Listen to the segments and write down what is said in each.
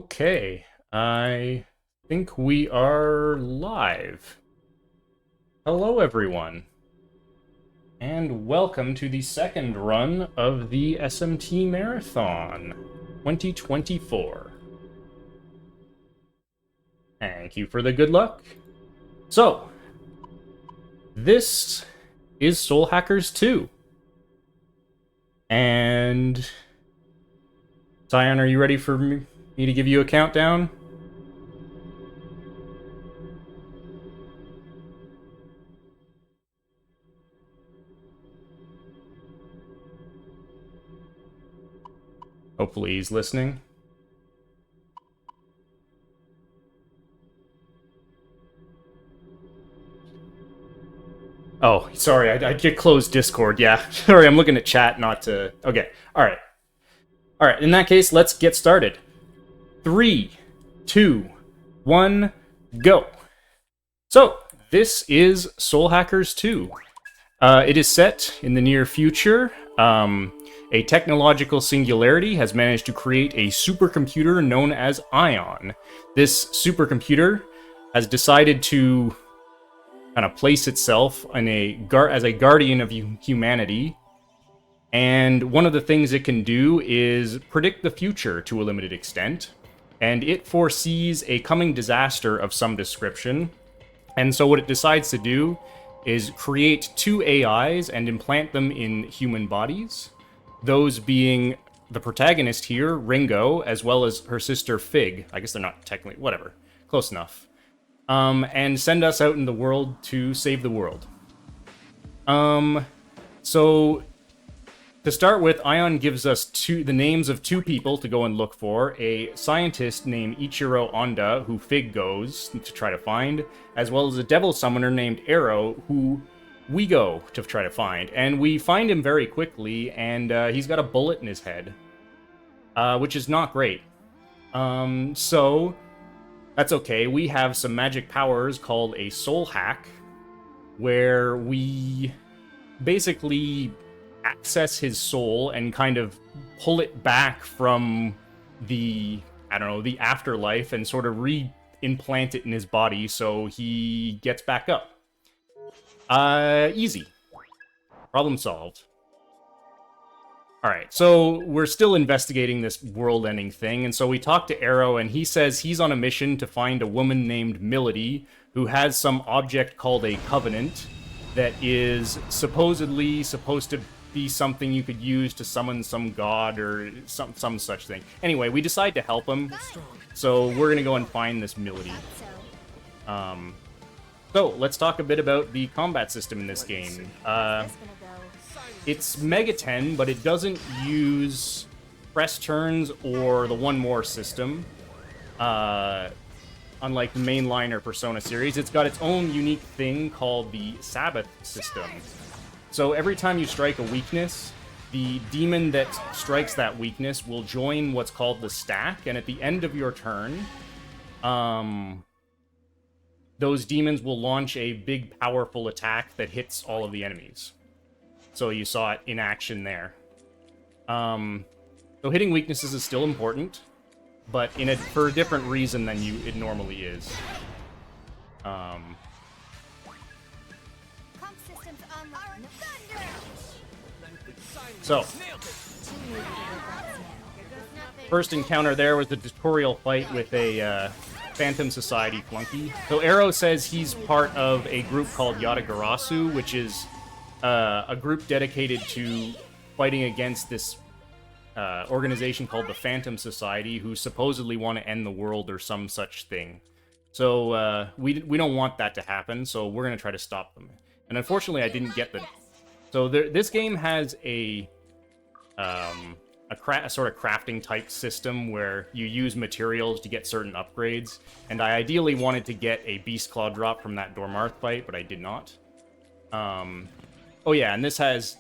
Okay, I think we are live. Hello, everyone, and welcome to the second run of the SMT Marathon 2024. Thank you for the good luck. So, this is Soul Hackers 2. And Zion, are you ready for me to give you a countdown? Hopefully he's listening. Oh, sorry, I get closed Discord, yeah. Sorry, I'm looking at chat, not to... Okay, alright. Alright, in that case, let's get started. 3, 2, 1, go. So, this is Soul Hackers 2. It is set in the near future. A technological singularity has managed to create a supercomputer known as Ion. This supercomputer has decided to kind of place itself in as a guardian of humanity. And one of the things it can do is predict the future to a limited extent. And it foresees a coming disaster of some description. And so what it decides to do is create 2 AIs and implant them in human bodies. Those being the protagonist here, Ringo, as well as her sister Fig. I guess they're not technically... whatever. Close enough. And send us out in the world to save the world. So... to start with, Ion gives us the names of 2 people to go and look for. A scientist named Ichiro Onda, who Fig goes to try to find, as well as a devil summoner named Arrow, who we go to try to find. And we find him very quickly, and he's got a bullet in his head, which is not great. So, that's okay. We have some magic powers called a soul hack, where we basically access his soul and kind of pull it back from the, I don't know, the afterlife and sort of re-implant it in his body so he gets back up. Easy. Problem solved. Alright, so we're still investigating this world-ending thing, and so we talk to Arrow, and he says he's on a mission to find a woman named Milady, who has some object called a Covenant that is supposedly supposed to be something you could use to summon some god or some such thing. Anyway, we decide to help him, so we're gonna go and find this Milady. So, let's talk a bit about the combat system in this game. It's Mega 10, but it doesn't use press turns or the one more system. Unlike the mainline or Persona series, it's got its own unique thing called the Sabbath system. So every time you strike a weakness, the demon that strikes that weakness will join what's called the stack, and at the end of your turn, those demons will launch a big, powerful attack that hits all of the enemies. So you saw it in action there. So hitting weaknesses is still important, but for a different reason than it normally is. So, first encounter there was the tutorial fight with a Phantom Society flunky. So Arrow says he's part of a group called Yatagarasu, which is a group dedicated to fighting against this organization called the Phantom Society, who supposedly want to end the world or some such thing. So we don't want that to happen, so we're going to try to stop them. And unfortunately, I didn't get the... So this game has a sort of crafting type system where you use materials to get certain upgrades, and I ideally wanted to get a Beast Claw drop from that Dormarth fight, but I did not. Oh yeah, and this has,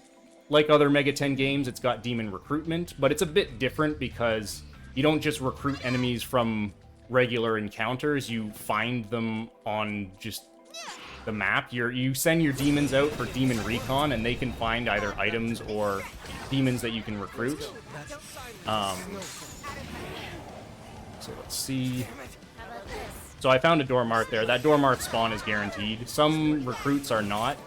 like other Mega 10 games, it's got demon recruitment, but it's a bit different because you don't just recruit enemies from regular encounters, you find them on just the map. You send your demons out for demon recon, and they can find either items or demons that you can recruit. So let's see. So I found a door mark there. That door mark spawn is guaranteed. Some recruits are not.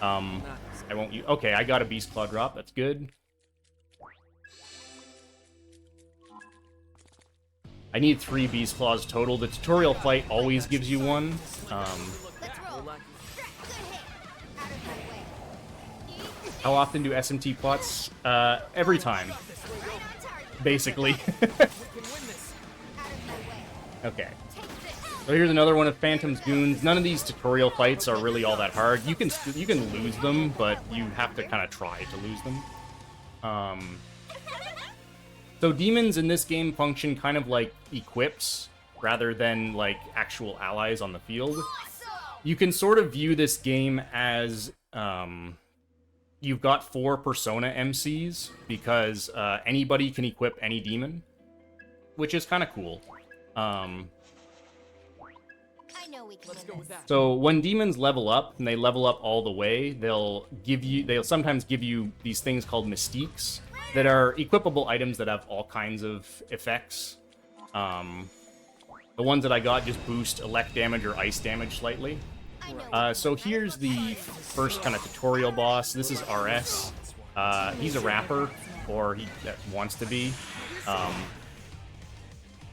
I won't use... Okay, I got a Beast Claw drop. That's good. I need 3 Beast Claws total. The tutorial fight always gives you one. How often do SMT plots? Every time. Basically. Okay. So here's another one of Phantom's goons. None of these tutorial fights are really all that hard. You can lose them, but you have to kind of try to lose them. So demons in this game function kind of like equips rather than like actual allies on the field. You can sort of view this game as you've got 4 Persona MCs because anybody can equip any demon, which is kind of cool. So when demons level up, and they level up all the way, they'll sometimes give you these things called mystiques that are equipable items that have all kinds of effects. The ones that I got just boost elect damage or ice damage slightly. So here's the first kind of tutorial boss. This is RS. He's a rapper, or he wants to be.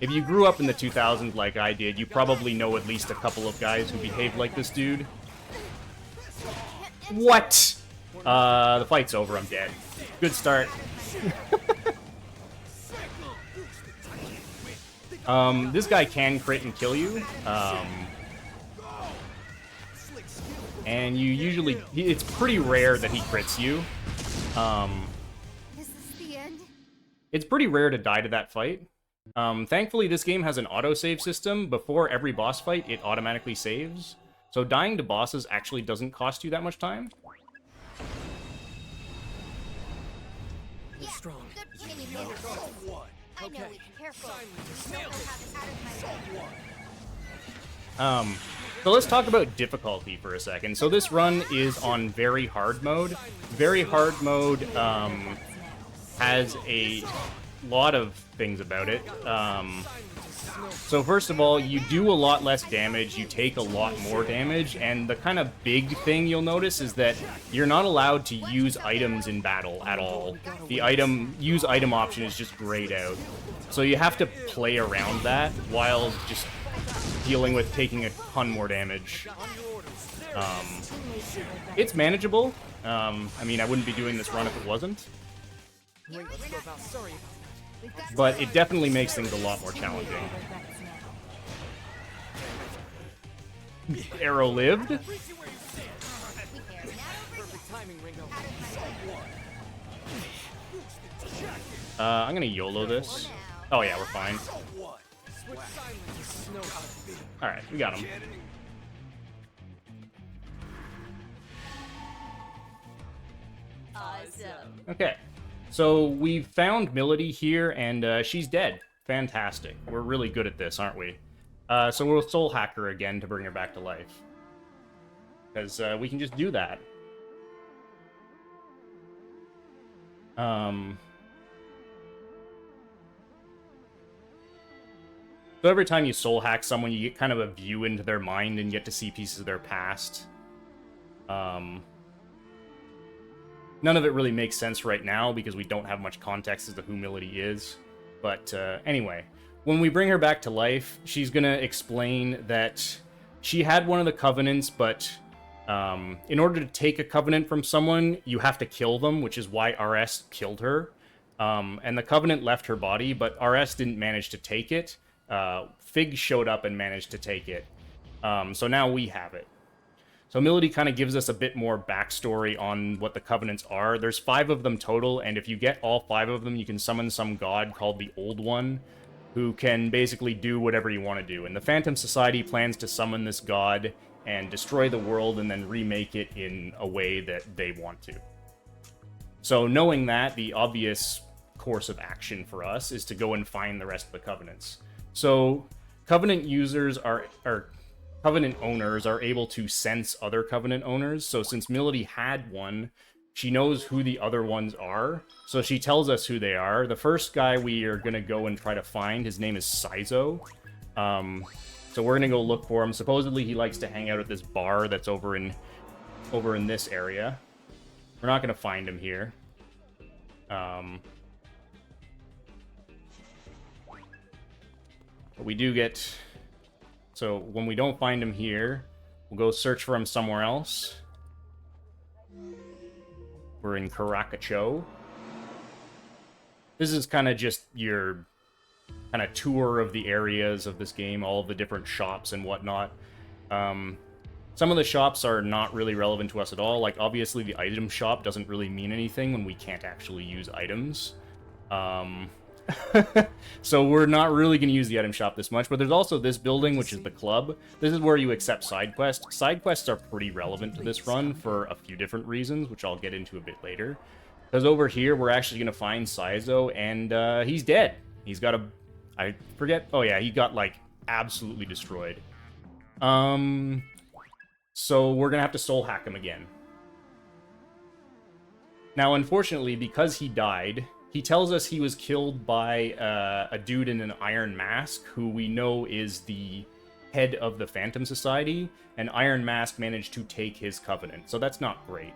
If you grew up in the 2000s like I did, you probably know at least a couple of guys who behave like this dude. What? The fight's over, I'm dead. Good start. This guy can crit and kill you. And you usually... It's pretty rare that he crits you. It's pretty rare to die to that fight. Thankfully, this game has an autosave system. Before every boss fight, it automatically saves. So dying to bosses actually doesn't cost you that much time. You're strong. Okay. So let's talk about difficulty for a second. So this run is on very hard mode. Very hard mode has a lot of things about it. So first of all, you do a lot less damage, you take a lot more damage, and the kind of big thing you'll notice is that you're not allowed to use items in battle at all. The use item option is just grayed out. So you have to play around that while just dealing with taking a ton more damage. It's manageable. I mean, I wouldn't be doing this run if it wasn't. But it definitely makes things a lot more challenging. Arrow lived. I'm gonna YOLO this. Oh yeah, we're fine. Alright, we got him. Awesome. Okay. So we found Milady here, and she's dead. Fantastic. We're really good at this, aren't we? So we'll soul hack her again to bring her back to life. Because we can just do that. So every time you soul hack someone, you get kind of a view into their mind and get to see pieces of their past. None of it really makes sense right now because we don't have much context as to who Milady is. But anyway, when we bring her back to life, she's going to explain that she had one of the covenants, but in order to take a covenant from someone, you have to kill them, which is why RS killed her. And the covenant left her body, but RS didn't manage to take it. Fig showed up and managed to take it. So now we have it. So Milady kind of gives us a bit more backstory on what the Covenants are. There's 5 of them total, and if you get all 5 of them, you can summon some god called the Old One, who can basically do whatever you want to do. And the Phantom Society plans to summon this god and destroy the world and then remake it in a way that they want to. So knowing that, the obvious course of action for us is to go and find the rest of the Covenants. So Covenant users Covenant owners are able to sense other Covenant owners, so since Milady had one, she knows who the other ones are, so she tells us who they are. The first guy we are gonna go and try to find, his name is Saizo. So we're gonna go look for him. Supposedly he likes to hang out at this bar that's over in this area. We're not gonna find him here. But we do get... So when we don't find him here, we'll go search for him somewhere else. We're in Karakacho. This is kind of just your kind of tour of the areas of this game, all of the different shops and whatnot. Some of the shops are not really relevant to us at all. Like, obviously, the item shop doesn't really mean anything when we can't actually use items. So we're not really going to use the item shop this much, but there's also this building, which is the club. This is where you accept side quests. Side quests are pretty relevant to this run for a few different reasons, which I'll get into a bit later. Because over here, we're actually going to find Saizo, and he's dead. He's got a... I forget... Oh yeah, he got, like, absolutely destroyed. So we're going to have to soul hack him again. Now, unfortunately, because he died... He tells us he was killed by a dude in an iron mask, who we know is the head of the Phantom Society, and Iron Mask managed to take his covenant, so that's not great.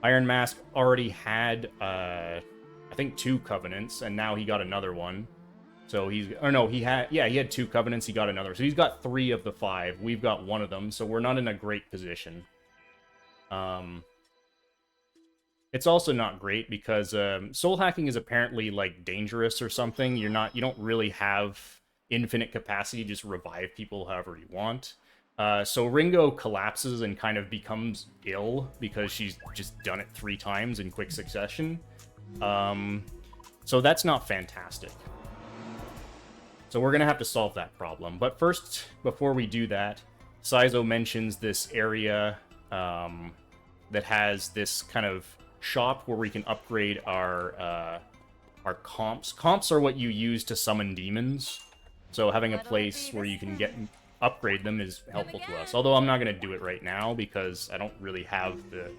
Iron Mask already had, I think, 2 covenants, and now he got another one. So he's... Or no, he had 2 covenants, he got another. So he's got 3 of the 5. We've got 1 of them, so we're not in a great position. It's also not great because soul hacking is apparently, like, dangerous or something. You don't really have infinite capacity to just revive people however you want. So Ringo collapses and kind of becomes ill because she's just done it 3 times in quick succession. So that's not fantastic. So we're gonna have to solve that problem. But first, before we do that, Saizo mentions this area that has this kind of shop where we can upgrade our comps. Comps are what you use to summon demons, so having a place where you can upgrade them is helpful to us. Although I'm not going to do it right now because I don't really have the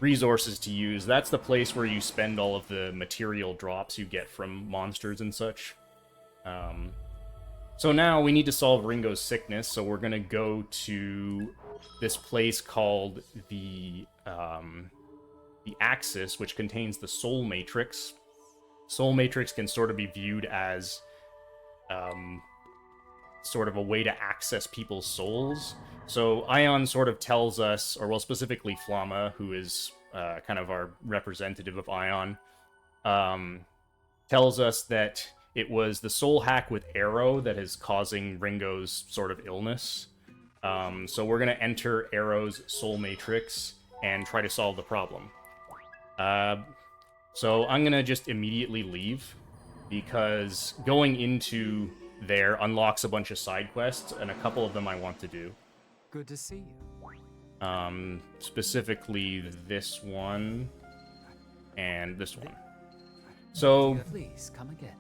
resources to use. That's the place where you spend all of the material drops you get from monsters and such. So now we need to solve Ringo's sickness, so we're going to go to this place called the Axis, which contains the Soul Matrix. Soul Matrix can sort of be viewed as sort of a way to access people's souls. So Ion sort of tells us, or well, specifically Flamma, who is kind of our representative of Ion, tells us that it was the soul hack with Arrow that is causing Ringo's sort of illness. So we're going to enter Arrow's Soul Matrix and try to solve the problem. So I'm gonna just immediately leave, because going into there unlocks a bunch of side quests, and a couple of them I want to do. Good to see you. Specifically this one, and this one. So, Please, come again.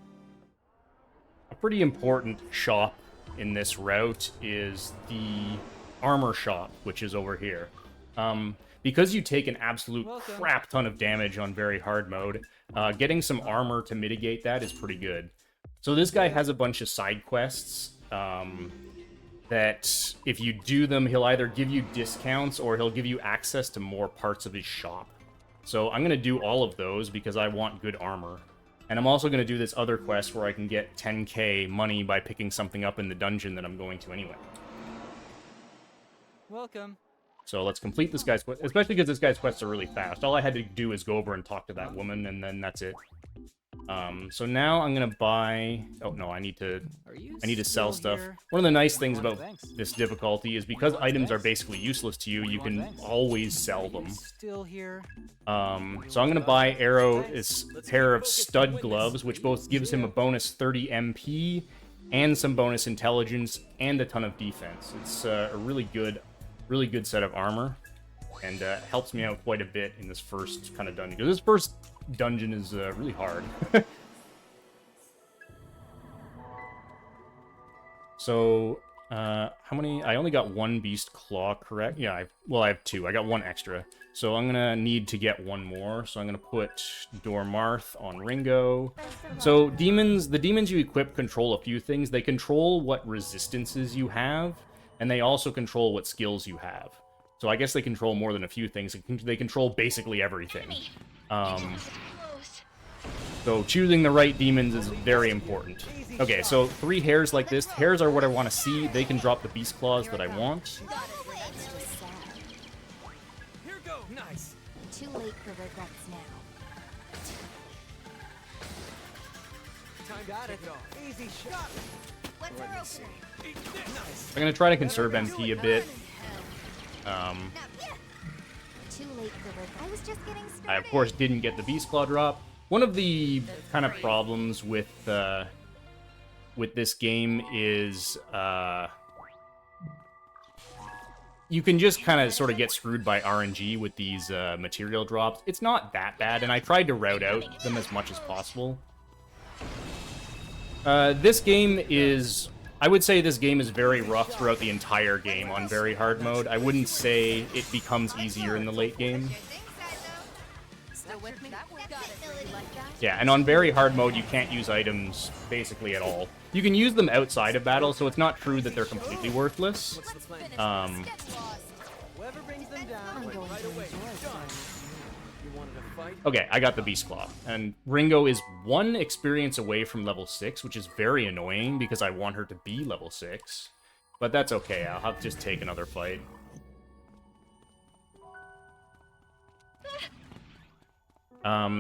a pretty important shop in this route is the armor shop, which is over here. Because you take an absolute crap ton of damage on very hard mode, getting some armor to mitigate that is pretty good. So this guy has a bunch of side quests that if you do them, he'll either give you discounts or he'll give you access to more parts of his shop. So I'm going to do all of those because I want good armor. And I'm also going to do this other quest where I can get 10k money by picking something up in the dungeon that I'm going to anyway. Welcome. So let's complete this guy's quest, especially because this guy's quests are really fast. All I had to do is go over and talk to that woman, and then that's it. So now I'm gonna buy... Oh no, I need to sell stuff. One of the nice things about this difficulty is because items are basically useless to you, you can always sell them. So I'm gonna buy Arrow this pair of stud gloves, which both gives him a bonus 30 MP and some bonus intelligence and a ton of defense. It's a really good set of armor, and helps me out quite a bit in this first kind of dungeon. Because this first dungeon is really hard. So How many? I only got one Beast Claw, correct? Yeah, I have two. I got one extra. So I'm gonna need to get one more. So I'm gonna put Dormarth on Ringo. So the demons you equip control a few things. They control what resistances you have, and they also control what skills you have. So I guess they control more than a few things. They control basically everything. So choosing the right demons is very important. Okay, so 3 hairs like this. Hairs are what I want to see. They can drop the Beast Claws that I want. Here go. Nice. Too late for regrets now. Time got it. Easy shot. What's our opener? Nice. I'm going to try to conserve MP a bit. Too late for regrets. I was just getting started. I, of course, didn't get the Beast Claw drop. One of the kind of problems with this game is you can just kind of sort of get screwed by RNG with these material drops. It's not that bad, and I tried to route out them as much as possible. This game is... I would say this game is very rough throughout the entire game on very hard mode. I wouldn't say it becomes easier in the late game. Still with me? Yeah, and on very hard mode, you can't use items basically at all. You can use them outside of battle, so it's not true that they're completely worthless. Whoever brings them down, right away. You wanted a fight? Okay, I got the Beast Claw. And Ringo is 1 experience away from level 6, which is very annoying because I want her to be level 6. But that's okay, I'll have to just take another fight.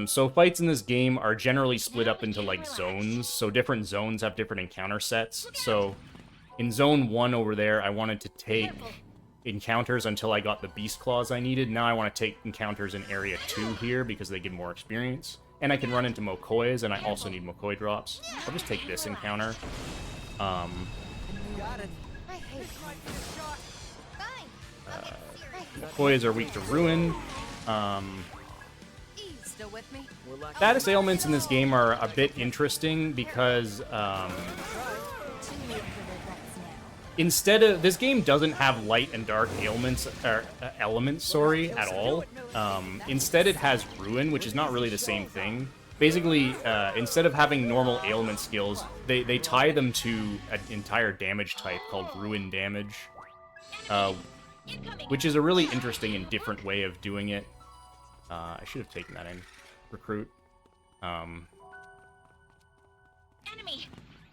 So fights in this game are generally split up into, like, zones. So different zones have different encounter sets. So in Zone 1 over there, I wanted to take encounters until I got the Beast Claws I needed. Now I want to take encounters in Area 2 here because they give more experience. And I can run into Mokois, and I also need Mokoi drops. I'll just take this encounter. Got it. I hate Mokois are weak to Ruin. Still with me? Status ailments in this game are a bit interesting because Too late for regrets now. instead of... This game doesn't have light and dark ailments, or elements, sorry, at all. Instead it has Ruin, which is not really the same thing. Basically, instead of having normal ailment skills, they tie them to an entire damage type called Ruin Damage. Which is a really interesting and different way of doing it. I should have taken that in. Recruit.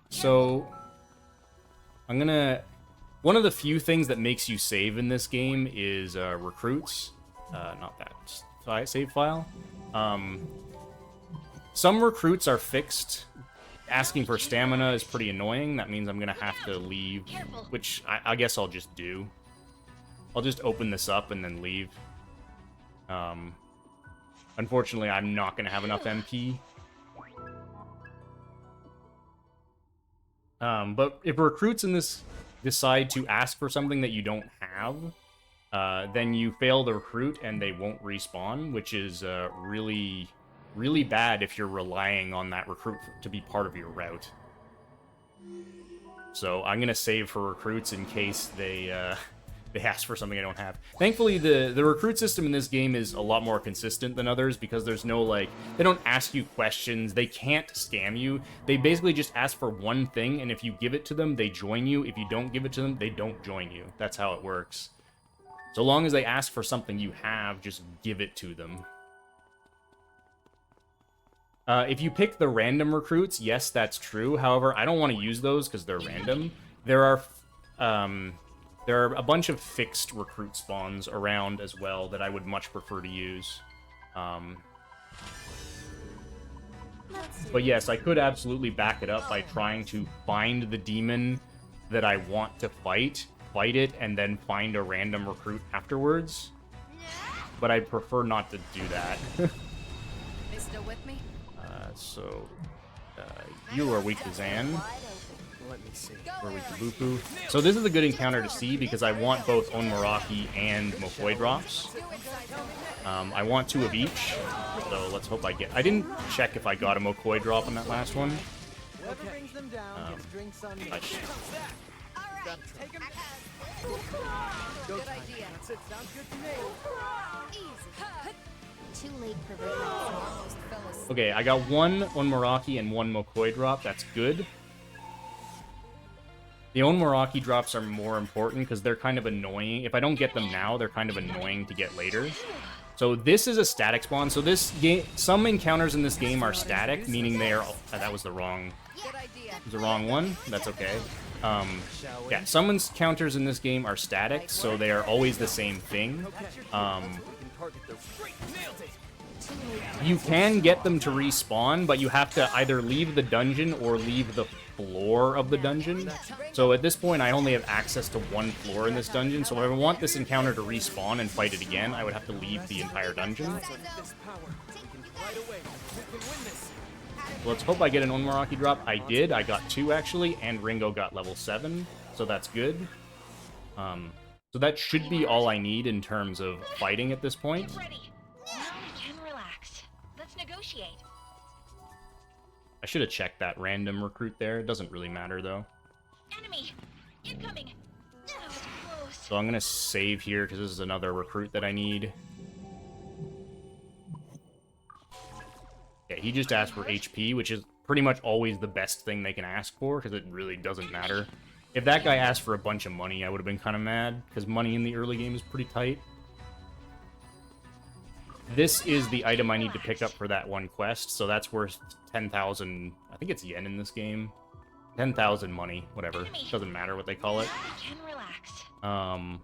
So, I'm gonna... One of the few things that makes you save in this game is recruits. Not that save file. Some recruits are fixed. Asking for stamina is pretty annoying. That means I'm gonna have to leave, which I guess I'll just do. I'll just open this up and then leave. Unfortunately, I'm not going to have enough MP. But if recruits in this decide to ask for something that you don't have, then you fail the recruit and they won't respawn, which is really, really bad if you're relying on that recruit to be part of your route. So I'm going to save for recruits in case they ask for something I don't have. Thankfully, the recruit system in this game is a lot more consistent than others because there's no, like, they don't ask you questions, they can't scam you. They basically just ask for one thing, and if you give it to them, they join you. If you don't give it to them, they don't join you. That's how it works. So long as they ask for something you have, just give it to them. If you pick the random recruits, yes, that's true. However, I don't want to use those because they're random. There are a bunch of fixed recruit spawns around as well that I would much prefer to use. But yes, I could absolutely back it up by trying to find the demon that I want to fight it, and then find a random recruit afterwards. But I prefer not to do that. They still with me? You are weak to Zan. Let me see. Or weak to Bupu. So this is a good encounter to see because I want both Onmaraki and Mokoi drops. I want 2 of each, so let's hope I get... I didn't check if I got a Mokoi drop on that last one. Whoever brings them down gets drinks on me. Grab the Take truck. him. Good idea. That's it. Sounds good to me. Easy. Too late for romance. Fellas. Okay, I got one Onmaraki and one Mokoi drop. That's good. The Onmaraki drops are more important because they're kind of annoying. If I don't get them now, they're kind of annoying to get later. So this is a static spawn. So this game, some encounters in this game are static, meaning they are. That was the wrong. Good idea. Was the wrong one. That's okay. Shall we? Yeah, some encounters in this game are static, so they are always the same thing. We can target those. Great. Nailed it. Too late. You can get them to respawn, but you have to either leave the dungeon or leave the floor of the dungeon. So at this point, I only have access to one floor in this dungeon, so if I want this encounter to respawn and fight it again, I would have to leave the entire dungeon. This power. We can right away. We can win this. Let's hope I get an Onmaraki drop. I did. I got 2, actually, and Ringo got level 7, so that's good. So that should be all I need in terms of fighting at this point. Get ready. Now we can relax. Let's negotiate. I should have checked that random recruit there. It doesn't really matter, though. Enemy incoming. That was close. So I'm going to save here because this is another recruit that I need. Yeah, he just asked for HP, which is pretty much always the best thing they can ask for because it really doesn't matter. If that guy asked for a bunch of money, I would have been kind of mad because money in the early game is pretty tight. This is the item I need to pick up for that one quest, so that's worth 10,000, I think it's yen in this game. 10,000 money, whatever. Doesn't matter what they call it. Now we can relax.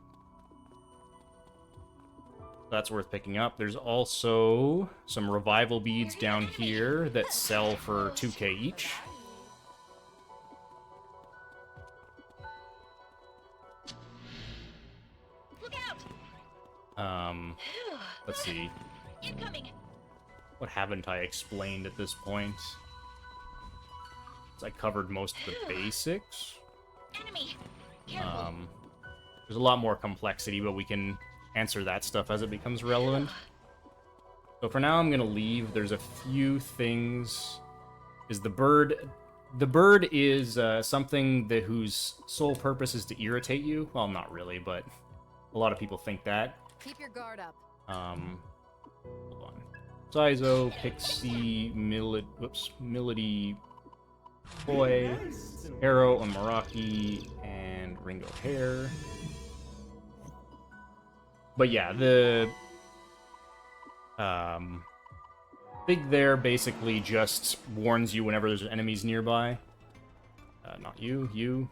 That's worth picking up. There's also some revival beads down here that sell for 2k each. Look out. Let's see. Incoming. What haven't I explained at this point? I covered most of the basics. Enemy. Careful. There's a lot more complexity, but we can answer that stuff as it becomes relevant. So for now, I'm gonna leave. There's a few things. Is the bird? The bird is something that whose sole purpose is to irritate you. Well, not really, but a lot of people think that. Keep your guard up. Hold on. Saizo, Pixie, Melody, Boy, Arrow, and Meraki, and Ringo Hair. But yeah, the thing there basically just warns you whenever there's enemies nearby. Not you, you.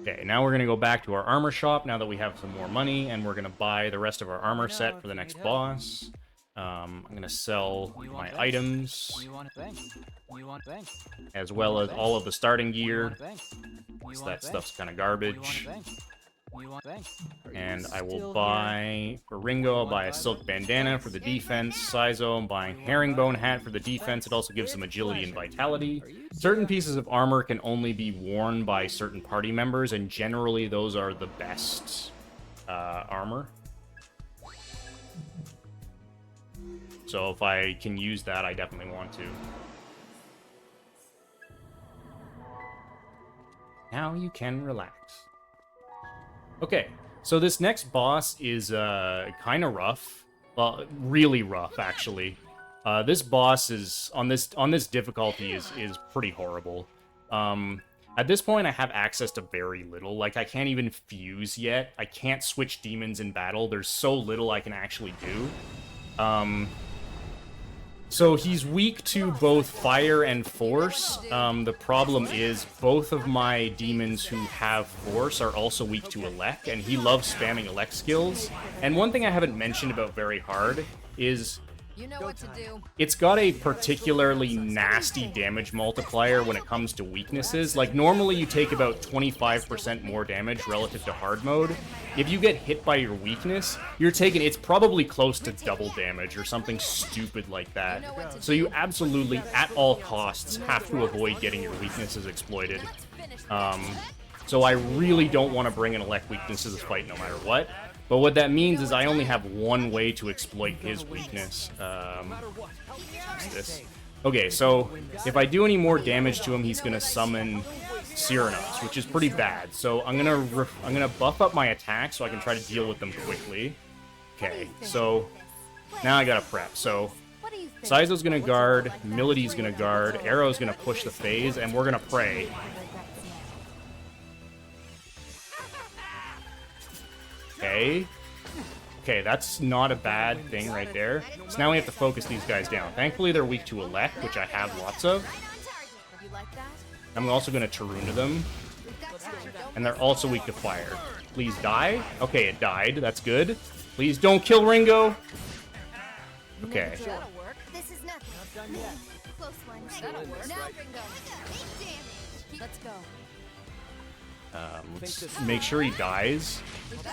Okay, now we're going to go back to our armor shop now that we have some more money, and we're going to buy the rest of our armor set for the next boss. I'm going to sell my items, as well as all of the starting gear. So that stuff's kind of garbage. And I will buy, for Ringo, I'll buy a silk bandana for the defense. Saizo, I'm buying herringbone hat for the defense. It also gives them agility and vitality. Certain pieces of armor can only be worn by certain party members, and generally those are the best armor. So if I can use that, I definitely want to. Now you can relax. Okay, so this next boss is kind of rough. Well, really rough, actually. This boss is on this difficulty is pretty horrible. At this point, I have access to very little. Like, I can't even fuse yet. I can't switch demons in battle. There's so little I can actually do. So he's weak to both fire and force. The problem is both of my demons who have force are also weak to elect, and he loves spamming elect skills. And one thing I haven't mentioned about Very Hard is You know what to do. it's got a particularly nasty damage multiplier when it comes to weaknesses. Like, normally you take about 25% more damage relative to hard mode. If you get hit by your weakness, you're taking, it's probably close to double damage or something stupid like that. So you absolutely, at all costs, have to avoid getting your weaknesses exploited. So I really don't want to bring in elect weakness to this fight no matter what. But what that means is I only have one way to exploit his weakness. What's this? Okay, so if I do any more damage to him, he's gonna summon Cyranos, which is pretty bad. So I'm gonna buff up my attack so I can try to deal with them quickly. Okay, so now I gotta prep. So Saizo's gonna guard, Milody's gonna guard, Arrow's gonna push the phase, and we're gonna pray. Okay. Okay, that's not a bad thing right there. So now we have to focus these guys down. Thankfully, they're weak to Elect, which I have lots of. I'm also going to Taruna them. And they're also weak to fire. Please die. Okay, it died. That's good. Please don't kill Ringo. Okay. That'll work. This is nothing. Close one. That'll work. Now, Ringo. Let's go. Let's make sure he dies. Don't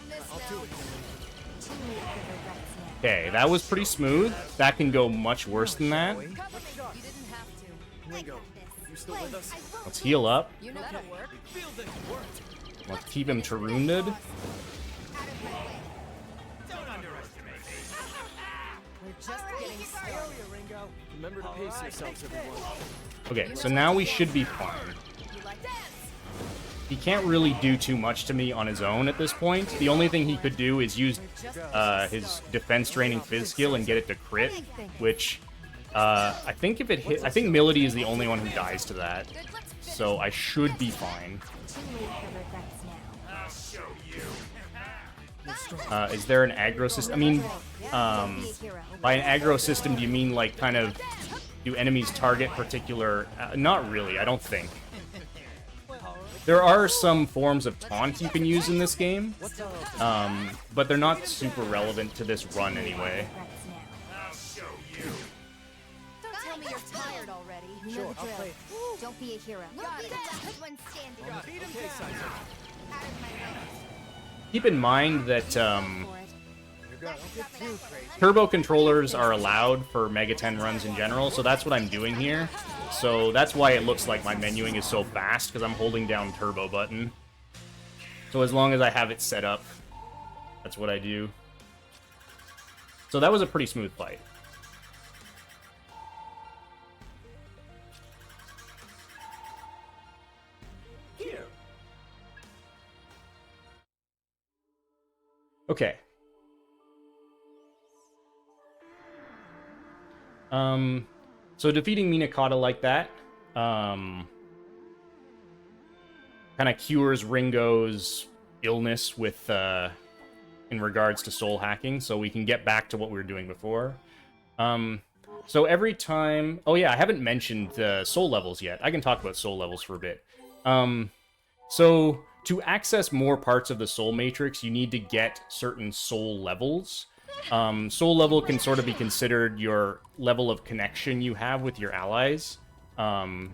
miss now. Okay, that was pretty smooth. That can go much worse than that. You didn't have to. Ringo, you still with us? Let's heal up. You know that'll work. Let's keep him Tarunded. We're just getting started. Remember to pace yourselves, everyone. Okay, so now we should be fine. You like dance? He can't really do too much to me on his own at this point. The only thing he could do is use his defense training phys skill and get it to crit, which I think if it hit, I think Milady is the only one who dies to that, so I should be fine. Is there an aggro system? I mean, by an aggro system, do you mean like kind of do enemies target particular? Not really, I don't think. There are some forms of taunt you can use in this game, but they're not super relevant to this run anyway. Don't tell me you're tired already. You know the drill. Don't be a hero. We'll be the last one standing. Keep in mind that turbo controllers are allowed for Mega 10 runs in general, so that's what I'm doing here. So that's why it looks like my menuing is so fast, because I'm holding down turbo button. So as long as I have it set up, that's what I do. So that was a pretty smooth fight. Okay. So defeating Minakata like that, kind of cures Ringo's illness with, in regards to soul hacking, so we can get back to what we were doing before. So every time... Oh yeah, I haven't mentioned soul levels yet. I can talk about soul levels for a bit. So to access more parts of the soul matrix, you need to get certain soul levels. Soul level can sort of be considered your level of connection you have with your allies. And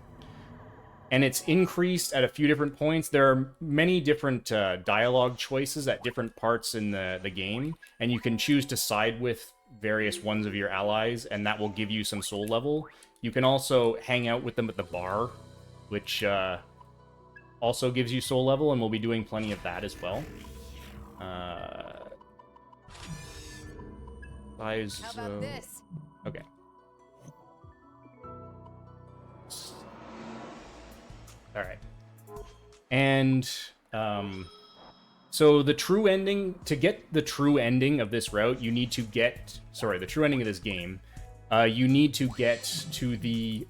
it's increased at a few different points. There are many different dialogue choices at different parts in the game, and you can choose to side with various ones of your allies, and that will give you some soul level. You can also hang out with them at the bar, which also gives you soul level, and we'll be doing plenty of that as well. How about this? Okay. Alright. And, so the true ending, to get the true ending of this route, you need to get, sorry, the true ending of this game, you need to get to the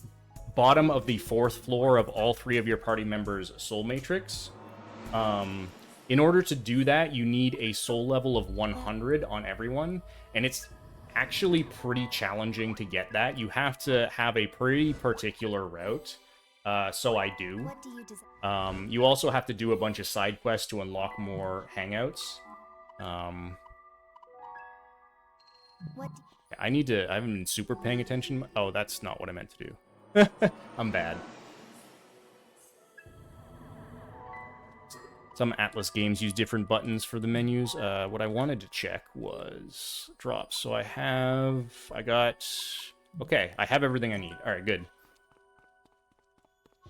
bottom of the 4th floor of all 3 of your party members' soul matrix. In order to do that, you need a soul level of 100 on everyone, and it's actually pretty challenging to get that. You have to have a pretty particular route, so I do. What do you desire? You also have to do a bunch of side quests to unlock more hangouts. What? I haven't been super paying attention. Oh, that's not what I meant to do. I'm bad. Some Atlas games use different buttons for the menus. What I wanted to check was drops. So I have everything I need. All right, good.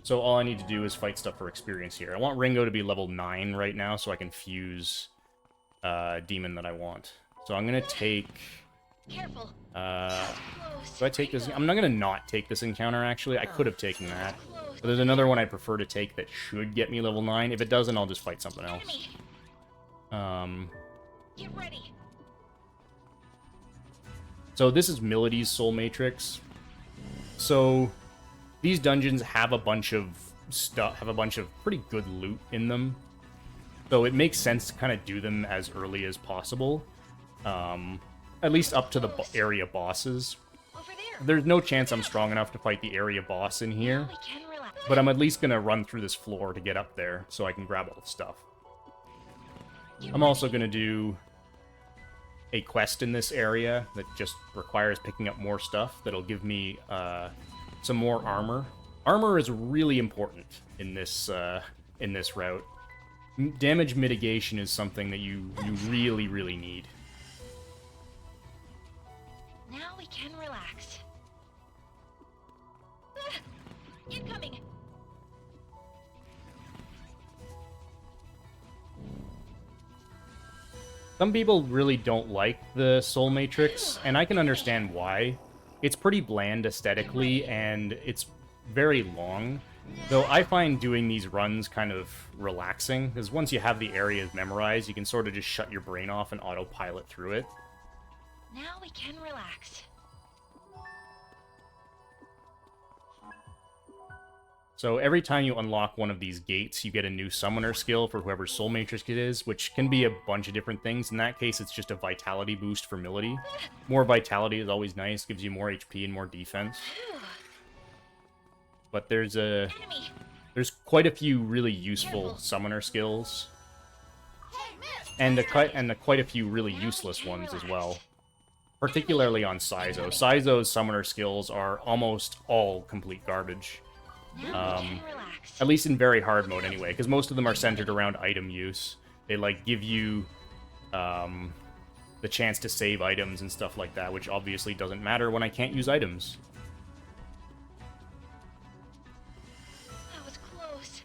So all I need to do is fight stuff for experience here. I want Ringo to be level 9 right now so I can fuse demon that I want. So I'm going to take... Careful. go Do I take this? I'm not gonna not take this encounter, actually. I could have taken that. But there's another one I prefer to take that should get me level 9. If it doesn't, I'll just fight something else. Get ready. So this is Melody's Soul Matrix. So these dungeons have a bunch of stuff, have a bunch of pretty good loot in them. So it makes sense to kind of do them as early as possible. At least up to the area bosses. Over there. There's no chance I'm strong enough to fight the area boss in here. We can relax. But I'm at least going to run through this floor to get up there so I can grab all the stuff. I'm also going to do a quest in this area that just requires picking up more stuff that'll give me some more armor. Armor is really important in this route. Damage mitigation is something that you really, really need. Now we can relax. Ah, incoming. Some people really don't like the Soul Matrix, and I can understand why. It's pretty bland aesthetically, and it's very long. Though I find doing these runs kind of relaxing, because once you have the areas memorized, you can sort of just shut your brain off and autopilot through it. Now we can relax. So every time you unlock one of these gates, you get a new summoner skill for whoever Soul Matrix it is, which can be a bunch of different things. In that case, it's just a vitality boost for Melody. More vitality is always nice, gives you more HP and more defense. But there's quite a few really useful summoner skills, and quite a few really useless ones as well. Particularly on Saizo. Saizo's summoner skills are almost all complete garbage. At least in very hard mode anyway, because most of them are centered around item use. They like give you the chance to save items and stuff like that, which obviously doesn't matter when I can't use items. That was close.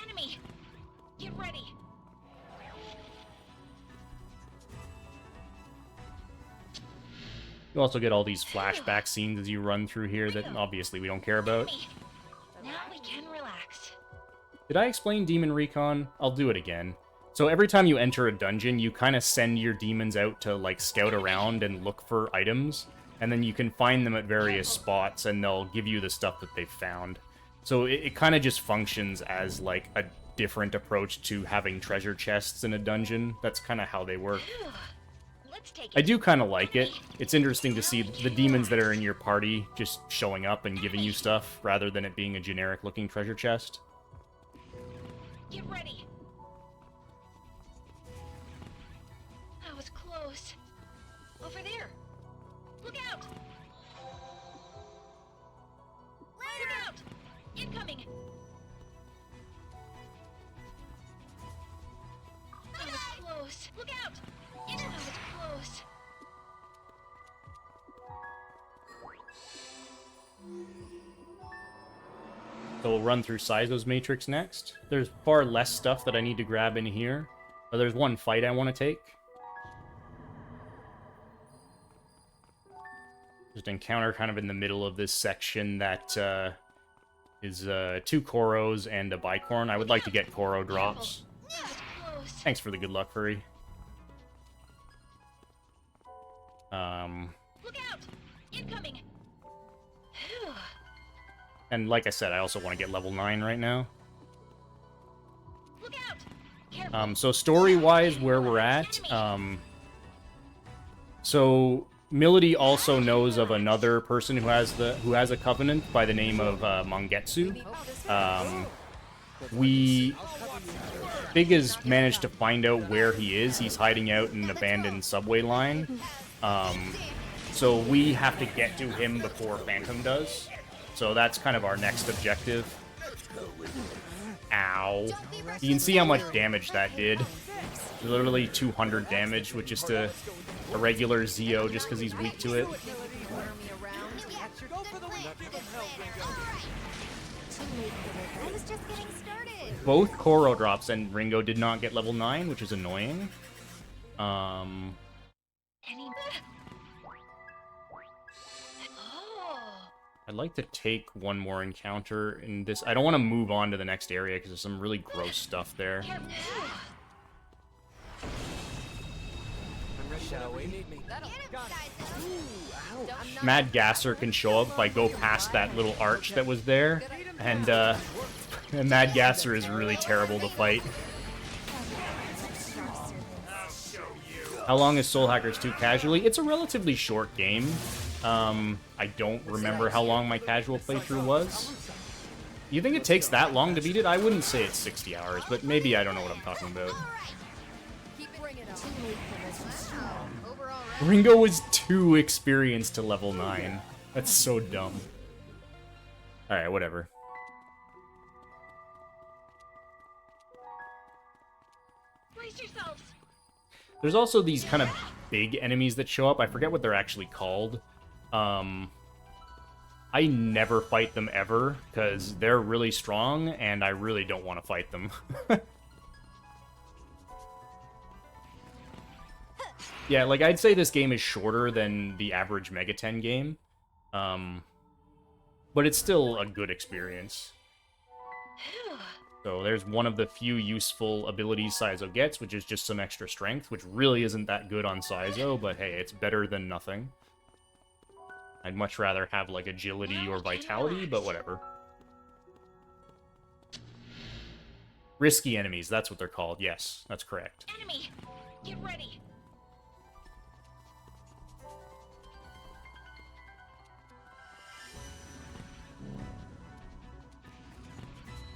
Enemy, get ready. You also get all these flashback scenes as you run through here that obviously we don't care about. Enemy. Now we can relax. Did I explain Demon Recon? I'll do it again. So every time you enter a dungeon, you kind of send your demons out to, like, scout around and look for items, and then you can find them at various spots, and they'll give you the stuff that they've found. So it kind of just functions as, like, a different approach to having treasure chests in a dungeon. That's kind of how they work. Let's take it. I do kind of like it. It's interesting to see the demons that are in your party just showing up and giving you stuff, rather than it being a generic-looking treasure chest. Get ready. That was close. Over there. Look out. Look out. Incoming. That was close. Look out. That was close. So we'll run through Saizo's Matrix next. There's far less stuff that I need to grab in here, but there's one fight I want to take. Just encounter kind of in the middle of this section that is 2 Koros and a Bicorn. I would like to get Koro drops. That was close. Thanks for the good luck, Furry. Look out. Incoming. Phew. And like I said, I also want to get level 9 right now. Look out. Careful. So story-wise, where we're at, so Melody also knows of another person who has a covenant by the name of Mangetsu. Big has managed to find out where he is. He's hiding out in an abandoned subway line. So we have to get to him before Phantom does. So that's kind of our next objective. Ow. You can see how much damage that did. Literally 200 damage with just a regular Zeo just because he's weak to it. I was just getting started. Both Koro drops and Ringo did not get level 9, which is annoying. Any... I'd like to take one more encounter in this. I don't want to move on to the next area because there's some really gross stuff there. Shall we? Mad Gasser can show up if I go past that little arch that was there, and Mad Gasser is really terrible to fight. How long is Soul Hackers 2 casually? It's a relatively short game. I don't remember how long my casual playthrough was. You think it takes that long to beat it? I wouldn't say it's 60 hours, but maybe I don't know what I'm talking about. Ringo is too experienced to level 9. That's so dumb. Alright, whatever. Brace yourselves. There's also these kind of big enemies that show up. I forget what they're actually called. I never fight them ever, because they're really strong, and I really don't want to fight them. Yeah, like, I'd say this game is shorter than the average Mega 10 game. But it's still a good experience. So there's one of the few useful abilities Saizo gets, which is just some extra strength, which really isn't that good on Saizo, but hey, it's better than nothing. I'd much rather have, like, agility or vitality, but whatever. Risky enemies, that's what they're called. Yes, that's correct. Enemy, get ready.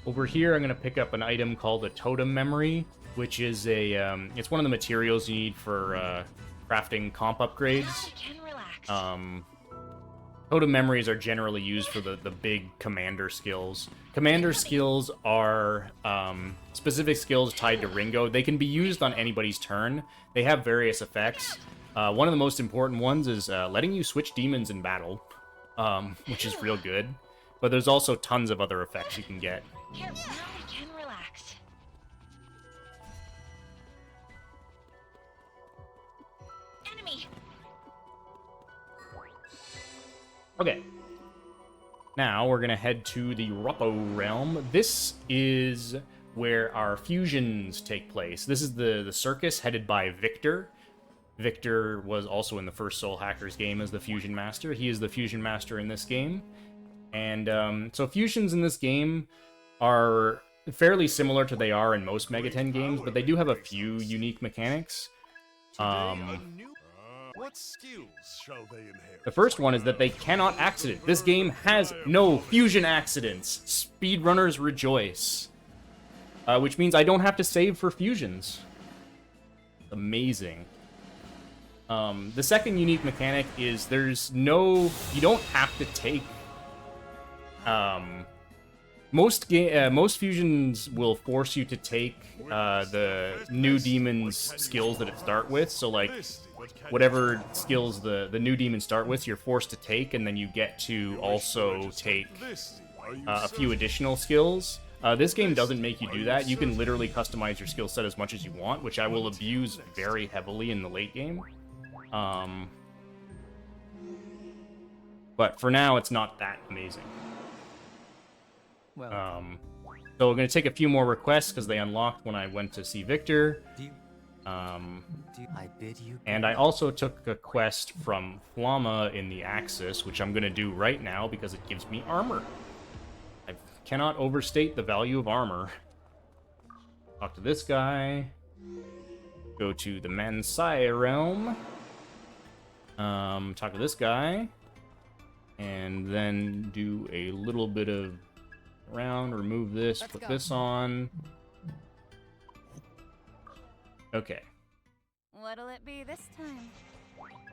Over here, I'm going to pick up an item called a totem memory, which is a, it's one of the materials you need for crafting comp upgrades. Now you can relax. Totem memories are generally used for the big commander skills. Commander skills are specific skills tied to Ringo. They can be used on anybody's turn. They have various effects. One of the most important ones is letting you switch demons in battle, which is real good. But there's also tons of other effects you can get. Here, now you can relax. Enemy. Okay. Now we're gonna head to the Ruppo realm. This is where our fusions take place. This is the circus headed by Victor. Victor was also in the first Soul Hackers game as the Fusion Master. He is the Fusion Master in this game. And so fusions in this game are fairly similar to they are in most Mega 10 games, but they do have a few unique mechanics. What skills shall they inherit? The first one is that they cannot accident. This game has no fusion accidents. Speedrunners rejoice. Which means I don't have to save for fusions. Amazing. The second unique mechanic is you don't have to take... most fusions will force you to take the new demon's skills that it start with. So, like, whatever skills the new demons start with, you're forced to take, and then you get to also take a few additional skills. This game doesn't make you do that. You can literally customize your skill set as much as you want, which I will abuse very heavily in the late game. But for now, it's not that amazing. Well, So we're going to take a few more requests because they unlocked when I went to see Victor. I bid you. And I also took a quest from Flama in the Axis, which I'm going to do right now because it gives me armor. I cannot overstate the value of armor. Talk to this guy. Go to the Mansai realm. Talk to this guy. And then do a little bit of around, remove this, put this on. Okay. What'll it be this time?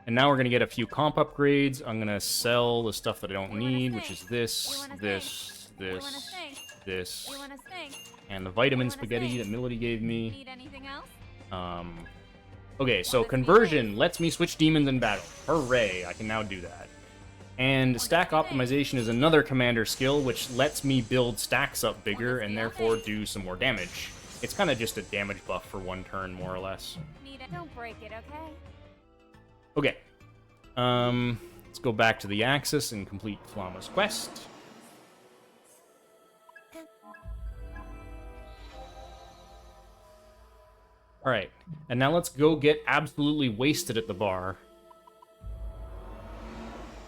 And now we're going to get a few comp upgrades. I'm going to sell the stuff that I don't need, which is this, and the vitamin spaghetti that Milady gave me. Need anything else? Okay, so conversion lets me switch demons in battle. Hooray, I can now do that. And stack optimization is another commander skill, which lets me build stacks up bigger and therefore do some more damage. It's kind of just a damage buff for one turn, more or less. Don't break it, okay? Okay. Let's go back to the Axis and complete Flama's quest. Alright, and now let's go get absolutely wasted at the bar.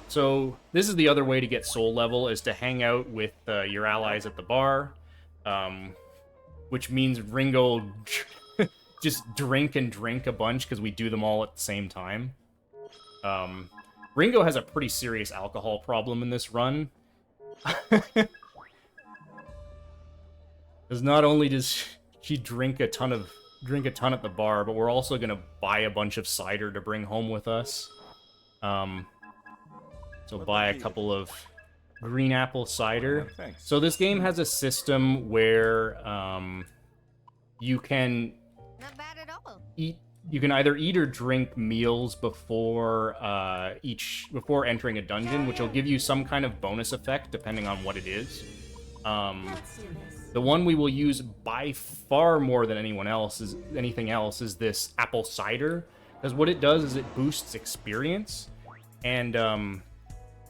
So, this is the other way to get soul level, is to hang out with your allies at the bar. Which means Ringo just drink and drink a bunch, because we do them all at the same time. Ringo has a pretty serious alcohol problem in this run. Because not only does she drink a ton at the bar, but we're also gonna buy a bunch of cider to bring home with us. So buy a couple of green apple cider. So this game has a system where you can Not bad at all. eat. You can either eat or drink meals before entering a dungeon, which will give you some kind of bonus effect depending on what it is. The one we will use by far more than anything else is this apple cider, because what it does is it boosts experience, and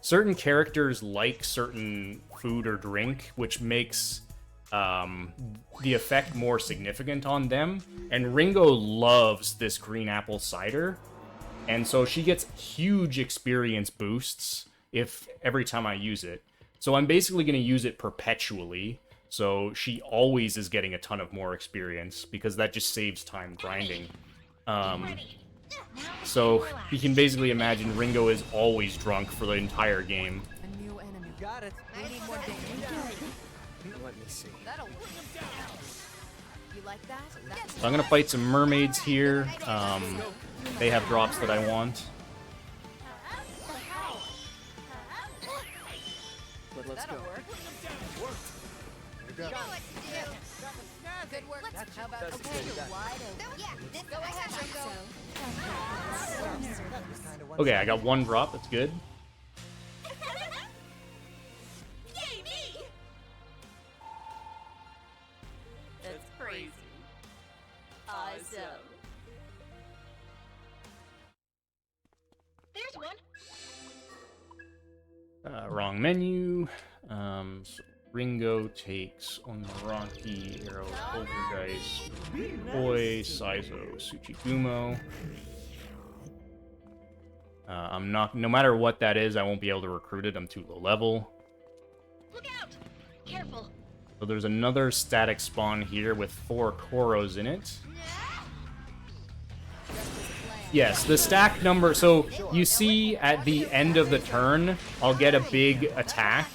certain characters like certain food or drink, which makes the effect more significant on them. And Ringo loves this green apple cider, and so she gets huge experience boosts every time I use it. So I'm basically going to use it perpetually, so she always is getting a ton of more experience, because that just saves time grinding. So you can basically imagine Ringo is always drunk for the entire game. A new enemy. Got it. We need more damage. Let me see. That'll work. You like that? That's So I'm gonna fight some mermaids here. They have drops that I want. But let's go. that'll work. You know what to do. Good work. How about That's okay? good. You're wide open. Yeah, this go ahead, Ringo. Okay, I got one drop. That's good. Yay me! That's crazy. Awesome. There's one. Wrong menu. So Ringo takes Onmaraki, Arrow, Poltergeist, Boy, Saizo, Tsuchigumo. I'm not. No matter what that is, I won't be able to recruit it. I'm too low level. Look out! Careful. So there's another static spawn here with 4 Koros in it. Yes, the stack number. So you see at the end of the turn, I'll get a big attack.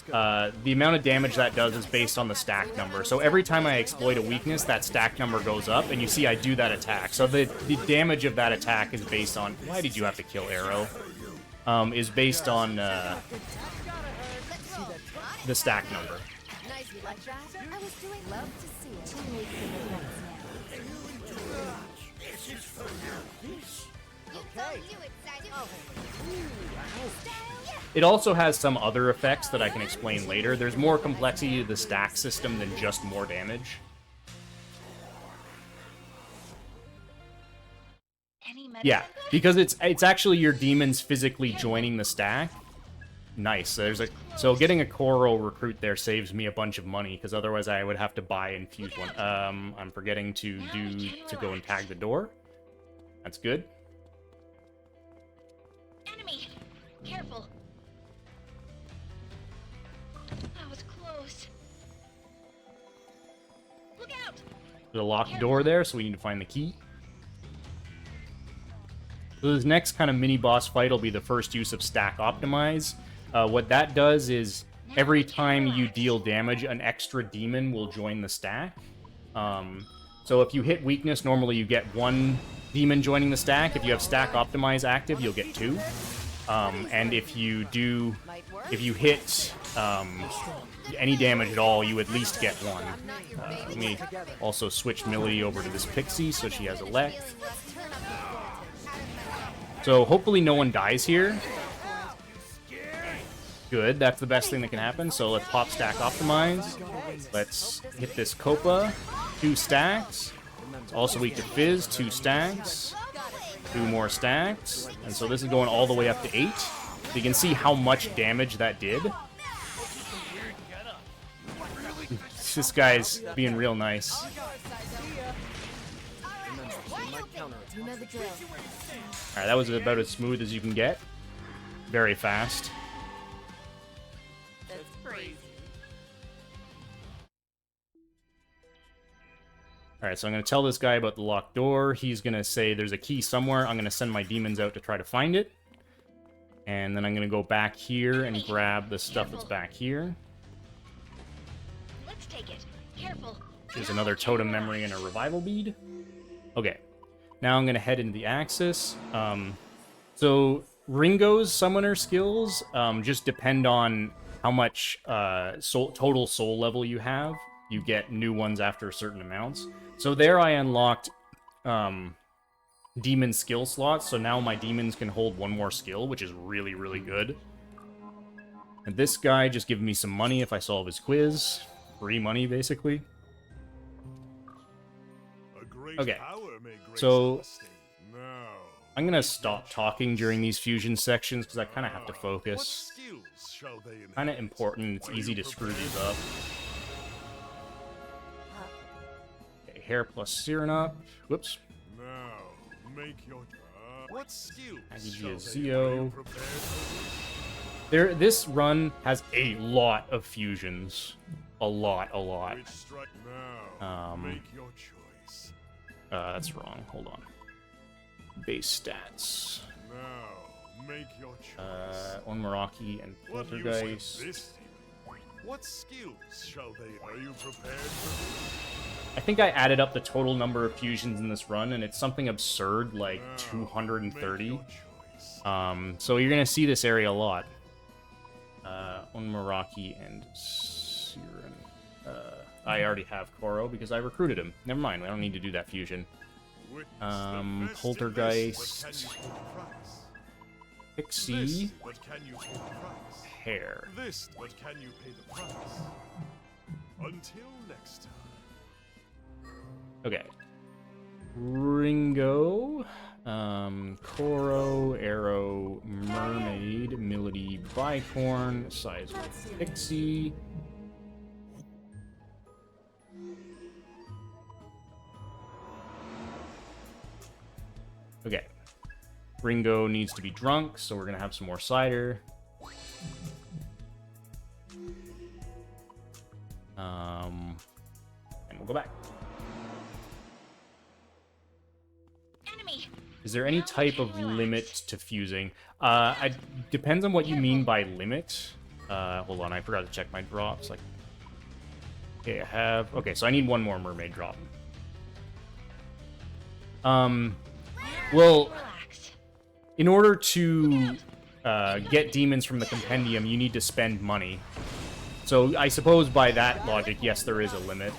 The amount of damage that does is based on the stack number. So every time I exploit a weakness, that stack number goes up, and you see I do that attack. So the damage of that attack is based on... Why did you have to kill Arrow? Is based on the stack number. Nice, you like that? I was doing love to see it. 2 weeks in advance now. Okay. It also has some other effects that I can explain later. There's more complexity to the stack system than just more damage. Any medicine? Yeah, because it's actually your demons physically joining the stack. Nice. So getting a Koro recruit there saves me a bunch of money, because otherwise I would have to buy and fuse one. I'm forgetting to go and tag the door. That's good. Enemy! Careful. That was close. Look out! There's a locked door there, so we need to find the key. So this next kind of mini-boss fight will be the first use of Stack Optimize. What that does is, every time you deal damage, an extra demon will join the stack. So if you hit weakness, normally you get 1 demon joining the stack. If you have Stack Optimize active, you'll get 2. And if you hit any damage at all, you at least get 1. Let me also switch Millie over to this Pixie so she has a Elect. So hopefully no one dies here. Good, that's the best thing that can happen. So let's pop Stack Optimize. Let's hit this Copa. 2 stacks. It's also weak to Fizz, 2 stacks. 2 more stacks. And so this is going all the way up to 8. So you can see how much damage that did. This guy's being real nice. You know the drill. Alright, that was about as smooth as you can get. Very fast. That's crazy. Alright, so I'm going to tell this guy about the locked door. He's going to say there's a key somewhere. I'm going to send my demons out to try to find it. And then I'm going to go back here and grab the stuff that's back here. Let's take it. Careful. There's another totem memory and a revival bead. Okay. Now I'm going to head into the Axis. So Ringo's summoner skills just depend on how much total soul level you have. You get new ones after certain amounts. So there I unlocked demon skill slots. So now my demons can hold 1 more skill, which is really, really good. And this guy just gave me some money if I solve his quiz. Free money, basically. Okay, so I'm going to stop talking during these fusion sections because I kind of have to focus. Kind of important, it's easy to screw these up. Okay, hair plus serum up. Whoops. What skills Zio. This run has a lot of fusions. A lot. That's wrong. Hold on. Base stats. Onmaraki and Poltergeist. What skills shall they? Are you prepared for I think I added up the total number of fusions in this run, and it's something absurd, like 230. So you're gonna see this area a lot. Onmaraki and Siren. I already have Koro because I recruited him. Never mind, I don't need to do that fusion. Poltergeist, Pixie, Hair. this? But can you pay the price? Until next time. Okay. Ringo, Koro, Arrow, Mermaid, Melody, Bicorn, Size Pixie. Okay. Ringo needs to be drunk, so we're gonna have some more cider. And we'll go back. Enemy. Is there any type of limit to fusing? Depends on what you mean by limit. Hold on, I forgot to check my drops. Like, okay, I have. Okay, so I need 1 more mermaid drop. Well, Relax. in order to get demons from the compendium, you need to spend money. So I suppose by that logic, yes, there is a limit.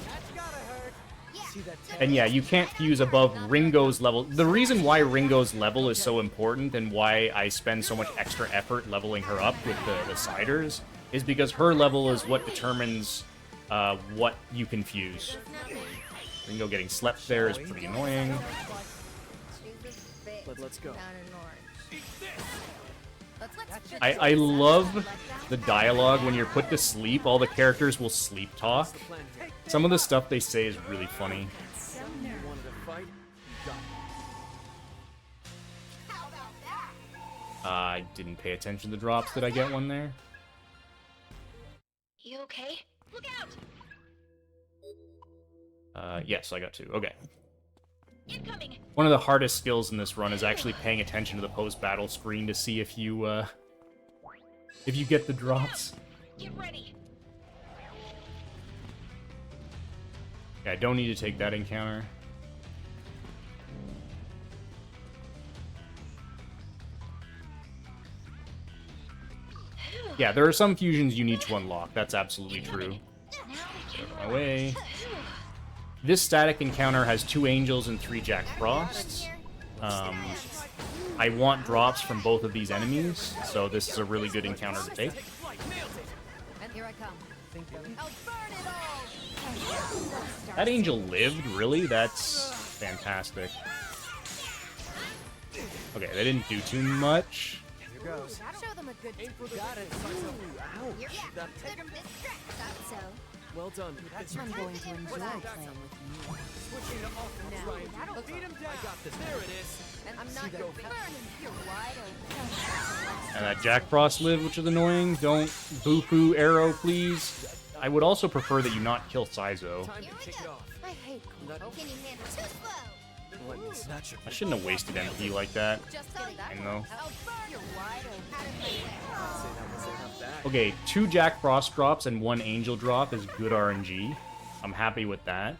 And yeah, you can't fuse above Ringo's level. The reason why Ringo's level is so important and why I spend so much extra effort leveling her up with the ciders is because her level is what determines what you can fuse. Ringo getting slept there is pretty annoying. Let's go. I love the dialogue when you're put to sleep. All the characters will sleep talk. Some of the stuff they say is really funny. You wanted to fight? You got it. I didn't pay attention to the drops. Did I get one there? You okay? Look out! Yes, I got 2. Okay. Incoming! One of the hardest skills in this run is actually paying attention to the post-battle screen to see if you get the drops. Get ready! Okay, I don't need to take that encounter. Yeah, there are some fusions you need to unlock. That's absolutely true. Now we can Get my way. This static encounter has 2 angels and 3 Jack Frosts. I want drops from both of these enemies, so this is a really good encounter to take. And here I come. I'll burn it all. That angel lived, really? That's fantastic. Okay, they didn't do too much. Here goes. Show them a good Aim for the got it. Ouch. You're That take them Thought so. well done. That's I'm going to enjoy playing with you. switching to offense. Now, Ryan. that'll Beat him down. I got this. There it is. And I'm See not that? going to burn him. You're wide open. And that Jack Frost live, which is annoying. Don't boo-poo arrow, please. I would also prefer that you not kill Saizo. Time Here to we kick it go. off. I hate That- Can you handle too slow? Let me snatch your I shouldn't have wasted MP like that. Just like that. I know. I'll burn. You're wide open. Out of my way. say that was enough that. Okay, 2 Jack Frost drops and 1 Angel drop is good RNG. I'm happy with that.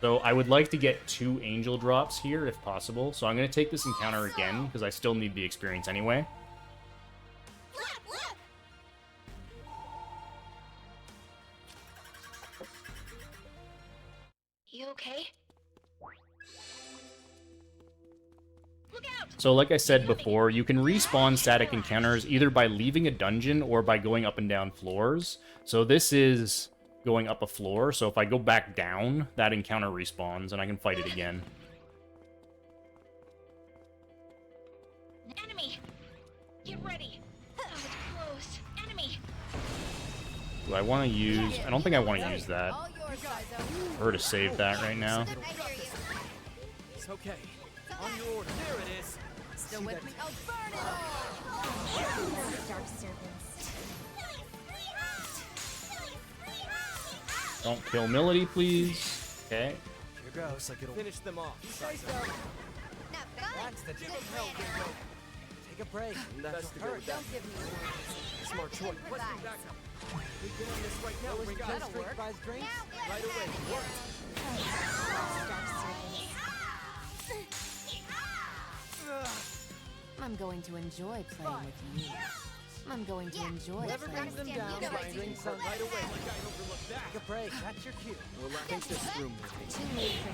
So I would like to get 2 Angel drops here if possible. So I'm going to take this encounter again because I still need the experience anyway. Look, look. You okay? Look out! So like I said before, you can respawn static encounters either by leaving a dungeon or by going up and down floors. So this is going up a floor, so if I go back down, that encounter respawns and I can fight it again. Enemy! Get ready! Oh, it's close. Enemy! Do I want to use... I don't think I want to use that. All yours, Saizo. For her to save that right now. I hear you. It's okay. On your order. There it is. Still with me? I'll burn it all. Dark serpents. Don't kill Melody, please. Okay. Here goes. Like it'll finish them off. Not bad. That's the Good deal. plan. Take a break. That's the hurt. Don't give me words. Smart choice. Improvise. We get on this right now. We got That'll work. buys drinks. Now, Right away. Dark serpents. I'm going to enjoy playing with you. I'm going to enjoy Never playing brings them with down. you. Buying drinks right away. Like I overlooked that. Take a break. That's your cue. We'll take this room with me. Too late for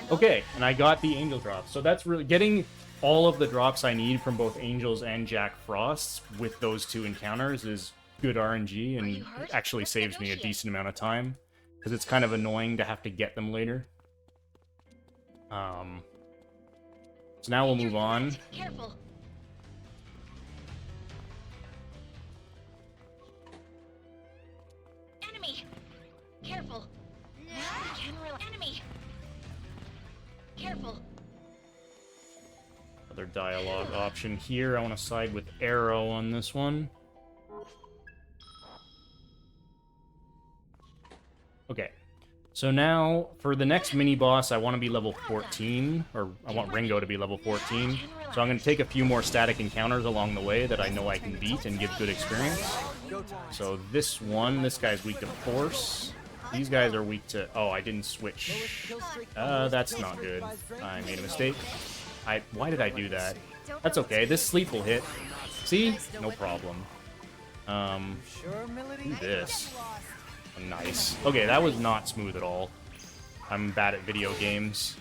the Okay, and I got the Angel drop. So that's really... Getting all of the drops I need from both Angels and Jack Frosts with those 2 encounters is good RNG and you hurt? it actually Let's saves me a negotiate. decent amount of time. Because it's kind of annoying to have to get them later. So now we'll move on. Careful! Enemy! Careful! Now we can relax. Enemy! Careful! Other dialogue option here. I want to side with Arrow on this one. Okay. So now, for the next mini-boss, I want to be level 14, or I want Ringo to be level 14. So I'm going to take a few more static encounters along the way that I know I can beat and give good experience. So this one, this guy's weak to Force. These guys are weak to... Oh, I didn't switch. That's not good. I made a mistake. Why did I do that? That's okay. This sleep will hit. See? No problem. Sure, Melody? Do this. Nice. Okay, that was not smooth at all. I'm bad at video games.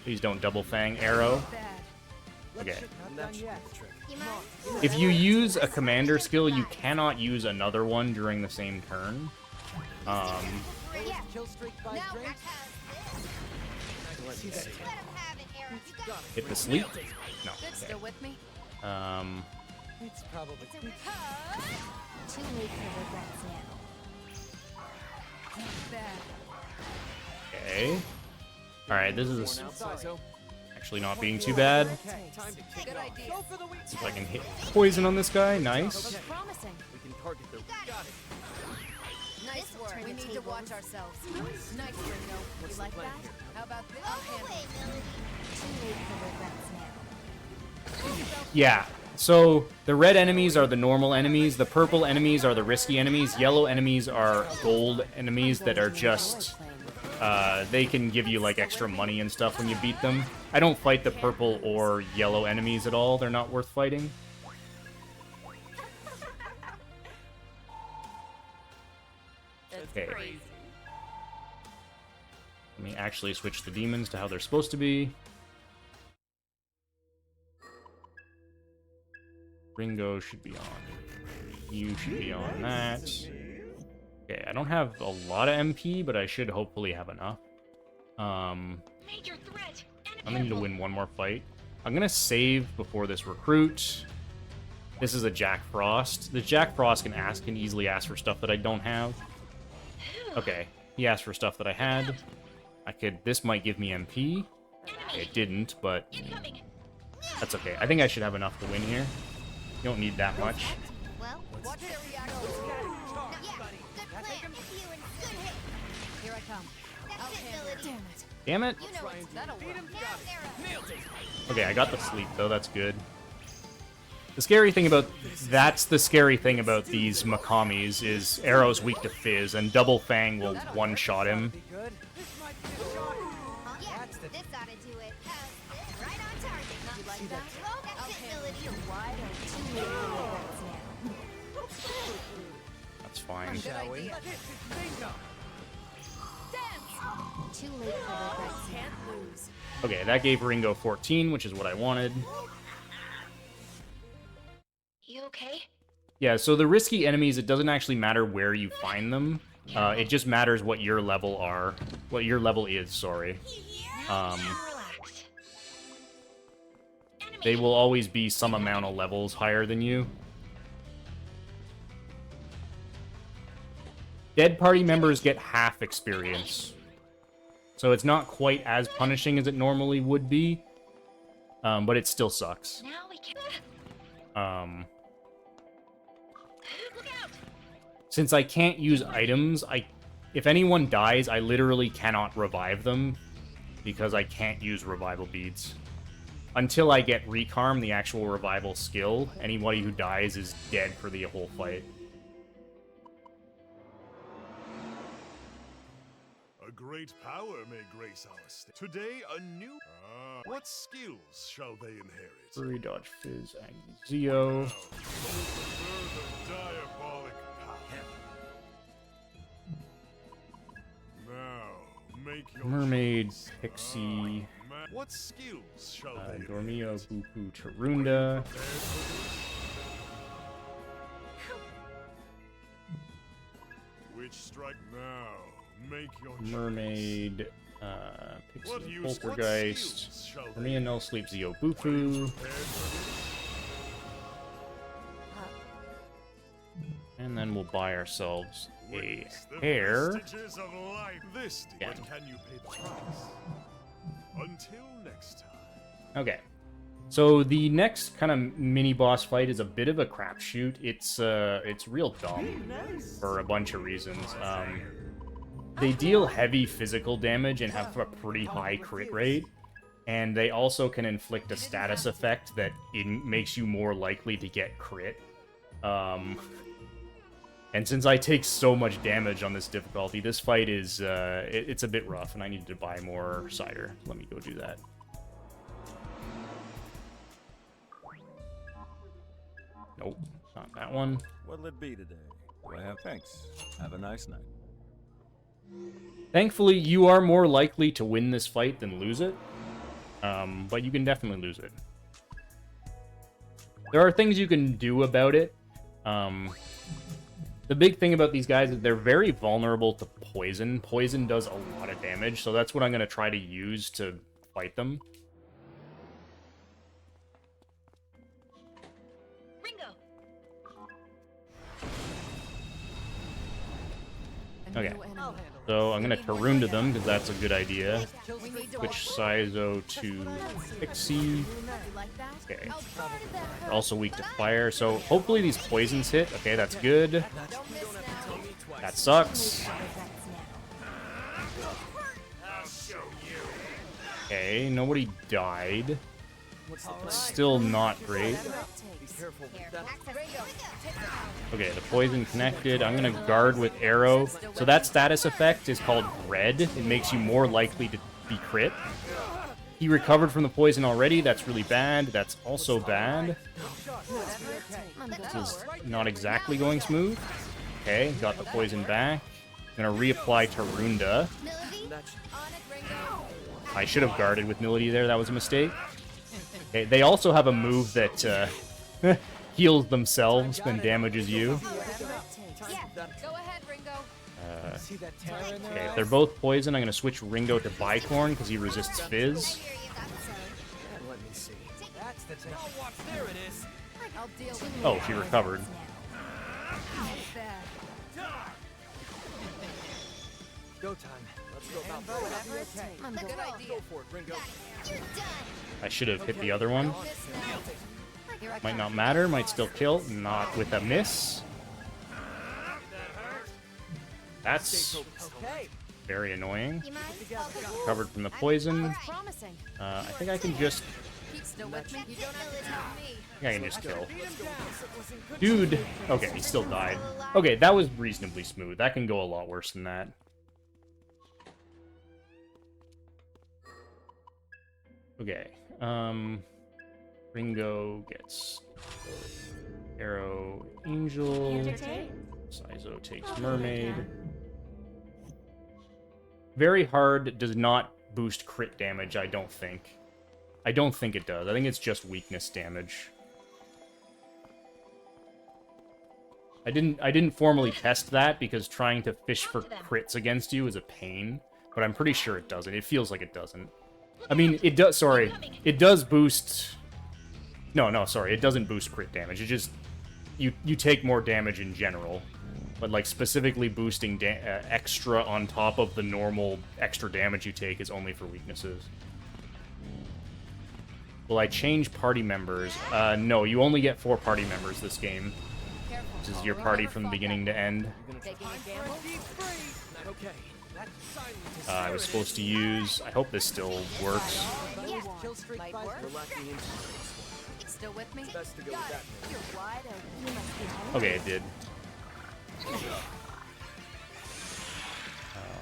Please don't double fang arrow. Okay. Not done yet. You mind? If you use a commander skill, you cannot use another one during the same turn. Yeah. Kill streak buys Now drinks. let him have it, Aaron. You got it. Hit the sleep? No. Good, still with me? Okay. It's probably Too late for regrets now. Okay. Alright, this is worn out, Saizo. actually not being too bad. Time to kick Good it off. idea. Go for the weak See if I can hit poison on this guy. Nice. Promising. We can target the Got it. Nice work. We need to watch ourselves. Nice, Ringo. You like that? How about this? Too late for regrets now. Yeah. So the red enemies are the normal enemies. The purple enemies are the risky enemies. Yellow enemies are gold enemies that are just... they can give you like extra money and stuff when you beat them. I don't fight the purple or yellow enemies at all. They're not worth fighting. Okay. Let me actually switch the demons to how they're supposed to be. Ringo should be on. You should be on that. Okay, I don't have a lot of MP, but I should hopefully have enough. Major threat! I'm gonna need to win one more fight. I'm gonna save before this recruit. This is a Jack Frost. The Jack Frost can easily ask for stuff that I don't have. Okay, he asked for stuff that I had. This might give me MP. Okay, it didn't, but that's okay. I think I should have enough to win here. You don't need that much. Well, watch their reaction. Yeah, good plan. Good hit. Here I come. That's it, Melody. Damn it. You know it's that'll work. Now, Sarah. Okay, I got the sleep though, that's good. The scary thing about these Makamis is Arrow's weak to Fizz, and Double Fang will one-shot him. Be good. This might be the shot. Yeah, this ought to do it. Right on target. You like that? Oh, that's it, Melody. Why don't you That's fine. Shall we? Bingo. dance? Too late for regrets. Can't lose. Okay, that gave Ringo 14, which is what I wanted. You okay? Yeah, so the risky enemies, it doesn't actually matter where you find them. It just matters what your level is, sorry. Relax. They will always be some amount of levels higher than you. Dead party members get half experience. So it's not quite as punishing as it normally would be. But it still sucks. Now we can. Look out! Since I can't use items, if anyone dies, I literally cannot revive them because I can't use revival beads. Until I get Recarm, the actual revival skill, anybody who dies is dead for the whole fight. A great power may grace our state. Today, a new... what skills shall they inherit? Furry, Dodge, Fizz, Zeo. Further diabolic power. Now, make your Mermaid, choice. Pixie, What skills shall they Dormio, Buku, Tarunda. Which strike now? Make your choice. Mermaid, What Pixie, use- Poltergeist, what skills shall they Dormio, No Sleep, Zeo, Bufu. And then we'll buy ourselves a Witness the hair. vestiges of life. This, Yeah. but can you pay the price? Until next time. Okay. So the next kind of mini boss fight is a bit of a crapshoot. It's real dumb for a bunch of reasons. They deal heavy physical damage and have a pretty high crit rate, and they also can inflict a status effect that makes you more likely to get crit. And since I take so much damage on this difficulty, this fight is it's a bit rough, and I need to buy more cider. Let me go do that. Nope, not that one. What'll it be today? Do I have thanks? Have a nice night. Thankfully, you are more likely to win this fight than lose it. But you can definitely lose it. There are things you can do about it. The big thing about these guys is they're very vulnerable to poison. Poison does a lot of damage, so that's what I'm going to try to use to fight them. Ringo! Okay, so I'm going to Tarunda them, because that's a good idea. Switch Saizo to Pixie. Okay. They're also weak to fire, so hopefully these poisons hit. Okay, that's good. That sucks. Okay, nobody died. Still not great. Okay, the poison connected. I'm gonna guard with arrow. So that status effect is called red. It makes you more likely to be crit. He recovered from the poison already. That's really bad. That's also bad. This is not exactly going smooth. Okay, got the poison back. Gonna reapply Tarunda. I should have guarded with Milady there. That was a mistake. Okay, they also have a move that heals themselves and damages you. Okay, if they're both poison, I'm going to switch Ringo to Bicorn because he resists Fizz. Oh, watch, there it is. I'll deal with Oh, she recovered. that. Go time. Let's go about that. Whatever it takes. I'm good idea. Go for it, Gringo. You're done. I should have hit the other one. Miss now. Here I Might come. not matter, might still kill. Not with a miss. That's Okay. very annoying. You mind? I'll go. Covered from the poison. Promising. I think I can just... Keep still with me. You don't have to tell me. I think I can just kill. Beat him down. Dude! Okay, he still died. Okay, that was reasonably smooth. That can go a lot worse than that. Okay, Ringo gets Arrow Angel. Saizo takes Mermaid. Very hard does not boost crit damage, I don't think. I don't think it does. I think it's just weakness damage. I didn't formally test that because trying to fish for crits against you is a pain, but I'm pretty sure it doesn't. It feels like it doesn't. I mean, it does, sorry. It does boost... No, sorry. It doesn't boost crit damage. It just... You take more damage in general. But, like, specifically boosting extra on top of the normal extra damage you take is only for weaknesses. Will I change party members? No, you only get 4 party members this game. This is your party from beginning to end. Taking a gamble? Okay. That silence is I was supposed to use... I hope this still works. Yeah. kill streak Might by work. We're lacking in. Still with me? Best to go Got with that. it. You're wide open. You must be home. Okay, it did.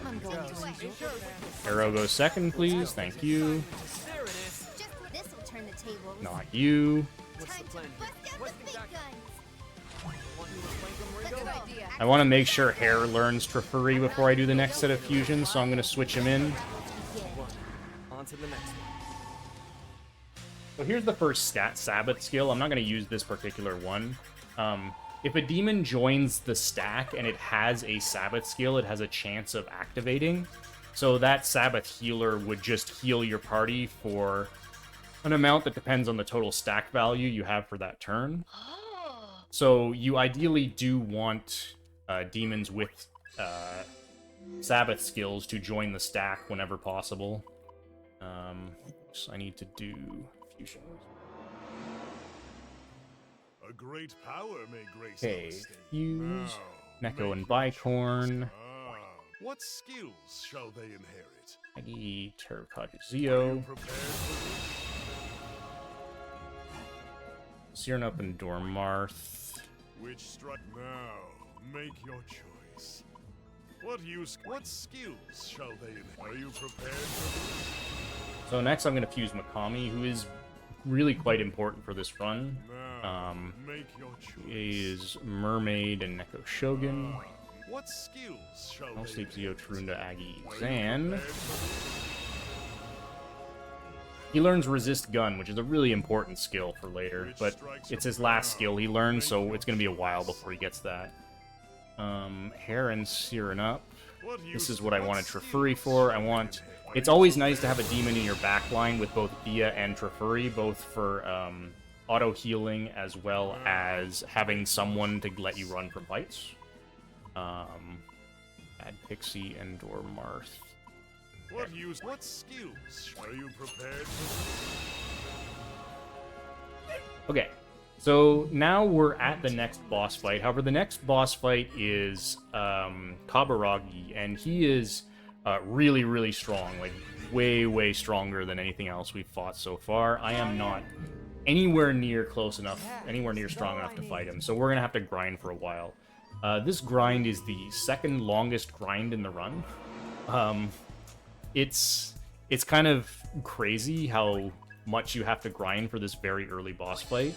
I'm going to enjoy that. Arrow goes second, please. Thank you. There it is. Just this will turn the tables. Not you. What's the Time to plan? bust out What's the big exact- guns. Want me to flank him, That's a Ringo? good idea. I want to make sure Hare learns Trifuri before I do the next set of fusions, so I'm going to switch him in. On to the next one. So here's the first Sabbath skill. I'm not going to use this particular one. If a demon joins the stack and it has a Sabbath skill, it has a chance of activating. So that Sabbath healer would just heal your party for an amount that depends on the total stack value you have for that turn. Oh. So you ideally do want demons with Sabbath skills to join the stack whenever possible. So I need to do fusions. A great power may grace Okay, our state. fuse, Now, Neko and make your Bicorn, choice. What skills shall they inherit? Shaggy, Terracotta Are Zio, you prepared for Cyrnup and Dormarth. this? Which strike now? Make your choice. What skills shall they inherit? Are you prepared for So next I'm going to fuse Mikami, who is really quite important for this run. this? Now, make your He choice. is Mermaid and Neko Shogun. What skills shall I'll they sleep Zio, inherit? Tarunda, Agi, Are you Zan. prepared for this? He learns Resist Gun, which is a really important skill for later, but it's his last skill he learns, so it's going to be a while before he gets that. Hare and Cyrnup. This is what I wanted Trifuri for. I want... It's always nice to have a demon in your backline with both Bia and Trifuri, both for auto-healing as well as having someone to let you run from fights. Add Pixie and Dormarth. What skills are you prepared for? Okay, so now we're at the next boss fight. However, the next boss fight is Kaburagi, and he is really, really strong. Like, way, way stronger than anything else we've fought so far. I am not anywhere near close enough, anywhere near strong enough to fight him, so we're gonna have to grind for a while. This grind is the second longest grind in the run. It's kind of crazy how much you have to grind for this very early boss fight.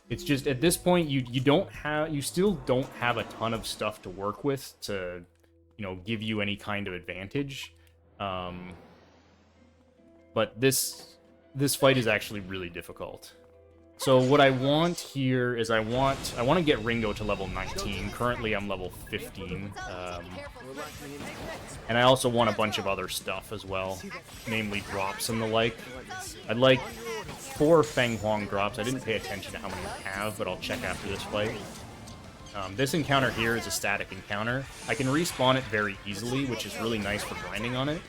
It's just at this point you still don't have a ton of stuff to work with to, you know, give you any kind of advantage. But this fight is actually really difficult. So what I want here is I want to get Ringo to level 19. Currently I'm level 15. And I also want a bunch of other stuff as well, namely drops and the like. I'd like 4 Feng Huang drops. I didn't pay attention to how many I have, but I'll check after this fight. This encounter here is a static encounter. I can respawn it very easily, which is really nice for grinding on it.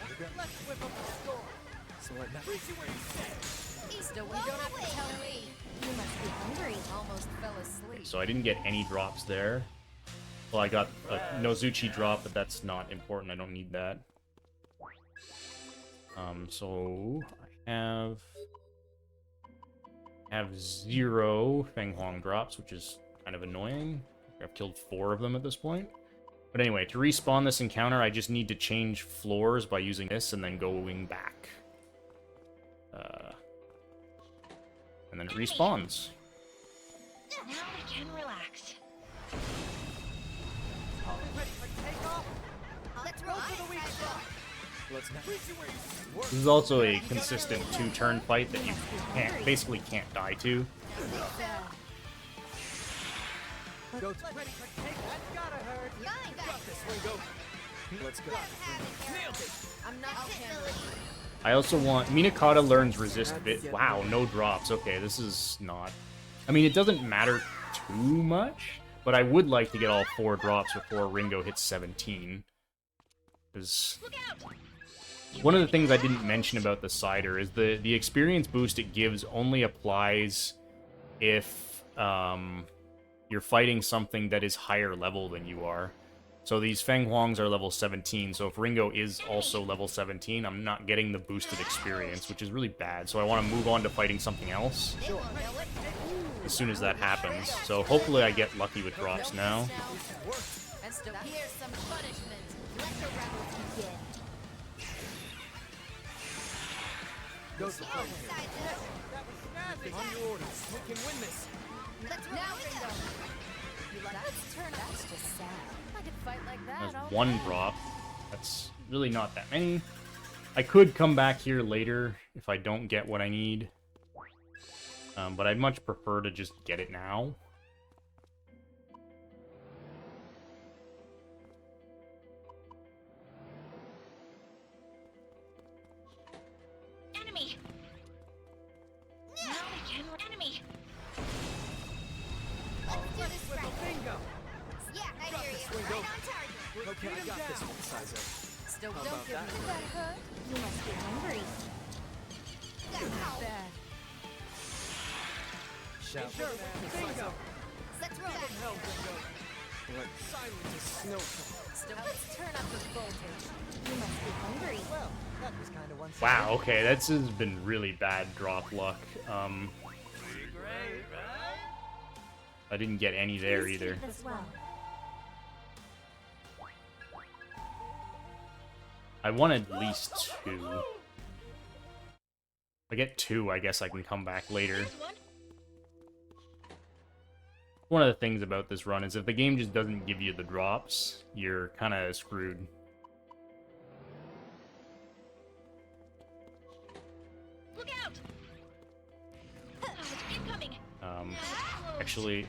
So I didn't get any drops there. Well, I got a Nozuchi drop, but that's not important. I don't need that. So I have 0 Feng Huang drops, which is kind of annoying. I've killed 4 of them at this point. But anyway, to respawn this encounter, I just need to change floors by using this and then going back. And then it respawns. Now we can relax. This is also a consistent 2-turn fight that you basically can't die to. I also want Minakata learns resist bit. Wow, no drops. Okay, this is not. I mean, it doesn't matter too much, but I would like to get all 4 drops before Ringo hits 17. Because one of the things I didn't mention about the Cider is the experience boost it gives only applies if you're fighting something that is higher level than you are. So these Feng Huangs are level 17, so if Ringo is also level 17, I'm not getting the boosted experience, which is really bad. So I want to move on to fighting something else as soon as that happens. So hopefully I get lucky with drops now. Here's some punishment. Let the rebels begin. Go to play here. On your orders. We can win this. Let's now Ringo. Let's turn up. That's just sad. I could fight like that. There's 1 drop. That's really not that many. I could come back here later if I don't get what I need. But I'd much prefer to just get it now. Enemy. Now we can enemy. Bingo. Yeah, I hear you. Ringo. Right on target. Okay, I got this one, Sizer. Still How don't about give that? me that hurt. You must be hungry. That's bad. Shout. Bingo. Let's roll. Hell, Bingo. Silent as snowfall. Still, let's turn up the voltage. You must be hungry. Well, that was kind of one-sided. Wow, okay, that's has been really bad drop luck. I didn't get any there either. As well. I want at least 2. If I get 2, I guess I can come back later. One. One of the things about this run is if the game just doesn't give you the drops, you're kind of screwed. Look out! Incoming. Actually,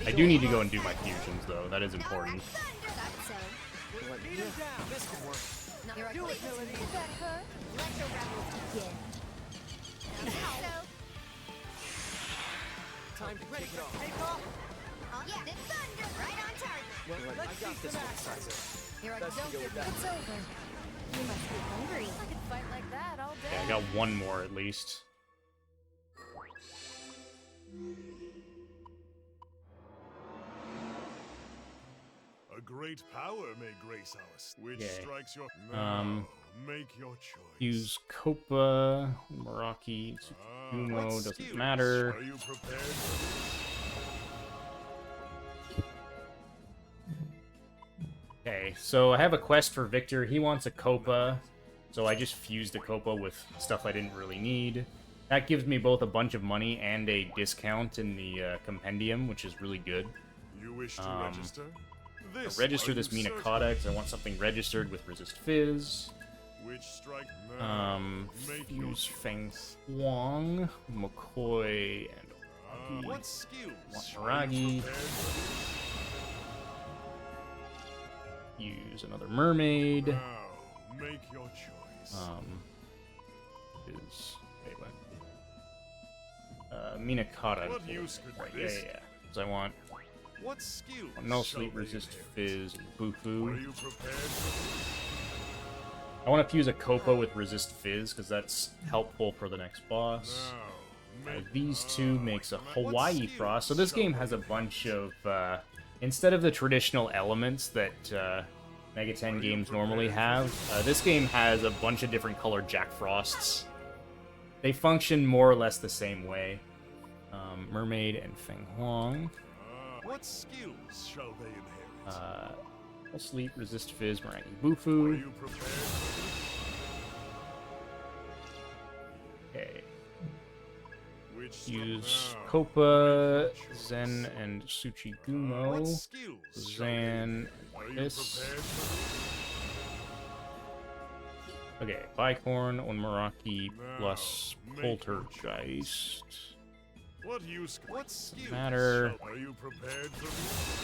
I do need to go and do my fusions, though. That is important. Beat him down. This can work. You're a great ability. That hurt. Let the rebels begin. Time to kick it off. Take off. Yeah, the thunder. Right on target. I got this one, Sizer. You're a Best to don't go give with me. that. It's over. You must be hungry. I could fight like that all day. Yeah, I got 1 more at least. A great power may grace our which Okay. strikes your now, make your choice. Use Copa, Meraki, Tsukumo, What doesn't skills matter. Are you prepared for Okay, so I have a quest for Victor. He wants a Copa, so I just fused a Copa with stuff I didn't really need. That gives me both a bunch of money and a discount in the compendium, which is really good. You wish to register? Register this Minotaur because I want something registered with Resist Fizz. Which strike now? Make your Use Feng Huang, McCoy, and What skills? Ragi. Use another mermaid. Now, make your choice. Is wait what? Minakata. What use could Yeah, this? yeah. Because I want What skills? no shall sleep, they resist inherit? fizz, and Are bufu. you prepared for I want to fuse a Copa with resist fizz because that's helpful for the next boss. this? Now, make These two makes a what Hawaii skills Frost. So this shall game they has a inherit? bunch of instead of the traditional elements that Mega 10 games normally have, this game has a bunch of different colored Jack Frosts. They function more or less the same way. Mermaid and Feng Huang. What skills shall they inherit? Sleep, resist fizz, Merangi Are Bufu. you prepared for Okay. this? Which Use now, Copa, make your choice. Zen, and What Tsuchigumo. skills shall they Zan, inherit? Are you this. prepared for Okay, Bicorn, Onmaraki, Now, plus make your Poltergeist. this? What use? What skills? Matter. Are you prepared for this?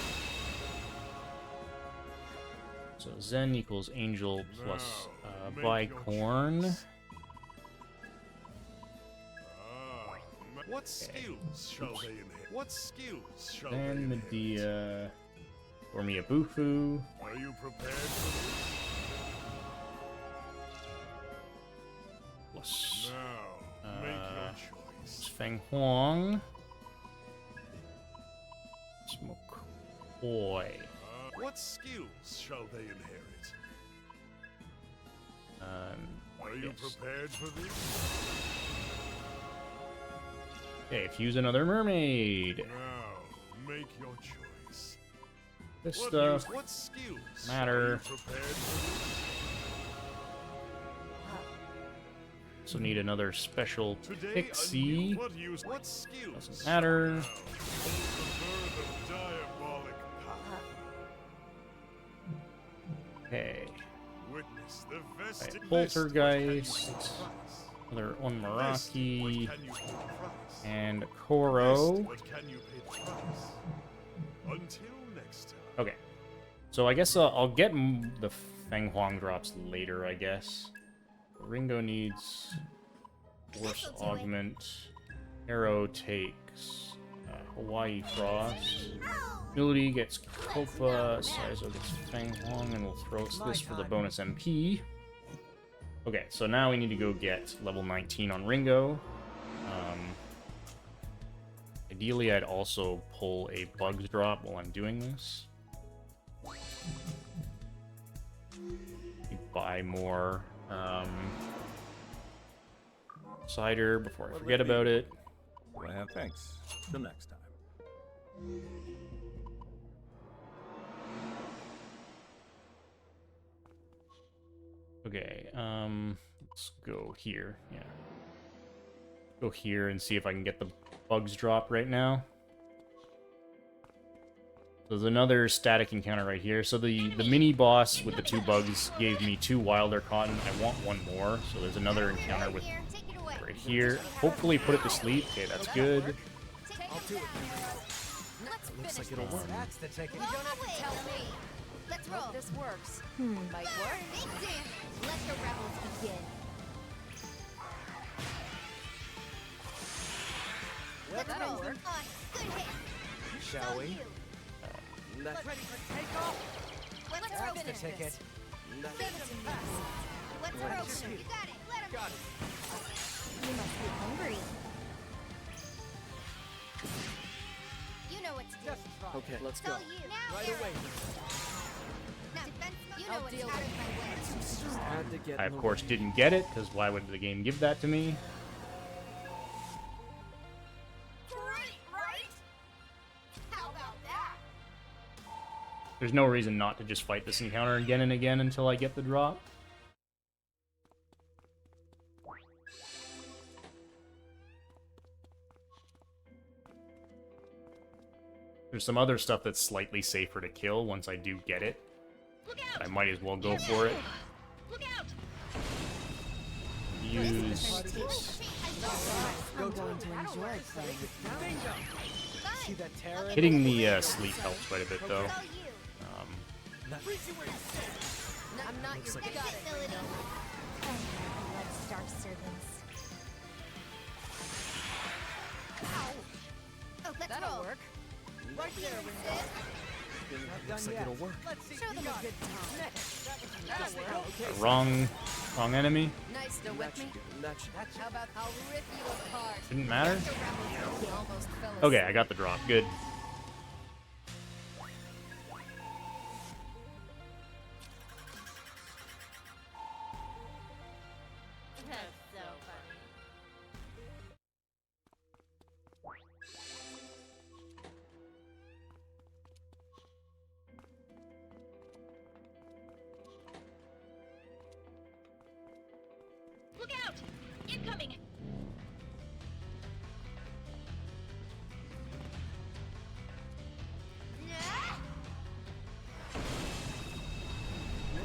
So Zen equals Angel plus Now, make your Bicorn. choice. What skills shall they inherit? What skills shall they Then inherit? Medea, or Miyabufu. Are you prepared for this? Plus Now, make your choice. Feng Huang. Smoke Boy. What skills shall they inherit? Are you Yes. prepared for this? Okay, fuse another mermaid. Now, make your choice. This What stuff. what skills matter. are you prepared for So need another special this? Today, pixie. what skills? Doesn't matter. Now, hold the birth of diabolic power. Okay, Witness the vested Poltergeist. Another What Onmaraki. can you pay the price? And Koro. What can you pay the price? Until next time. Okay. So I guess I'll get the Feng Huang drops later, I guess. Ringo needs Force This'll do it. Augment. Arrow takes Hawaii Frost. Ability gets Copa. Saizo gets Feng Huang, and we'll throw this for the bonus MP. Okay, so now we need to go get level 19 on Ringo. Ideally, I'd also pull a Bugs drop while I'm doing this. Buy more cider before I forget about it. Well, thanks. Till next time. Okay, let's go here. Yeah. Go here and see if I can get the Bugs drop right now. So there's another static encounter right here. So the mini boss with the two bugs gave me 2 Wilder Cotton. I want one more. So there's another encounter with Here, take it away. right here. Hopefully put it to sleep. Okay, that's good. Take it down, arrow. Let's Looks like finish it'll this. work. That's the ticket. You don't have to tell me. Let's roll. This works. Might work. Big damage. Let the rebels begin. Let's that'll roll. work. Good hit. Shall All we? you. Let's Ready for takeoff? Let's That's the finish ticket. this. Give it to me. Let's What roll. is You it? got it. Let him Got be. it. You must be hungry. You know what to do. Just try. Okay, let's It's go. all you. Now, Right arrow. away. Now, defense mode. You know I'll what's deal out with of my way. Just had to get I, in of the course, way. didn't get it, because why would the game give that to me? Great, right? How about that? There's no reason not to just fight this encounter again and again until I get the drop. There's some other stuff that's slightly safer to kill once I do get it. Look I out! might as well go for it. Look out! use. I'm going to enjoy playing. Bingo! See that terror? Hitting the sleep helps quite a bit though. Freeze you where you stand! I'm not your like got it. Blood star servants. Oh, that'll work. Right there, Ringo. Not done Looks like yet. it'll work. Let's see. Show You them a got good it. time. Next. That'll work. Okay. Wrong enemy. Nice, still with me? That should How about I'll rip you apart? Didn't matter. Almost fell Okay, asleep. I got the drop. Good. That's so funny. Look out! Incoming!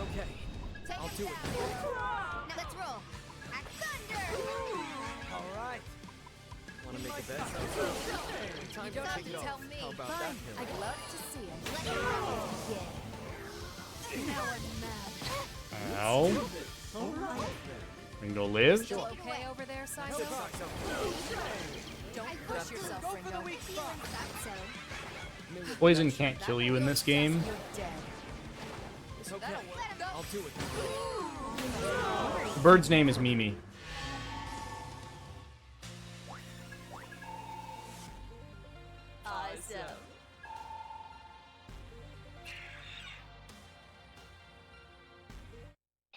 Okay. Take I'll him do it. down. Now let's roll. At thunder! All right. Want to make a bet? Time You to don't have take to it tell off. me. How about Fine. that, Hill? I'd love to see it. Let the rebels begin. Now I'm mad. Ow. Ringo live. Still okay over there, Saizo? Don't push yourself, Go for the Ringo. weak spot. Poison can't kill you in this game. You're dead. It's okay. That'll work. I'll do it. The bird's name is Mimi. Awesome.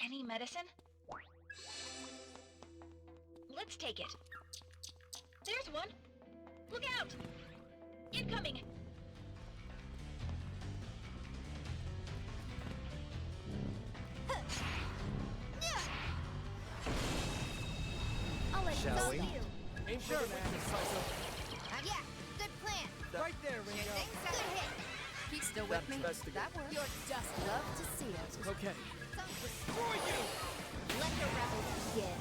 Any medicine? Let's take it. There's one. Look out! Incoming! I'll let Shall we? you. Aim Sure, for the man. weakness, Saizo. Yeah, good plan. Right there, Ringo. Good hit. Keep still with That's me. best to go. That works. You're just love to see it. Okay. Destroy you! Let the rebels begin.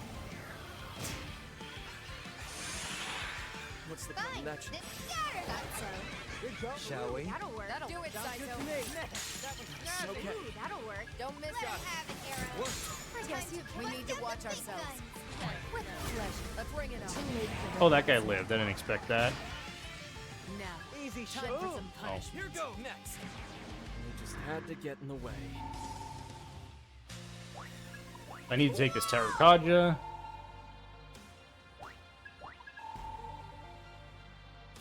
What's the Fine. connection? This scatter. Got so. Good go. Shall we? That'll work. Do it, Sounds good Saizo. to me. That was Okay. Ooh, that'll work. Don't miss Got it. it. Have it, Arrow. I guess we need to watch ourselves. With pleasure. Let's bring it on. Oh, that guy lived. I didn't expect that. Now, easy time shot. for some Oh. punishment. Here goes. Next. We just had to get in the way. I need to take this Terracotta.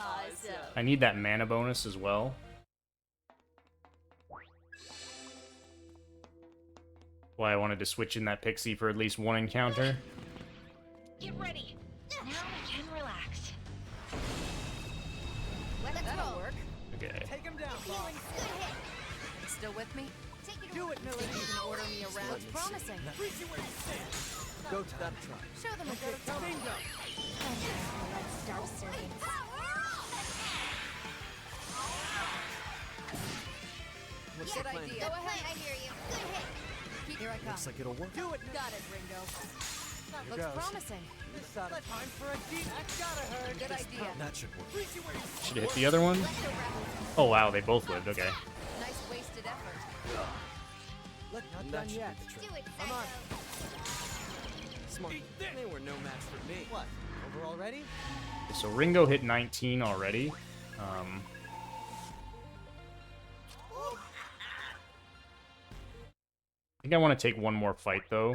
Awesome. I need that mana bonus as well. Why I wanted to switch in that Pixie for at least one encounter. Get ready! Now we can relax. That'll work. Okay. Take him down, boss. Good hit. Still with me? Take it Do it, Millie. You can order me around. let me see. Promising. Freeze you where you stand. Go to that try. Show them a good time. Bingo. Let's start serving. What's Good the plan? idea. Go ahead. I hear you. Good hit. Here I come. Looks like it'll work. Do it. Got it, Ringo. That Here looks goes. promising. This side of time for a deep. That's gotta hurt. Good idea. That should work. Freeze you where you stand. Should have hit the other one. Let the rebels. Oh wow, they both lived. Okay. Nice wasted effort. Not That done should yet. do the trick. Do it, I'm on. Smart. They were no match for me. What? Over already? So Ringo hit 19 already. I think I want to take one more fight though.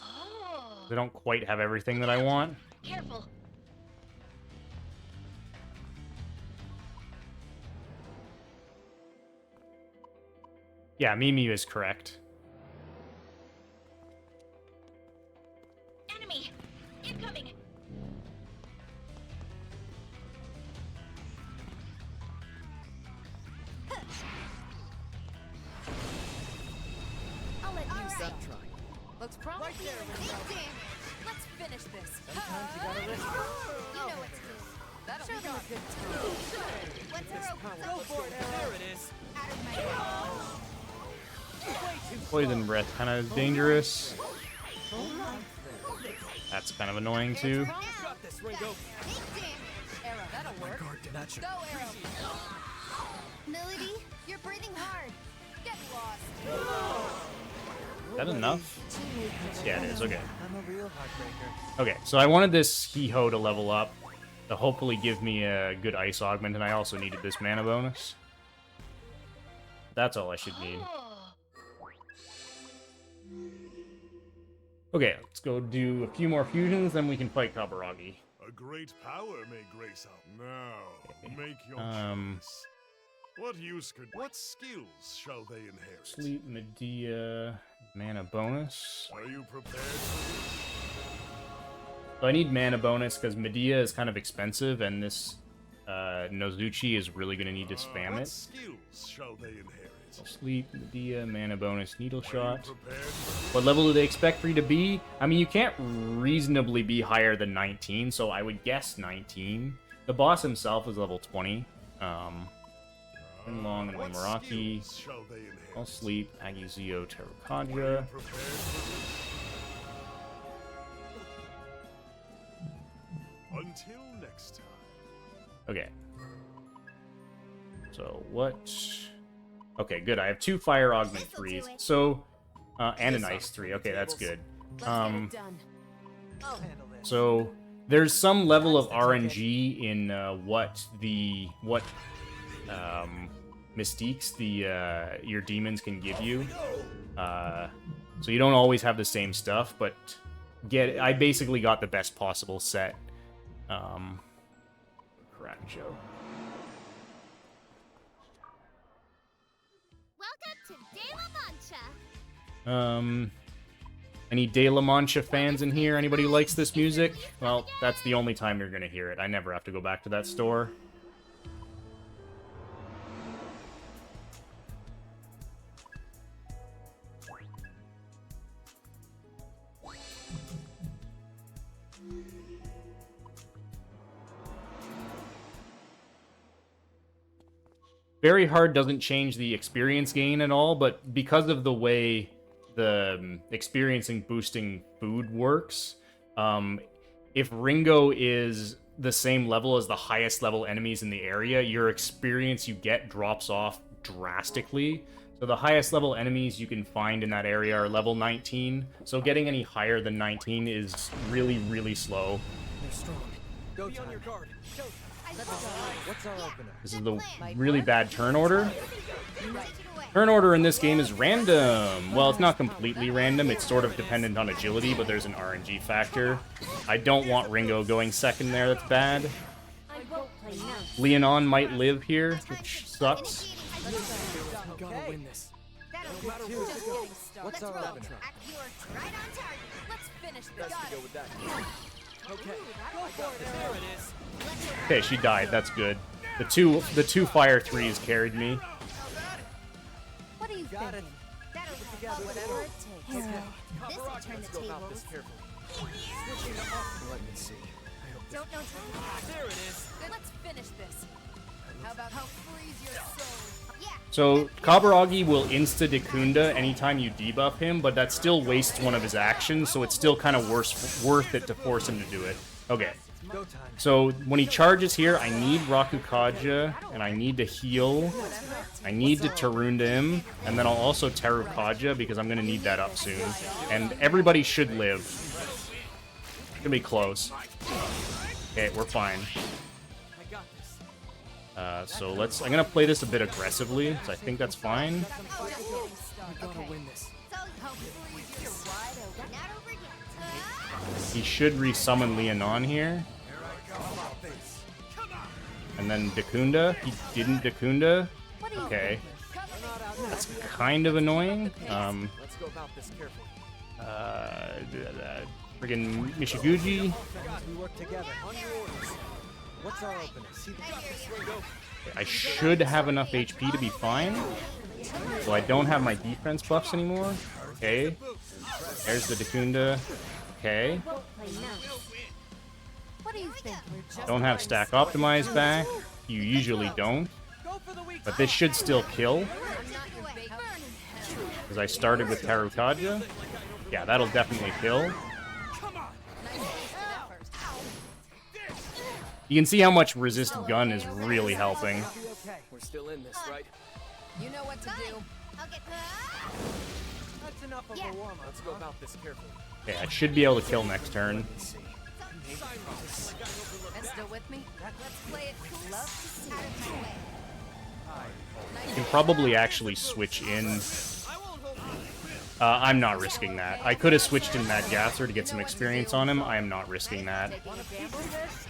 Oh! I don't quite have everything that I want. Careful! Yeah, Mimi is correct. Enemy! Incoming! I'll let you That see. try. Looks promising. Right there, Big Ringo. damage. Let's finish this. Sometimes you gotta risk it. You know what to do. That'll show them a good time. What's her Go for it, Arrow. There it is. out of my Way too Poison breath, kind of dangerous. That's kind of annoying too. Got this, Ringo. Big damage. Arrow, that'll work. That should. Go, Arrow. Melody, you're breathing hard. Get lost. Is that enough? Yeah, it is. Okay. I'm a real heartbreaker. Okay, so I wanted this Hee-Ho to level up to hopefully give me a good ice augment, and I also needed this mana bonus. That's all I should need. Okay, let's go do a few more fusions, then we can fight Kaburagi. A great power may grace our. Now, make your Um, choice. What use could. What skills shall they inherit? Sleep, Medea, mana bonus. Are you prepared for this? So I need mana bonus because Medea is kind of expensive, and this Nozuchi is really going to need to spam What it. skills shall they inherit? Sleep, Medea, mana bonus, needle shot. Prepared for What level do they expect for you to be? I mean, you can't reasonably be higher than 19, so I would guess 19. The boss himself is level 20. Long and what Limeraki. skills shall they inherit? I'll sleep, Agizio, Terukaja. Prepared for this? Until next time. Okay. So what? Okay, good. I have 2 fire augment This'll do 3s. it. So, and an ice 3. Okay, that's good. Let's get it done. I'll handle this. So there's some level of RNG in what mystiques your demons can give you. So you don't always have the same stuff, but I basically got the best possible set. Correct, Joe. Welcome to De La Mancha. Any De La Mancha fans in here? Anybody who likes this music? Well, that's the only time you're gonna hear it. I never have to go back to that store. Very hard doesn't change the experience gain at all, but because of the way the experiencing boosting food works, if Ringo is the same level as the highest level enemies in the area, your experience you get drops off drastically. So the highest level enemies you can find in that area are level 19, so getting any higher than 19 is really, really slow. They're strong. Go Be on your guard. Go. What's our opener? This is the really bad turn order. Right. Turn order in this game is random. Well, it's not completely random. It's sort of dependent on agility, but there's an RNG factor. I don't want Ringo going second there. That's bad. I won't play now. Leonon might live here, which sucks. We gotta win this. That'll No do. matter Just what. getting started. What's Let's our roll. opener? You're right on target. Let's finish this. Best to go with that. Okay. Go for it, There it is. Okay, she died. That's good. The two fire threes carried me. What are you Got it. thinking? That'll whatever it takes. This'll turn Let's the go about this tables. carefully. Switching to off. Let me see. I hope Don't know time. There it is. Good. Let's finish this. How about how freeze your soul? Yeah. So Kaburagi will insta-Dekunda anytime you debuff him, but that still wastes one of his actions, so it's still kind of worth it to force him to do it. Okay. go time. So when he charges here, I need Rakukaja, and I need to heal. I need to Tarunda him, and then I'll also Terukaja because I'm gonna need that up soon. And everybody should live. It's gonna be close. Okay, we're fine. I got this. So I'm gonna play this a bit aggressively, so I think that's fine. We gotta win this. So how freeze your wide open. Not over yet. He should resummon Leonon here. And then Dekunda. He didn't Dekunda. What are you Okay. thinking? That's kind of annoying. Let's go about this carefully. Friggin' Mishiguchi. We work together. On your orders. What's our opener? See the I should have enough HP to be fine. So I don't have my defense buffs anymore. Okay. There's the Dekunda. Okay. What do you think? Don't have stack optimized back. You usually don't. But this should still kill. I'm not your bait. Burn in hell. Because I started with Terukaja. Yeah, that'll definitely kill. You can see how much resist gun is really helping. Be okay. We're still in this, right? You know what to do. I'll get. That's enough of Yeah. a warm-up. Let's go about this carefully. Okay, I should be able to kill next turn. And still with me? Let's play it cool. Love to see out of my way. You can probably actually switch in. I'm not risking that. I could have switched in Mad Gasser to get some experience on him. I am not risking that. Taking a gamble this?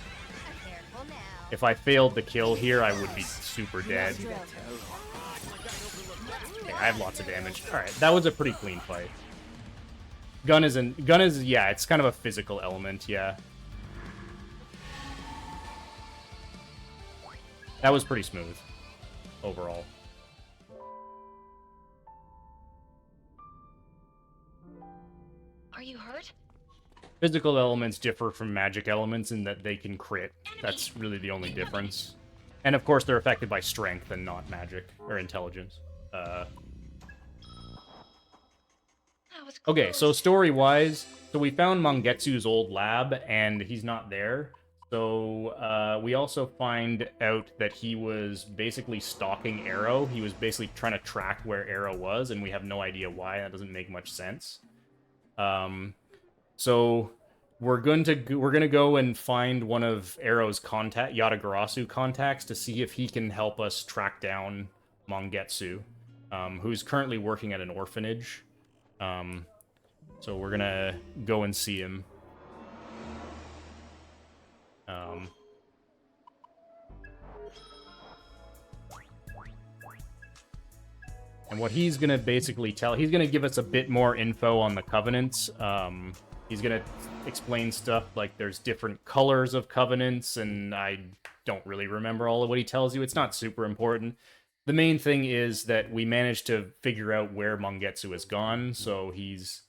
Careful now. If I failed the kill here, I would be super dead. Okay, I have lots of damage. Alright, that was a pretty clean fight. Gun is, yeah, it's kind of a physical element, yeah. That was pretty smooth, overall. Are you hurt? Physical elements differ from magic elements in that they can crit. That's really the only difference. And of course, they're affected by strength and not magic, or intelligence. That was Okay, close. so story-wise, so we found Mangetsu's old lab, and he's not there. So we also find out that he was basically stalking Arrow. He was basically trying to track where Arrow was, and we have no idea why. That doesn't make much sense. So we're gonna go and find one of Arrow's Yatagarasu contacts to see if he can help us track down Mangetsu, who's currently working at an orphanage. So we're gonna go and see him. And what he's gonna basically he's gonna give us a bit more info on the Covenants. He's gonna explain stuff like there's different colors of Covenants, and I don't really remember all of what he tells you. It's not super important. The main thing is that we managed to figure out where Mangetsu has gone, so he's,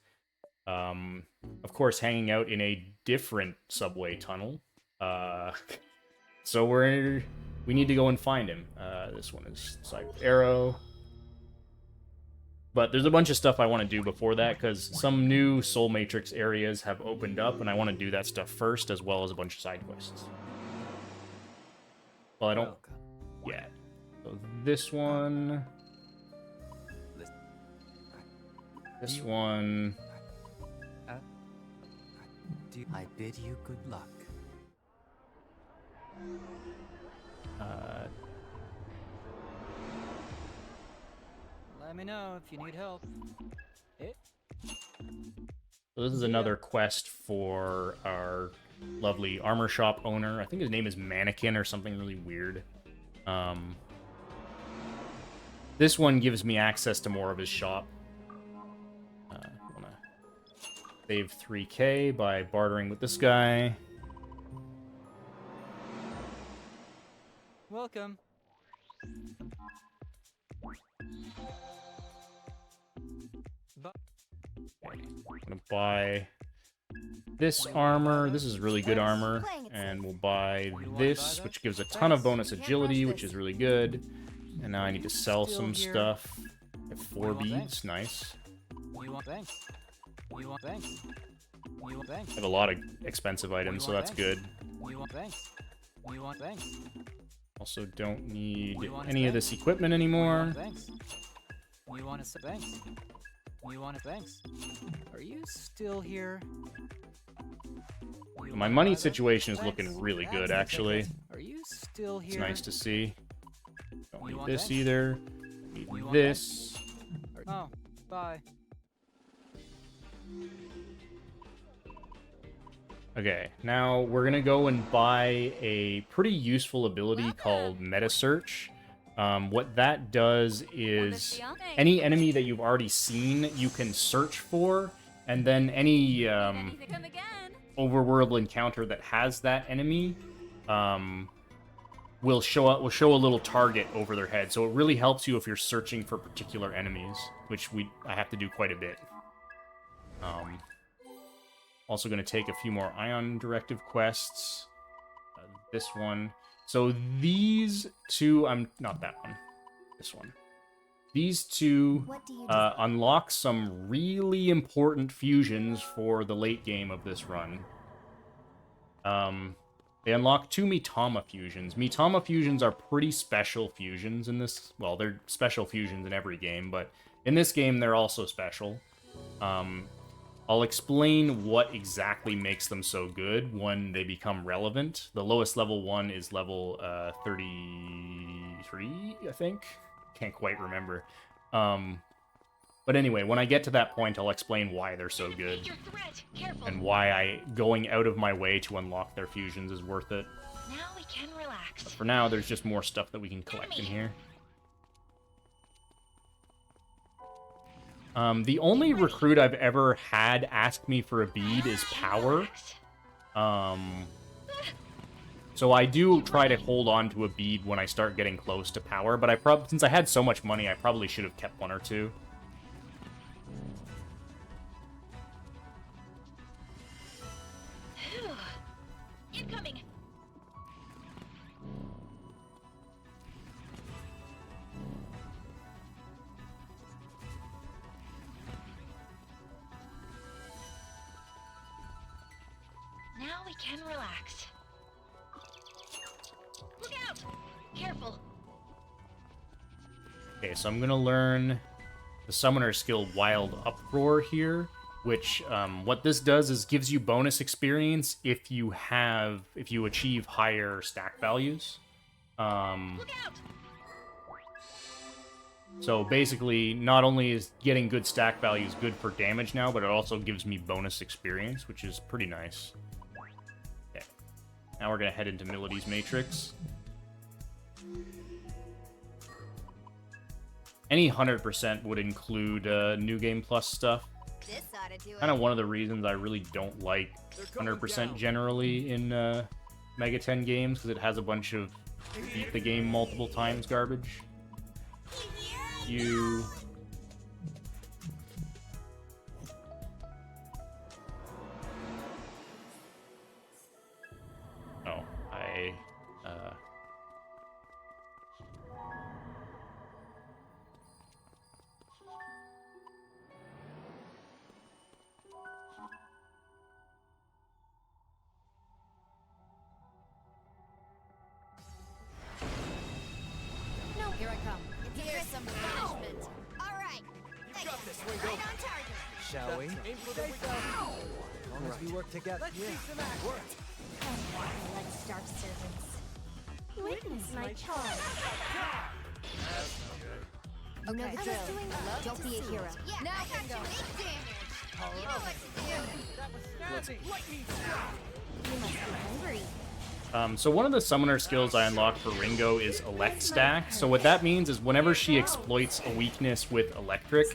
of course, hanging out in a different subway tunnel. So we need to go and find him. This one is side with Arrow. But there's a bunch of stuff I want to do before that, because some new Soul Matrix areas have opened up, and I want to do that stuff first, as well as a bunch of side quests. Well, I don't yet. So this one... This one... I bid you good luck. Let me know if you need help. So this is another quest for our lovely armor shop owner. I think his name is Mannequin or something really weird. This one gives me access to more of his shop. I want to save 3k by bartering with this guy. Welcome. I'm gonna buy this armor. This is really good armor. And we'll buy this, which gives a ton of bonus agility, which is really good. And now I need to sell some stuff. I have 4 beads, nice. You want thanks? You want thanks? You want thanks? I have a lot of expensive items, so that's good. You want thanks? You want thanks? Also don't need any of this equipment anymore. Thanks. You want to say thanks? You want to thanks? Are you still here? My money situation is looking really good, actually. Are you still here? It's nice to see. Don't need this thanks? either. Need this. Oh, bye. Okay, now we're gonna go and buy a pretty useful ability called Meta Search. What that does is any enemy that you've already seen, you can search for, and then any overworld encounter that has that enemy will show a little target over their head. So it really helps you if you're searching for particular enemies, which I have to do quite a bit. Also going to take a few more Ion Directive quests. This one. So these two, not that one. This one. These two unlock some really important fusions for the late game of this run. They unlock 2 Mitama fusions. Mitama fusions are pretty special fusions in this... Well, they're special fusions in every game, but in this game, they're also special. I'll explain what exactly makes them so good when they become relevant. The lowest level one is level 33, I think? Can't quite remember. But anyway, when I get to that point, I'll explain why they're so good. And why going out of my way to unlock their fusions is worth it. Now we can relax. But for now, there's just more stuff that we can collect in here. The only recruit I've ever had ask me for a bead is Power. So I do try to hold on to a bead when I start getting close to Power, but since I had so much money, I probably should have kept 1 or 2. Incoming. Now we can relax. Look out! Careful. Okay, so I'm gonna learn the Summoner skill Wild Uproar here, which what this does is gives you bonus experience if you achieve higher stack values. Look out! So basically, not only is getting good stack values good for damage now, but it also gives me bonus experience, which is pretty nice. Okay, now we're gonna head into Melody's Matrix. Any 100% would include New Game Plus stuff. This ought to do Kind it. of one of the reasons I really don't like 100% generally in Mega 10 games, because it has a bunch of beat the game multiple times garbage. You... Oh, No, here I come. Here's some punishment. All right. You got this, Right Wingo. on target. Shall we? Aim for the window. As long as we work together. Let's see some action. Work. Let's start servants. Witness my charge. You know the drill. Don't be a hero. Yeah, now I can got go. you. Big damage. You know what to do. That was snappy. Lightning You must be hungry. So one of the summoner skills I unlocked for Ringo is Elect Stack. So what that means is whenever she exploits a weakness with Electric,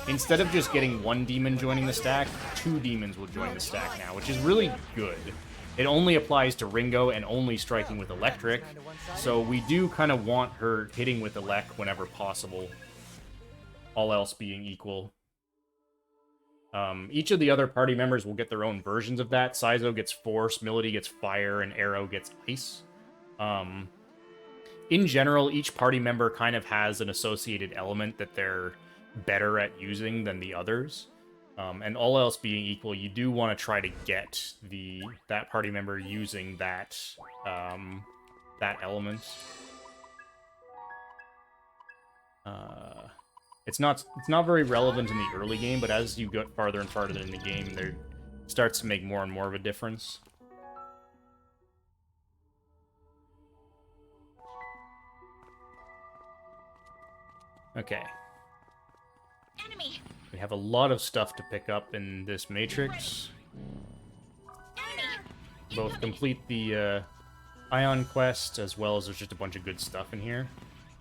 instead of just getting 1 demon joining the stack, 2 demons will join the stack now, which is really good. It only applies to Ringo and only striking with Electric, so we do kind of want her hitting with Elect whenever possible, all else being equal. Each of the other party members will get their own versions of that. Saizo gets Force, Melody gets Fire, and Arrow gets Ice. In general, each party member kind of has an associated element that they're better at using than the others. And all else being equal, you do want to try to get that party member using that element. It's not very relevant in the early game, but as you get farther and farther in the game, there starts to make more and more of a difference. Okay. Enemy! We have a lot of stuff to pick up in this matrix. Enemy! Both complete the Ion quest, as well as there's just a bunch of good stuff in here.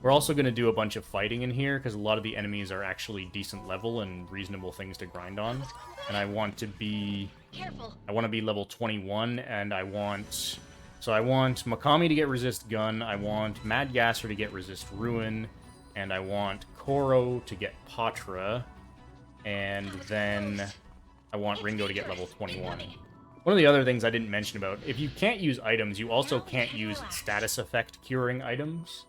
We're also going to do a bunch of fighting in here, because a lot of the enemies are actually decent level and reasonable things to grind on. And I want to be... Careful! I want to be level 21, and I want... So I want Makami to get Resist Gun, I want Mad Gasser to get Resist Ruin, and I want Koro to get Patra, and then I want Ringo to get level 21. One of the other things I didn't mention about, if you can't use items, you also can't use status effect curing items.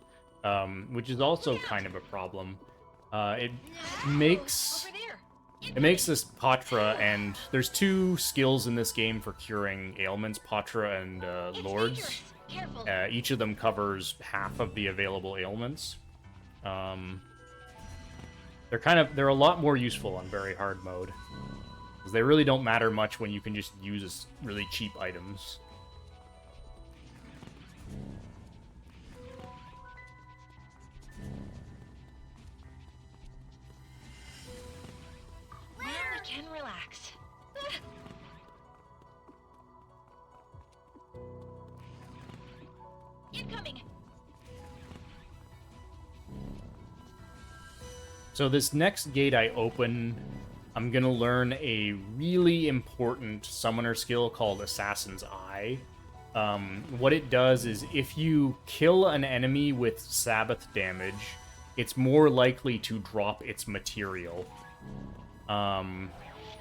Which is also kind of a problem. It makes... Over there! It makes this Patra, and there's 2 skills in this game for curing ailments, Patra and It's Lords. dangerous. Careful. Each of them covers half of the available ailments. They're a lot more useful on very hard mode. Because they really don't matter much when you can just use really cheap items. Now we can relax. Incoming. So this next gate I open, I'm gonna learn a really important summoner skill called Assassin's Eye. What it does is if you kill an enemy with Sabbath damage, it's more likely to drop its material.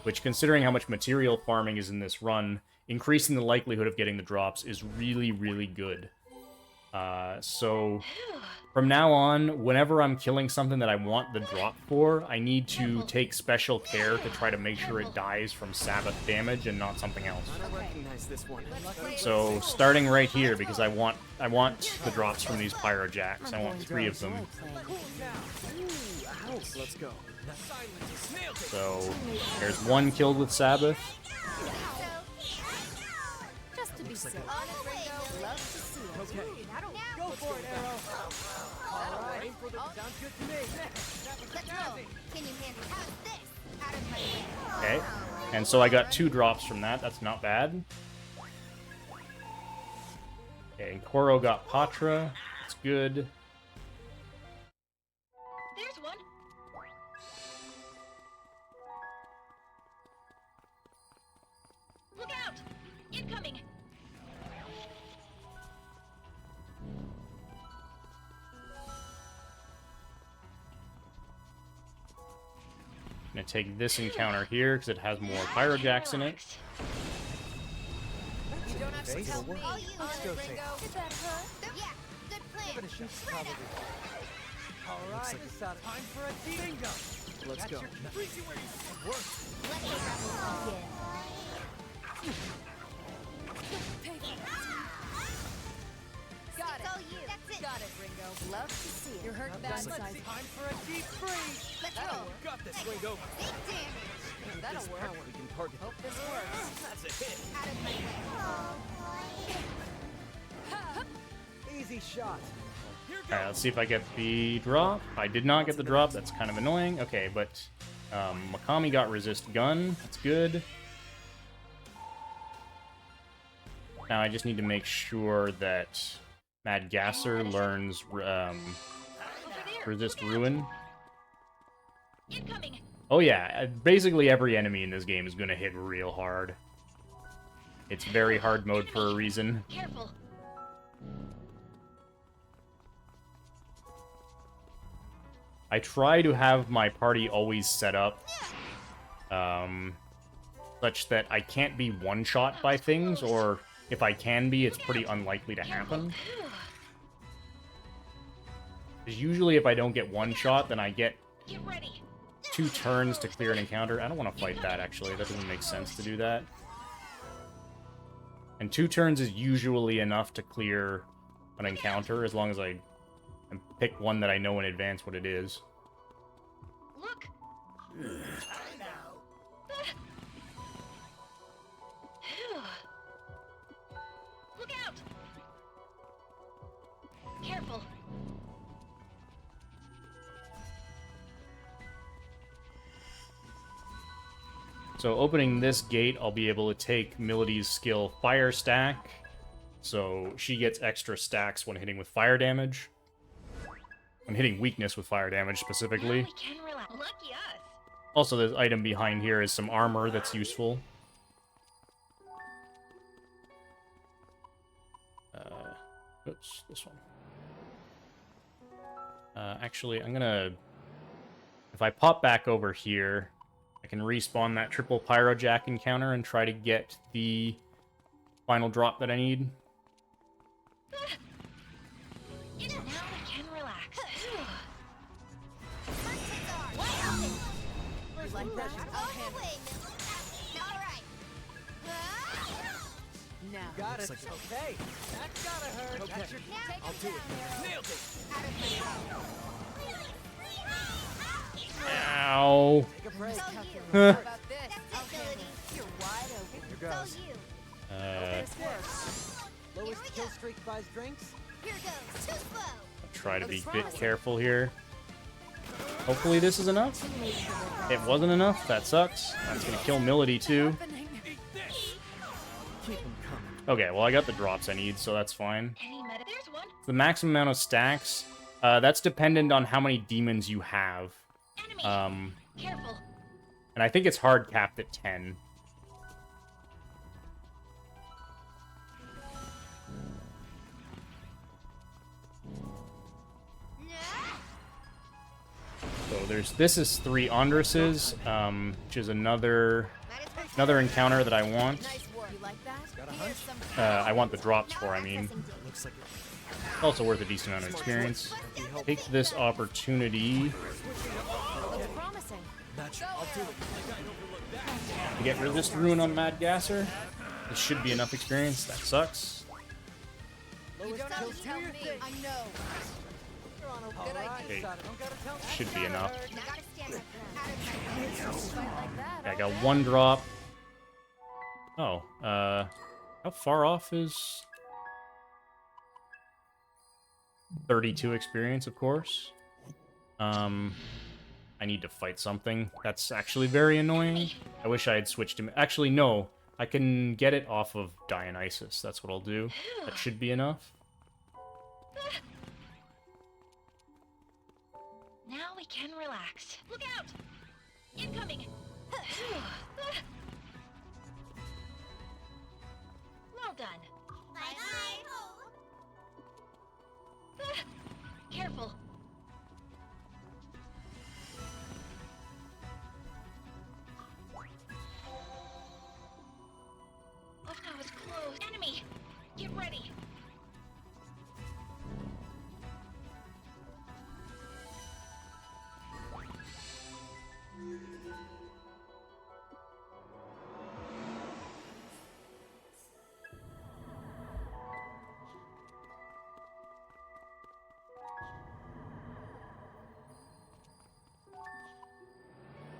Which, considering how much material farming is in this run, increasing the likelihood of getting the drops is really, really good. So from now on, whenever I'm killing something that I want the drop for, I need to take special care to try to make sure it dies from Sabbath damage and not something else. I don't recognize this one. So starting right here, because I want the drops from these Pyrojacks. I want 3 of them. Let's go. So there's 1 killed with Sabbath. Just to be safe. Love to see it. Okay. Go for it, Arrow. All right. Aim for the... Sounds good to me. Let's go. Can you handle this? Out of my way. Okay. And so I got 2 drops from that. That's not bad. Okay, and Koro got Patra. That's good. There's one. Look out! Incoming. I'm gonna take this encounter here because it has more Pyrojacks in it. Relax. You don't have to tell me. I'll use Let's it, go Ringo. safe. Did that hurt? Yeah, good plan. Give it a shot. Probably. All right. This out of time for a bingo. Let's go. Freeze you where you work. Let me wrap it Got it. All you. That's it. Got it, Ringo. Love to see it. You're hurt bad size. Time for a deep freeze. Let's go. Got this, Ringo. Big damage. That'll This work. power we can target. Hope this works. That's a hit. Out of my way. Easy shot. Alright, let's see if I get the drop. I did not get the drop. That's kind of annoying. Okay, but Makami got resist gun. That's good. Now I just need to make sure that Mad Gasser learns Over there. resist Look out. ruin. Incoming. Oh yeah, basically every enemy in this game is going to hit real hard. It's very hard mode for a reason. Careful. I try to have my party always set up such that I can't be one-shot by things, or if I can be, it's pretty unlikely to happen. Because usually if I don't get one shot, then I get Get ready. 2 turns to clear an encounter. I don't want to fight that, actually. That doesn't make sense to do that. And 2 turns is usually enough to clear an encounter, as long as I pick one that I know in advance what it is. Look. Look out. Careful. So opening this gate, I'll be able to take Melody's skill Fire Stack. So she gets extra stacks when hitting with fire damage. When hitting weakness with fire damage, specifically. Now we can relax. Lucky us. Also, this item behind here is some armor that's useful. Oops, this one. Actually, I'm gonna... If I pop back over here, I can respawn that triple Pyrojack encounter and try to get the final drop that I need. Now we can relax. First like that? impression. All the way, Millie. All right. Now. Got it. Okay. That's gotta hurt. Okay. That's your... Now I'll do it. Nailed it. out of my way. Ow. Take a break. So Huh. you. How about this? Okay. You're wide open. Here goes. So you. This works. Lowest we kill go. streak buys drinks. Here goes. Too slow. Try to be a bit careful here. Hopefully this is enough. It wasn't enough. That sucks. That's gonna kill Melody too. Keep them coming. Okay, well I got the drops I need, so that's fine. Any meta? There's one. The maximum amount of stacks, that's dependent on how many demons you have. Enemy. Careful. And I think it's hard capped at 10. So this is 3 Andresses, which is another encounter that I want. Nice work. You like that? Got a Here's hunch? some. I want the drops for, I mean. Looks like Also worth a decent amount of experience. Take this opportunity Looks promising. I'll do it. to get resist ruin on Mad Gasser. This should be enough experience. That sucks. You Lowest don't kill have to tell me. streak. I know. You're on a Good roll. idea. Okay. Don't gotta tell me. Should be enough. You gotta stand up out of my way. Fight like that. Okay, I all got day. 1 drop. Oh, how far off is 32 experience, of course. I need to fight something. That's actually very annoying. I wish I had switched him. Actually, no. I can get it off of Dionysus. That's what I'll do. That should be enough. Now we can relax. Look out! Incoming! Well done. Careful. Oh, that was close. Enemy! Get ready!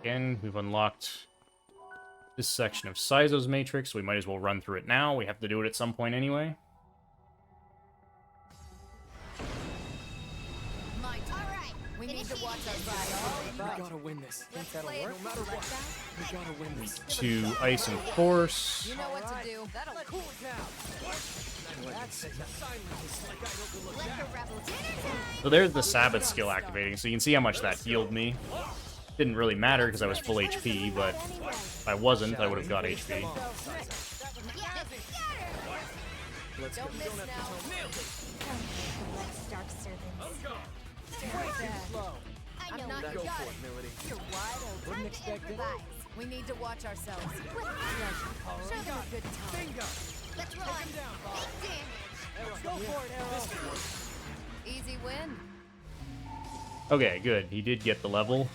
Again, we've unlocked this section of Sizo's Matrix, so we might as well run through it now. We have to do it at some point anyway. My turn. All right. We need to watch our side. We gotta win this. Let's that'll play it work? no matter what. We gotta win this. To Ice and Force. You know what to do. That'll Cool it down. That's it. let the rebel dinner time. So there's the Sabbath skill activating, so you can see how much that healed me. Didn't really matter because I was full HP, but if I wasn't, I would have got HP. Let's go. Don't miss now. Let's dark servants. Way too slow. I'm not Go got for it. it, Melody. You're wide open. Wouldn't expect it. We need to watch ourselves. With pleasure. Show them a good time. Bingo. Let's run. Big damage. Go for it, Arrow. Easy win. Okay, good. He did get the level.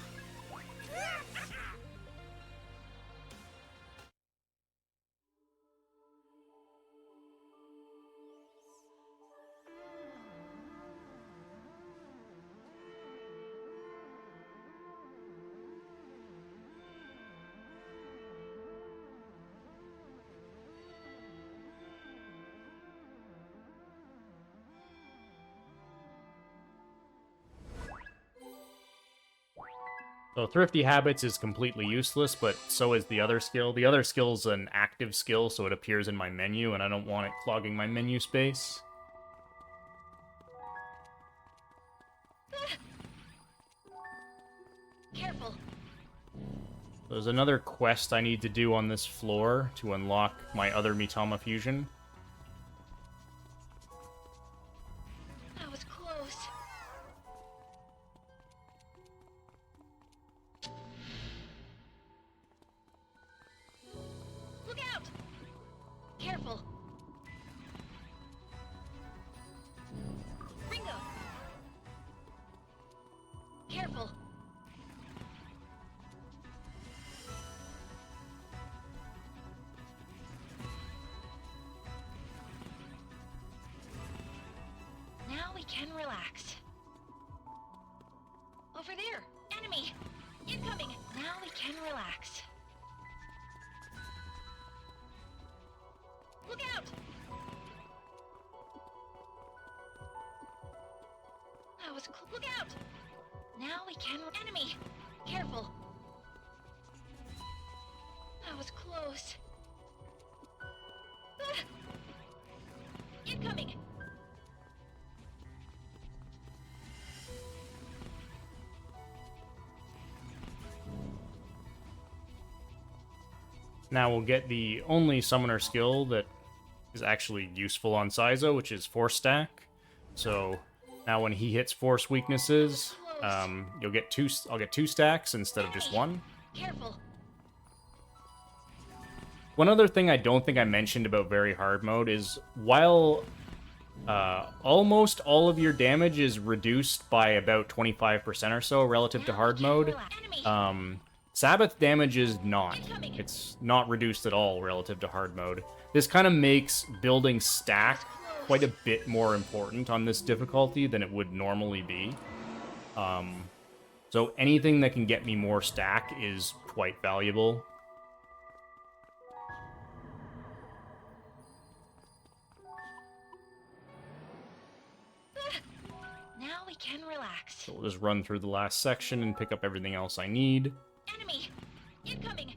So Thrifty Habits is completely useless, but so is the other skill. The other skill's an active skill, so it appears in my menu, and I don't want it clogging my menu space. Careful. There's another quest I need to do on this floor to unlock my other Mitama fusion. That was close. Look out! Careful. Ringo. Careful. Look out! Now we can. Enemy! Careful! That was close. Ah! Incoming! Now we'll get the only summoner skill that is actually useful on Saizo, which is Force Stack. So now when he hits Force weaknesses, you'll get two. I'll get 2 stacks instead of just 1. Careful! One other thing I don't think I mentioned about very hard mode is while almost all of your damage is reduced by about 25% or so relative to hard mode, Sabbath damage is not. It's not reduced at all relative to hard mode. This kind of makes building stack quite a bit more important on this difficulty than it would normally be. So anything that can get me more stack is quite valuable. Now we can relax. So we'll just run through the last section and pick up everything else I need. Enemy! Incoming!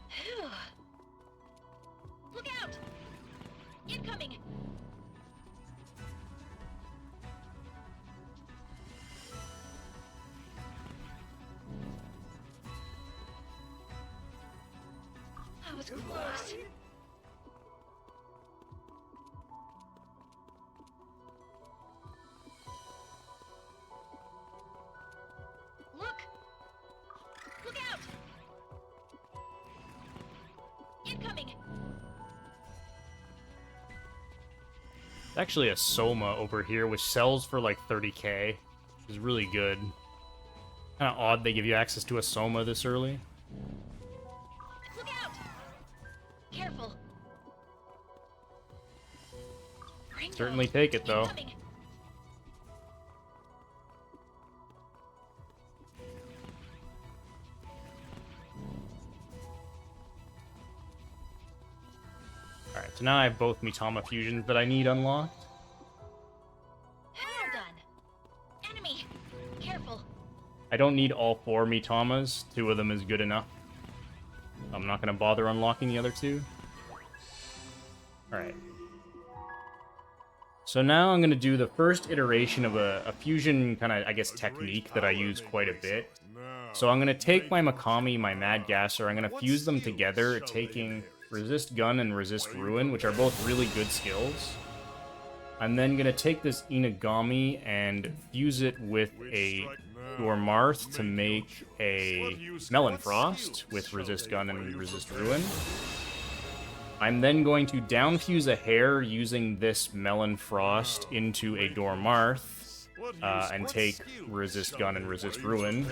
Phew. Look out! Incoming! That was close. Look! Look out! Incoming! There's actually a Soma over here, which sells for like 30k, which is really good. Kind of odd they give you access to a Soma this early. Look out! Careful! Ringo, Certainly take it, though. incoming. Alright, so now I have both Mitama fusions that I need unlocked. Well done. Enemy! Careful! I don't need all 4 Mitamas. 2 of them is good enough. I'm not going to bother unlocking the other 2. Alright. So now I'm going to do the first iteration of a fusion kind of, I guess, technique that I use quite a bit. So I'm going to take my Makami, my Mad Gasser, I'm going to fuse them together, taking Resist Gun and Resist Ruin, which are both really good skills. I'm then going to take this Inagami and fuse it with a Dormarth to make a Melon Frost with Resist Gun and Resist Ruin. I'm then going to downfuse a hair using this Melon Frost into a Dormarth and take Resist Gun and Resist Ruin.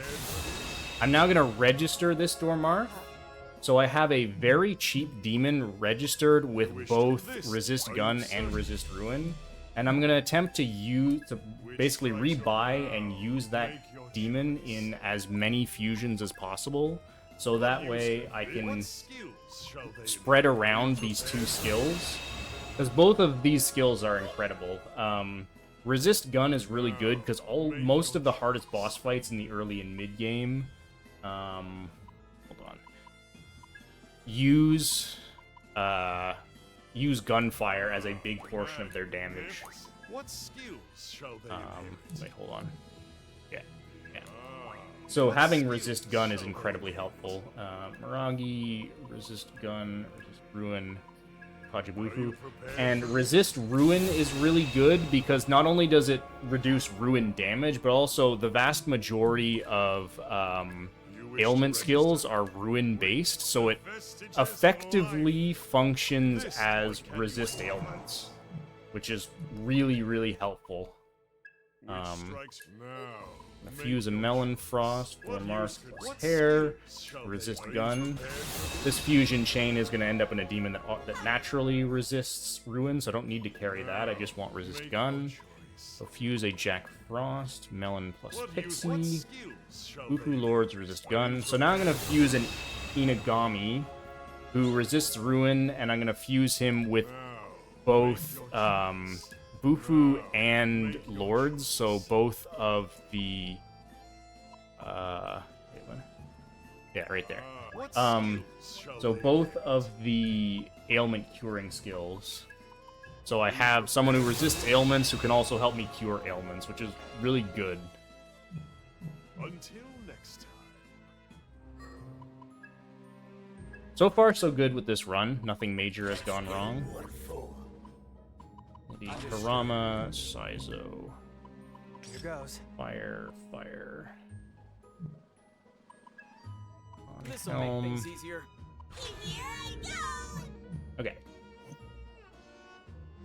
I'm now going to register this Dormarth. So I have a very cheap demon registered with both Resist Gun and Resist Ruin. And I'm going to attempt to basically rebuy and use that demon in as many fusions as possible. So that way I can spread around these 2 skills. Because both of these skills are incredible. Resist Gun is really good because most of the hardest boss fights in the early and mid game, hold on, use gunfire as a big portion of their damage. What skills shall they Wait, hold on. Yeah. So having Resist Gun is incredibly helpful. Miragi, Resist Gun, Resist Ruin, Kajibufu. And Resist Ruin is really good because not only does it reduce Ruin damage, but also the vast majority of ailment skills are Ruin based, so it effectively functions as resist ailments, which is really, really helpful. Fuse a Melon Frost, or Mars Hair, Resist Gun. This fusion chain is going to end up in a demon that naturally resists Ruin, so I don't need to carry that. I just want Resist Gun. So fuse a Jack Frost, Melon plus What Pixie, skills shall Buku they Lords resist gun. So now I'm gonna fuse an Inagami, who resists Ruin, and I'm gonna fuse him with both Bufu and Lords. So both of the wait, what? Yeah, right there. What So skills shall they both of the ailment curing skills. So I have someone who resists ailments who can also help me cure ailments, which is really good. Until next time. So far, so good with this run. Nothing major has gone wrong. The Karama, Saizo, Here goes. fire. On This'll make helm. things easier. Here I go! Okay.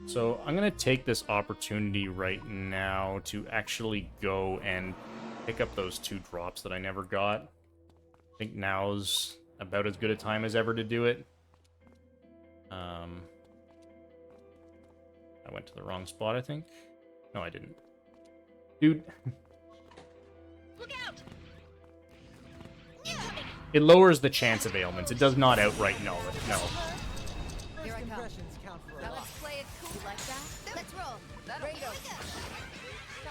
So I'm gonna take this opportunity right now to actually go and pick up those 2 drops that I never got. I think now's about as good a time as ever to do it. I went to the wrong spot, I think. No, I didn't. Dude. Look out! It lowers the chance of ailments. It does not outright null it. No. Here I come. Impressions count for a Now lot. let's play it cool like that. Let's roll. That'll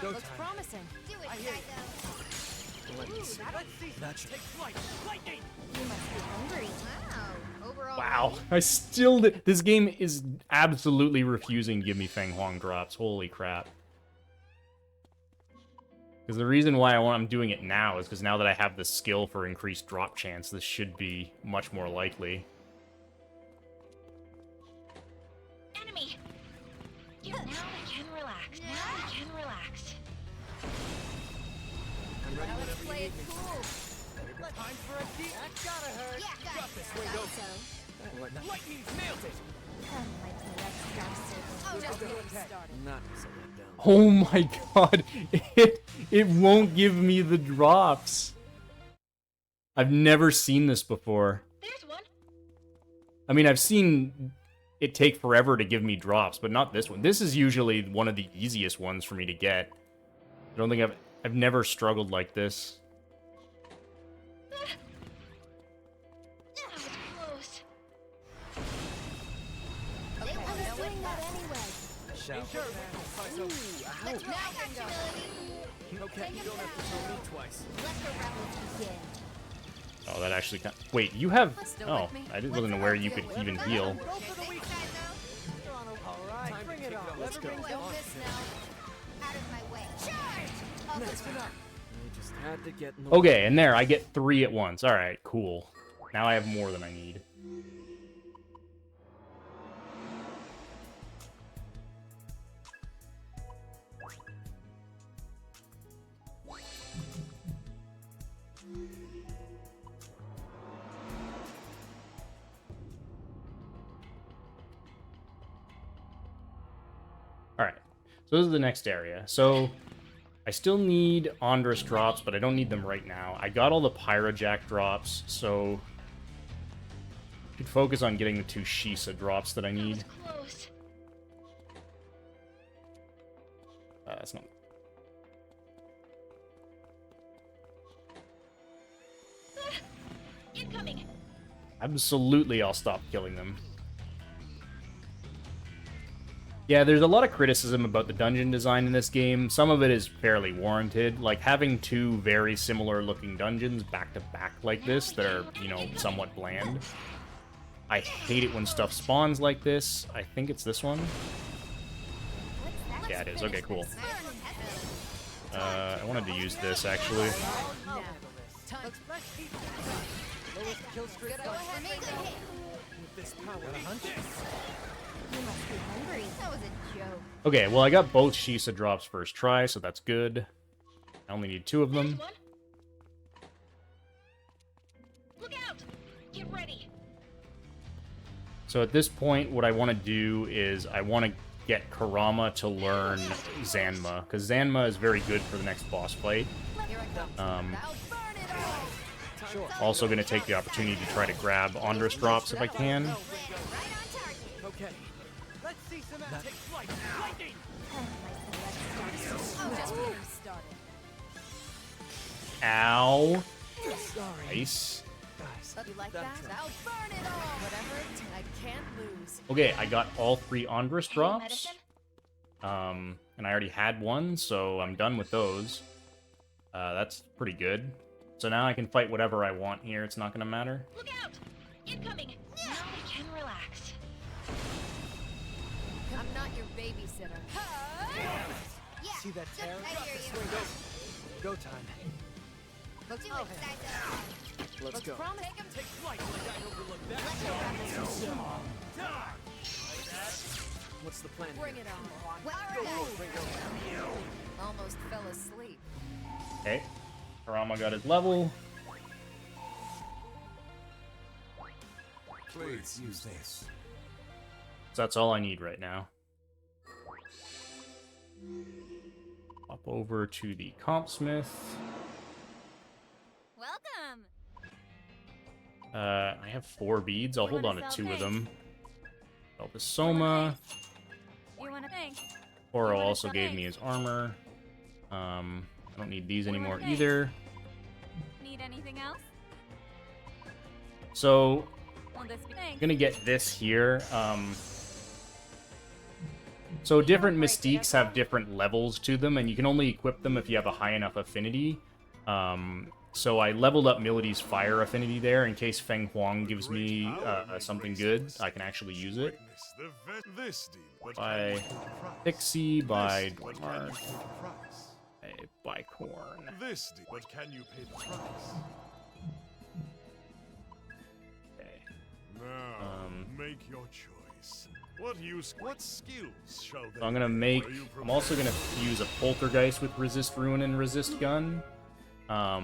Go That looks time. promising. Do it, Saizo. Let's see some take flight. Lightning! You must be hungry. Wow. Overall. Wow. I still... This game is absolutely refusing to give me Feng Huang drops. Holy crap. Because the reason why I'm doing it now is because now that I have the skill for increased drop chance, this should be much more likely. Enemy! Now we can relax. Now we can relax. I'm ready Now let's whenever you play need it me. cool. Time for a deep. That gotta hurt. Yeah, got this. What? Lightning's nailed it. Come, my polite star servant. Oh, just Okay. getting started. Not so let down. Oh my god. It won't give me the drops. I've never seen this before. There's one. I mean, I've seen it take forever to give me drops, but not this one. This is usually one of the easiest ones for me to get. I don't think I've never struggled like this. That was close. Okay, I now was what doing that now? anyway. Shout. Sure, Let's now can go. Okay, you don't have to tell me twice. Let the revels begin. Oh, that actually kind wait, you have... Still Oh, with me? I wasn't aware you could even heal. Go for the weak side. All right, Time to bring kick it it on. off. Let's go. Don't miss now. Out of my way. Charge! Nice. I just had to get in the way. Okay, and there, I get 3 at once. Alright, cool. Now I have more than I need. Alright, so this is the next area. So, I still need Andrus drops, but I don't need them right now. I got all the Pyrojack drops, so... I could focus on getting the 2 Shisa drops that I That need. was close. That's not... Incoming. Absolutely, I'll stop killing them. Yeah, there's a lot of criticism about the dungeon design in this game. Some of it is fairly warranted. Like, having 2 very similar looking dungeons back to back like this that are, you know, somewhat bland. I hate it when stuff spawns like this. I think it's this one. Yeah, it is. Okay, cool. I wanted to use this, actually. Now. Time. Lowest kill streak. Go ahead, make it. With this power. You must be hungry. That was a joke. Okay, well, I got both Shisa drops first try, so that's good. I only need 2 of There's them. one. Look out! Get ready. So at this point, what I want to do is I want to get Karama to learn Zanma, because Zanma is very good for the next boss fight. Here I come. Now burn it all. Sure. Also going to take the opportunity to try to grab Andrus drops if I can. Right on target. Okay. Let's see some take flight. Lightning! Come, my polite star just getting started. Ow. Sorry. Nice. Guys, You like that? I'll burn it all. Whatever, I can't lose. Okay, I got all 3 Andrus drops. Medicine? And I already had one, so I'm done with those. That's pretty good. So now I can fight whatever I want here. It's not gonna matter. Look out! Incoming! Now we can relax. I'm not your babysitter. Yeah. see that tear? I hear you. Go time. Do it, Psycho. Let's go. Promise. Take flight like I overlooked that. What's the plan? Bring it on. Almost fell asleep. Okay. Karama got his level. Please use this. So that's all I need right now. Hop over to the compsmith. Welcome. I have 4 beads. I'll hold on to 2 of them. Soma. You want to thank? Oro also gave me his armor. I don't need these anymore either. Need anything else? So Will this be I'm thanks? gonna get this here. So different mystiques have different levels to them, and you can only equip them if you have a high enough affinity. So I leveled up Milody's fire affinity there in case Feng Huang gives me something good. I can actually use it. This deal, but By can you pay the price? Pixie, by This, but can you Dwarmark, pay the price? by Corn. This deal, but can you pay the price? Okay. Now, make your choice. What skills shall they? So I'm gonna make. I'm also gonna use a poltergeist with resist ruin and resist gun. What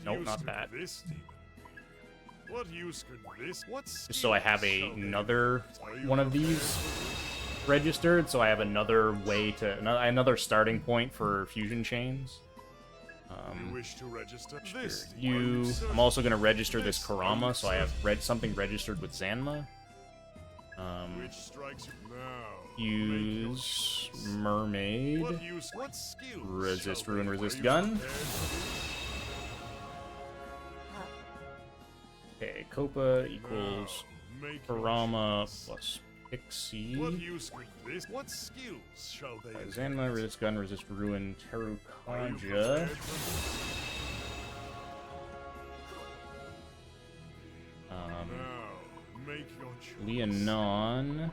Nope, use not could that. This demon be? What use could this? What Just so I have skills shall they another use? Are you one of these registered, so I have another way to another starting point for fusion chains. You wish to register this? Are You. certain? I'm also gonna register this This, are you Karama, so I have certain? something registered with Zanma. Which strikes you now? Use mermaid. What skills? Resist shall ruin, they- resist are you gun. prepared for Okay, Copa equals Now, make your Karama choice. plus Pixie. What use could this? What skills shall they? Zanma, resist gun, resist ruin, Are you Terukaja. prepared for this? Now, make your choice. Leonon.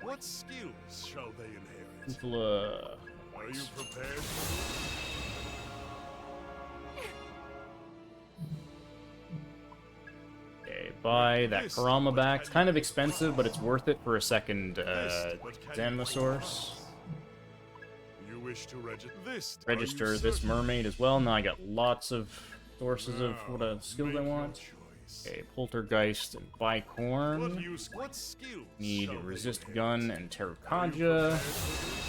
What skills shall they inherit? Ufla. Are you prepared for this? Okay, buy that Karama back. It's kind of expensive, but it's worth it for a second Zanma source. You wish to register this? Register this mermaid as well. Now I got lots of sources of what skills I want. Okay, Poltergeist and Bicorn. What skills? Need shall they resist inherit? gun and Are you Terukaja. prepared for this?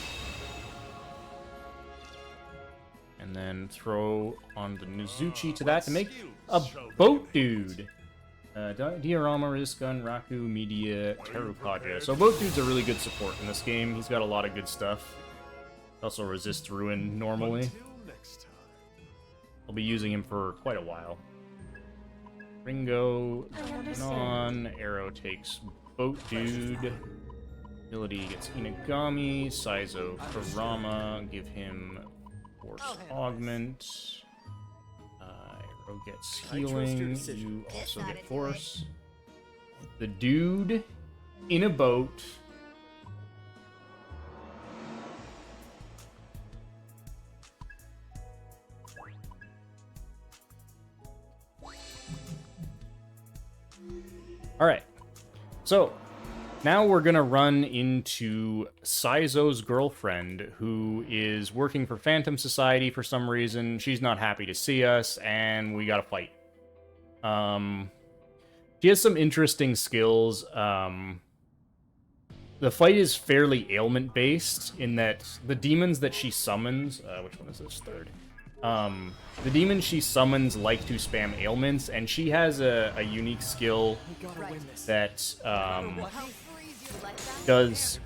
And then throw on the Nizuchi to that to make a boat dude. Diorama, resist gun, Raku, Media, Terukaja. So boat dude's a really good support in this game. He's got a lot of good stuff. Also resists ruin normally. Until next time. I'll be using him for quite a while. Ringo, on Arrow takes boat dude. Ability gets Inagami. Saizo Karama. Give him force augment. Arrow gets I trust your healing. decision. You also This oughta get do force. The dude in a boat. Alright, so now we're gonna run into Saizo's girlfriend, who is working for Phantom Society for some reason. She's not happy to see us, and we gotta fight. She has some interesting skills. The fight is fairly ailment-based, in that the demons that she summons... which one is this? Third. The demons she summons like to spam ailments, and she has a unique skill We gotta win this. that does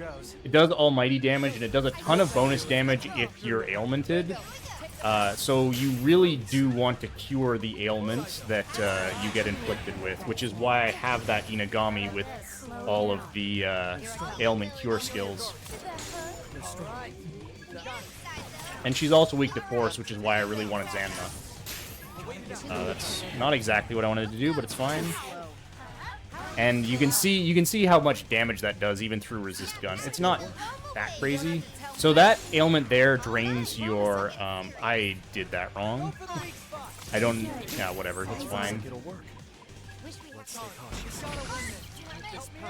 it does almighty damage, and it does a ton of bonus damage if you're ailmented. So you really do want to cure the ailments that you get inflicted with, which is why I have that Inagami with all of the ailment cure skills. And she's also weak to force, which is why I really wanted Zanma. That's not exactly what I wanted to do, but it's fine. And you can see how much damage that does even through resist gun. It's not that crazy. So that ailment there drains your I did that wrong. I don't yeah, whatever, it's fine.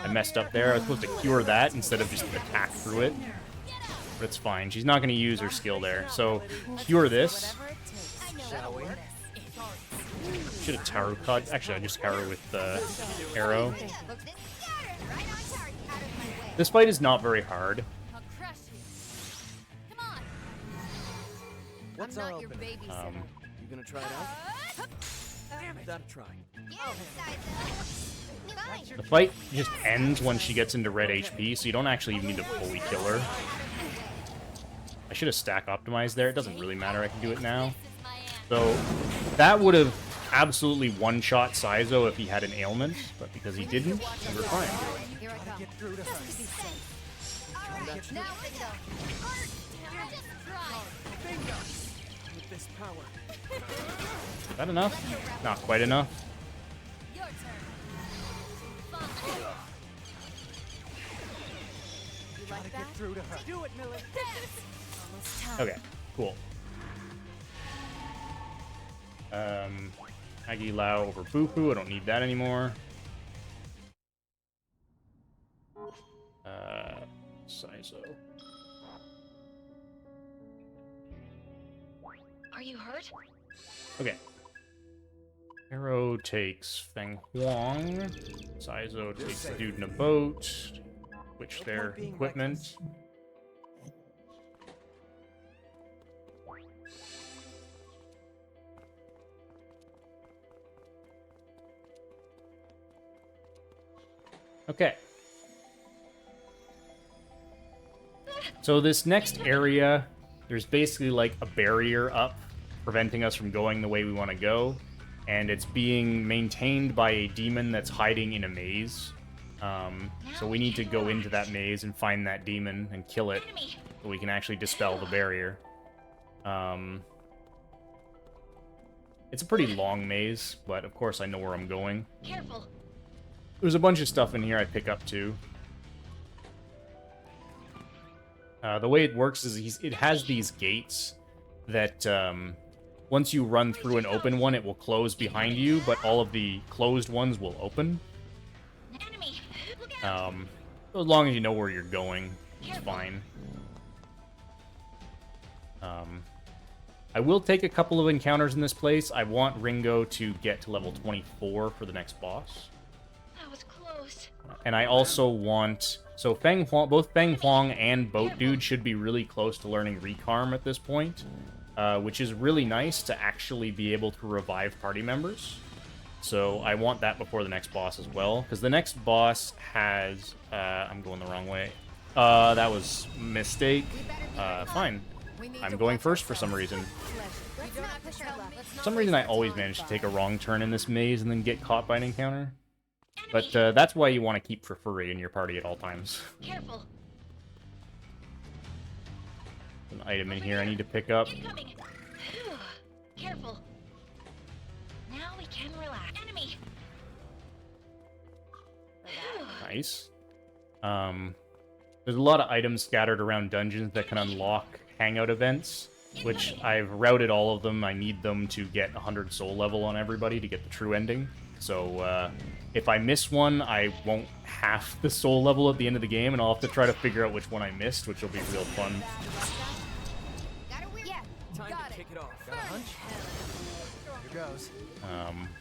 I messed up there. I was supposed to cure that instead of just attack through it. But it's fine. She's not going to use her skill there. So cure this. Should have Taru cut. Actually, I just Taru with the arrow. This fight is not very hard. What's our opening? You gonna try it out? Gotta try. The fight just ends when she gets into red HP, so you don't actually even need to fully kill her. I should have stack optimized there. It doesn't really matter. I can do it now. So that would have absolutely one-shot Saizo if he had an ailment, but because he didn't, we're fine. Is that enough? Not quite enough. Okay, cool. Agi Lao over Bufu, I don't need that anymore. Saizo. Are you hurt? Okay. Arrow takes Feng Huang. Saizo takes the dude in a boat. Switch their equipment. Okay. So this next area, there's basically like a barrier up preventing us from going the way we want to go, and it's being maintained by a demon that's hiding in a maze. So we need to go into that maze and find that demon and kill it so we can actually dispel the barrier. It's a pretty long maze, but of course I know where I'm going. Careful. There's a bunch of stuff in here I pick up too. The way it works is it has these gates that once you run through an open one, it will close behind you, but all of the closed ones will open. As long as you know where you're going, it's fine. I will take a couple of encounters in this place. I want Ringo to get to level 24 for the next boss. That was close. And I also want... So both Feng Huang and Boat Dude should be really close to learning Recarm at this point, which is really nice to actually be able to revive party members. So I want that before the next boss as well, because the next boss has... I'm going the wrong way. That was a mistake. Fine. I'm going first for some reason. For some reason I always manage to take a wrong turn in this maze and then get caught by an encounter. But that's why you want to keep Furfurry in your party at all times. Careful. An item in here I need to pick up. Incoming. Careful. Now we can relax. Enemy. Nice. There's a lot of items scattered around dungeons that can unlock hangout events, which I've routed all of them. I need them to get 100 soul level on everybody to get the true ending. So if I miss one, I won't half the soul level at the end of the game, and I'll have to try to figure out which one I missed, which will be real fun. Time to kick it off. Got a hunch? Here goes.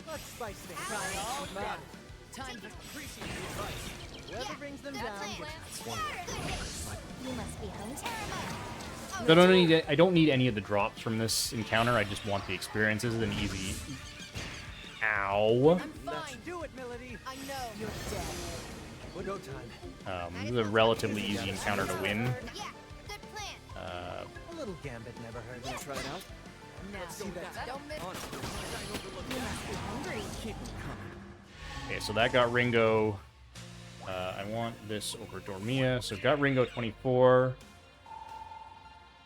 Let's spice things. Come on. Time to appreciate the advice. Whoever brings them down gets one. You must be home. So I don't need any of the drops from this encounter. I just want the experience. This is an easy... Ow. Let's do it, Melody. I know. You're dead. Go time. This is a relatively easy encounter to win. Yeah, good plan. A little gambit never hurt. Gonna try it out? Now, don't miss. You must be hungry. Keep 'em coming. Okay, so that got Ringo. I want this over Dormia. So got Ringo 24.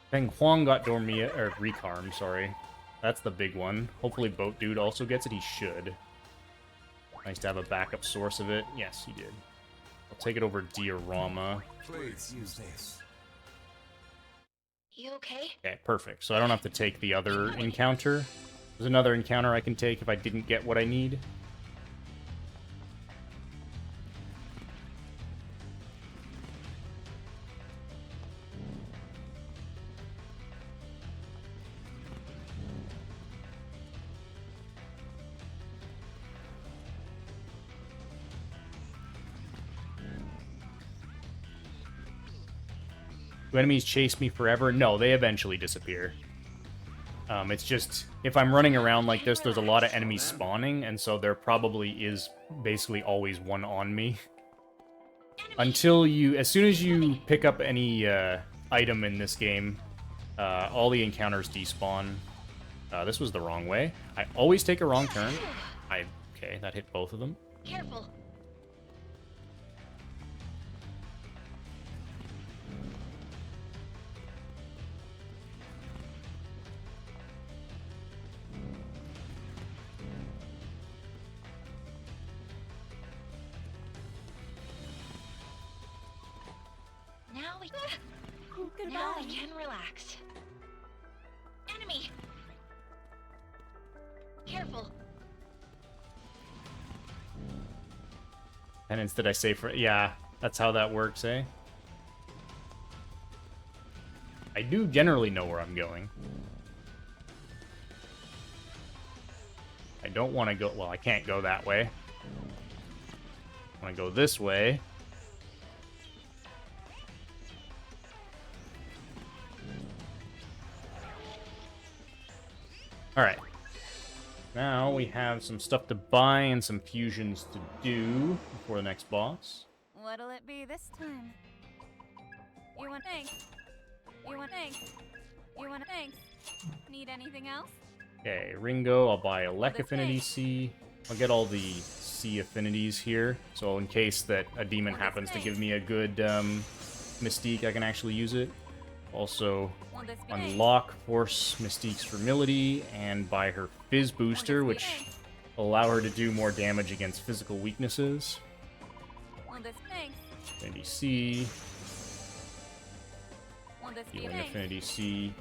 Feng Huang got Dormia, or Recarm, sorry. That's the big one. Hopefully Boat Dude also gets it. He should. Nice to have a backup source of it. Yes, he did. I'll take it over Diorama. Please use this. You okay? Okay, perfect. So I don't have to take the other encounter. There's another encounter I can take if I didn't get what I need. Do enemies chase me forever? No, they eventually disappear. It's just, if I'm running around like this, there's a lot of enemies spawning, and so there probably is basically always one on me. Until you, as soon as you pick up any item in this game, all the encounters despawn. This was the wrong way. I always take a wrong turn. Okay, that hit both of them. Careful. Now we can relax. Enemy! Careful. Penance did I say for... Yeah, that's how that works, eh? I do generally know where I'm going. I don't want to go... Well, I can't go that way. I want to go this way. Alright. Now we have some stuff to buy and some fusions to do before the next boss. What'll it be this time? You want thanks? You want thanks? You want thanks? Need anything else? Okay, Ringo, I'll buy a Lek Affinity C. I'll get all the C affinities here, so in case that a demon happens to give me a good Mystique, I can actually use it. Also, unlock Force Mystique's Vermility and buy her Fizz Booster, which will allow her to do more damage against physical weaknesses. Affinity C. Healing Affinity C.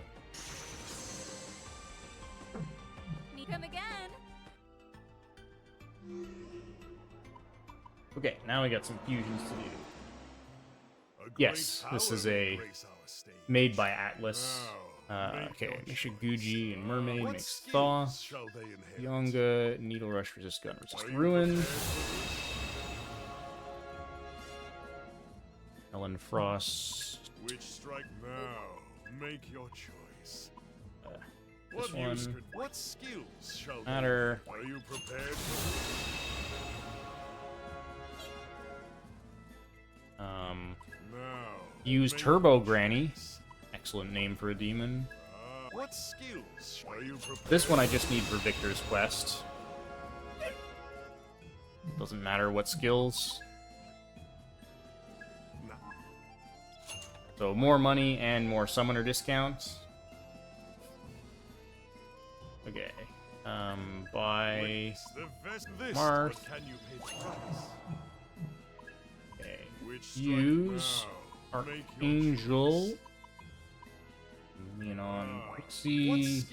Come again. Okay, now we got some fusions to do. Yes, this is a made by Atlas. Okay, Mishiguji and Mermaid makes Thaw. Yonga, Needle Rush, resist gun, resist ruin. Ellen Frost. Which strike now? Make your choice. This one. What skills shall Matter. Are you prepared for Use Turbo Granny. Excellent name for a demon. what skills are you prepared? This one I just need for Victor's Quest. Doesn't matter what skills. No. So more money and more summoner discounts. Okay. Buy Marth. Okay. Use Archangel. Menon, Pixie,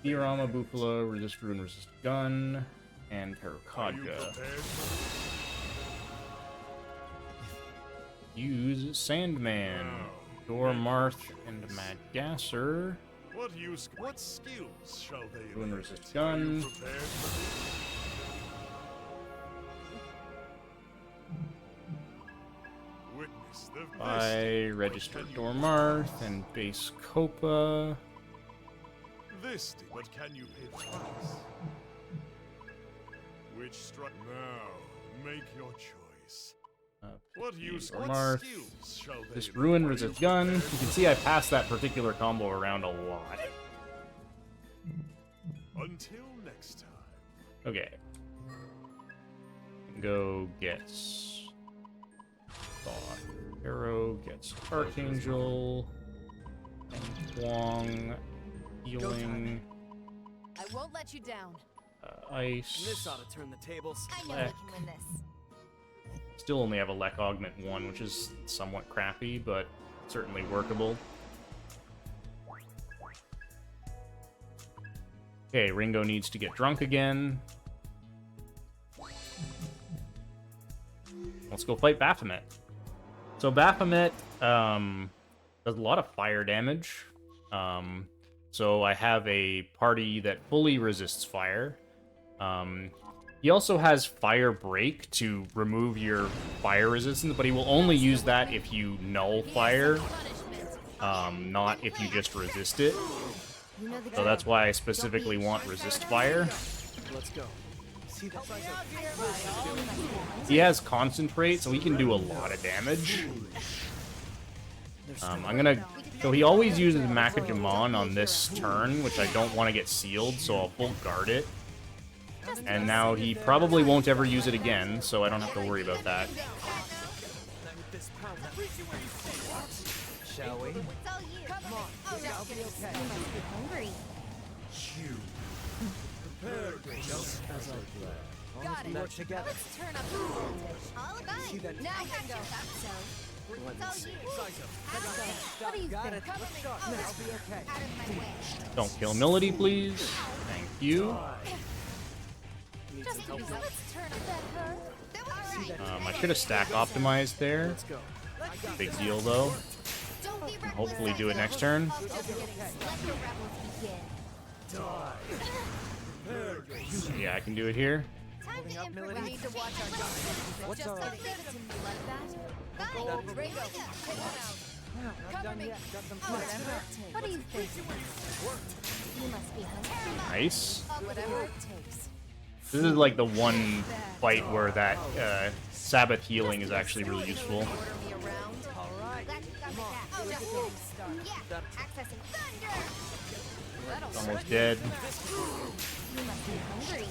Diorama, Bufala, Resist Ruin, Resist Gun, and Parakodga. Use Sandman, Dormarth, and Madgasser. What skills shall they Ruin, Resist Gun. I registered Dormarth and base Copa. But can you pay the price? Which strike now? Make your choice. What use? Marth. What skills shall they? This ruin resist gun. You can see I passed that particular combo around a lot. Until next time. Okay. Go get Arrow, gets Archangel, and Huang, healing, I won't let you down. Ice. This ought to turn the tables. I know Lek. we can win this. Still only have a Lek Augment 1, which is somewhat crappy, but certainly workable. Okay, Ringo needs to get drunk again. Let's go fight Baphomet. So Baphomet does a lot of fire damage. So I have a party that fully resists fire. He also has Fire Break to remove your fire resistance, but he will only use that if you null fire, not if you just resist it. So that's why I specifically want resist fire. Let's go. See that? He has Concentrate, so he can do a lot of damage. So he always uses Makajimon on this turn, which I don't want to get sealed, so I'll full guard it. And now he probably won't ever use it again, so I don't have to worry about that. Shall we? It's all you. Come on. Oh, I'll be okay. You must be hungry. Got it. Work together. Let's turn up the voltage. All fine. Now I can go. So, it's all you. What do you Got think? it. Cover Let's me. start. Oh, I'll be okay. out of my way. Don't kill Melody, please. Thank you. Just let's turn up that hurt. All right. I should have stack optimized there. Let's go. Big deal, though. Don't be reckless. Hopefully do it next turn. I'll just let the rebels begin. Yeah, I can do it here. Time to improve. We need to watch our guns. What's Just our- give it to me like that. Fine. Ringo, take one out. Cover Done me. yet. Got them Whatever first. it takes. What do you think? You must be hungry. Nice. Whatever it takes. This is like the one fight where that Sabbath healing is actually really useful. Order me around. All right. Come on. Oh, just getting started. Yeah. Accessing thunder. That'll Almost dead. You must be hungry.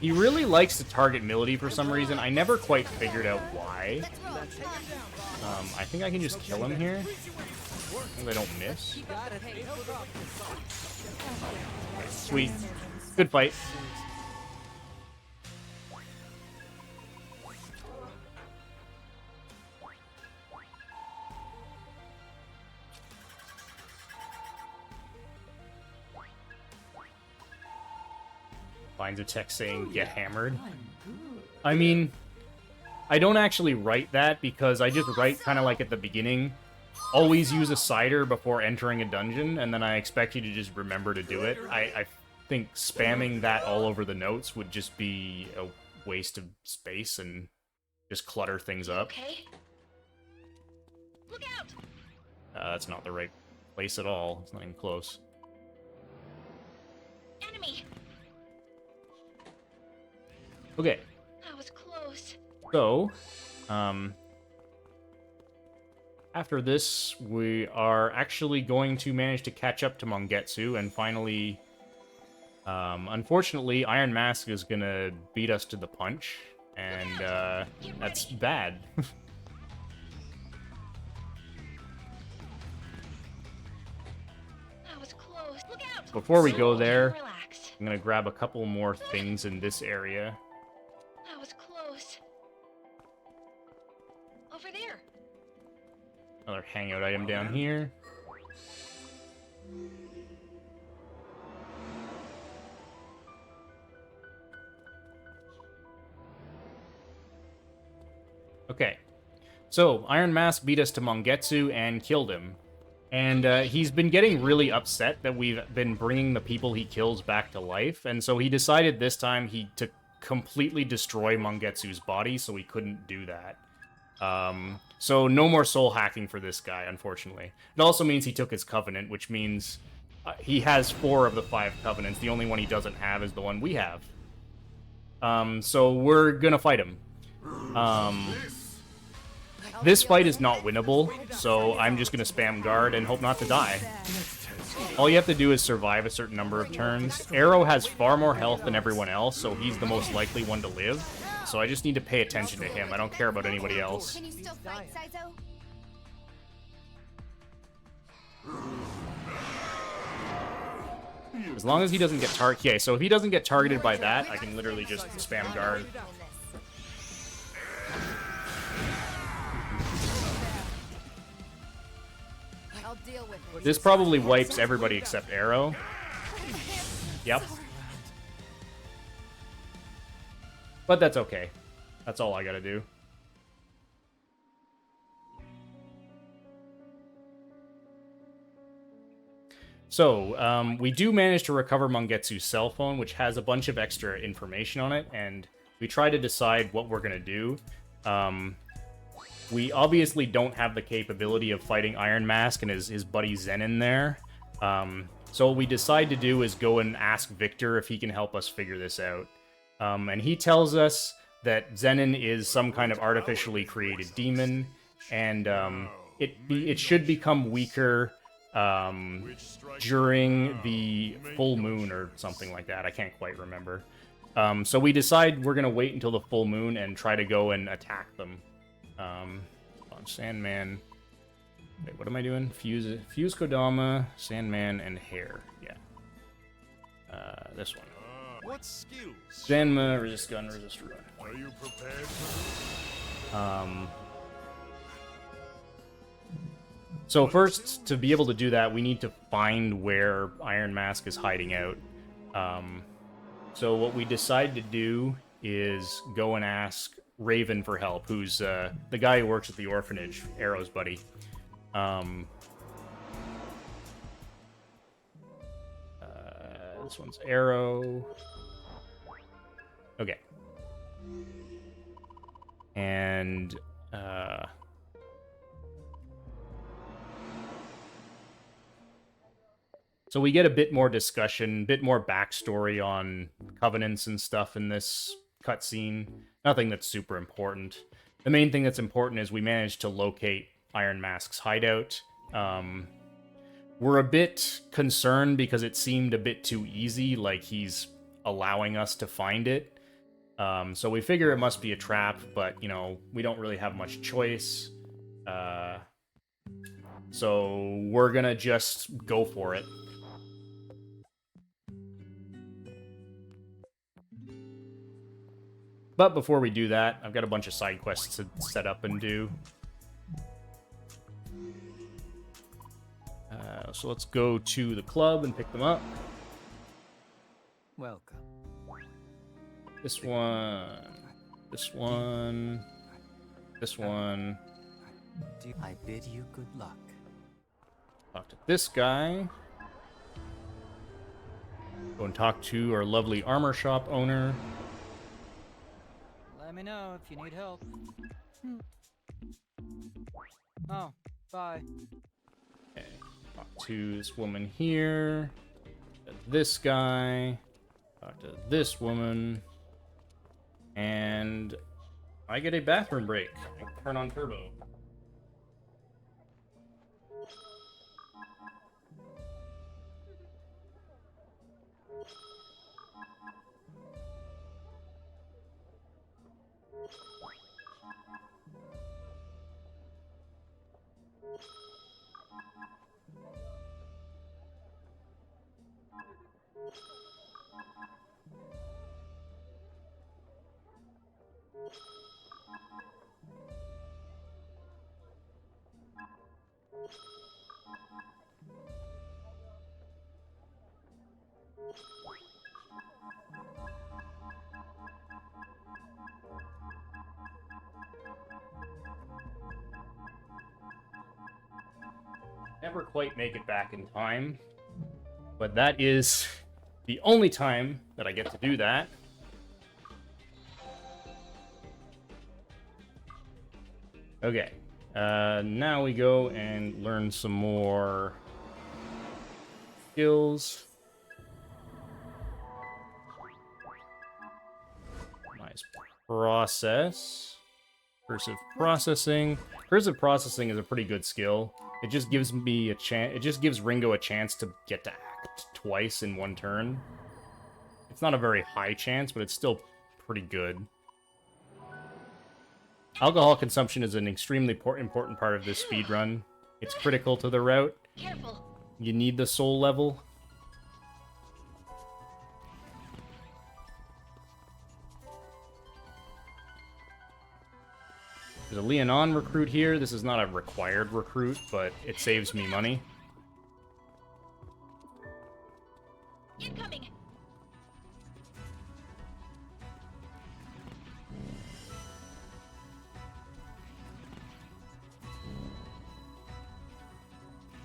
He really likes to target Melody for some reason. I never quite figured out why. Let's roll. Come on. I think I can just kill him here. As I don't miss. Got it. No problem. Sweet. Good fight. Finds a text saying, get hammered. I mean, I don't actually write that because I just write kind of like at the beginning. Always use a cider before entering a dungeon, and then I expect you to just remember to do it. I think spamming that all over the notes would just be a waste of space and just clutter things up. Okay. Look out! That's not the right place at all. It's not even close. Enemy! Okay, That was close. so, after this, we are actually going to manage to catch up to Mongetsu, and finally, unfortunately, Iron Mask is gonna beat us to the punch, and, that's bad. That was close. Look out! Before we go there, Relax. I'm gonna grab a couple more things in this area. That was close. Over there. Another hangout item down here. Okay, so Iron Mask beat us to Mongetsu and killed him. And he's been getting really upset that we've been bringing the people he kills back to life, and so he decided this time to completely destroy Mongetsu's body, so he couldn't do that. So no more soul hacking for this guy, unfortunately. It also means he took his covenant, which means he has 4 of the 5 covenants. The only one he doesn't have is the one we have. So we're gonna fight him. This fight is not winnable, so I'm just gonna spam guard and hope not to die. All you have to do is survive a certain number of turns. Arrow has far more health than everyone else, so he's the most likely one to live. So I just need to pay attention to him. I don't care about anybody else. Can you still fight, Saizo? As long as he doesn't get targeted. Okay, so if he doesn't get targeted by that, I can literally just spam guard. I'll deal with it. This probably wipes everybody except Arrow. Yep. But that's okay. That's all I gotta do. So, we do manage to recover Mangetsu's cell phone, which has a bunch of extra information on it, and we try to decide what we're gonna do. We obviously don't have the capability of fighting Iron Mask and his buddy Zenin there. So what we decide to do is go and ask Victor if he can help us figure this out. And he tells us that Zenin is some kind of artificially created demon, and it should become weaker during the full moon or something like that. I can't quite remember. So we decide we're going to wait until the full moon and try to go and attack them. On Sandman. Wait, what am I doing? Fuse Kodama, Sandman, and Hair. Yeah. This one. What skills? Zanma, resist gun, resist run. Are you prepared for So first, to be able to do that, we need to find where Iron Mask is hiding out. So what we decide to do is go and ask Raven for help, who's the guy who works at the orphanage, Arrow's buddy. This one's Arrow. Okay. And, so we get a bit more discussion, bit more backstory on covenants and stuff in this cutscene. Nothing that's super important. The main thing that's important is we managed to locate Iron Mask's hideout. We're a bit concerned because it seemed a bit too easy, like he's allowing us to find it. So we figure it must be a trap, but, you know, we don't really have much choice. So we're gonna just go for it. But before we do that, I've got a bunch of side quests to set up and do. So let's go to the club and pick them up. Welcome. This one, this one, this one. I bid you good luck. Talk to this guy. Go and talk to our lovely armor shop owner. Let me know if you need help. Oh, bye. Okay. Talk to this woman here. This guy. Talk to this woman. And I get a bathroom break. I can turn on turbo. Never quite make it back in time, but that is the only time that I get to do that. Okay, now we go and learn some more skills. Process. Cursive processing. Cursive processing is a pretty good skill. It just gives me a chance. It just gives Ringo a chance to get to act twice in one turn. It's not a very high chance, but it's still pretty good. Alcohol consumption is an extremely important part of this speedrun. It's critical to the route. Careful. You need the soul level. There's a Leonon recruit here. This is not a required recruit, but it saves me money. Incoming.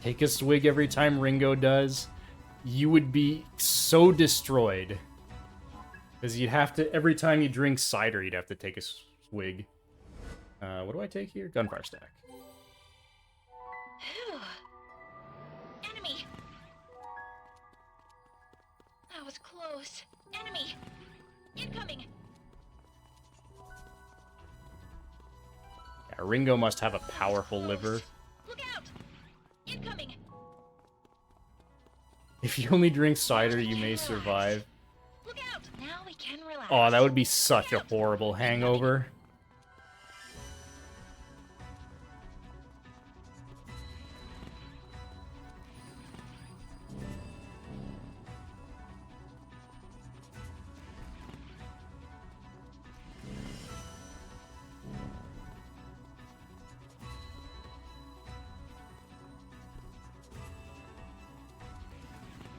Take a swig every time Ringo does. You would be so destroyed. Because you'd have to, every time you drink cider, you'd have to take a swig. What do I take here? Gunfire stack. Enemy. That was close. Enemy. Incoming. Yeah, Ringo must have a powerful liver. Look out. Incoming. If you only drink cider, you may survive. Look out. Now we can relax. Oh, that would be such a horrible hangover.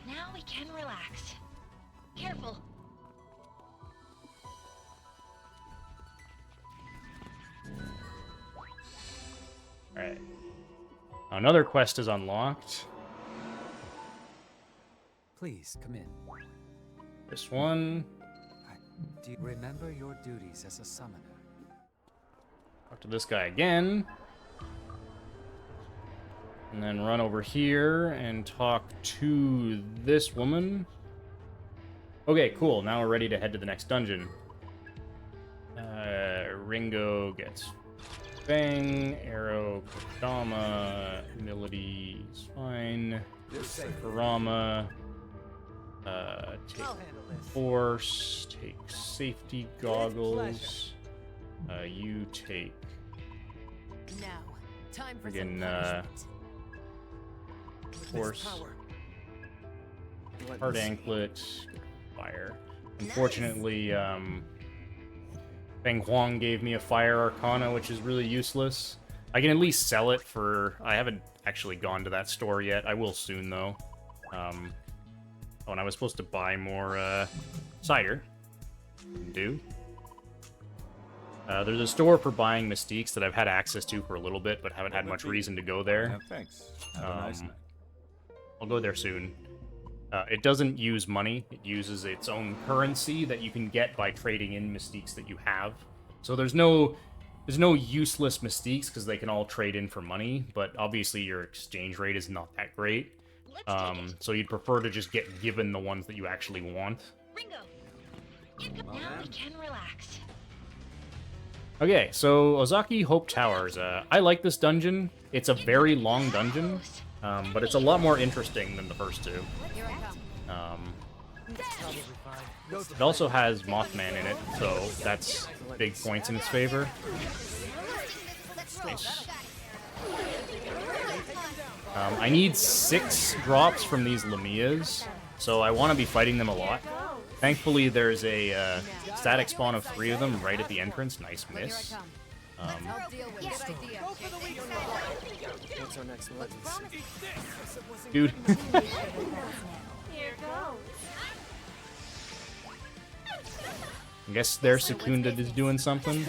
Now we can relax. Careful. Alright. Another quest is unlocked. Please come in. This one. Do you remember your duties as a summoner? Talk to this guy again. And then run over here and talk to this woman. Okay, cool. Now we're ready to head to the next dungeon. Ringo gets Fang, Arrow, Kodama, Melody is fine. Kurama, take Force, take Safety Goggles. You take Now, time for friggin' some Force. Hard Anklet, Fire. Unfortunately, Feng Huang gave me a Fire Arcana, which is really useless. I can at least sell it for... I haven't actually gone to that store yet. I will soon, though. Oh, and I was supposed to buy more cider. Do. There's a store for buying Mystiques that I've had access to for a little bit, but haven't had much reason to go there. Thanks. Have a nice night. I'll go there soon. It doesn't use money. It uses its own currency that you can get by trading in Mystiques that you have. So there's no useless Mystiques because they can all trade in for money, but obviously your exchange rate is not that great. So you'd prefer to just get given the ones that you actually want. Ringo. Now we can relax. Okay, so Ozaki Hope Towers. I like this dungeon. It's a very long dungeon, but it's a lot more interesting than the first two. It also has Mothman in it, so that's big points in its favor. Nice. I need 6 drops from these Lamias, so I want to be fighting them a lot. Thankfully, there's a static spawn of 3 of them right at the entrance. Nice miss. What's our next one? Dude. Here goes. I guess their Secunda is doing something.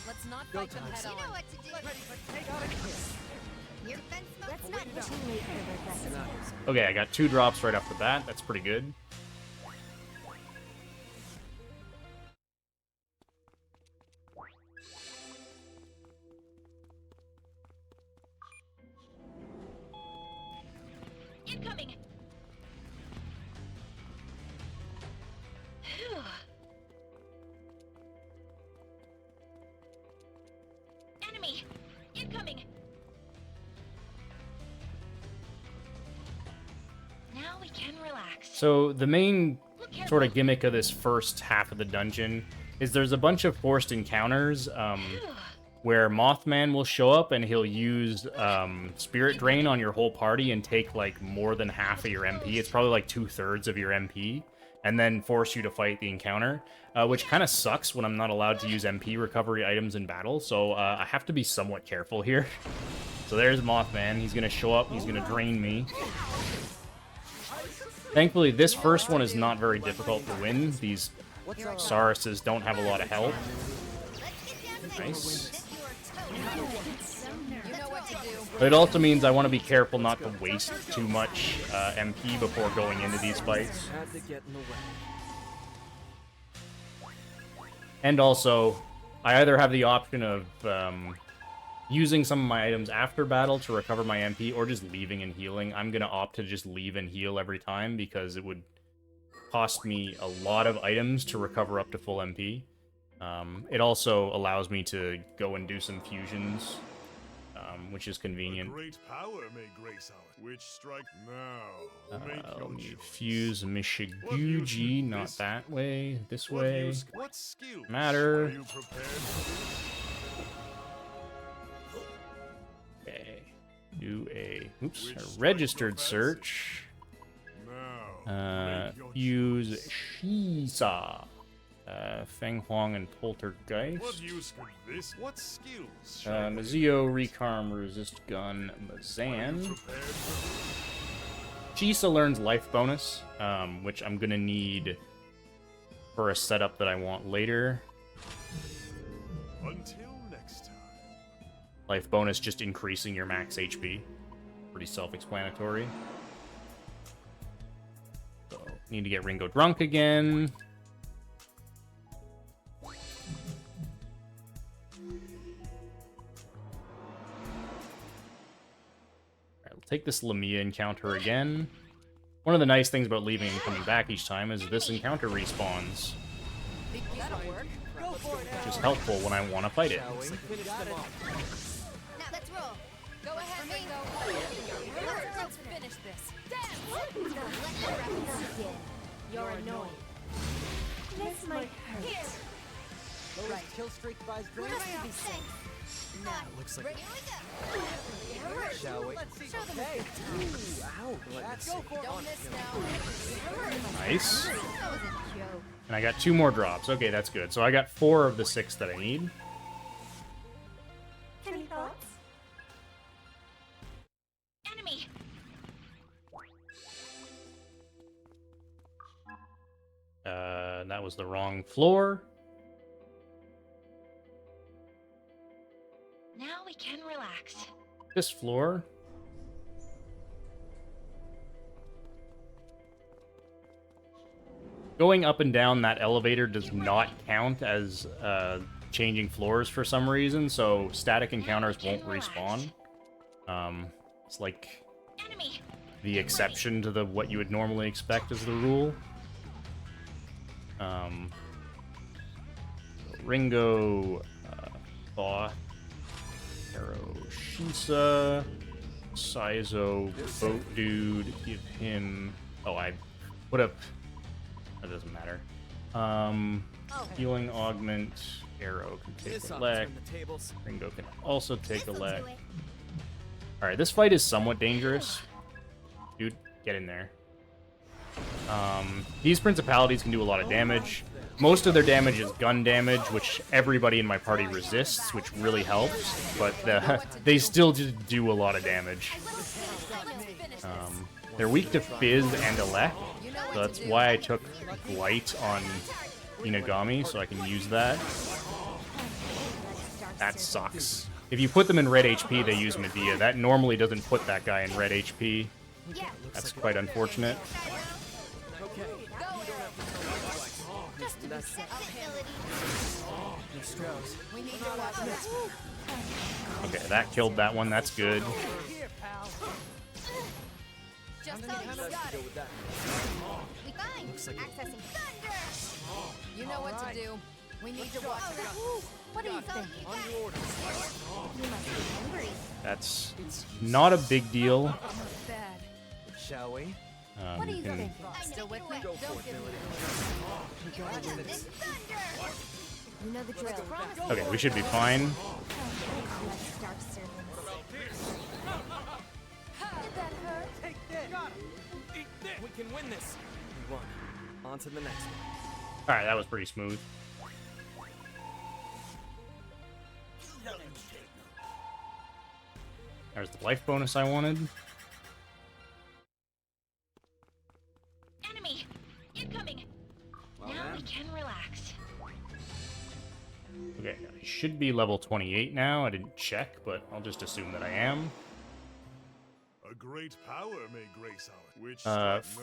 Let's not fight them head on. You know what to do. Your fence smoke's not too late for the festival. Okay, I got 2 drops right off the bat. That's pretty good. Incoming. we can relax. So the main sort of gimmick of this first half of the dungeon is there's a bunch of forced encounters where Mothman will show up and he'll use Spirit Drain on your whole party and take like more than half of your MP. It's probably like 2/3 of your MP, and then force you to fight the encounter, which kind of sucks when I'm not allowed to use MP recovery items in battle, so I have to be somewhat careful here. So there's Mothman. He's going to show up. He's going to drain me. Thankfully, this first one is not very difficult to win. These Sauruses don't have a lot of health. Nice. But it also means I want to be careful not to waste too much MP before going into these fights. And also, I either have the option of using some of my items after battle to recover my MP, or just leaving and healing. I'm going to opt to just leave and heal every time, because it would cost me a lot of items to recover up to full MP. It also allows me to go and do some fusions, which is convenient. Great power may grace our which strike now. Make your Let me choice. fuse Mishiguji, not that way, this way. What skills Matter. are you prepared for? Okay. Do a registered search. Now, Fuse Shisa, Feng Huang, and Poltergeist. what use could this? What skills shall Mazio, Recarm, Resist Gun, Mazan. prepared for? Shisa learns life bonus, which I'm gonna need for a setup that I want later. Until next time. Life bonus just increasing your max HP. Pretty self-explanatory. So, need to get Ringo drunk again. Alright, we'll take this Lamia encounter again. One of the nice things about leaving and coming back each time is this encounter respawns, which is helpful when I want to fight it. Now let's roll. Go ahead, Ringo. Let's finish this. You're annoying. This might hurt. Lowest kill streak buys drinks. Looks like Here we go. Shall we? Let's see. Hey. Ooh, ow. Let's go for it. Don't miss now. Nice. That was a joke. And I got 2 more drops. Okay, that's good. So I got 4 of the 6 that I need. Any thoughts? Enemy. That was the wrong floor. Now we can relax. This floor. Going up and down that elevator does not count as changing floors for some reason, so static encounters won't respawn. It's like Enemy. the exception to the what you would normally expect as the rule. Ringo, Thoth, Arrow, Shisa, Saizo, Boat Dude, give him... Oh, I would have... That doesn't matter. Healing Augment, Arrow can take this a ought to leg. turn the tables. Ringo can also take a leg. Alright, this fight is somewhat dangerous. Dude, get in there. These principalities can do a lot of damage. Most of their damage is gun damage, which everybody in my party resists, which really helps, but they still just do a lot of damage. They're weak to Fizz and Elect, so that's why I took Blight on Inagami, so I can use that. That sucks. If you put them in red HP, they use Medea. That normally doesn't put that guy in red HP. That's quite unfortunate. Okay, that killed that one. That's good. Just how you got it. We fine. Accessing thunder. You know what to do. We need to watch it. What do you think? You must be hungry. That's not a big deal. Shall we? What do you can- think, boss? Still with me? Go for Don't it, give me Milady. the You gotta win this. thunder! You know the drill. Okay, we should be fine. Let's start serving. Did that hurt? Take this. Got him. Eat this. We can win this. We won. On to the next one. Alright, that was pretty smooth. There's the life bonus I wanted. Enemy! Incoming! Well, Now then. we can relax. Okay, I should be level 28 now. I didn't check, but I'll just assume that I am. A great power may grace our which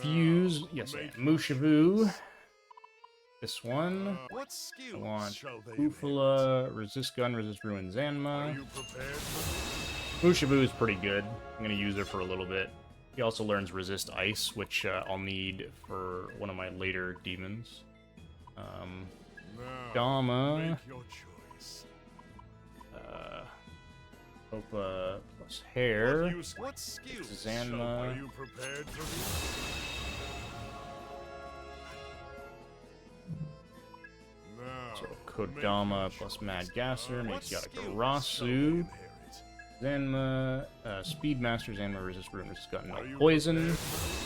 Fuse. Yes, I am. Mushavu. This one. What I skills want shall they Ufala, Resist Gun, Resist Ruin, Are Zanma. you prepared for Mushavu is pretty good. I'm going to use her for a little bit. He also learns Resist Ice, which I'll need for one of my later demons. now? Dama. Make your choice. Opa plus Hair. What skills Zanma. are you prepared for this? Now, So make Kodama your plus choice. Mad Gasser What makes skills shall they Yatagarasu. inherit? Zanma, Speedmaster, Zanma, Resist Ruin, Resist Gun, Are no you Poison. prepared for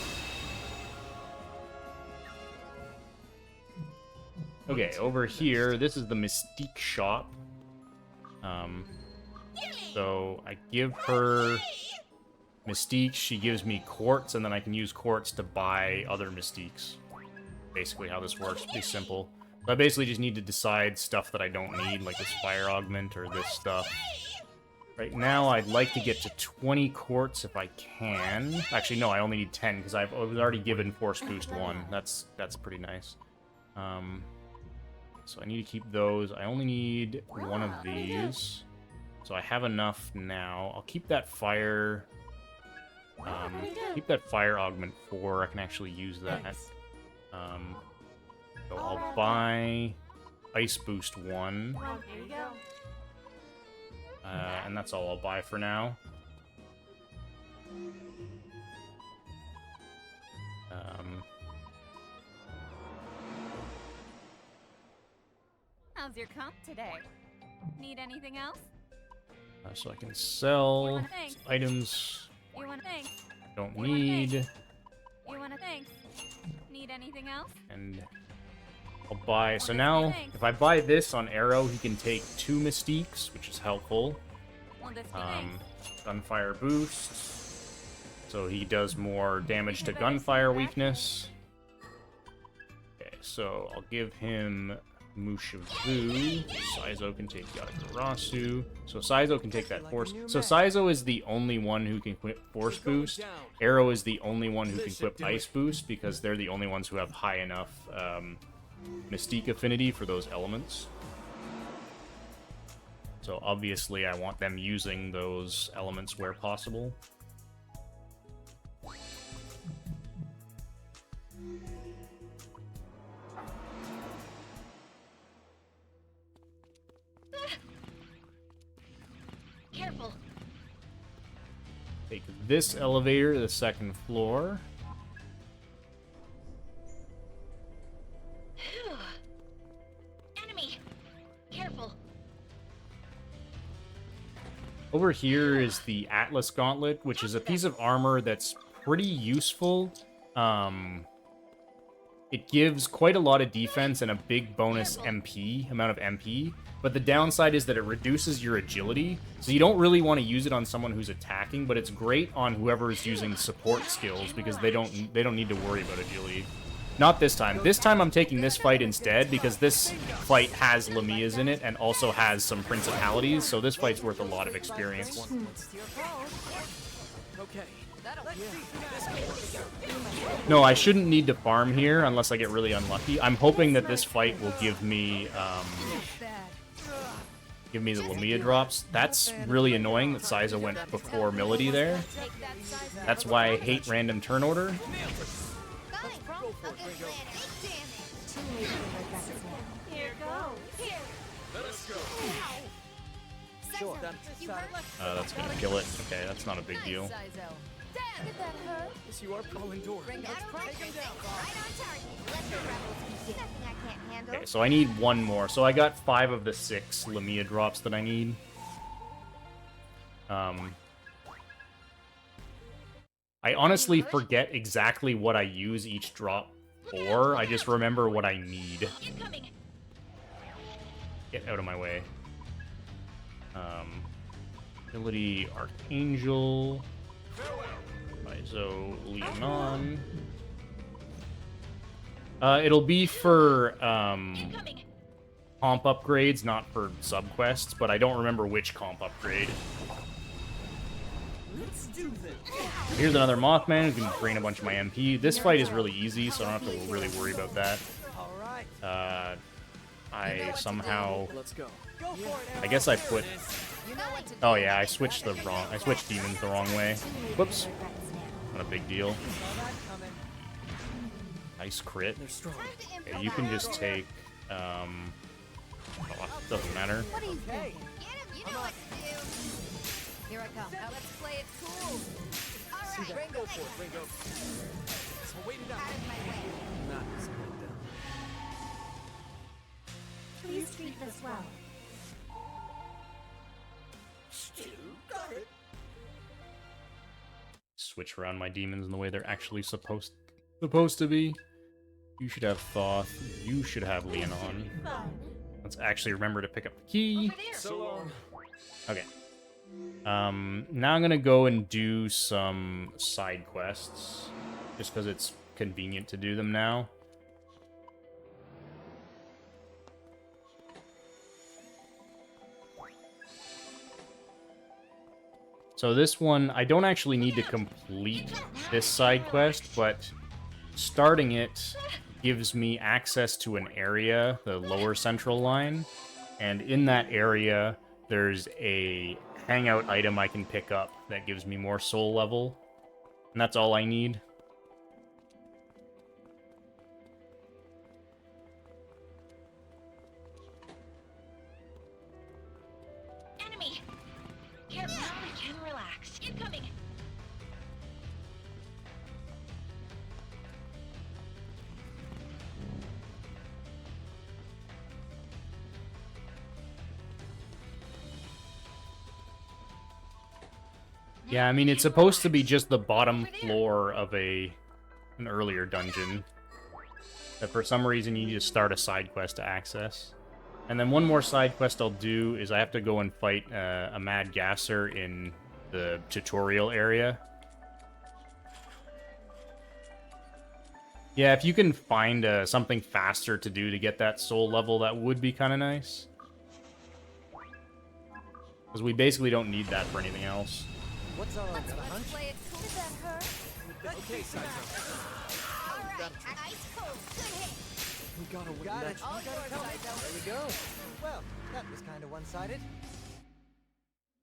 Okay, over here, this is the Mystique shop. So I give her Mystique, she gives me quartz, and then I can use quartz to buy other Mystiques. Basically how this works, pretty simple. So I basically just need to decide stuff that I don't need, like this fire augment or this stuff. Right now, I'd like to get to 20 quartz if I can. Actually, no, I only need 10 because I was already given Force Boost 1. That's pretty nice. So I need to keep those. I only need one of these. So I have enough now. I'll keep that fire... keep that fire augment 4. I can actually use that. So I'll buy Ice Boost 1. Here you go. And that's all I'll buy for now. How's your comp today? Need anything else? So I can sell wanna thanks? items You want thanks? I don't You wanna need, You want to thanks? Need anything else? and I'll buy. So now, if I buy this on Arrow, he can take 2 Mystiques, which is helpful. Will this be thanks? Gunfire boost, so he does more damage to gunfire weakness. Okay, so I'll give him Mushavu. Saizo can take Yatagarasu. So Saizo can take that force. So Saizo is the only one who can equip Force Boost. Arrow is the only one who can equip Ice Boost because they're the only ones who have high enough Mystique affinity for those elements. So obviously I want them using those elements where possible. Careful. Take this elevator to the 2nd floor. Phew. Enemy. Careful. Over here is the Atlas Gauntlet, which is a piece of armor that's pretty useful. It gives quite a lot of defense and a big bonus amount of MP, but the downside is that it reduces your agility, so you don't really want to use it on someone who's attacking, but it's great on whoever is using support skills because they don't need to worry about agility. Not this time. This time I'm taking this fight instead because this fight has Lamia's in it and also has some principalities, so this fight's worth a lot of experience. Okay. No, I shouldn't need to farm here unless I get really unlucky. I'm hoping that this fight will give me the Lamia drops. That's really annoying that Saizo went before Milady there. That's why I hate random turn order. Here, go. Here. Sure. That's gonna kill it. Okay, that's not a big deal. Damn! Did that hurt? Yes, you are Paul and Dora. Ringo, take him down. Right on target. Let the rebels begin. Nothing I can't handle. Okay, so I need one more. So I got 5 of the 6 Lamia drops that I need. I honestly forget exactly what I use each drop for. I just remember what I need. Incoming. Get out of my way. Ability Archangel. Iso Leonon. It'll be for Incoming. comp upgrades, not for subquests, but I don't remember which comp upgrade. Let's do this. Here's another Mothman who can drain a bunch of my MP. This fight is really easy, so I don't have to really worry about that. All right. I somehow... Let's go. Go for it, I guess I put... You know what to do. Oh yeah, I switched demons the wrong way. Whoops. Not a big deal. Saw that coming. Nice crit. They're strong. Time to improvise. Okay, you can just take... doesn't matter. What are you Okay. thinking? Get him. You know what to do. Here I come. Now let's play it cool. All See right. that? Ringo, Go for it, Ringo. So wait it out. out of my way. Not something like that. Please treat this well. Switch around my demons in the way they're actually supposed to be. You should have Thoth. You should have Leonon. Let's actually remember to pick up the key. Over there. So long. Okay. Now I'm gonna go and do some side quests, just because it's convenient to do them now. So this one, I don't actually need to complete this side quest, but starting it gives me access to an area, the lower central line, and in that area, there's a hangout item I can pick up that gives me more soul level, and that's all I need. Enemy. Here, now we can relax. Incoming. Yeah, I mean, it's supposed to be just the bottom floor of an earlier dungeon, that for some reason you need to start a side quest to access. And then one more side quest I'll do is I have to go and fight a Mad Gasser in the tutorial area. Yeah, if you can find something faster to do to get that soul level, that would be kind of nice. Because we basically don't need that for anything else. What's on? Got a Let's hunch? play it cool. Did that hurt? Okay, Saito. All right. Ice cold. Good hit. We gotta win Got that. it. All You got yours, it coming. Saito. There we go. Well, that was kind of one-sided.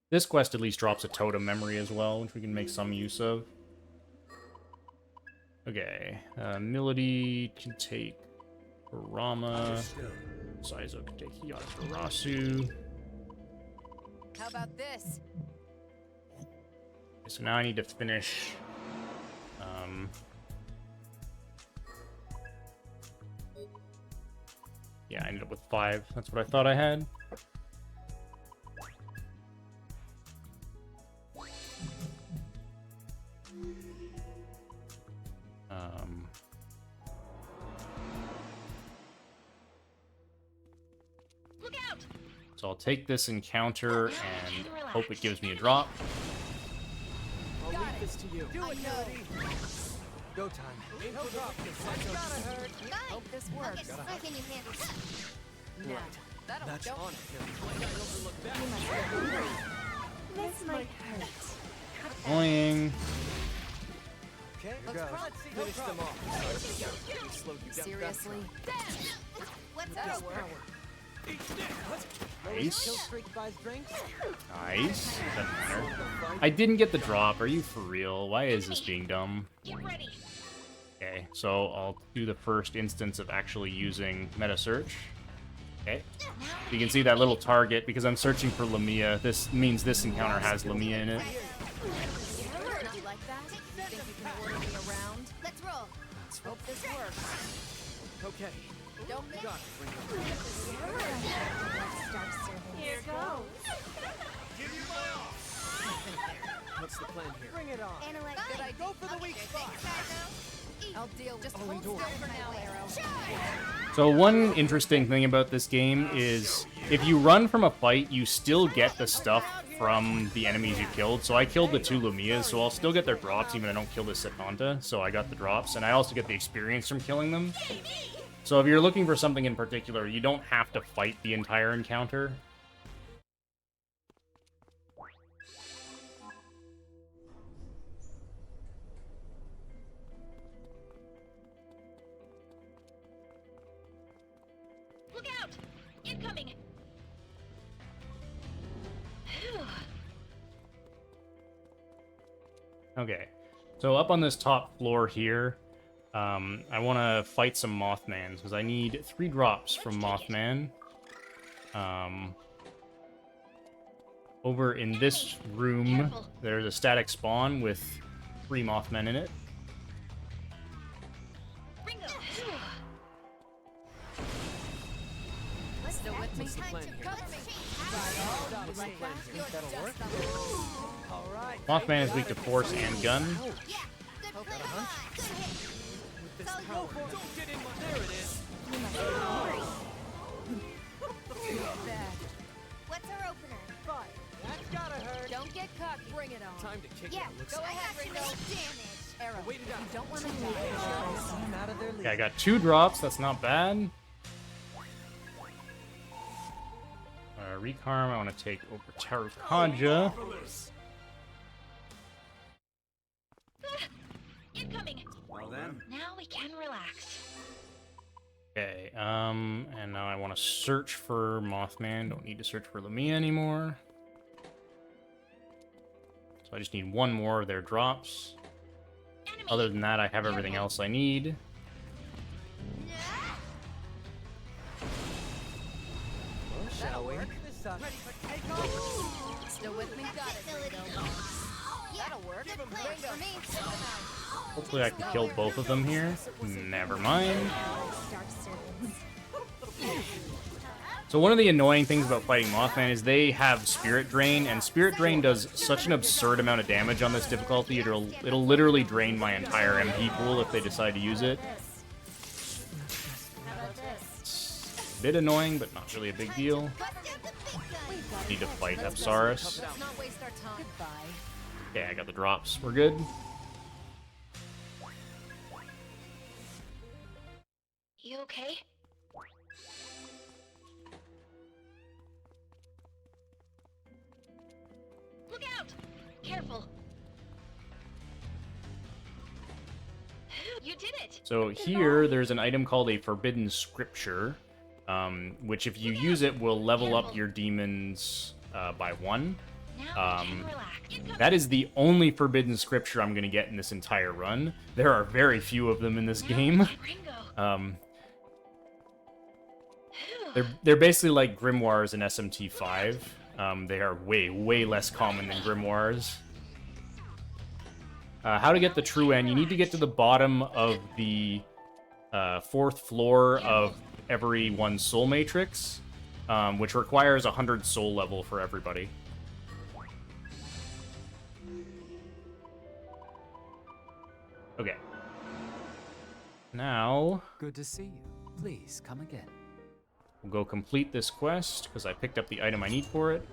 This quest at least drops a totem memory as well, which we can make some use of. Okay, Milady can take Rama. Saizo can take Yatarasu. How about this? So now I need to finish. Yeah, I ended up with 5. That's what I thought I had. Look out. So I'll take this encounter and hope it gives me a drop. I'll leave this to you. Do I it, know. Melody. Go time. No problem. That's gotta hurt. Fine. Hope this Look works. at how can you handle that? Nah, that'll That's don't. on it. This might hurt. Annoying. Okay, Let's go. cross. Finish them off. We slowed you down. Seriously? Let's That's go. power. Kill Nice. streak buys drinks. Nice. Doesn't matter. I didn't get the drop. Are you for real? Why is this being dumb? Get ready. Okay, so I'll do the first instance of actually using meta search. Okay. You can see that little target because I'm searching for Lamia. This means this encounter has Lamia in it. Not like that? Hope this works. Okay. Don't miss. Got it, Ringo. Here goes. Give you my all. What's the plan here? Bring it on. Good idea. Go for the weak spot. I'll deal. Just hold still for now, Arrow. So one interesting thing about this game is if you run from a fight, you still get the stuff from the enemies you killed. So I killed the 2 Lumias, so I'll still get their drops even if I don't kill the Setanta. So I got the drops, and I also get the experience from killing them. So if you're looking for something in particular, you don't have to fight the entire encounter. Look out! Incoming! Phew. Okay, so up on this top floor here, I want to fight some Mothmans, because I need 3 drops from Mothman. Over in this room, there's a static spawn with 3 Mothmen in it. Ringo! Still with me? What's the plan here? Cover me. Like that? You're That'll work. just All right. Mothman is weak to force and gun. This power. Don't get in my... There it is. bad. What's our opener? Fine. That's gotta hurt. Don't get cocky. Bring it on. Time to kick Yeah, it. Looks Go like. ahead, Ringo. Damage. Arrow. Wait it out. You don't want to die. Team out of their league. Okay, I got 2 drops, that's not bad. Recarm, I want to take over Tarukanja. Incoming! Well then, Now we can relax. Okay, and now I want to search for Mothman. Don't need to search for Lumia anymore. So I just need 1 more of their drops. Enemy! Other than that, I have everything else I need. Well, shall we? This sucks. Ready for takeoff? Still with me? Got it, Ringo. That'll work. Ringo. For me. Take them out. Hopefully I can kill both of them here. Never mind. So one of the annoying things about fighting Mothman is they have Spirit Drain, and Spirit Drain does such an absurd amount of damage on this difficulty, it'll literally drain my entire MP pool if they decide to use it. It's a bit annoying, but not really a big deal. Need to fight Apsaris. Let's not waste our time. Goodbye. Okay, I got the drops. We're good. You okay? Look out! Careful! You did it! So here, there's an item called a Forbidden Scripture, which if you use it will level up your demons by 1. Now we can relax. Incoming! That is the only Forbidden Scripture I'm going to get in this entire run. There are very few of them in this game. Ringo! They're basically like Grimoires in SMT 5. They are way less common than Grimoires. How to get the true end? You need to get to the bottom of the 4th floor of every one soul matrix, which requires 100 soul level for everybody. Okay. Now Good to see you. Please come again. we'll go complete this quest, because I picked up the item I need for it.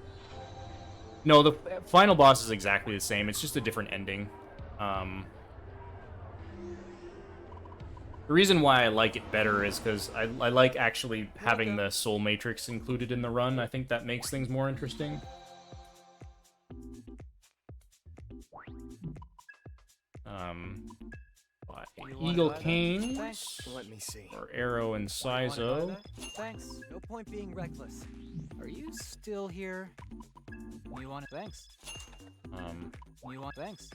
No, the final boss is exactly the same. It's just a different ending. The reason why I like it better is because I like actually having the Soul Matrix included in the run. I think that makes things more interesting. Eagle Canes, Let me see. or Arrow and Sizo. Thanks. No point being reckless. Are you still here? You want it? Thanks. You want thanks.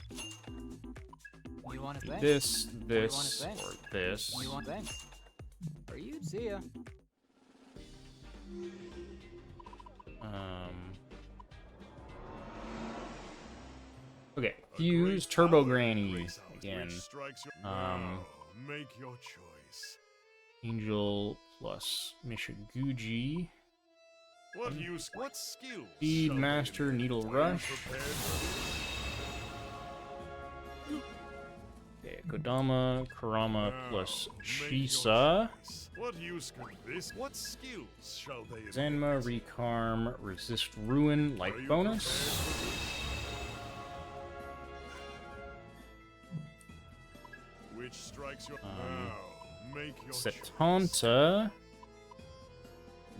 You want it? Thanks. This, or this. You want thanks. Are you? See ya. Okay, Fuse Turbo Granny again. make your choice. Angel plus Mishiguji. What skills? Speed shall Master, they Needle are you Rush. prepared for Okay, Kodama, Kurama Now, plus make your Shisa. choice. What use could this? What skills shall they Zanma, Recarm, Resist Ruin, Life bonus. Which strikes your now? Make your choice. Setanta,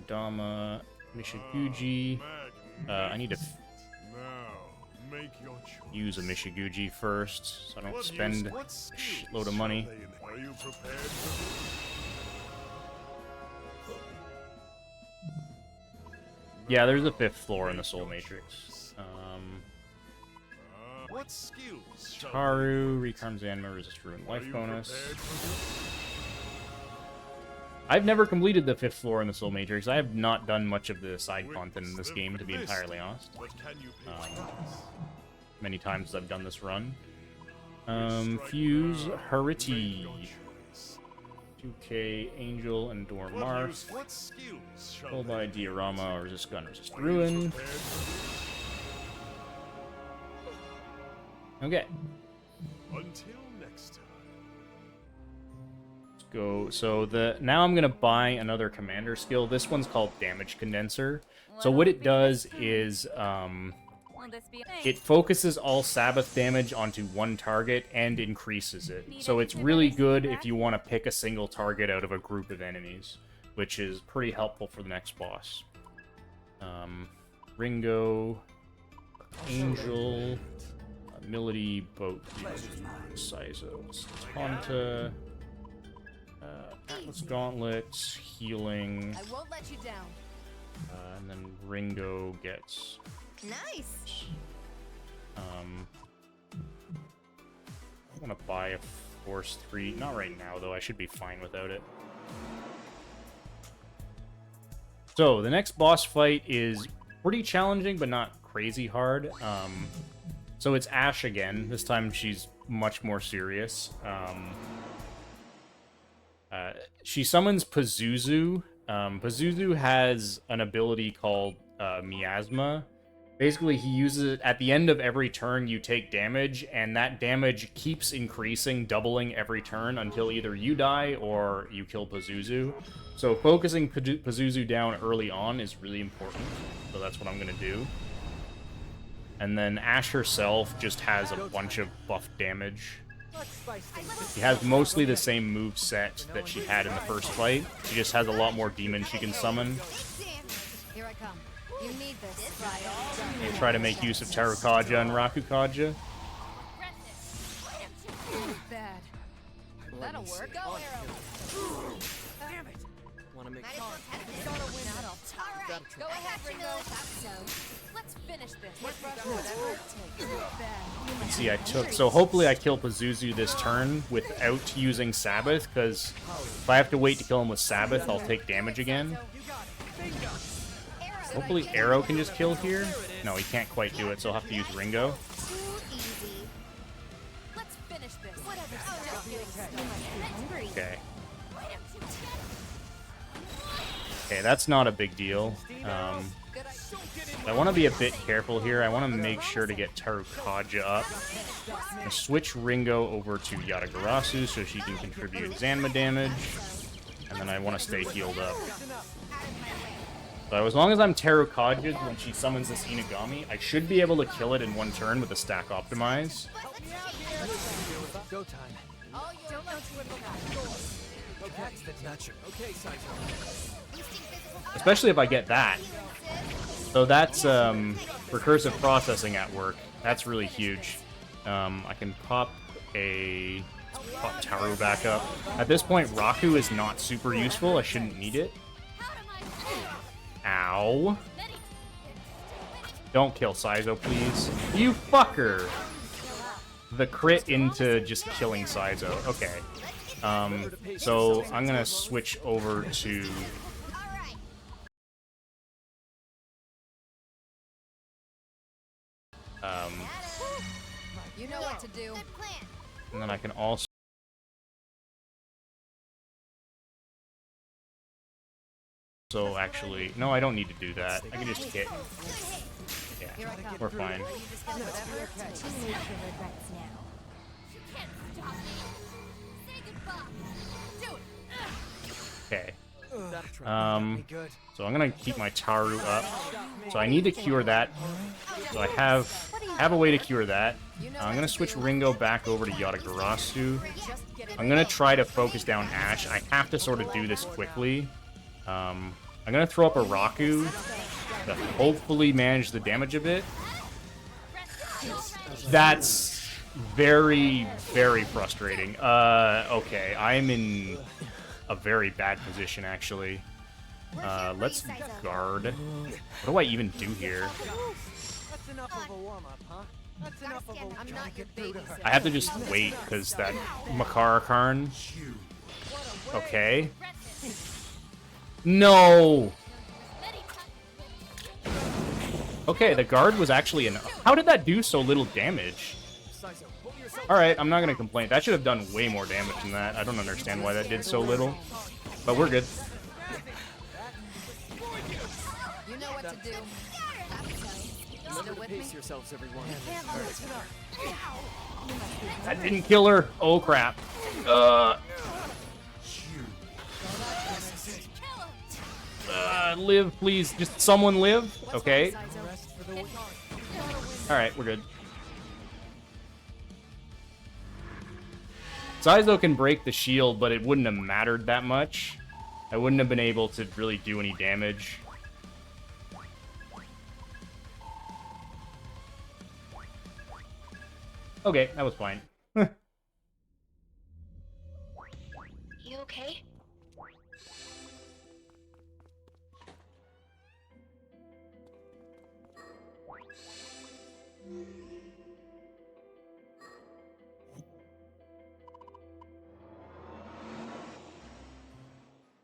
Kodama, Mishiguji. I need to Now, make your choice. use a Mishiguji first, so I don't What spend use- a what skills shitload of money. shall they- Are you prepared for Yeah, there's a 5th floor in the Soul Matrix. what skills shall Haru, Recarm Zanma, Resist Ruin, they- Are Life you bonus. prepared for this? I've never completed the 5th floor in the Soul Matrix. I have not done much of the side content in this game, to be entirely honest. But can you pay price? Many times as I've done this run. Fuse, Hariti, 2K, Angel, and Dormarth. What skills shall Full they by Diorama, Resist Gun, Resist Are you Ruin. prepared for Okay, this? Until next time. let's go. So now I'm gonna buy another commander skill. This one's called Damage Condenser. So what it does is Will this be a thing? it focuses all Sabbath damage onto one target and increases it. So it's really good if you want to pick a single target out of a group of enemies, which is pretty helpful for the next boss. Ringo, Angel, Milady, Boat, Saizo, Santa, Atlas Gauntlet, Healing, I won't let you down. and then Ringo gets... Nice. I want to buy a Force 3. Not right now, though. I should be fine without it. So, the next boss fight is pretty challenging, but not crazy hard. So it's Ash again. This time she's much more serious. She summons Pazuzu. Pazuzu has an ability called Miasma. Basically, he uses it at the end of every turn. You take damage, and that damage keeps increasing, doubling every turn until either you die or you kill Pazuzu. So focusing Pazuzu down early on is really important. So that's what I'm gonna do. And then Ash herself just has a bunch of buff damage. She has mostly the same move set that she had in the first fight. She just has a lot more demons she can summon. Here I come. You need this. You try to make use of Tarukaja and Rakukaja. Bad. That'll work. Go, Arrow. Damn it! Want to make Not all right. Go ahead, Ringo. Let's finish this. Whatever it takes. Bad. See, I took... So hopefully I kill Pazuzu this turn without using Sabbath, because if I have to wait to kill him with Sabbath, I'll take damage again. Hopefully Arrow can just kill here. No, he can't quite do it, so I'll have to use Ringo. Too easy. Let's finish this. Whatever. Okay. Okay, that's not a big deal. I want to be a bit careful here. I want to make sure to get Tarukaja up. I'm going to switch Ringo over to Yatagarasu so she can contribute Zanma damage. And then I want to stay healed up. So as long as I'm Tarukaja when she summons this Inagami, I should be able to kill it in one turn with a stack optimize. Go time. Don't know Okay, not sure. Okay, Saito. Especially if I get that. So that's recursive processing at work. That's really huge. I can pop Taru back up. At this point, Raku is not super useful. I shouldn't need it. Ow. Don't kill Saizo, please. You fucker! The crit into just killing Saizo. Okay. So I'm gonna switch over to... You know what to do. And then I can also So actually, no, I don't need to do that. I can just hit. Yeah, we're fine. You just gonna whatever? Too late for regrets now. You can't stop me. Say goodbye. Do it. Okay. That trap Be good. So I'm gonna keep my Taru up. So I need to cure that. So I have a way to cure that. I'm gonna switch Ringo back over to Yatagarasu. I'm gonna try to focus down Ash. I have to sort of do this quickly. I'm gonna throw up a Raku to hopefully manage the damage a bit. That's very, very frustrating. Okay, I'm in a very bad position, actually. Let's guard. What do I even do here? That's enough of a warm-up, huh? That's enough of a... I'm not your babysitter. I have to just wait, because that Makara-Karn... Okay. No! Okay, the guard was actually enough. How did that do so little damage? Alright, I'm not gonna complain. That should have done way more damage than that. I don't understand why that did so little. But we're good. You know what to do. Remember to pace yourselves, everyone. That didn't kill her. Oh, crap. Live, please. Just someone live. Okay. Alright, we're good. Saizo can break the shield, but it wouldn't have mattered that much. I wouldn't have been able to really do any damage. Okay, that was fine. You okay?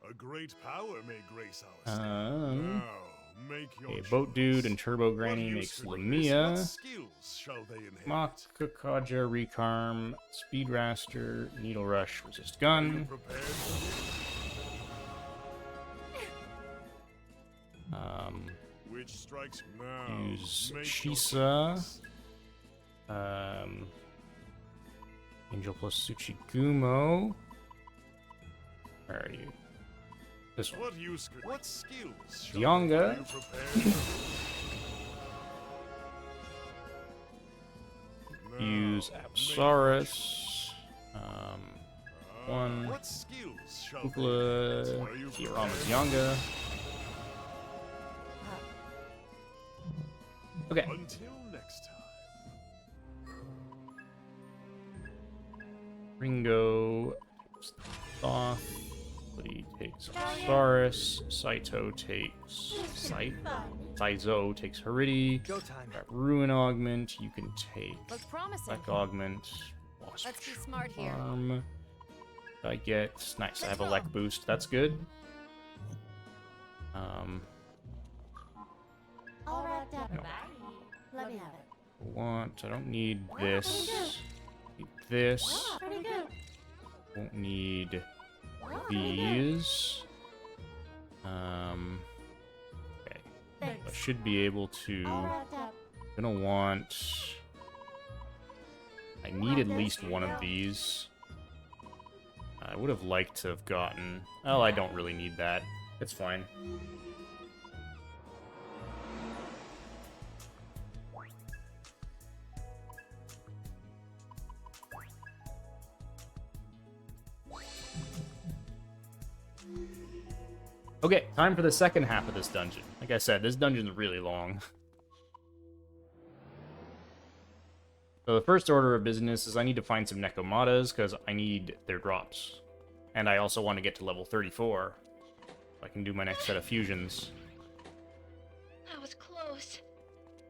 A great power may grace our state. Now, make your Okay, Boat Dude and Turbo Granny makes Lamia. What skills shall they inherit? Mock, Kakaja, Recarm, Speed Raster, Needle Rush, Resist Gun. Prepared which strikes now. Use Make Shisa. Angel plus Tsuchigumo. Where are you? This one. What skills shall Yonga. you prepared? Use Now, Apsaurus. One. What skills shall Kukla. Are you Kiarama's Yonga. Okay. Until next time. Ringo. Thoth. Lee takes Apsaurus. Saito takes Saizo takes Haridi. Go time. Got Ruin Augment. You can take Looks promising. Black Augment. Wasp Let's be smart here. Charm. I get nice. I have a Lek boost. That's good. All wrapped up. No. Let me have it. I don't need this. Need this. Pretty good. Won't need these. Okay. I should be able to. All wrapped up. Gonna want. I need at least one of these. I would have liked to have gotten. Oh, I don't really need that. It's fine. Okay, time for the second half of this dungeon. Like I said, this dungeon's really long. So the first order of business is I need to find some Nekomatas, because I need their drops. And I also want to get to level 34, so I can do my next set of fusions. That was close.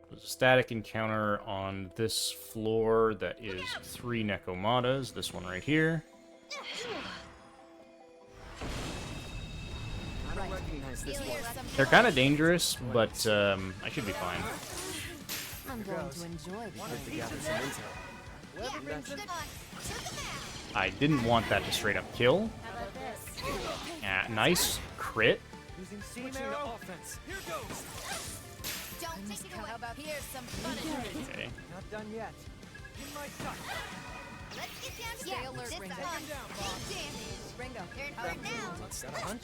There's a static encounter on this floor that is 3 Nekomatas, this one right here. I don't recognize this one. They're kind of dangerous, but I should be fine. I'm going to enjoy the To gather some intel. I didn't want that to straight up kill. How about this? Yeah, nice crit. Using steam Switching to arrow. offense. Here goes. Don't take it away. How about here's some punishment? Okay. Not done yet. In my sight. Let's get down to Stay alert, Ringo. Take him down, boss. Damage. Ringo, turn down. Got a hunch?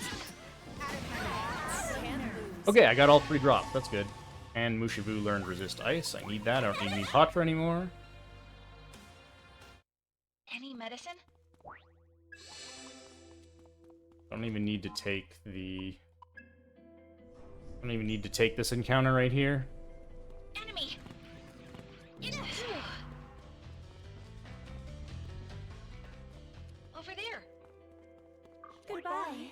Can't lose. Okay, I got all 3 drops. That's good. And Mushivu learned resist ice. I need that. I don't need Minotaur anymore. Any medicine? I don't even need to take the... I don't even need to take this encounter right here. Enemy! Over there! Goodbye.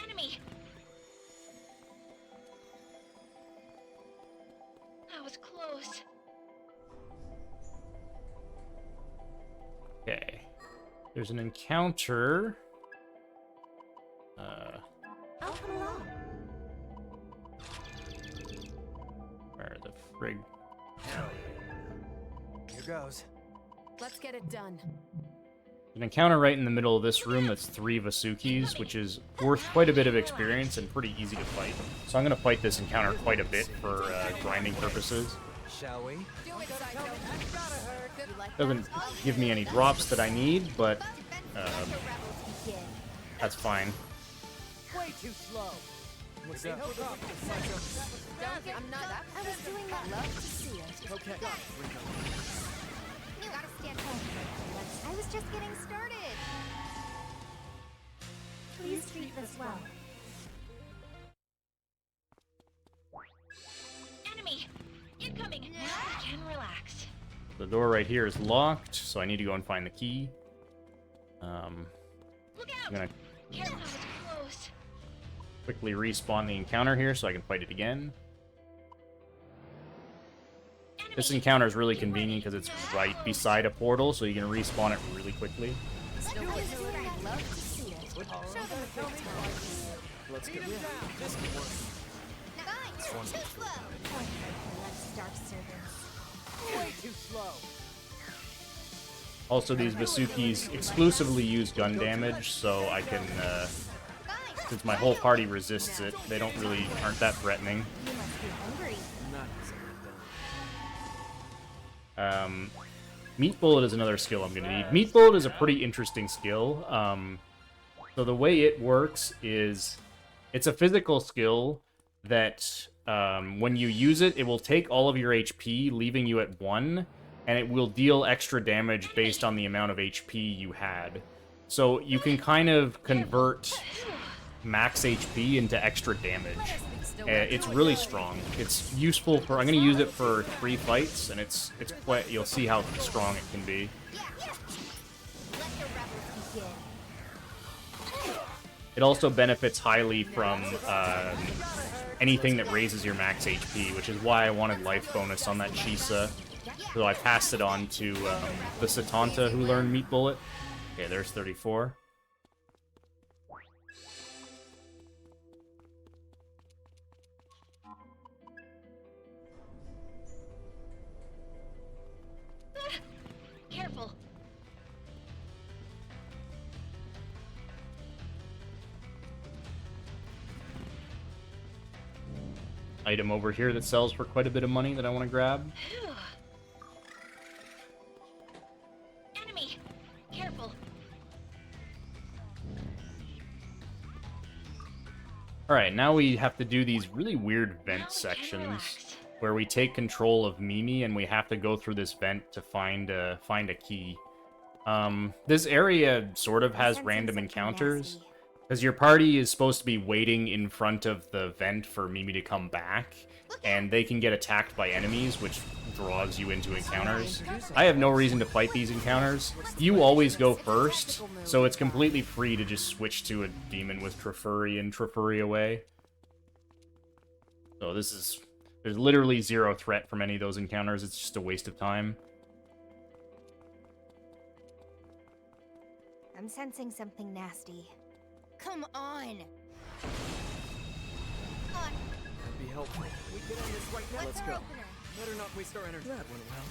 Enemy! That was close. Okay. There's an encounter. I'll come along. Where the frig? Here goes. Let's get it done. An encounter right in the middle of this room that's 3 Vasukis, which is worth quite a bit of experience and pretty easy to fight. So I'm going to fight this encounter quite a bit for grinding purposes. Shall we? Do it, Saito. That's gotta hurt. You like Doesn't that? give me any drops that I need, but Let the rebels begin. that's fine. Way too slow. What's See, up? no problem. Don't get, I'm not that. I was doing that. Love to see it. Okay. Ringo. You gotta stand home. I was just getting started. Please treat this well. Enemy! Incoming! Now we can relax. The door right here is locked, so I need to go and find the key. Look I'm out! gonna Careful, that was close. quickly respawn the encounter here so I can fight it again. This encounter is really convenient because it's right beside a portal, so you can respawn it really quickly. I'd love to see it. Show them a good time. Let's go. This can work. Fine. Too slow. Let's Dark Servants. Way too slow. Also, these Vasukis exclusively use gun damage, so I can, since my whole party resists it, they aren't that threatening. You must be hungry. Not easily done. Meat Bullet is another skill I'm gonna need. Meat Bullet is a pretty interesting skill. So the way it works is, it's a physical skill that when you use it, it will take all of your HP, leaving you at 1, and it will deal extra damage based on the amount of HP you had. So you can kind of convert max HP into extra damage. It's really strong. It's useful for... I'm going to use it for 3 fights, and it's quite... You'll see how strong it can be. Let the rebels begin. It also benefits highly from anything that raises your max HP, which is why I wanted life bonus on that Chisa. So I passed it on to the Satanta who learned Meat Bullet. Okay, there's 34. Careful. Item over here that sells for quite a bit of money that I want to grab. Enemy! Careful. Alright, now we have to do these really weird vent sections where we take control of Mimi and we have to go through this vent to find a key. This area sort of has random encounters, because your party is supposed to be waiting in front of the vent for Mimi to come back, and they can get attacked by enemies, which draws you into encounters. I have no reason to fight these encounters. You always go first, so it's completely free to just switch to a demon with Trifuri and Trifuri away. So there's literally zero threat from any of those encounters, it's just a waste of time. I'm sensing something nasty. Come on. That'd be helpful. We get on this right now. What's Let's our go. opener? Better not waste our energy. That went well.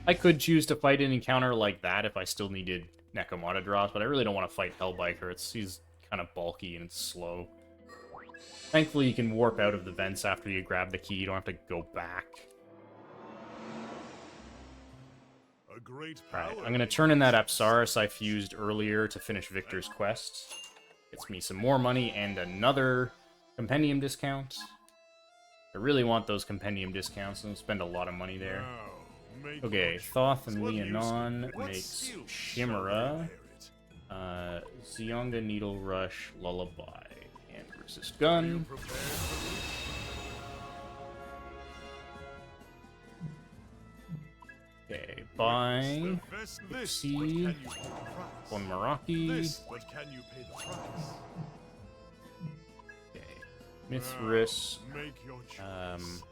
I could choose to fight an encounter like that if I still needed Nekomata drops, but I really don't want to fight Hellbiker. He's kind of bulky and it's slow. Thankfully, you can warp out of the vents after you grab the key. You don't have to go back. A great Alright, power I'm going to turn in that Apsaris I fused earlier to finish Victor's quest. Gets me some more money and another compendium discount. I really want those compendium discounts, and I'll spend a lot of money there. Now, make Okay, your Thoth and choice. What Leonon what makes skills Chimera, shall they inherit? Zionga, Needle Rush, Lullaby, and Resist Are you Gun. prepared for Okay, buy this? This, C, but can you pay the price? one Meraki. This, but can you pay the price? Okay, Mithras, Make your choice.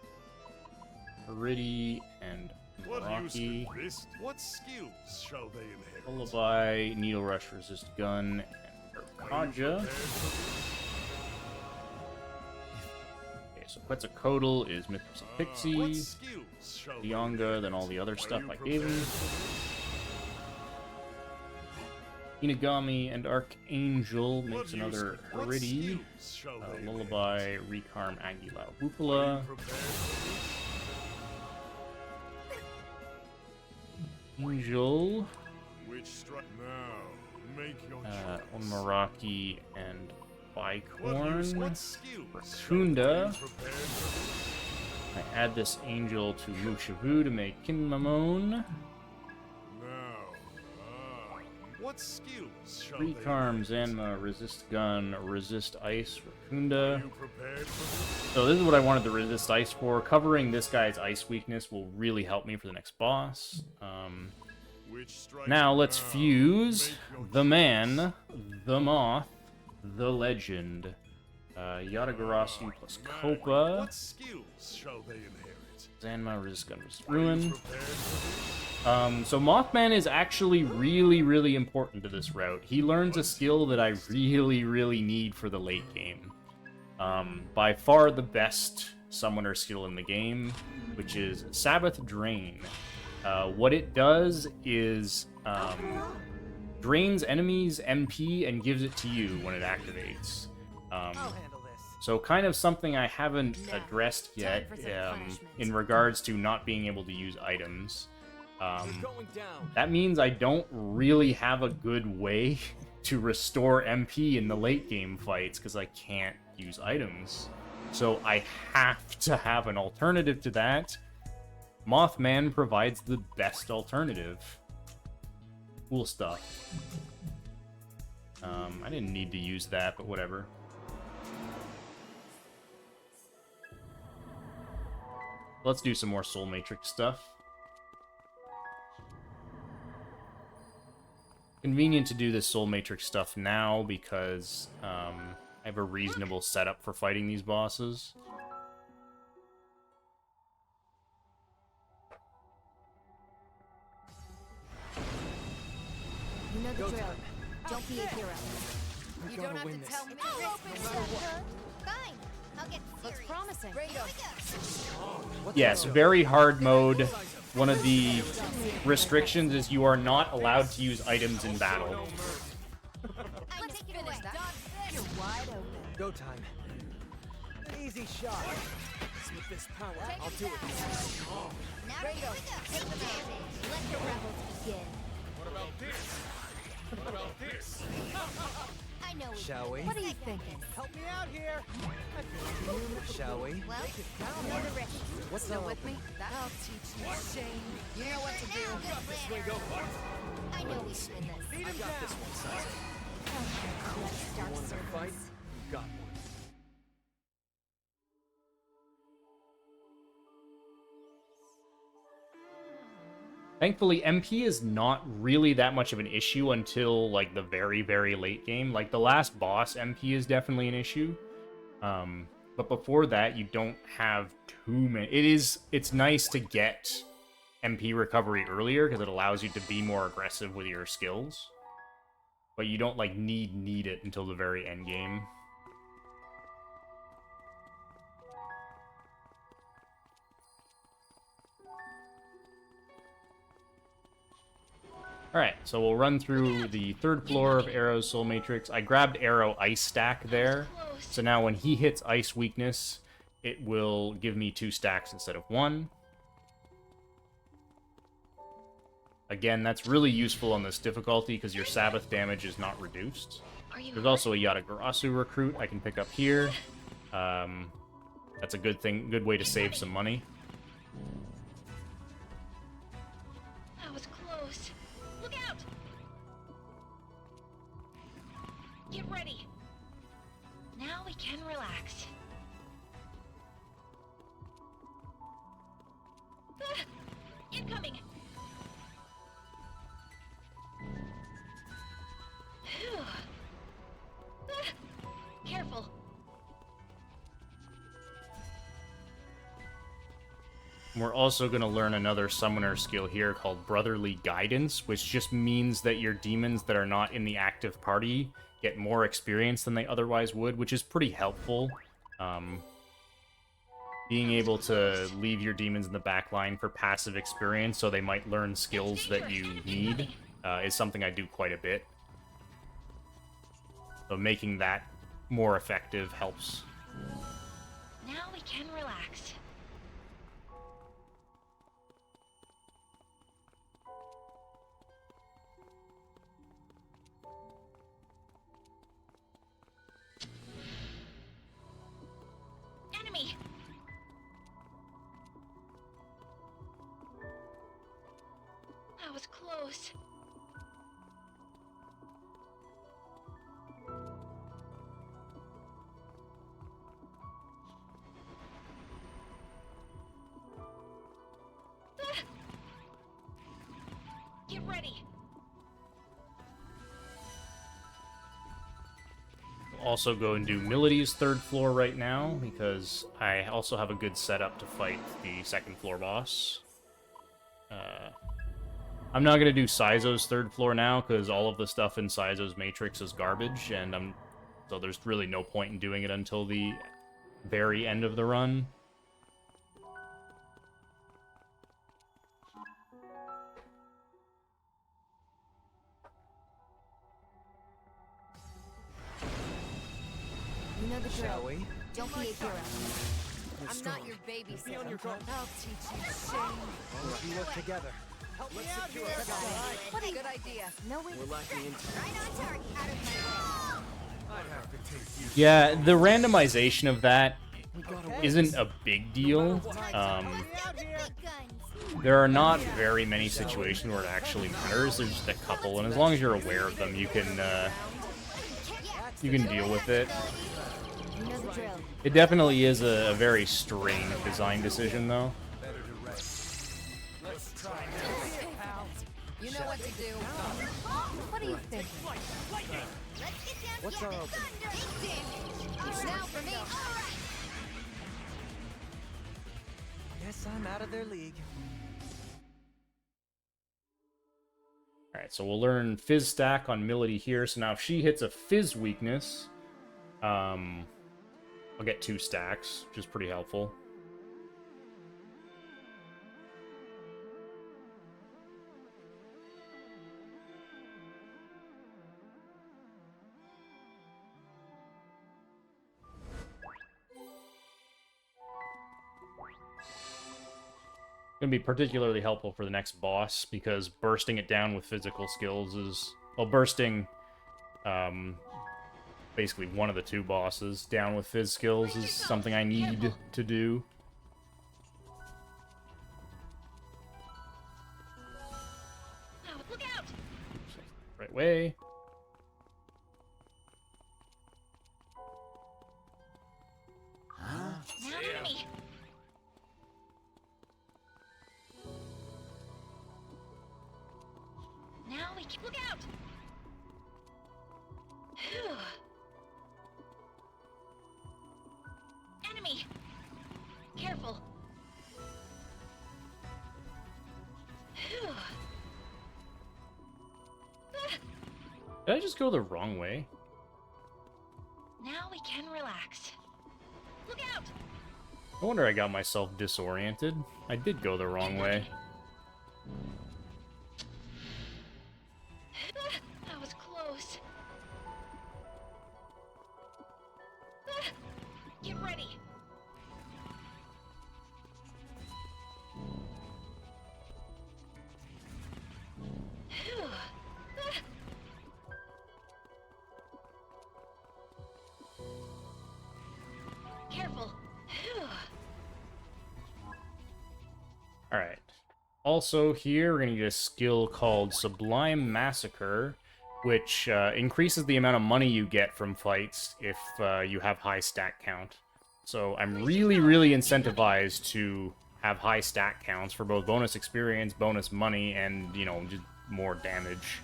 Iridi, and What use Meraki. could this? What skills shall they inherit? Lullaby, Needle Rush, Resist Gun, and Are you Urkaja. prepared for Okay, so Quetzalcoatl is Mithras and what Pixie. skills shall they Zionga, inherit? then all the other Are stuff you I gave him. prepared for Inagami and Archangel What makes use another could- what Iridi. skills shall they inherit? Lullaby, Recarm, Aguilau, Are Bupala. you prepared for Angel, which strike now? Make your choice. Onmaraki, and What Bicorn. skills Raccoonda. shall they prepared for I add this angel to Mushavu to make Kinmamon. now? What skills shall they Recarm, inherit? Zanma, Resist Gun, Resist Ice, Are Raccoonda. you prepared for So this is what I wanted to resist ice for. Covering this guy's ice weakness will really help me for the next boss. which strike Now let's now? fuse Make your the choice. man, the moth, the legend. Yatagarasu plus Man, Copa. What skills shall they inherit? Zanma, Resist Gun, Resist Are you Ruin. prepared for So Mothman is actually really, really important to this route. He learns a skill that I really, really need for the late game. By far the best summoner skill in the game, which is Sabbath Drain. What it does is drains enemies' MP and gives it to you when it activates. I'll handle this. So kind of something I haven't Now, addressed yet time for some punishment. in regards to not being able to use items. You're going down. That means I don't really have a good way to restore MP in the late game fights because I can't use items. So I have to have an alternative to that. Mothman provides the best alternative. Cool stuff. I didn't need to use that, but whatever. Let's do some more Soul Matrix stuff. Convenient to do this Soul Matrix stuff now because I have a reasonable setup for fighting these bosses. You know the drill. Don't be a hero. We're gonna win this. Tell me Fine. I'll get Looks promising. Yes, very hard mode. One of the restrictions is you are not allowed to use items in battle. Let's finish that. You're wide open. Go time. Easy shot. With this power, I'll do it. Now Rado, take the damage. Let your rebels begin. What about this? What about this? I know. Shall we? What are you thinking? Help me out here. Shall we? Well, know the risk. What's Still up? with me? I'll teach you. Shane, you know what to do. This way, go. I know we should win this. Beat him down. This one, Sizer. Let's start Want to fight? servants. You got one. Thankfully, MP is not really that much of an issue until, like, the very, very late game. Like, the last boss, MP is definitely an issue. But before that, you don't have too many... It's nice to get MP recovery earlier, because it allows you to be more aggressive with your skills. But you don't, like, need it until the very end game. Alright, so we'll run through the third floor of Arrow's Soul Matrix. I grabbed Arrow Ice Stack there, so now when he hits Ice Weakness, it will give me 2 stacks instead of 1. Again, that's really useful on this difficulty because your Sabbath damage is not reduced. There's also a Yatagarasu recruit I can pick up here. That's a good way to save some money. That was close. Look out! Get ready. Now we can relax. Ah! Incoming! Phew. Ah! Careful. We're also going to learn another summoner skill here called Brotherly Guidance, which just means that your demons that are not in the active party get more experience than they otherwise would, which is pretty helpful. Being able to leave your demons in the back line for passive experience so they might learn skills that you need is something I do quite a bit. So making that more effective helps. Now we can relax. Enemy! That was close. Ah! Get ready. Also go and do Milody's third floor right now, because I also have a good setup to fight the second floor boss. I'm not going to do Saizo's third floor now, because all of the stuff in Saizo's Matrix is garbage, and so there's really no point in doing it until the very end of the run. You know the drill. Shall we? Don't be a hero. I'm not your babysitter. I'll teach you shame. We work together. Help me out here. What a good idea. No way. We're lacking intel. Right on target. Out of my way. I'd have to take you. Yeah, the randomization of that We got away. isn't a big deal. Out here. There are not very many situations where it actually matters. There's just a couple, and as long as you're aware of them, you can deal with it. You know the drill. It definitely is a very strange design decision, though. You know what to do. What do you think? What's our opening? Now for me. Guess I'm out of their league. Alright, so we'll learn Fizz Stack on Milady here. So now if she hits a Fizz weakness, I'll get 2 stacks, which is pretty helpful. Going to be particularly helpful for the next boss, because bursting it down with physical skills is... Well, bursting basically one of the 2 bosses down with Fizz skills is something I need to do. Oh, look out! Right way. Now enemy! Now we can look out! Phew. Enemy! Careful! Phew. Ah. Did I just go the wrong way? Now we can relax. Look out! No wonder I got myself disoriented. I did go the wrong way. Get ready. Phew. Careful. Phew. Alright. Also here, we're going to get a skill called Sublime Massacre, which increases the amount of money you get from fights if you have high stack count. So I'm really, really incentivized to have high stack counts for both bonus experience, bonus money, and, you know, just more damage.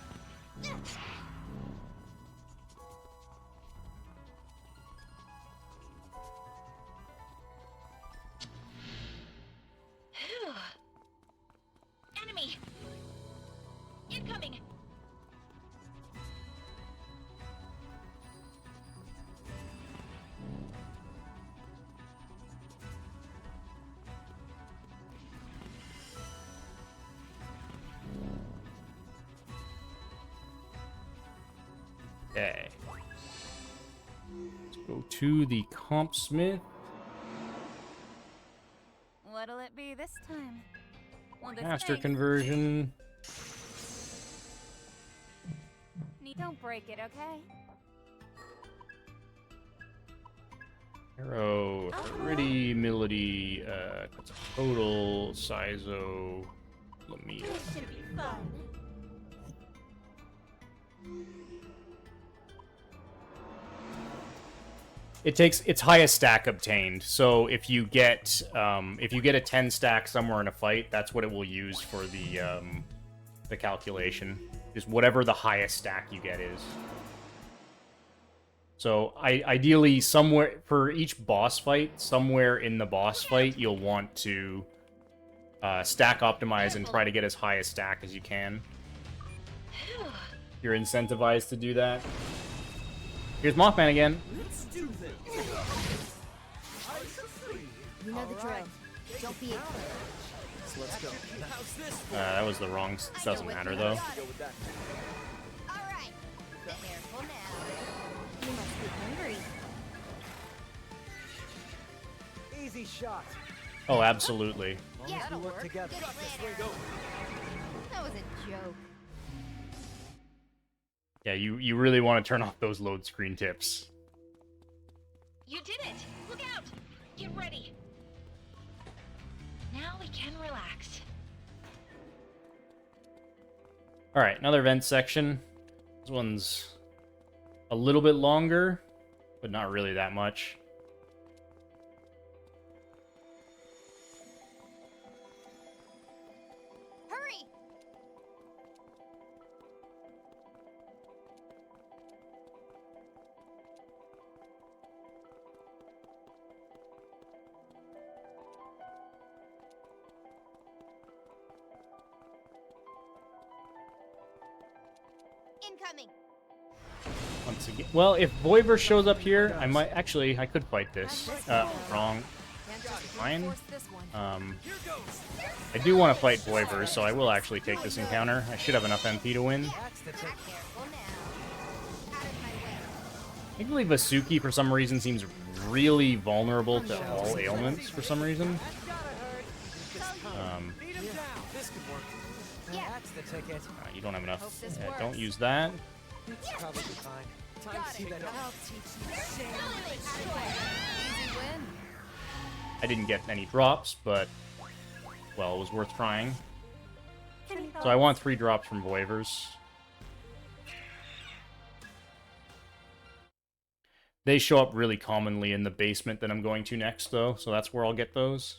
Phew. Enemy. Incoming. Okay. Let's go to the comp smith. What'll it be this time? Well, this Master thing. conversion. Don't break it, okay? Arrow, Pretty, Melody, that's a total, Sizo, Lamia. This should be fun. It takes its highest stack obtained. So if you get a 10 stack somewhere in a fight, that's what it will use for the calculation. Is whatever the highest stack you get is. So ideally, somewhere for each boss fight, somewhere in the boss fight, you'll want to stack optimize and try to get as high a stack as you can. You're incentivized to do that. Here's Mothman again. Let's do this. You know the drill. Don't be a So let's go. How's this? That was the wrong. Doesn't matter though. Go with that. Alright. Careful now. You must be hungry. Easy shot. Oh, absolutely. Yeah, We work together. Get it later. That was a joke. Yeah, you really want to turn off those load screen tips. You did it! Look out! Get ready! Now we can relax. Alright, another vent section. This one's a little bit longer, but not really that much. Hurry! Incoming. Once again, well, if Voiver shows up here, I might actually I could fight this. Wrong. Fine. I do want to fight Voiver, so I will actually take this encounter. I should have enough MP to win. Careful now. Out of my way. I believe Vasuki, for some reason, seems really vulnerable to all ailments for some reason. Beat him down. This could work. Yeah. That's the ticket. You don't have enough. Hope this Yeah, works. don't use that. It's probably fine. Time to see that. I'll teach you shame. Easy win. I didn't get any drops, but, well, it was worth trying. So I want 3 drops from Voivers. They show up really commonly in the basement that I'm going to next, though, so that's where I'll get those.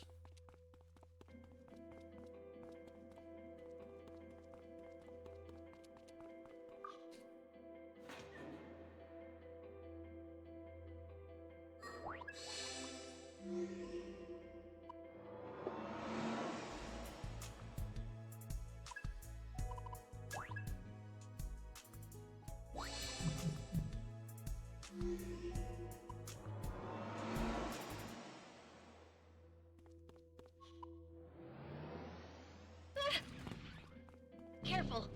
Careful.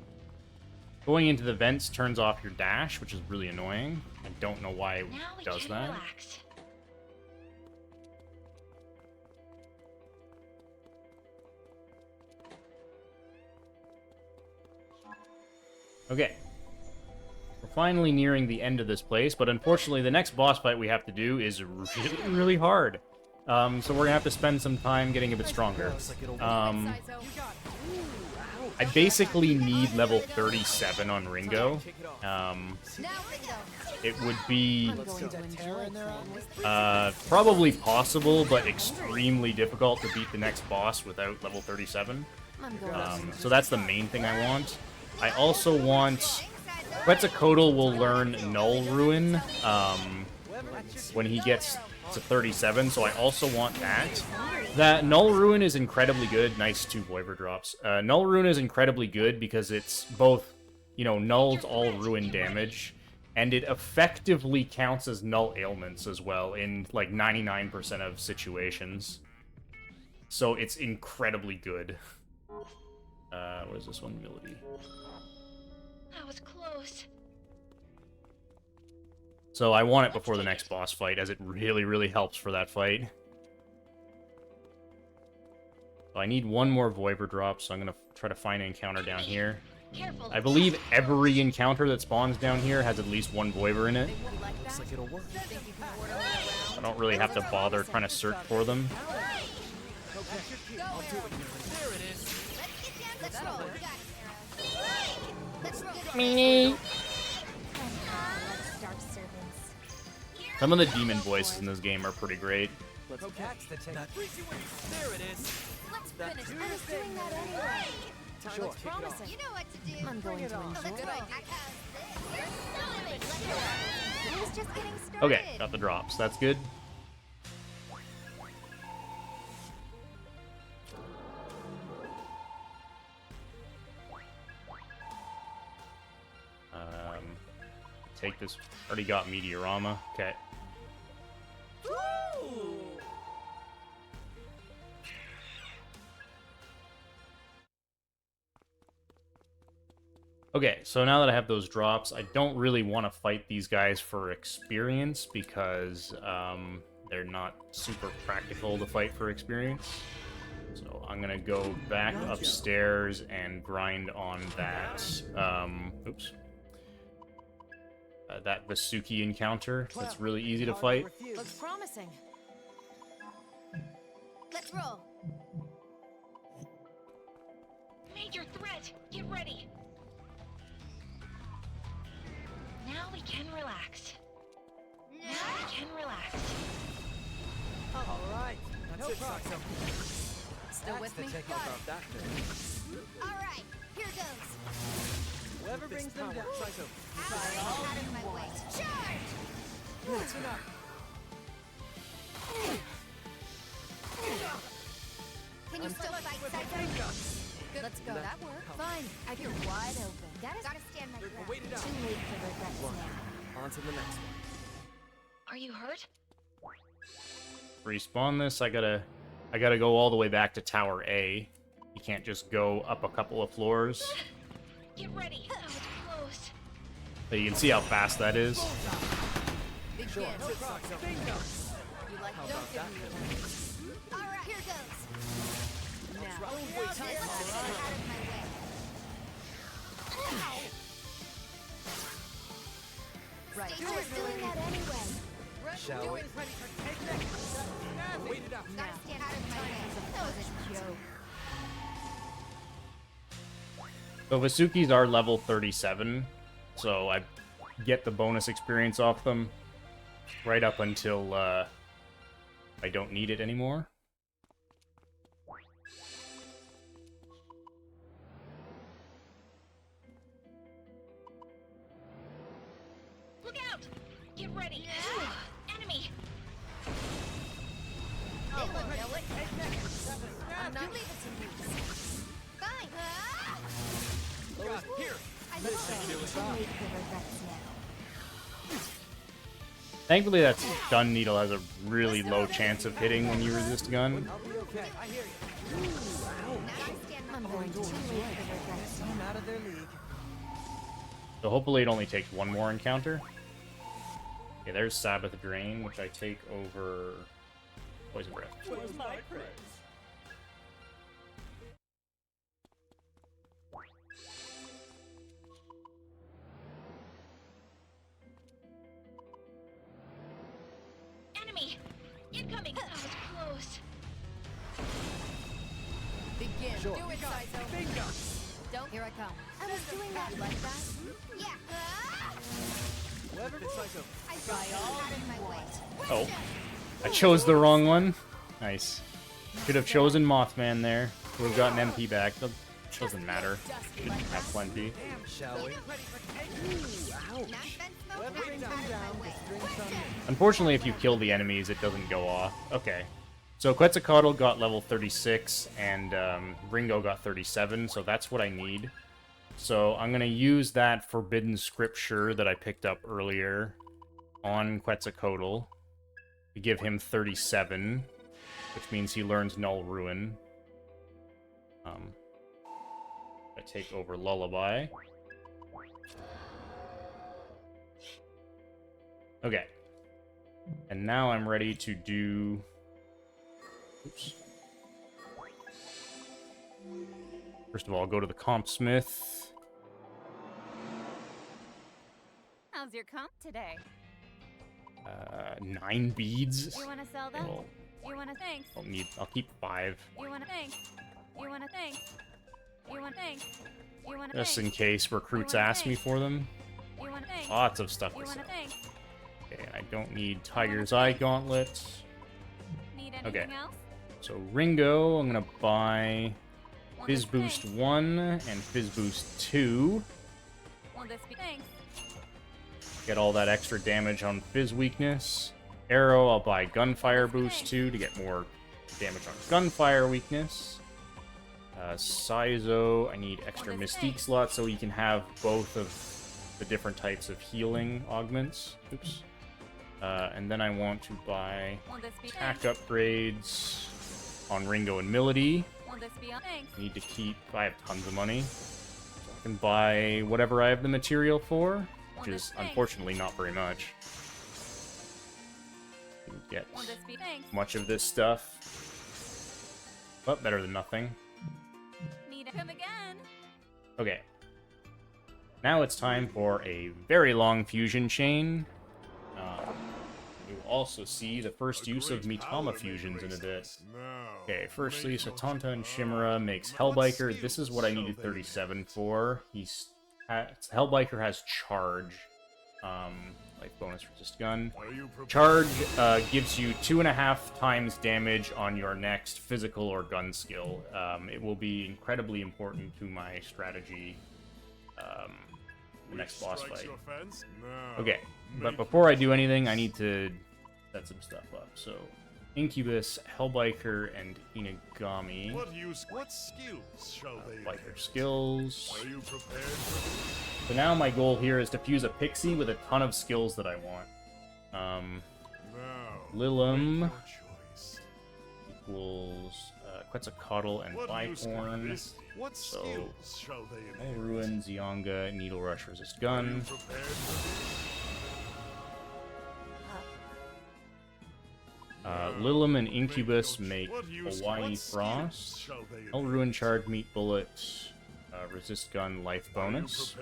Going into the vents turns off your dash, which is really annoying. I don't know why it Now we does can that. relax. Okay. We're finally nearing the end of this place, but unfortunately the next boss fight we have to do is really, really hard. So we're gonna have to spend some time getting a bit stronger. I basically need level 37 on Ringo. It would be probably possible, but extremely difficult to beat the next boss without level 37. So that's the main thing I want. I also want... Quetzalcoatl will learn Null Ruin when he gets to 37, so I also want that. That Null Ruin is incredibly good. Nice 2 Voivor drops. Null Ruin is incredibly good because it's both, you know, nulls all ruin damage, and it effectively counts as null ailments as well in, like, 99% of situations. So it's incredibly good. What is this one? Melody. That was close. So I want it before the next boss fight, as it really, really helps for that fight. So I need 1 more Voivor drop, so I'm going to try to find an encounter down here. I believe every encounter that spawns down here has at least 1 Voivor in it. Looks like it'll work. I don't really have to bother trying to search for them. Meanie. Some of the demon voices in this game are pretty great. Let's catch the tape. There it is. Let's finish. I was doing that anyway. Sure. Looks promising. You know what to do. I'm going to enjoy it. I was just getting started. Okay, got the drops. That's good. Take this. Already got Meteorama. Okay. Okay, so now that I have those drops, I don't really want to fight these guys for experience because they're not super practical to fight for experience. So I'm gonna go back upstairs and grind on that. Oops. That Vasuki encounter. That's really easy to fight. Looks promising. Let's roll. Major threat. Get ready. Now we can relax. Now we can relax. All right. That's it, Saxo. Still with me? Take off that thing. All right, here goes. Whoever brings them down, Saxo. Out of my way. Charge! That's enough. Can you still fight, Psycho? Let's go. That worked. Fine. You're wide open. That is gotta stand my ground. Wait it out. Too late for regrets now. On to the next one. Are you hurt? Respawn this. I gotta go all the way back to Tower A. You can't just go up a couple of floors. Get ready. That was close. So you can see how fast that is. Big Sure. dance. No Saxo. Bingo. You like How don't about give that me thing? a All right, here goes. Now, Don't this waste is time. out of my way. Right. Stay doing that anyway. Shall we? Wait it out. Gotta stand out of my way. That was a joke. So Vasukis are level 37, so I get the bonus experience off them right up until I don't need it anymore. Look out! Get ready. Enemy. They won't know it. I'm not leaving to lose. Fine. Here. I know it's too late for regrets now. Thankfully, that stun needle has a really low chance of hitting when you resist gun. I'll be okay. I hear you. I'm going to too late for regrets now. I'm out of their league. So hopefully it only takes one more encounter. Okay, there's Sabbath Drain, which I take over Poison Breath. Where's my praise? Enemy! Incoming! That was close. Begin. Sure. Do it, Saizo. Bingo! Don't. Here I come. I was doing that. You like that? Yeah. Whoever Psycho. I try all out of my way. Oh. I chose the wrong one. Nice. Should have chosen Mothman there. Would have gotten MP back. Doesn't matter. Didn't have plenty. Shall we? Whoever brings them down, just bring some in. Unfortunately, if you kill the enemies, it doesn't go off. Okay. So Quetzalcoatl got level 36, and Ringo got 37, so that's what I need. So I'm going to use that Forbidden Scripture that I picked up earlier on Quetzalcoatl to give him 37, which means he learns Null Ruin. I take over Lullaby. Okay. And now I'm ready to do... Oops. First of all, go to the Compsmith. How's your comp today? 9 beads. You wanna sell them? Well, You wanna thanks? I'll keep 5. You wanna thanks? You wanna thanks? You wanna thanks? You wanna Just in thanks? case recruits You wanna ask me for them. You wanna thanks? Lots of stuff You to wanna sell. thanks? Okay, I don't need Tiger's Eye Gauntlets. Need anything else? So Ringo, I'm gonna buy Will Fizz this be Boost thanks? 1 and Fizz Boost 2. Will this be thanks? Get all that extra damage on Fizz weakness. Arrow, I'll buy Gunfire Boost 2 to get more damage on Gunfire weakness. Saizo, I need extra Mystique slots so you can have both of the different types of healing augments. Oops. And then I want to buy Will this be attack thanks? upgrades on Ringo and Milady. Will this be thanks? I need to keep... I have tons of money. So I can buy whatever I have the material for, which is unfortunately not very much. Didn't get Will this be thanks? much of this stuff, but better than nothing. Need to come again? Okay. Now it's time for a very long fusion chain. You'll also see the first use of Mitama fusions in a bit. Okay, firstly, Satanta and Shimura makes Hellbiker. This is what I needed 37 for. Hellbiker has charge. Life bonus resist gun. Charge gives you 2.5 times damage on your next physical or gun skill. It will be incredibly important to my strategy the next boss fight. Okay, but before I do anything, I need to set some stuff up. So, Incubus, Hellbiker, and Inagami. What skills shall they Biker skills. Are you prepared for So now my goal here is to fuse a Pixie with a ton of skills that I want. Lilum equals Quetzalcoatl and Bihorn. What So, skills shall they Null Ruin, Zionga, Needle Rush, Resist Gun. Lilum and Incubus make Hawaii Frost. Null Ruin, Charge, Meat Bullet, Resist Gun, Life Bonus.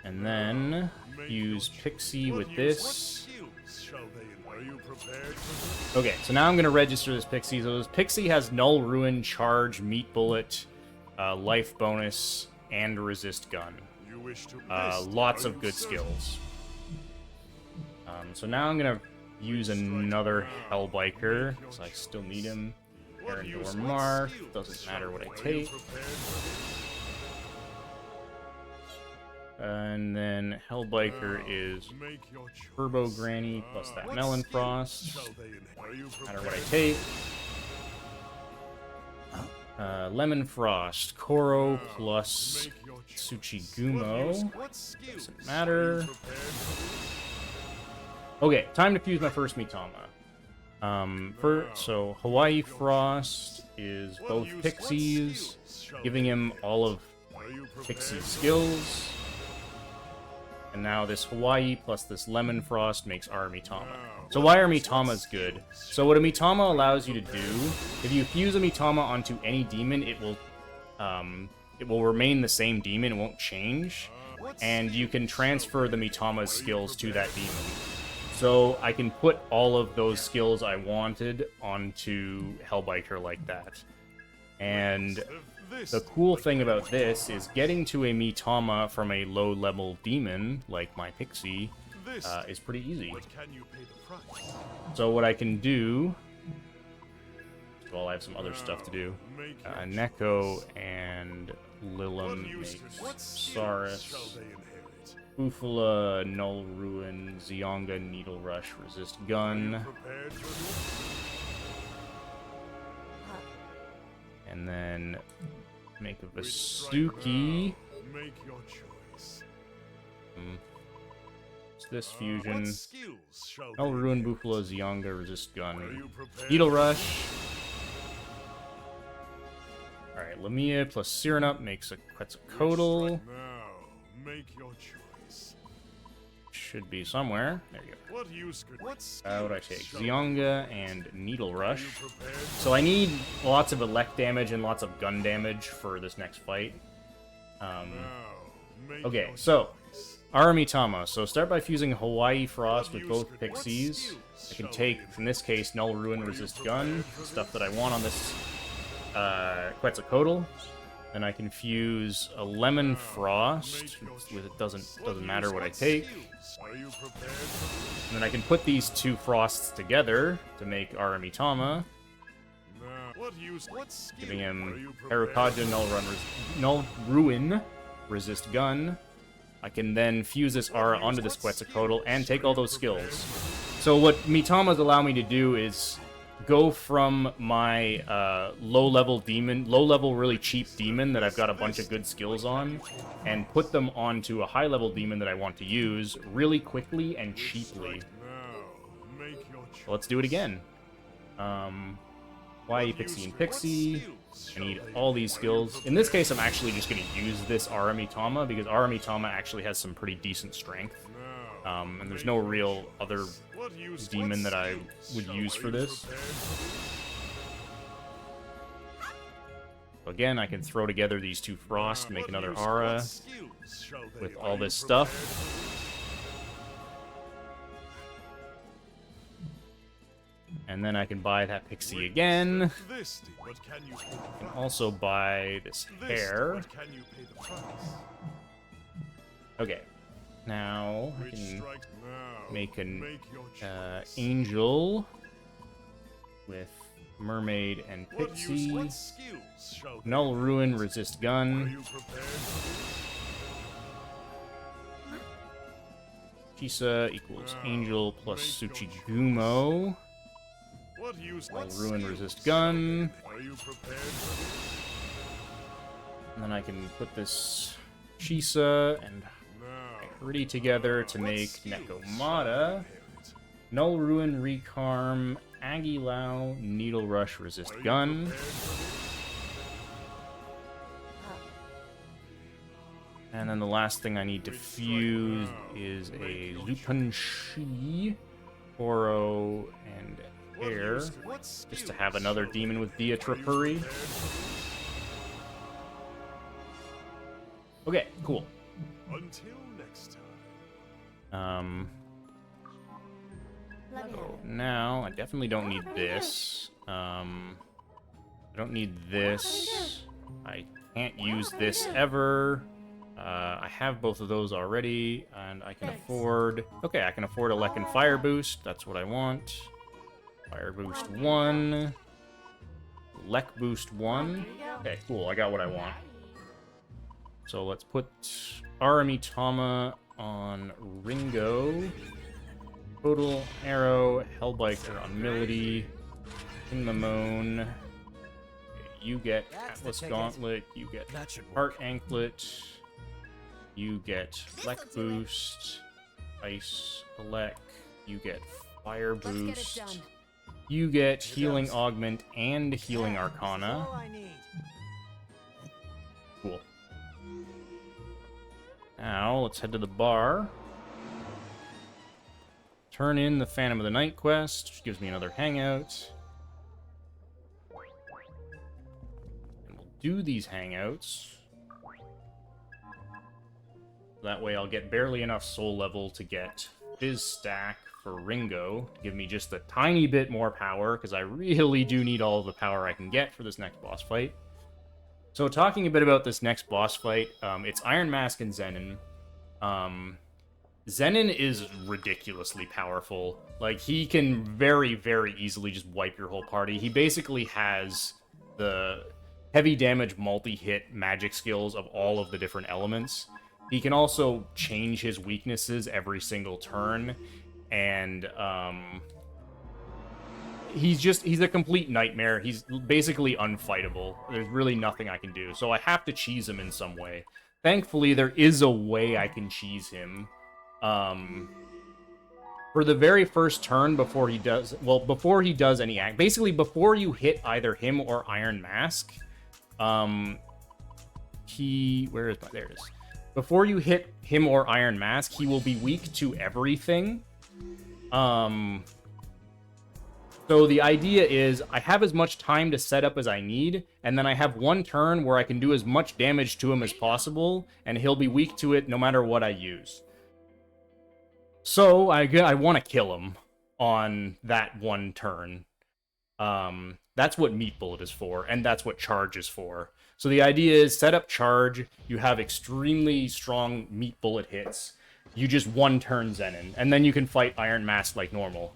And then use Pixie with this. Okay, so now I'm going to register this Pixie. So this Pixie has Null Ruin, Charge, Meat Bullet, Life Bonus, and Resist Gun. Lots of good skills. So now I'm going to use another Hellbiker, because I still need him. Erendor Marth, doesn't matter what I take. And then Hellbiker is Turbo Granny plus that Melon Frost. Matter what I take. Lemon Frost, Koro plus Tsuchigumo. Doesn't matter. Okay, time to fuse my first Mitama. So Hawaii Frost is both Pixies, giving him all of Pixie skills. And now this Hawaii plus this Lemon Frost makes our Mitama. So why are Mitamas good? So what a Mitama allows you to do, if you fuse a Mitama onto any demon, it will remain the same demon, it won't change. and you can transfer the Mitama's skills to that demon. So I can put all of those skills I wanted onto Hellbiker like that. And the cool thing about this is getting to a Mitama from a low-level demon, like my Pixie, is pretty easy. So what I can do... Well, I have some other stuff to do. Neko and Lilim make Saurus. Ufula, Null Ruin, Zionga, Needle Rush, Resist Gun. And then make a Vasuki. It's this fusion. Null Ruin, Bufalo, Zionga, Resist Gun. Needle Rush. Alright, Lamia plus Cyrenup makes a Quetzalcoatl. Should be somewhere. There you go. What do I take? Zionga and Needle Rush. So I need lots of elect damage and lots of gun damage for this next fight. Okay, so Aramitama. So start by fusing Hawaii Frost with both Pixies. I can take, in this case, Null Ruin, Resist Gun, stuff that I want on this Quetzalcoatl. Then I can fuse a Lemon Frost, with it doesn't matter what I take. And then I can put these two Frosts together to make Aramitama, giving him Harukaja, Null Ruin, Resist Gun. I can then fuse this Ara onto this Quetzalcoatl and take all those skills. So what Mitamas allow me to do is go from my low-level really cheap demon that I've got a bunch of good skills on, and put them onto a high-level demon that I want to use really quickly and cheaply. So let's do it again. Hawaii, Pixie, and Pixie. I need all these skills. In this case, I'm actually just going to use this Aramitama, because Aramitama actually has some pretty decent strength. And there's no real other demon that I would use for this. So again, I can throw together these two Frost, make another Ara with all this stuff. And then I can buy that Pixie again. I can also buy this hair. Okay. Now, I can make an angel with mermaid and pixie. Null Ruin, Resist Gun. Chisa equals angel plus Tsuchigumo. Null Ruin, Resist Gun. And then I can put this Chisa and Hurdy together to make Nekomata. Null Ruin, Recarm, Agilao, Needle Rush, Resist Gun. And then the last thing I need to fuse is a Zupanshi, Oro, and Air, just to have another demon with Diatrapuri. Okay, cool. Until next time. So now I definitely don't need this. I don't need this. I can't use this ever. I have both of those already, and I can afford... Okay, I can afford a Lekken Fire Boost. That's what I want. Fire Boost 1. Lek Boost 1. Okay, cool. I got what I want. So let's put Aramitama on Ringo. Total Arrow, Hellbiker on Melody. King Mamone. Okay, you get Atlas Gauntlet. You get Heart Anklet. You get Lek Boost. Ice Elec. You get Fire Boost. You get Healing Augment and Healing Arcana. Cool. Now, let's head to the bar. Turn in the Phantom of the Night quest, which gives me another hangout. And we'll do these hangouts. That way I'll get barely enough soul level to get Fizz Stack for Ringo. Give me just a tiny bit more power, because I really do need all of the power I can get for this next boss fight. So talking a bit about this next boss fight, it's Iron Mask and Zenin. Zenin is ridiculously powerful. Like, he can very, very easily just wipe your whole party. He basically has the heavy damage multi-hit magic skills of all of the different elements. He can also change his weaknesses every single turn, and he's a complete nightmare. He's basically unfightable. There's really nothing I can do, so I have to cheese him in some way. Thankfully, there is a way I can cheese him. For the very first turn before he does any act, basically before you hit either him or Iron Mask, there it is. Before you hit him or Iron Mask, he will be weak to everything. So the idea is, I have as much time to set up as I need, and then I have one turn where I can do as much damage to him as possible, and he'll be weak to it no matter what I use. So I want to kill him on that one turn. That's what Meat Bullet is for, and that's what Charge is for. So the idea is, set up Charge, you have extremely strong Meat Bullet hits, you just one-turn Zenin, and then you can fight Iron Mask like normal.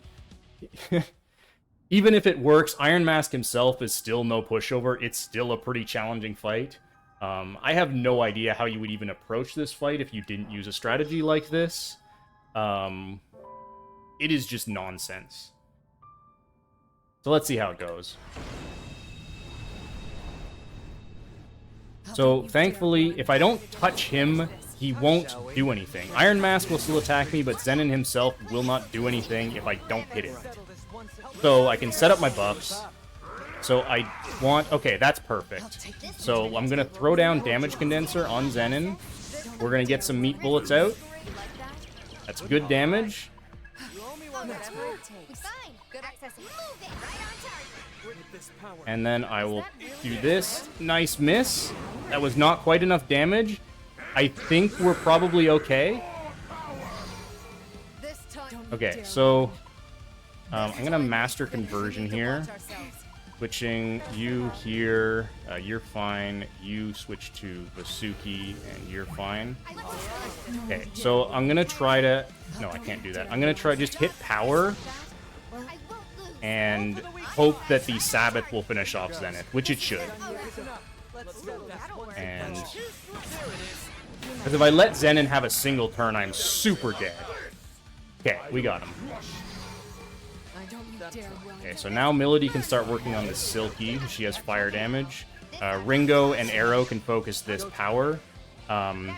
Even if it works, Iron Mask himself is still no pushover. It's still a pretty challenging fight. I have no idea how you would even approach this fight if you didn't use a strategy like this. It is just nonsense. So let's see how it goes. So, thankfully, if I don't touch him, he won't do anything. Iron Mask will still attack me, but Zenin himself will not do anything if I don't hit him. So, I can set up my buffs. So, I want... Okay, that's perfect. So, I'm going to throw down Damage Condenser on Zenin. We're going to get some Meat Bullets out. That's good damage. And then I will do this. Nice miss. That was not quite enough damage. I think we're probably okay. Okay, so I'm going to Master Conversion here. Switching you here. You're fine. You switch to Vasuki, and you're fine. Okay, so I'm going to try to... No, I can't do that. I'm going to try just hit power and hope that the Sabbath will finish off Zenith, which it should. And because if I let Zenin have a single turn, I'm super dead. Okay, we got him. Okay, so now Milady can start working on the Silky. She has fire damage. Ringo and Arrow can focus this power.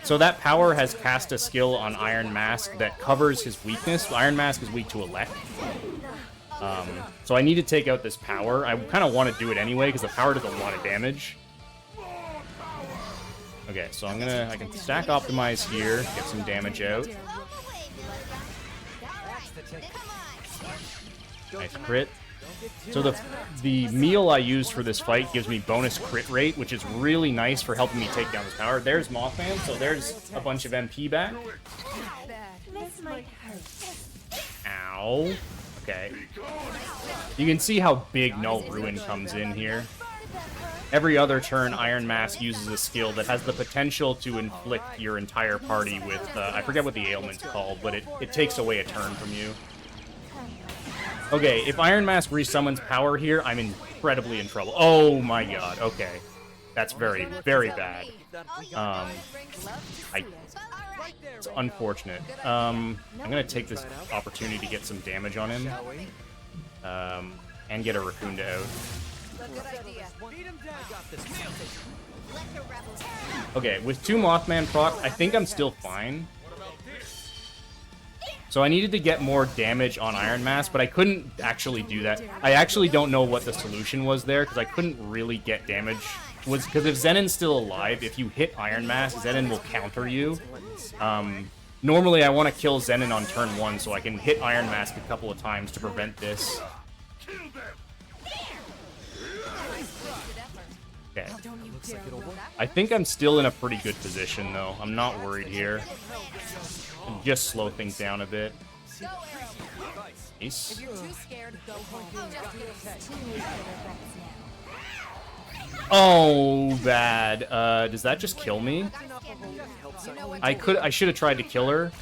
So that power has cast a skill on Iron Mask that covers his weakness. Iron Mask is weak to Elect. So I need to take out this power. I kind of want to do it anyway, because the power does a lot of damage. Okay, so I can stack optimize here, get some damage out. Nice crit. So the meal I used for this fight gives me bonus crit rate, which is really nice for helping me take down this power. There's Mothman, so there's a bunch of MP back. Ow. Okay. You can see how big Null Ruin comes in here. Every other turn, Iron Mask uses a skill that has the potential to inflict your entire party with, I forget what the ailment's called, but it takes away a turn from you. Okay, if Iron Mask resummons power here, I'm incredibly in trouble. Oh my god, okay. That's very, very bad. It's unfortunate. I'm gonna take this opportunity to get some damage on him. And get a Raccoon out. Okay, with 2 Mothman proc, I think I'm still fine. So I needed to get more damage on Iron Mask, but I couldn't actually do that. I actually don't know what the solution was there, because I couldn't really get damage. Because if Zenin's still alive, if you hit Iron Mask, Zenin will counter you. Normally I want to kill Zenin on turn 1, so I can hit Iron Mask a couple of times to prevent this. Okay. Looks like it'll work. I think I'm still in a pretty good position, though. I'm not worried here. And just slow things down a bit. Go, Arrow. Nice. If you're too scared, go home. Just kidding. Too late for regrets now. Oh, bad. Does that just kill me? You know what I should have tried to kill her.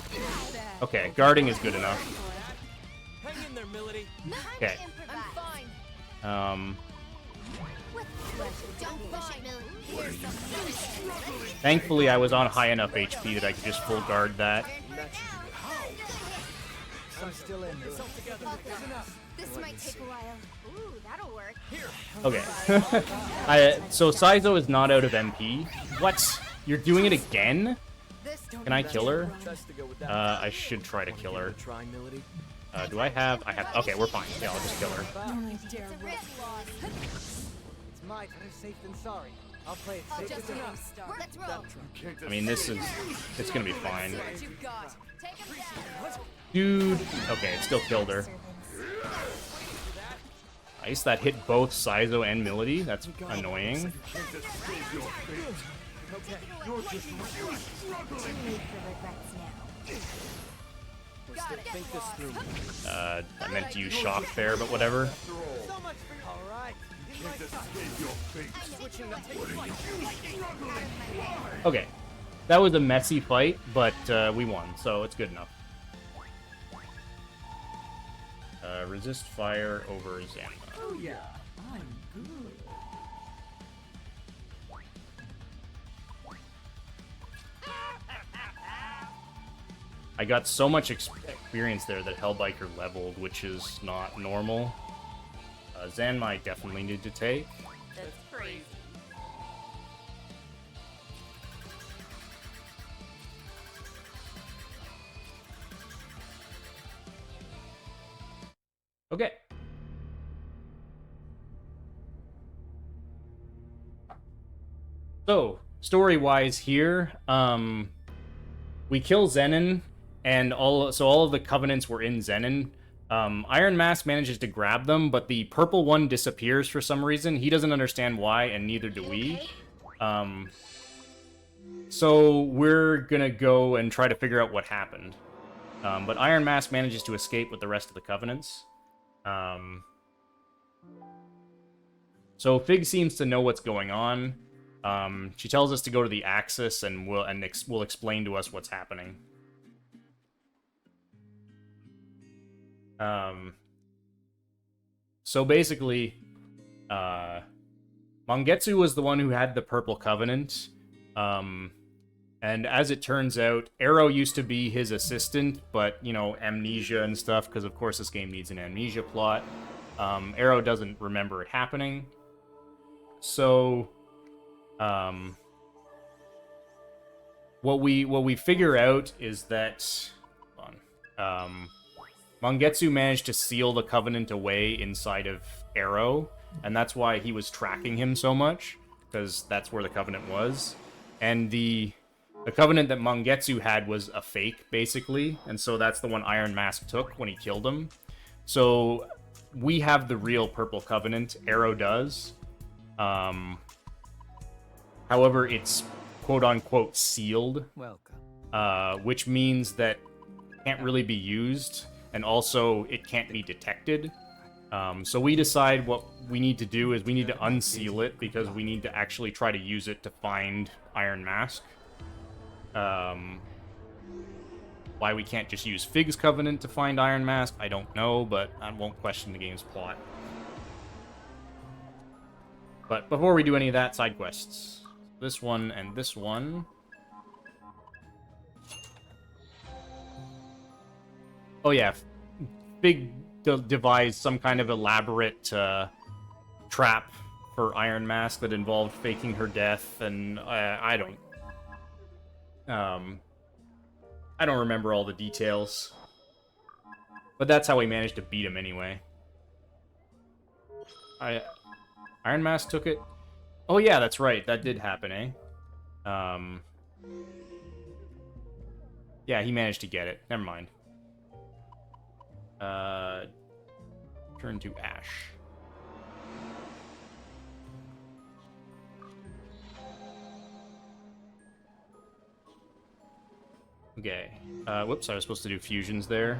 Okay, guarding is good enough. Hang in there, Milady. Okay. I'm fine. Don't push it, Millie. Here's some Thankfully, I was on high enough HP that I could just full guard that. I'm still in this. This might take a while. Ooh, that'll work. Okay. So Saizo is not out of MP. What? You're doing it again? Can I kill her? Best to go with that. I should try to kill her. Try, Milady. Do I have? I have. Okay, we're fine. Yeah, I'll just kill her. It's my better safe than sorry. I'll play it safe. Just enough start. Let's roll. I mean, it's gonna be fine. What you've got. Take him down. Dude. Okay, it still killed her. Nice. That hit both Saizo and Milady. That's annoying. Too late for regrets now. Think this through. I meant to use shock there, but whatever. So much for all right. Okay. That was a messy fight, but we won, so it's good enough. Resist fire over Zamba. Oh yeah, I'm good. I got so much experience there that Hellbiker leveled, which is not normal. Zanmai definitely need to take. That's crazy. Okay. So, story-wise here, we kill Zenin, and all of the Covenants were in Zenin. Iron Mask manages to grab them, but the purple one disappears for some reason. He doesn't understand why, and neither do we. So we're gonna go and try to figure out what happened. But Iron Mask manages to escape with the rest of the Covenants. So Fig seems to know what's going on. She tells us to go to the Axis, and will explain to us what's happening. So basically, Mangetsu was the one who had the Purple Covenant, and as it turns out, Arrow used to be his assistant, but, you know, amnesia and stuff, because of course this game needs an amnesia plot. Arrow doesn't remember it happening. So, what we figure out is that, Mangetsu managed to seal the Covenant away inside of Arrow, and that's why he was tracking him so much, because that's where the Covenant was. And the Covenant that Mangetsu had was a fake, basically, and so that's the one Iron Mask took when he killed him. So we have the real Purple Covenant, Arrow does. However, it's quote-unquote sealed, which means that it can't really be used, and also it can't be detected. So we decide what we need to do is we need to unseal it, because we need to actually try to use it to find Iron Mask. Why we can't just use Fig's Covenant to find Iron Mask, I don't know, but I won't question the game's plot. But before we do any of that, side quests. This one and this one. Oh yeah, Fig devised some kind of elaborate trap for Iron Mask that involved faking her death, and I don't remember all the details. But that's how we managed to beat him anyway. Iron Mask took it? Oh yeah, that's right. That did happen, eh? Yeah, he managed to get it. Never mind. Turn to Ash. Okay. Whoops, I was supposed to do fusions there.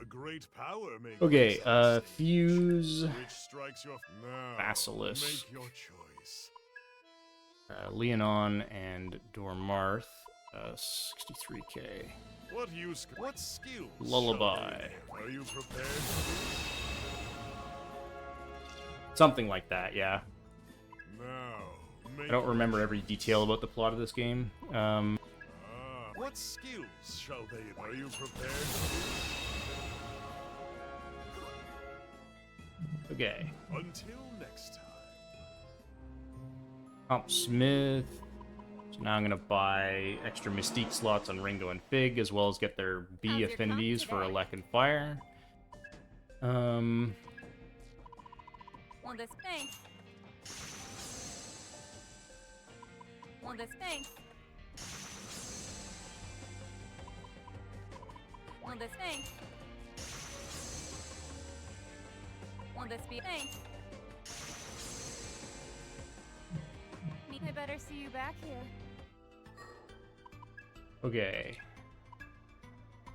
A great power may Okay, fuse... which strikes your now. Basilisk. Make your choice. Leonon and Dormarth. 63k. What skills? Lullaby. Are you prepared for this? Something like that, yeah. Now, I don't remember every detail about the plot of this game. What skills shall they? Are you prepared for this? Okay. Until next time. Comp Smith. So now I'm gonna buy extra Mystique slots on Ringo and Fig, as well as get their B How's your affinities comp for today? Elec and Fire. Well, this thanks. Well, this thanks. Well, this thanks. Will this be thanks? I better see you back here. Okay.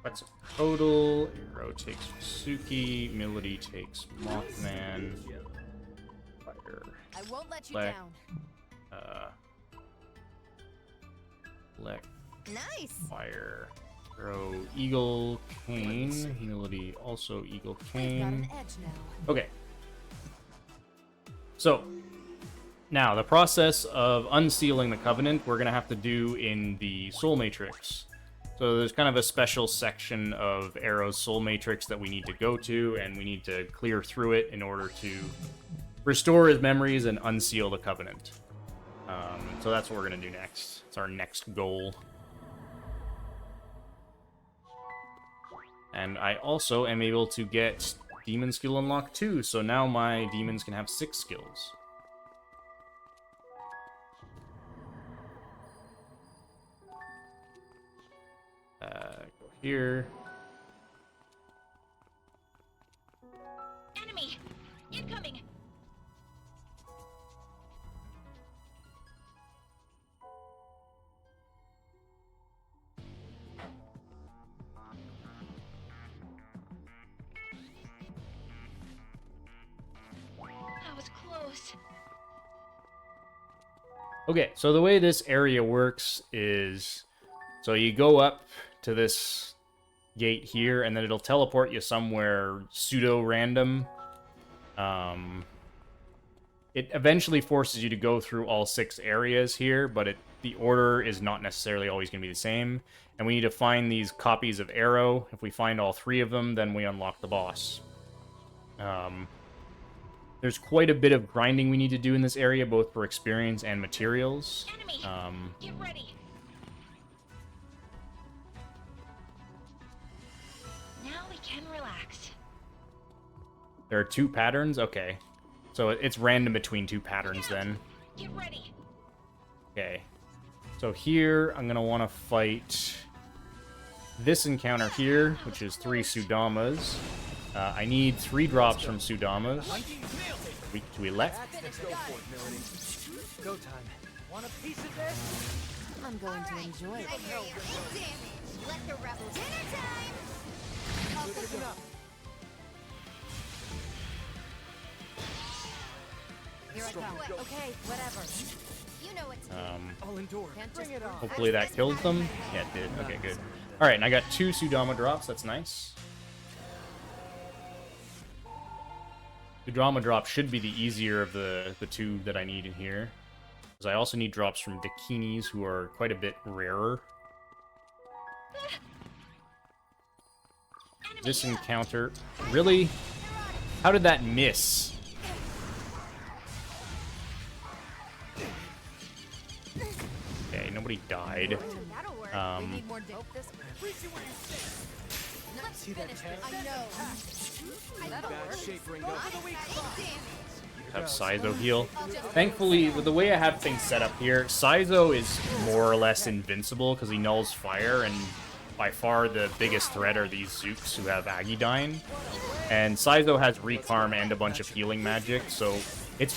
What's total? Arrow takes Suki. Melody takes Mothman. Fire. I won't let you Lek. down. Lek. Nice. Fire. Throw Eagle Cane. Melody also Eagle Got Cane. an edge now. Okay. So, now the process of unsealing the Covenant we're going to have to do in the Soul Matrix. So there's kind of a special section of Arrow's Soul Matrix that we need to go to, and we need to clear through it in order to restore his memories and unseal the Covenant. So that's what we're going to do next. It's our next goal. And I also am able to get Demon Skill Unlock 2, so now my demons can have 6 skills. Go here. Enemy! Incoming! That was close. Okay, so the way this area works is... So you go up to this gate here, and then it'll teleport you somewhere pseudo-random. It eventually forces you to go through all 6 areas here, but the order is not necessarily always going to be the same. And we need to find these copies of Arrow. If we find all 3 of them, then we unlock the boss. There's quite a bit of grinding we need to do in this area, both for experience and materials. Enemy! Get ready! Now we can relax. There are 2 patterns? Okay. So it's random between 2 patterns then. Get ready! Okay. So here, I'm going to want to fight this encounter here, which is 3 Sudamas. I need 3 drops from Sudamas. Do we let? Let's go for it, Melody. Go time. Want a piece of this? I'm going to enjoy it. Let the rebels. Dinner time. Listen up. Here I come. Okay, whatever. You know what to do. I'll endure. Can't Bring just it on. Hopefully that kills them. Yeah, it did. Okay, good. Alright, and I got 2 Sudama drops. That's nice. Sudama drop should be the easier of the 2 that I need in here. Because I also need drops from Dakinis, who are quite a bit rarer. This encounter... Really? How did that miss? Okay, nobody died. That'll work. We need more dope this way. Let's finish this. I know. That'll Bad work. shape, Ringo. Have Saizo heal. Thankfully, with the way I have things set up here, Saizo is more or less invincible because he nulls fire, and by far the biggest threat are these Zooks who have Agidyne. And Saizo has Recarm and a bunch of healing magic, so it's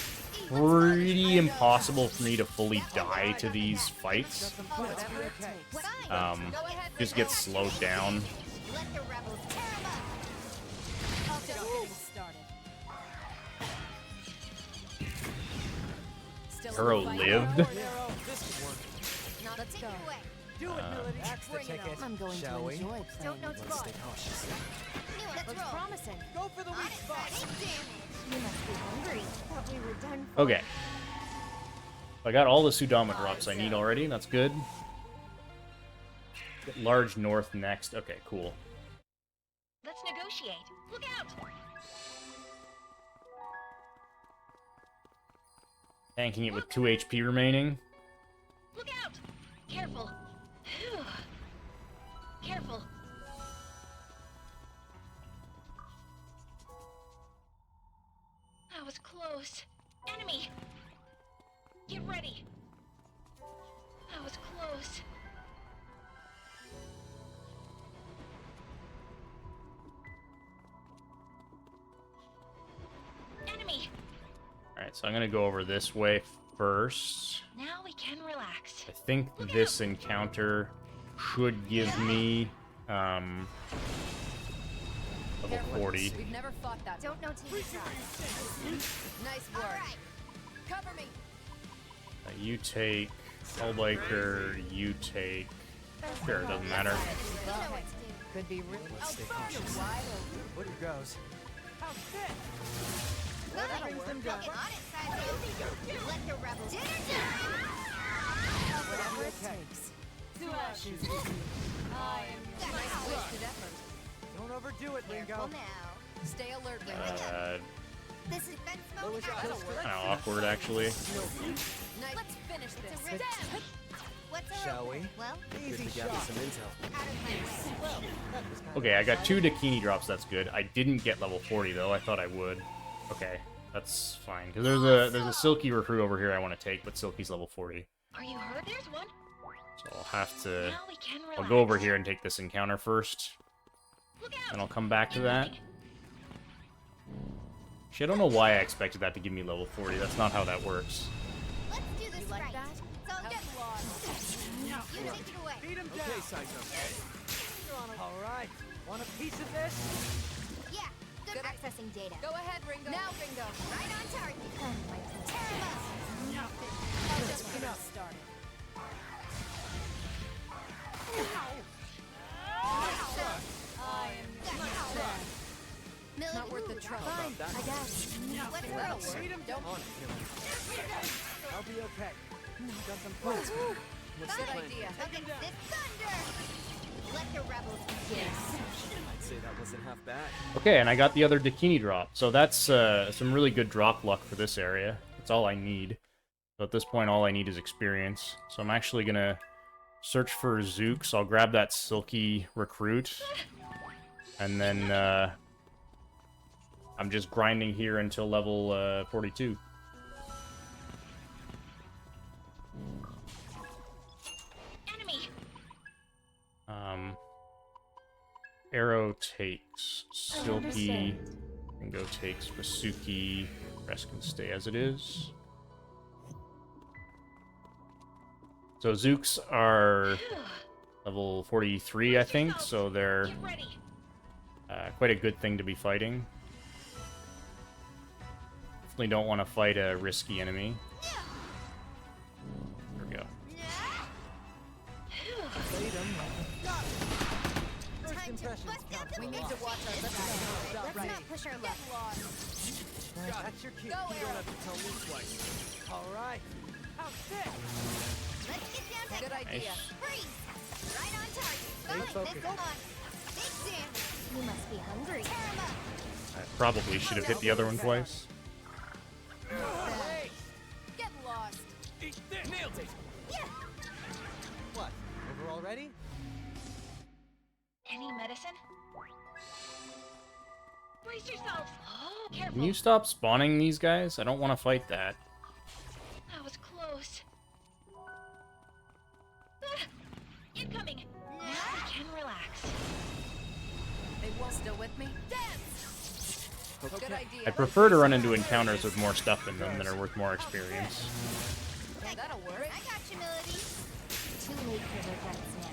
pretty impossible for me to fully die to these fights. Just get slowed down. Let the rebels tear 'em up. Just getting started. Still Arrow in the fight? lived. This could work. Not a take it away. Do it, Melody. That's the Bring it ticket. on. I'm going Shall to we? enjoy playing. Don't know with to this. stay cautious. Looks promising. Go for the weak spot. Take damage. You must be hungry. Thought we were done for. Okay. I got all the Sudama drops I need already. That's good. Get large north next. Okay, cool. Let's negotiate. Look out! Tanking it with 2 HP remaining. Look out! Careful. Phew. Careful. That was close. Enemy! Get ready. That was close. Enemy! Alright, so I'm gonna go over this way first. Now we can relax. I think this encounter should give me level 40. We've never fought that. Don't know till you try. Nice work. Right. Cover me. You take Hellbiker, you take... Sure, it doesn't matter. You know what to do. Could be really. Let's stay cautious. Wide open. Here goes. How fit? That brings them down. On it, Saizo. Let the rebels dinner time. Whatever it takes. To ashes. I am your Nice wasted effort. Don't overdo it, Careful Ringo. now. Stay alert, Ringo. This is defense mode. That'll work. Kind of awkward, actually. Nice. Let's finish this. What's up? Shall we? Well, Good to gather some intel. out of my way. Okay, I got 2 Dakini drops, that's good. I didn't get level 40, though. I thought I would. Okay, that's fine. Because there's a Silky recruit over here I want to take, but Silky's level 40. Are you hurt? There's one. So I'll have to... Now we can relax. I'll go over here and take this encounter first. Look out! And I'll come back to that. Actually, I don't know why I expected that to give me level 40. That's not how that works. Let's do this like right. that? So get lost. You take it away. Beat him down. Okay, Saizo. All right. Want a piece of this? Yeah. Good accessing data. Go ahead, Ringo. Now, Ringo. Right on target. Tear him up. I'll just get us started. I am Not worth the trouble. Fine, I guess. Let's go. Beat him Don't. On it, Billy. I'll be okay. Got some Let's go. What's the Good plan? idea. Against this thunder. Let the rebels begin. I'd say that wasn't half bad. Okay, and I got the other Dakini drop. So that's some really good drop luck for this area. That's all I need. So at this point, all I need is experience. So I'm actually going to search for Zooks. I'll grab that Silky recruit. And then I'm just grinding here until level 42. Enemy! Arrow takes Silky. Ringo takes Masuki. Rest can stay as it is. So Zooks are level 43, I think, so they're Get ready. quite a good thing to be fighting. Definitely don't want to fight a risky enemy. There we go. First impressions count. We need to watch our left. Let's not push our luck. That's your cue. Go, You don't Arrow. have to tell me twice. All right. How fit? Let's get down to good idea. Nice. Freeze. Right on target. Stay This focused. on. Big damage. You must be hungry. Tear him up. I probably should have hit the other one twice. Wait. Get lost. Eat this. Nailed it. Yeah. What? Over already? Any medicine? Brace yourselves. Oh, careful. Can you stop spawning these guys? I don't want to fight that. That was close. Ah, incoming. Now we can relax. They won't still with me. Dance. Good idea. I'd prefer to run into encounters with more stuff in them that are worth more experience. That'll work. I got you, Melody. Too late for regrets now.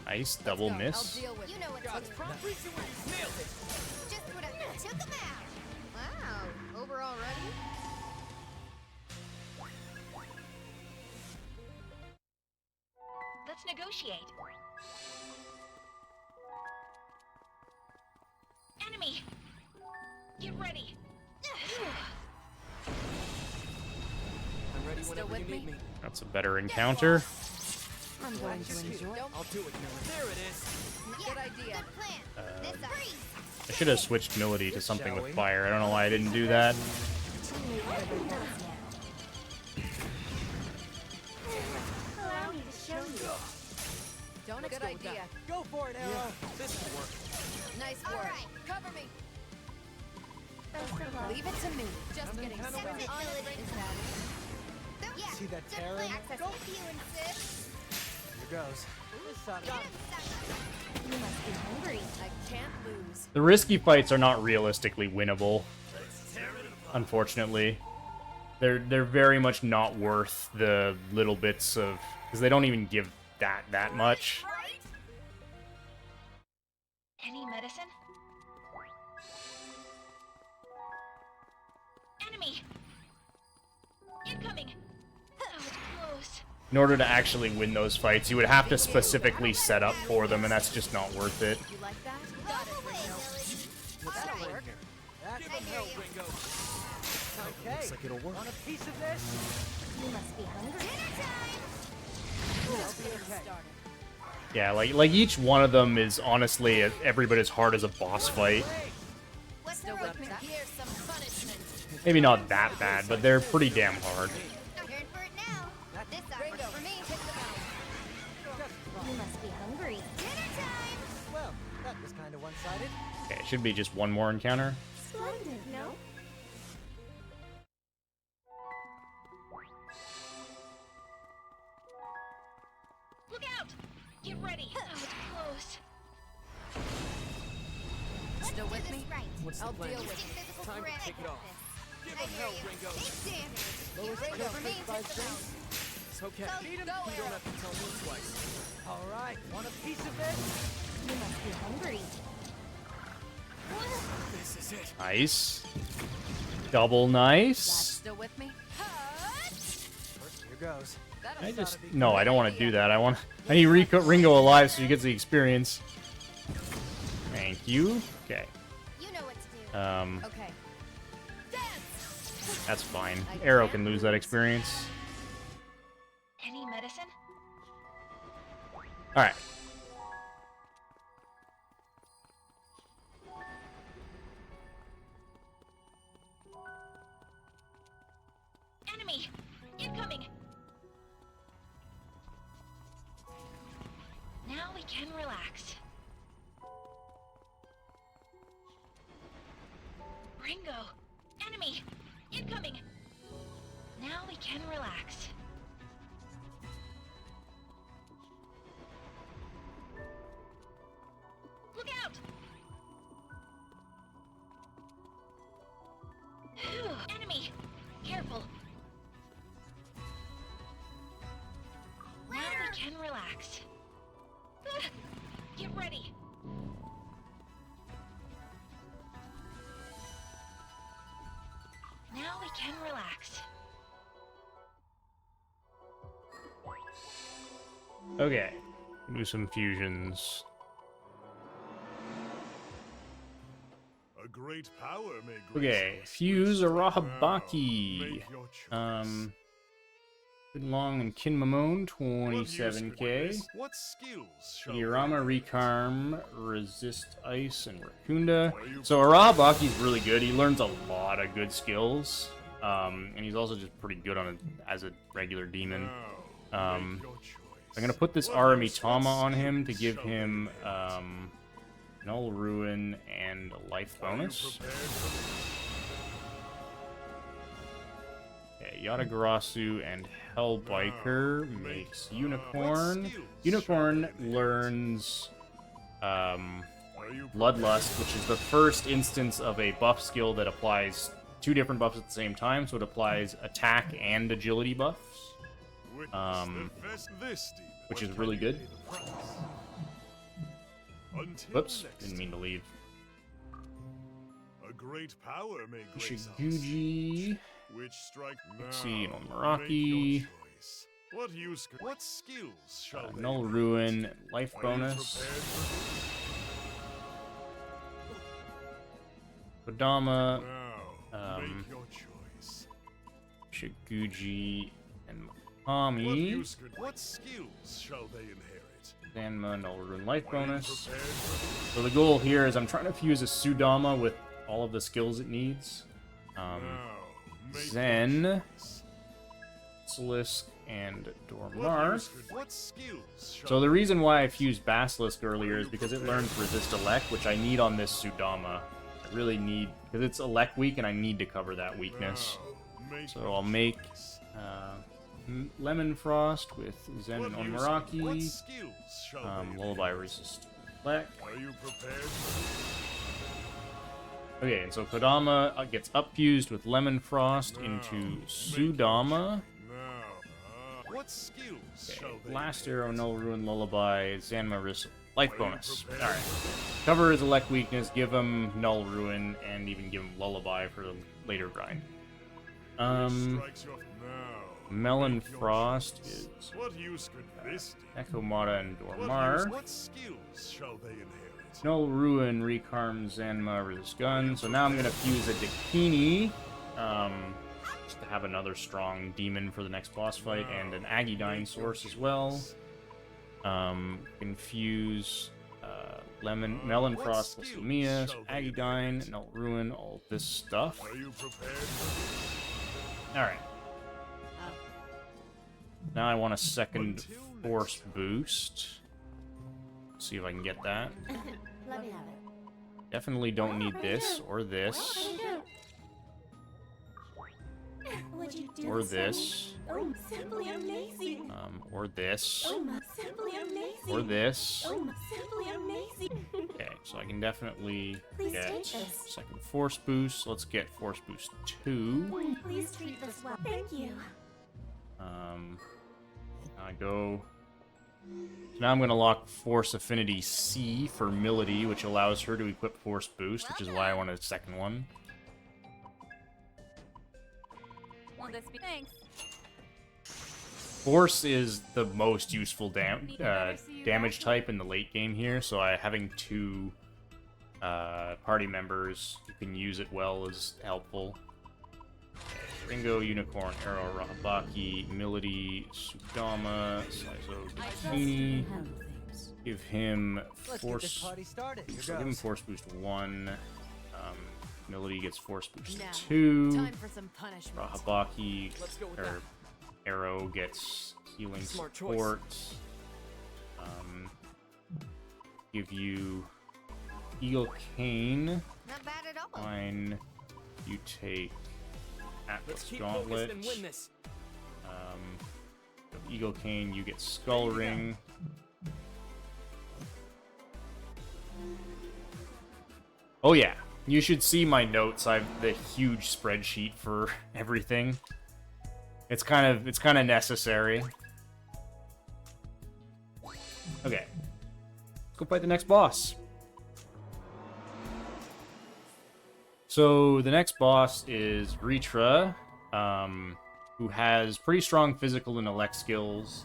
Nice double I'll miss. deal with You know what's God's promise. Nailed it. just what I took him out. Wow, over already? Let's negotiate. Enemy! Get ready! I'm ready Still whenever with you me? need me. That's a better encounter. I'm going to enjoy. I'll do it, Miller. There it is. Good idea. Good plan. This freeze. I should have switched Melody to something Shall with we? fire. I don't know why I didn't do that. Too late for regrets now. Allow me to show you. Don't good go with idea. that. Go for it, Arrow. This will work. Nice All work. right. Cover me. Best of luck. Leave it to me. Just getting kinda started. well. Is that it? Yeah. See that Good terror in plan. there? Access if you insist. Here goes. Get him, sucker. You must be hungry. I can't lose. The risky fights are not realistically winnable. Unfortunately. They're very much not worth the little bits of... Because they don't even give that much. Any medicine? Enemy! Incoming! That was close. In order to actually win those fights, you would have to specifically set up for them, and that's just not worth it. You like that? Got it, Melody. That'll Alright. work. That's Give him hell, Ringo. okay. Looks like it'll work. Want a piece of this? You must be hungry. Dinner time. Let's get okay. started. Yeah, like each one of them is honestly every bit as hard as a boss fight. What's the Still with me? roadmap? Here's some punishment. Maybe not that bad, but they're pretty damn hard. I'm here for it now. This side Ringo, works for me. hit them out. Just fine. You must be hungry. Dinner time. Well, that was kind of one-sided. Okay, it should be just one more encounter. Splendid, no? Look out! Get ready! That was close. Still with Do me? this right. What's the I'll plan? deal with Using it. physical Time to parameters. kick it off. Give I him hear hell, you. Ringo. Take damage. You Lowest ready Ringo, for me? take by the strength. It's okay. Go, Need him? go, You don't Arrow. have to tell me twice. All right. Want a piece of this? You must be hungry. This is it. Nice. Double That's nice. still with me? Here goes. That'll I sound just a big no, I don't want to idea. do that. I need Ringo alive so he gets the experience. Thank you. Okay. You know what to do. Okay. Dance! That's fine. Arrow can lose that experience. Any medicine? All right. Enemy! Incoming! Now we can relax. Ringo! Enemy! Incoming! Now we can relax. Look out! Phew, enemy! Careful! Now we can relax. Get ready! Now we can relax. Okay. Do some fusions. A great power may grace Okay. your Fuse swift Arahabaki. Now, make your choice. Long and Kinmamon, What use could 27k. this- What skills shall Diorama, they- Recarm, Resist Ice, and Raccoonda. So Arahabaki's really good. He learns a lot of good skills. And he's also just pretty good on as a regular demon. Now, Um, make your choice. I'm gonna put this What Aramitama use- on what him to skills give shall him they Null Ruin and a life Are you bonus. prepared for Okay, Yatagarasu and Hellbiker Now, makes what Unicorn. skills Unicorn shall they need? learns Are Bloodlust, which is the first instance of a buff skill that applies 2 different buffs at the same time, so it applies attack and agility buffs, which is really good. Whoops, didn't mean to leave. A great power may grace us. Shiguji. Which strike Let's see, now, Maraki. make your choice. What skills shall they Null inherit? Ruin, life Are you bonus. prepared for Kodama, this? Now, make your choice. Shiguji, and What skills shall they inherit? Zanma, Null Ruin, life Are you bonus. prepared for So the goal here is I'm trying to fuse a Sudama with all of the skills it needs. Now, make Zen, your choice. Basilisk, and Dormar. What skills shall So the reason why I fused Basilisk earlier is because it learns Resist Elect, which I need on this Sudama. I really need, because it's Elect weak and I need to cover that weakness. now, make So your I'll make choice. Lemon Frost with Zen What and What Onmaraki. skills shall they Lullaby inherit? Resist Elect. Are you prepared for Okay, and so Kodama gets upfused with Lemon Frost into Sudama. this? Now, what skills shall they Blast inherit? Arrow, Null Ruin, Lullaby, Zanma Risk, life Are you bonus. prepared? Alright. Cover his Elect weakness, give him Null Ruin, and even give him Lullaby for the later grind. Strikes your now. Melon Make your Frost choice. is What use could this do? Ekomata and What Dormar. What skills shall they inherit? Null Ruin, Recarm, Zanma, Resist Gun. So now I'm gonna fuse a Dakini, just to have another strong demon for the next boss fight, and an Agidyne source as well. Infuse Melon Frost plus Lumia, Agidyne, Null Ruin, all of this stuff. Are you prepared for Alright. Now I want a second force boost. See if I can get that. Let me have it. Definitely don't need this or this Would you do or this Oh, simply amazing. or this Simply amazing. or this. Simply amazing. Okay, so I can definitely Please get take this. second force boost. Let's get force boost 2. Please treat this well. Thank you. I go. So now I'm going to lock Force Affinity C for Milady, which allows her to equip Force Boost, which is why I wanted a second one. Will this be thanks? Force is the most useful damage type in the late game here, so having 2 party members who can use it well is helpful. Ringo, Unicorn, Arrow, Rahabaki, Milady, Sudama, Saizo, Dakini. Give him Let's get this Force. party started. Here So give him goes. Force Boost 1. Milady gets Force Boost Now, 2. time for some punishment. Rahabaki Let's go with or that. Arrow gets healing Smart choice. support. Give you Eagle Cane. Not bad at all. Fine. You take Let's Atlas keep Gauntlet. focused and win this. Eagle Cane, you get Skull Ring. Oh yeah, you should see my notes. I have the huge spreadsheet for everything. It's kind of necessary. Okay, let's go fight the next boss. So the next boss is Ritra, who has pretty strong physical and elect skills.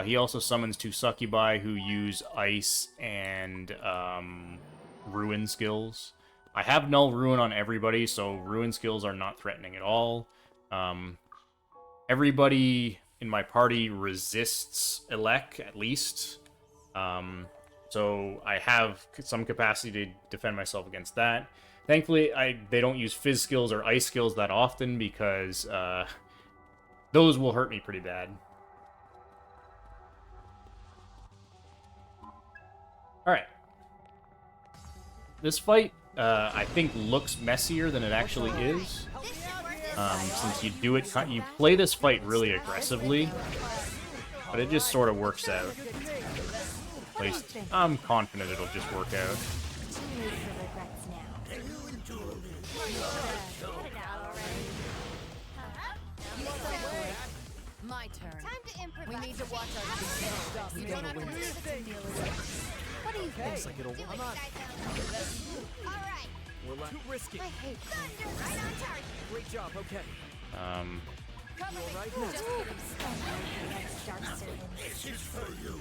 He also summons 2 Succubi who use ice and ruin skills. I have null ruin on everybody, so ruin skills are not threatening at all. Everybody in my party resists elect, at least. So I have some capacity to defend myself against that. Thankfully, they don't use Fizz skills or Ice skills that often because those will hurt me pretty bad. Alright. This fight, I think, looks messier than it actually is. Since you play this fight really aggressively, but it just sort of works out. At least, I'm confident it'll just work out. my turn. Time to improvise. We need to watch our stuff. You don't have to do this to deal with it. What do you think? Looks like it'll Do work. it, guys. All right. We're left. Too risky. I hate Thunder, right on target. Great job. Okay. cover me. right Just now. get him started.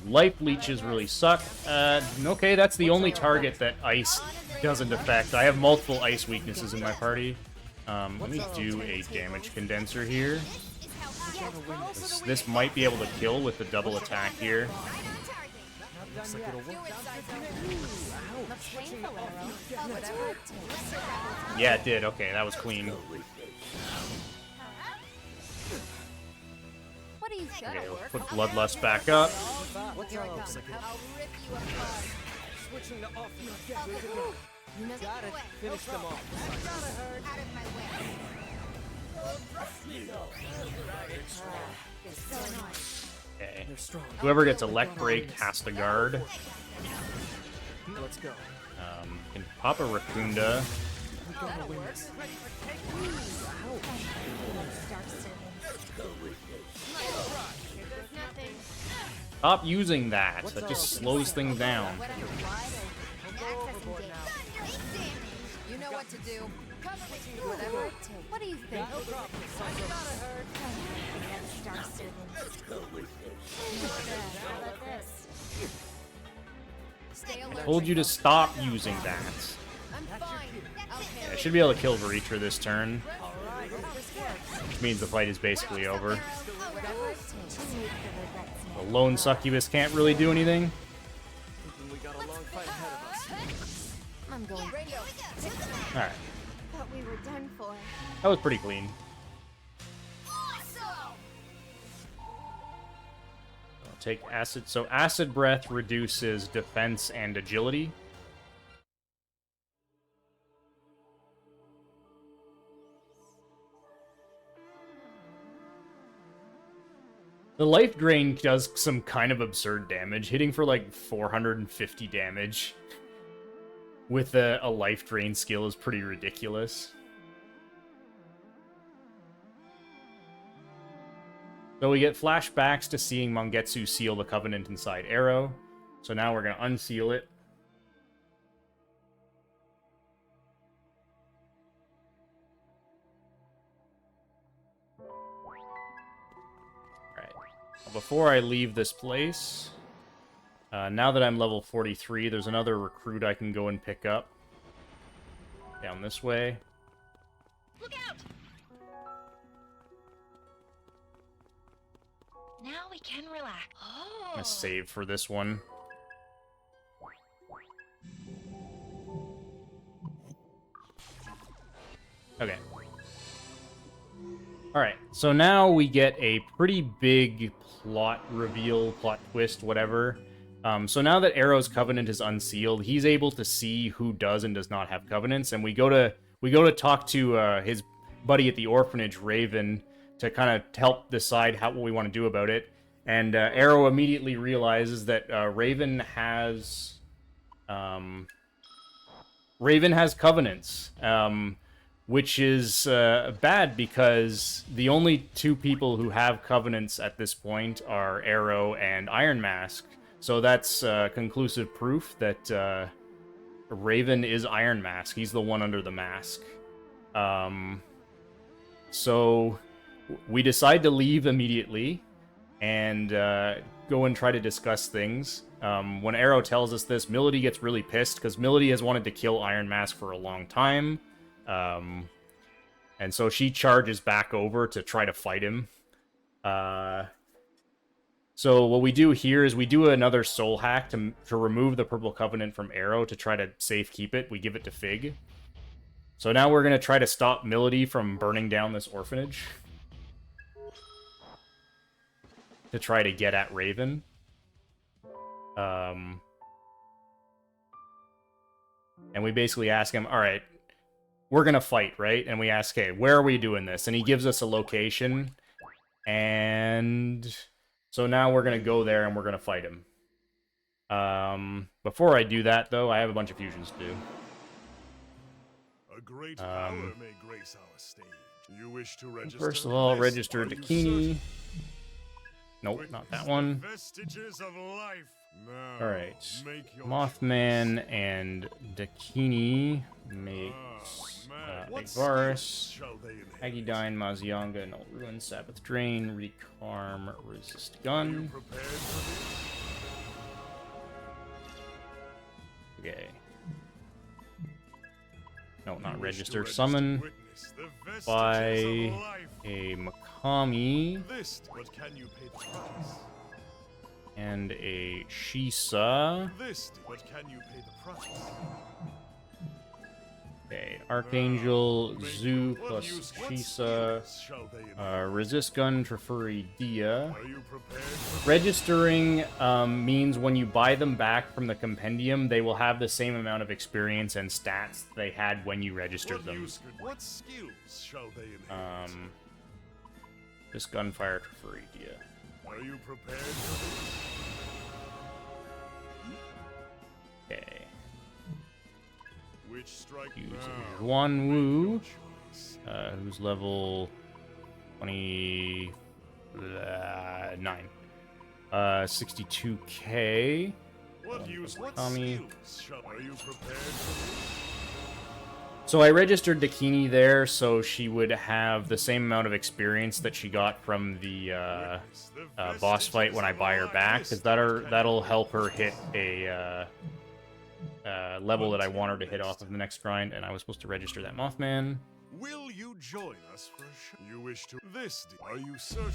Life leeches really suck. Okay, that's the only target that ice doesn't affect. I have multiple ice weaknesses in my party. Let me do a damage condenser here. This might be able to kill with the double attack here. Looks like it'll work. Yeah, it did. Okay, that was clean. What do you think? Okay, let's put Bloodlust back up. What's Here I up? come. Looks like I'll rip you apart. switching to off. You know Got it. Finish them off. Out of my way. So annoying. Okay. They're strong. Whoever gets Elect Break has to guard. Let's go. Can pop a Raccoonda. We gotta win this. Nothing. Stop using that. That just slows things down. You know what to do. Cover me. Whatever it takes. What do you think? Stay alert. Told you to stop using that. I'm fine. I should be able to kill Veritra this turn. Which means the fight is basically over. The lone succubus can't really do anything. We got a long fight ahead of us. I'm going. Alright. Thought we were done for. That was pretty clean. Awesome. I'll take acid. So acid breath reduces defense and agility. The life drain does some kind of absurd damage, hitting for like 450 damage with a life drain skill is pretty ridiculous. So we get flashbacks to seeing Mangetsu seal the Covenant inside Arrow. So now we're going to unseal it. Alright. Before I leave this place, now that I'm level 43, there's another recruit I can go and pick up. Down this way. Look out! Now we can relax. I'm gonna save for this one. Okay. Alright, so now we get a pretty big plot reveal, plot twist, whatever. So now that Arrow's covenant is unsealed, he's able to see who does and does not have covenants, and we go to talk to his buddy at the orphanage, Raven, to kind of help decide what we want to do about it. And Arrow immediately realizes that Raven has covenants, which is bad because the only two people who have covenants at this point are Arrow and Iron Mask. So that's conclusive proof that Raven is Iron Mask. He's the one under the mask. So we decide to leave immediately and go and try to discuss things. When Arrow tells us this, Milady gets really pissed because Milady has wanted to kill Iron Mask for a long time. And so she charges back over to try to fight him. So what we do here is we do another soul hack to remove the Purple Covenant from Arrow to try to safekeep it. We give it to Fig. So now we're going to try to stop Milady from burning down this orphanage. To try to get at Raven. And we basically ask him, alright, we're going to fight, right? And we ask, hey, where are we doing this? And he gives us a location. And so now we're going to go there and we're going to fight him. Before I do that, though, I have a bunch of fusions to do. A great power may grace our stage. You wish to register? First of all, List. register Are you Dakini. certain? Nope, not that one. Vestiges of life. Now, Alright. make your Mothman and Dakini makes What Varus, skills shall they inherit? Agidine, Mazianga, Null Ruin, Sabbath Drain, Recarm, Resist Are you Gun. prepared for Okay. No, this? not You wish to register. Summon witness the vestiges by of life. a Makami List, but can you pay the price? and a Shisa. List, but can you pay the price? Okay, Archangel, Make Zoo what plus use- what Shisa. skills shall they inherit? Resist Gun, Trifuri, Dia. Are you prepared for Registering means when you buy them back from the compendium, they will have the same amount of experience and stats they had when you registered what them. what skills shall they inherit? Just Gunfire, Trifuri, Dia. Are you prepared for Okay. this? Which strike Use now? Yuan Wu, Choice. who's level 29. 62k. What use? What Tommy. skills shall? Are you prepared for this? So I registered Dakini there, so she would have the same amount of experience that she got from the Witness the boss fight when I buy her back, because that'll help her hit a level that I want her to hit off of the next grind, and I was supposed to register that Mothman. Will you join us for a show? You wish to? Are you certain?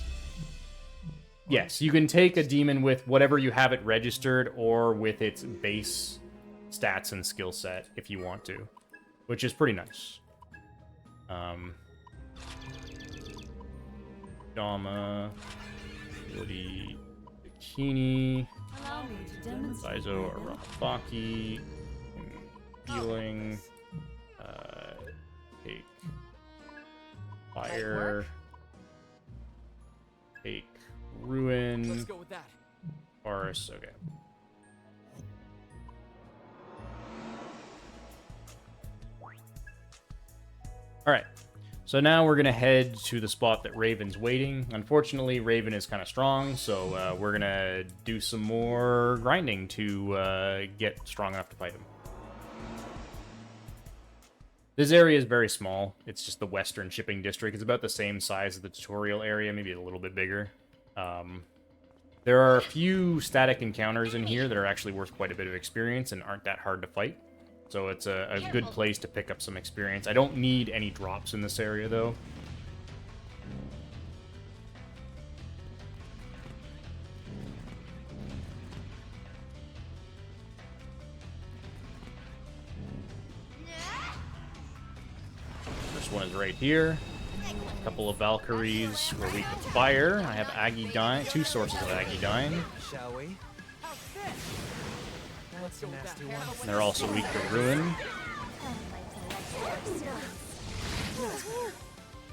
Yes, you can take a demon with whatever you have it registered, or with its base stats and skill set, if you want to, which is pretty nice. Dama, Woody, Bikini, Allow me to demonstrate. Saizo, Arafaki, Healing, take Fire, take Ruin, Let's go with that. Forest, okay. Alright, so now we're gonna head to the spot that Raven's waiting. Unfortunately, Raven is kind of strong, so we're gonna do some more grinding to get strong enough to fight him. This area is very small. It's just the western shipping district. It's about the same size as the tutorial area, maybe a little bit bigger. There are a few static encounters in here that are actually worth quite a bit of experience and aren't that hard to fight. So it's a good place to pick up some experience. I don't need any drops in this area, though. First one is right here. A couple of Valkyries were weak to fire. I have Agidine, 2 sources of Agidine. Shall we? That's a nasty one. And they're also weak to Ruin.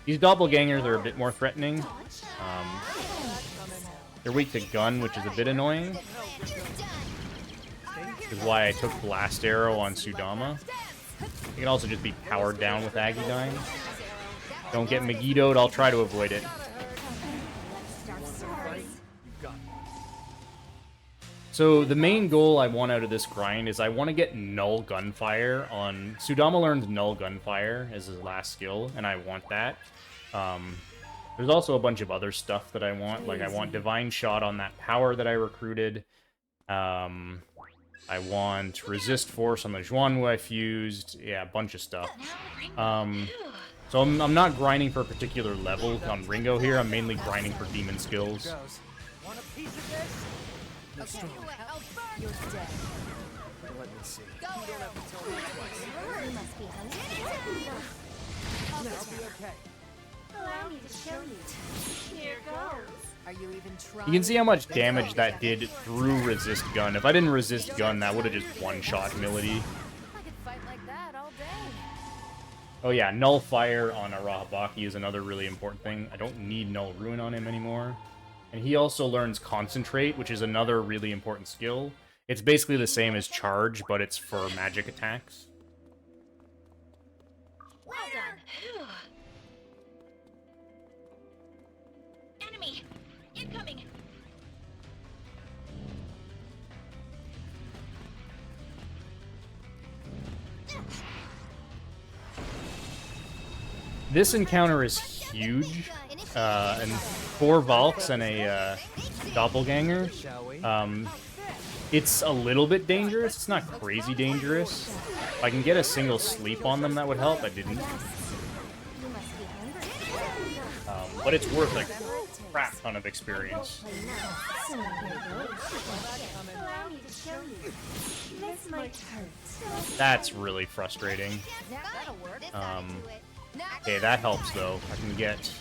These doppelgangers are a bit more threatening. They're weak to Gun, which is a bit annoying. Which is why I took Blast Arrow on Sudama. You can also just be powered down with Agidine. Don't get Megiddo'd, I'll try to avoid it. So the main goal I want out of this grind is I want to get Null Gunfire on... Sudama learns Null Gunfire as his last skill, and I want that. There's also a bunch of other stuff that I want, like I want Divine Shot on that power that I recruited. I want Resist Force on the Zhuanwu I fused. Yeah, a bunch of stuff. So I'm not grinding for a particular level on Ringo here. I'm mainly grinding for demon skills. Want a piece of this? Okay, you're dead. Let me see. You must be hungry. I'll be okay. Allow me to show you. Here goes. Are you even trying? You can see how much damage that did through Resist Gun. If I didn't Resist Gun, that would have just one-shot Milady. I could fight like that all day. Oh yeah, Null Fire on Arahabaki is another really important thing. I don't need Null Ruin on him anymore. And he also learns Concentrate, which is another really important skill. It's basically the same as Charge, but it's for magic attacks. Incoming. This encounter is huge, and 4 Valks and a doppelganger. It's a little bit dangerous. It's not crazy dangerous. If I can get a single sleep on them, that would help. I didn't. But it's worth a crap ton of experience. That's really frustrating. Okay, that helps though. I can get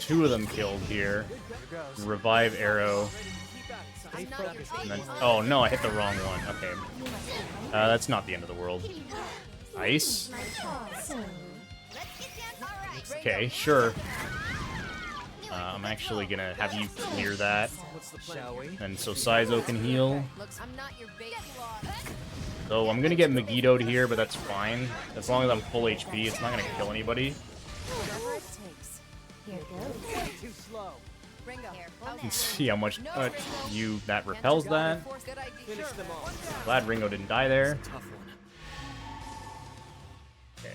2 of them killed here. Revive arrow. And then, oh no, I hit the wrong one. Okay. That's not the end of the world. Ice. Okay, sure. I'm actually gonna have you clear that. And so Saizo can heal. So I'm gonna get Megiddo'd here, but that's fine. As long as I'm full HP, it's not gonna kill anybody. You can see how much that repels that. Glad Ringo didn't die there. Okay.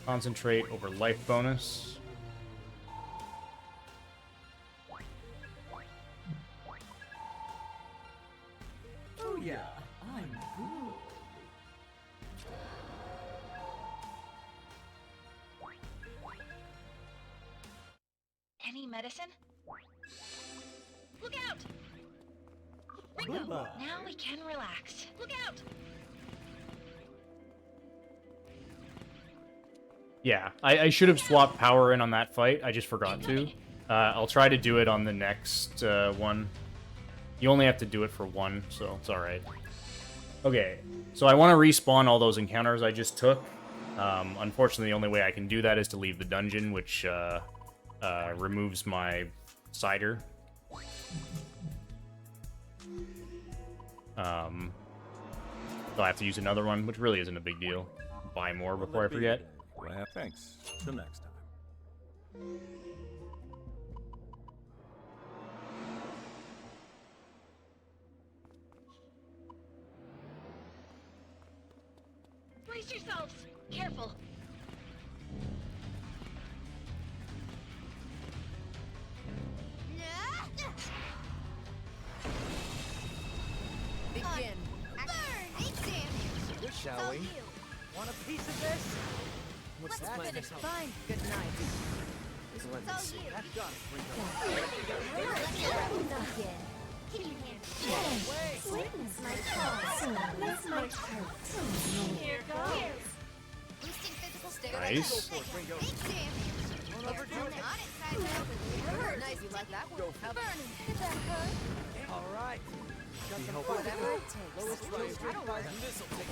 Concentrate over life bonus. Oh yeah, I'm good. Any medicine? Look out! Ringo, now we can relax. Look out! Yeah, I should have swapped power in on that fight. I just forgot to. I'll try to do it on the next one. You only have to do it for 1, so it's alright. Okay, so I want to respawn all those encounters I just took. Unfortunately, the only way I can do that is to leave the dungeon, which removes my cider. So I have to use another one, which really isn't a big deal. Buy more before I forget. Well, thanks. Till next time. Brace yourselves! Careful! Begin. Shall we? Want a piece of this? Let's finish. Fine. Good night. Let me see. That's done. Witness my cause. This might hurt. Here goes. Boosting physical stamina. Nice. Don't overdo it. Nice. You like that one? How burning? Did that hurt? All right. Got some Whatever it takes. lowest range this'll take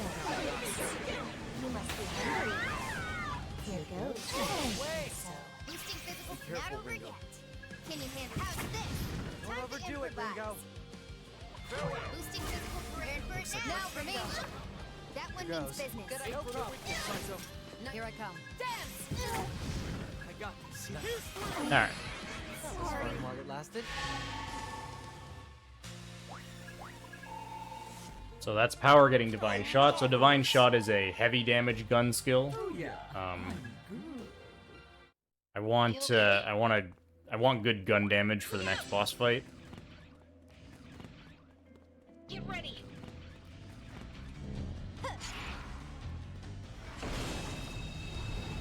You must be hungry. Here goes. Boosting physical not over yet. Can you handle how's this? Don't overdo it, Ringo. Boosting physical prepared for it now for me. That one means business. Good idea. No problem. Here I come. Dance! I got this. Alright. Sorry while it lasted. So that's power getting Divine Shot. So Divine Shot is a heavy damage gun skill. Oh yeah. I want good gun damage for the next boss fight. Get ready!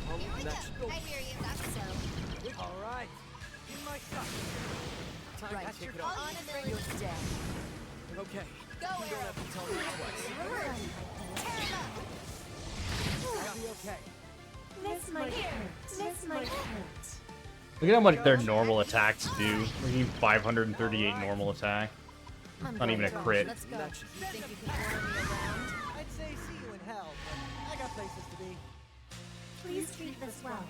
Here we go. I hear you. That's so. All right. In my shot. Time Right. to kick it On off. a million dead. Okay. Go, You don't have to tell me twice. I'll be okay. This might hurt. This might hurt. Look at how much their normal attacks do. We're getting 538 normal attack. Not even a crit. Let's go. You think you can order me around? I'd say see you in hell, but I got places to be. Please treat this well.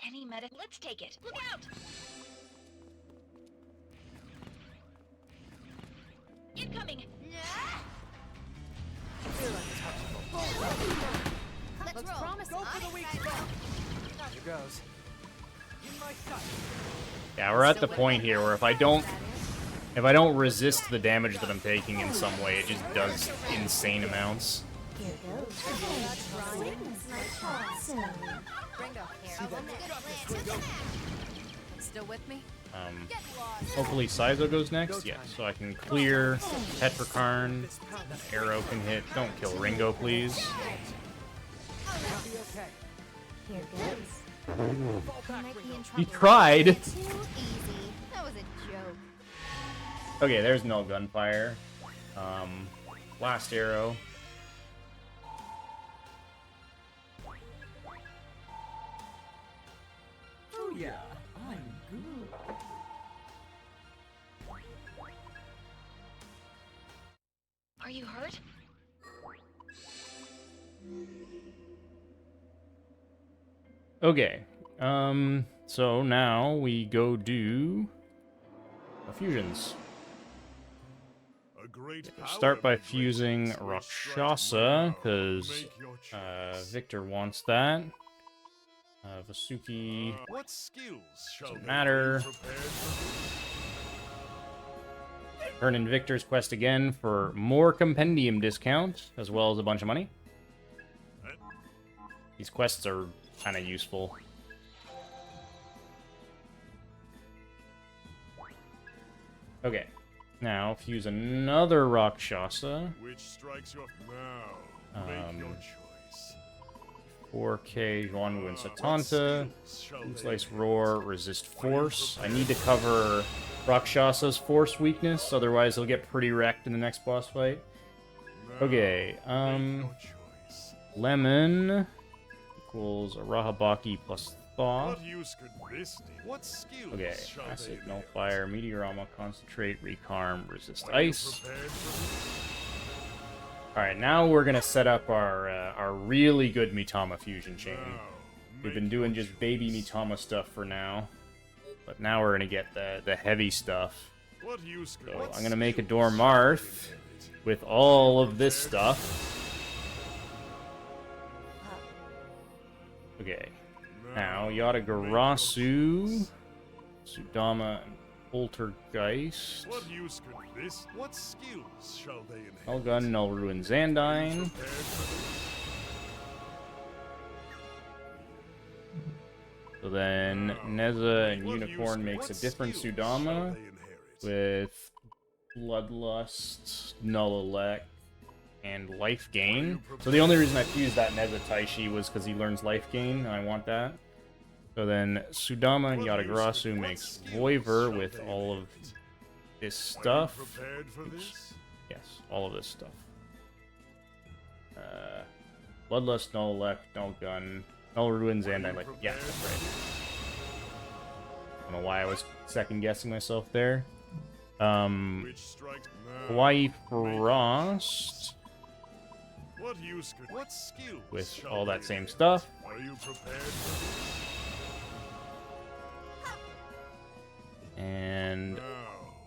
Any medic? Let's take it. Look out! Incoming! Here I to the weak spot. Here goes. In my sight. Yeah, we're at the point here where if I don't resist the damage that I'm taking in some way, it just does insane amounts. Here goes. Still with me? Hopefully Saizo goes next. Yeah, so I can clear Petrikarn. Arrow can hit. Don't kill Ringo, please. Here goes. He tried. Too easy. That was a joke. Okay, there's no gunfire. Last arrow. Oh yeah, I'm good. Are you hurt? Okay. So now we go do fusions. Start by fusing Rakshasa, because Victor wants that. Vasuki doesn't matter. Turn in Victor's quest again for more compendium discount, as well as a bunch of money. These quests are kind of useful. Okay. Now, fuse another Rakshasa. Which strikes your now? Make your choice. 4K, Juanwu and Satanta. Slice Roar, resist Force. I need to cover Rakshasa's Force weakness, otherwise he'll get pretty wrecked in the next boss fight. Okay, Lemon equals a Rahabaki plus Thaw. Okay, Acid, No Fire, Meteorama, Concentrate, Recarm, Resist Ice. Alright, now we're gonna set up our really good Mitama fusion chain. We've been doing just baby Mitama stuff for now, but now we're gonna get the heavy stuff. So I'm gonna make a Dormarth with all of this stuff. Okay, now Yatagarasu, Sudama, and Poltergeist. What skills shall they inherit? Hellgun, Null Ruin, Zandine. So then Neza and Unicorn makes a different Sudama with Bloodlust, Null Elect, and Life Gain. So the only reason I fused that Neza Taishi was because he learns Life Gain, and I want that. So then Sudama and Yatagarasu makes Voiver with all of this stuff. Oops. Yes, all of this stuff. Bloodlust, Null Elect, Null Gun, Null Ruins, and I like. Yeah, that's right. I don't know why I was second guessing myself there. Hawaii Frost. With all that same stuff. And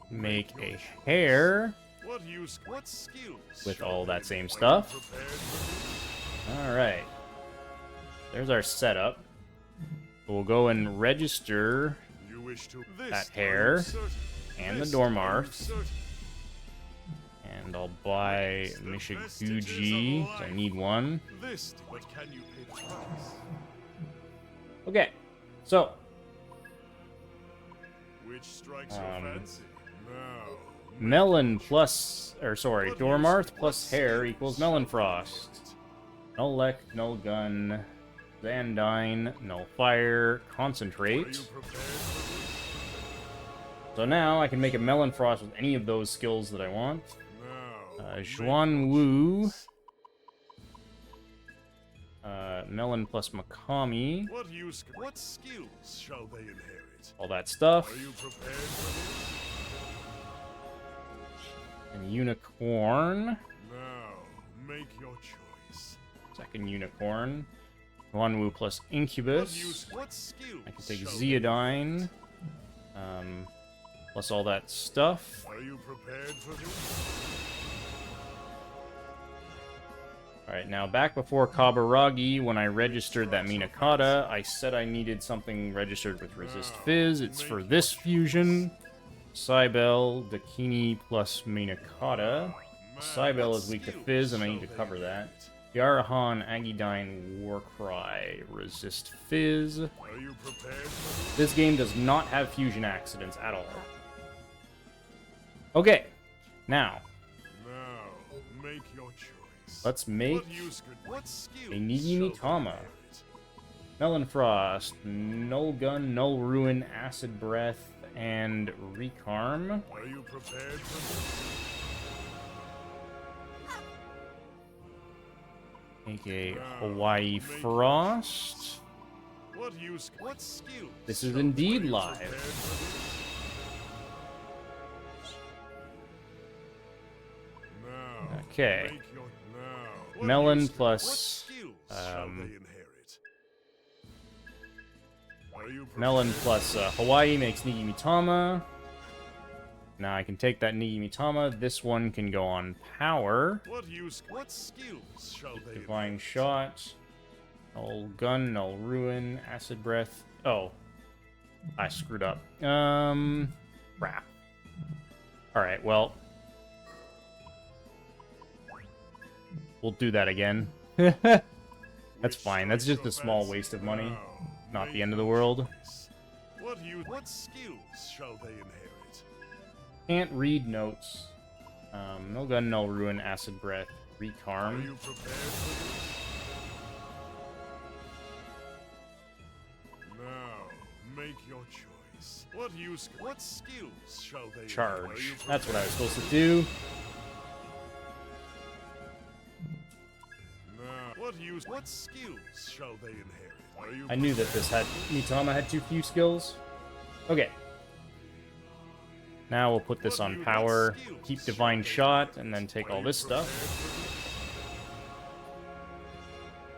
make a hair with all that same stuff. Alright. There's our setup. We'll go and register that hair and the Dormarth. And I'll buy Mishiguji, because I need one. Okay, so Melon plus, or sorry, Dormarth plus hair equals Melon Frost. Null Elect, Null Gun, Zandine, Null Fire, Concentrate. So now I can make a Melon Frost with any of those skills that I want. Xuanwu. Melon plus Makami. What skills shall they inherit? All that stuff. Are you prepared for this? And Unicorn. Now, make your choice. Second Unicorn. Xuanwu plus Incubus. I can take Zeodine. Plus all that stuff. Are you prepared for this? Alright, now back before Kaburagi, when I registered that Minakata, I said I needed something registered with Resist Fizz. It's for this fusion. Cybele, Dakini plus Minakata. Cybele is weak to Fizz, and I need to cover that. Yarahan, Agidine, Warcry, Resist Fizz. Are you prepared? This game does not have fusion accidents at all. Okay, now, Make your choice. let's make What a Nigimi Tama. Melon Frost, Null Gun, Null Ruin, Acid Breath, and Recarm. Are you prepared for Make a Hawaii Frost. what skills? This is indeed live. Okay. Melon plus Melon plus Hawaii makes Nigimi Tama. Now I can take that Nigimi Tama. This one can go on power. What skills shall they Divine Shot. Null Gun, Null Ruin, Acid Breath. Oh. I screwed up. Crap. Alright, well. We'll do that again. That's fine. That's just a small waste of money. Not the end of the world. What skills shall they inherit? Can't read notes. No Gun, No Ruin, Acid Breath, Recarm. Are you prepared for this? Now, make your choice. What skills shall they Charge. That's what I was supposed to do. What skills shall they inherit? Are you I knew that this had Mitama had too few skills. Okay. Now we'll put this on power, keep Divine Shot, and then take all this stuff.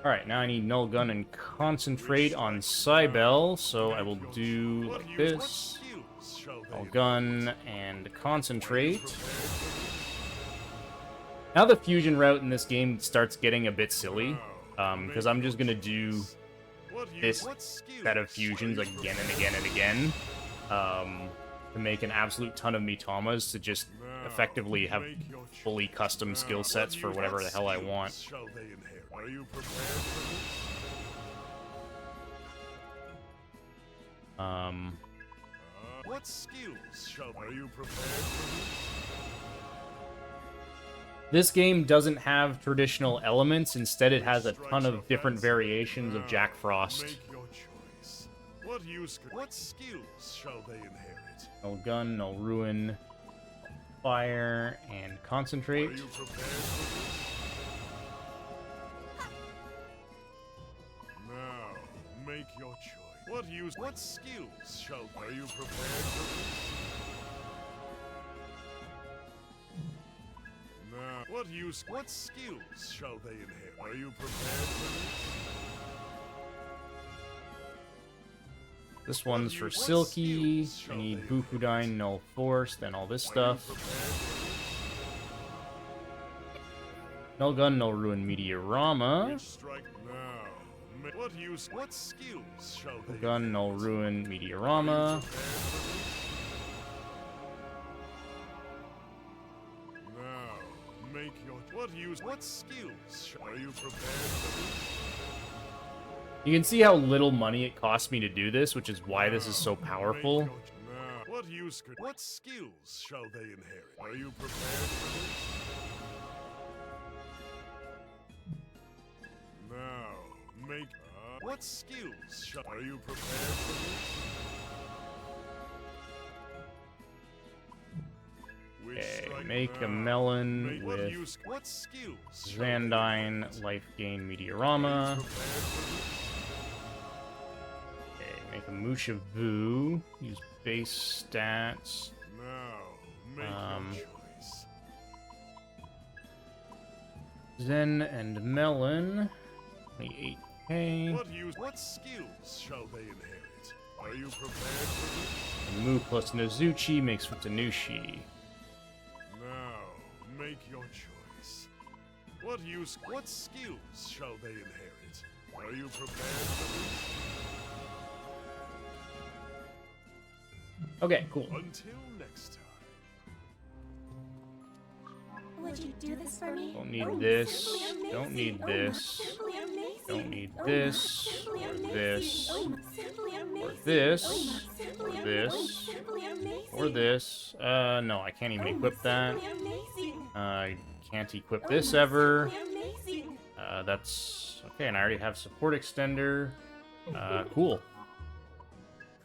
Alright, now I need Null Gun and Concentrate on Cybele, so I will do like this. Null Gun and Concentrate. Now the fusion route in this game starts getting a bit silly, because I'm just going to do this set of fusions again and again and again, to make an absolute ton of Mitamas to just effectively have fully custom skill sets for whatever the hell I want. Are you prepared for this? What skills are you prepared for this? This game doesn't have traditional elements, instead it has a ton of different variations of Jack Frost. Make your choice. What skills shall they inherit? No Gun, no Ruin, Fire, and Concentrate. Are you prepared for this? Now, make your choice. What skills shall are you prepared for this? Now, what skills shall they inherit? Are you prepared for this? This one's for Silky. I need Bufudine, Null Force, then all this stuff. Null Gun, Null Ruin, Meteorama. Strike now. What skills shall Null Gun, Null Ruin, Meteorama. Now, make your what skills are you prepared for this? You can see how little money it costs me to do this, which is why this is so powerful. Now, what skills shall they inherit? Are you prepared for this? Now, make what skills shall are you prepared for this? Okay, make a melon with what skills Zandine, Life Gain, Meteorama. Okay, make a Mushavu. Use base stats. Now, make your choice. Zen and Melon. 28k. What skills shall they inherit? Are you prepared for this? Mu plus Nozuchi makes Futanushi. Now, make your choice. What skills shall they inherit? Are you prepared for this? Okay, cool. Until next time. Would you do this for me? Don't need this. Don't need this. Don't need this. Or this. Or this. Or this. Or this. No, I can't even equip that. I can't equip this ever. That's okay, and I already have support extender. Cool.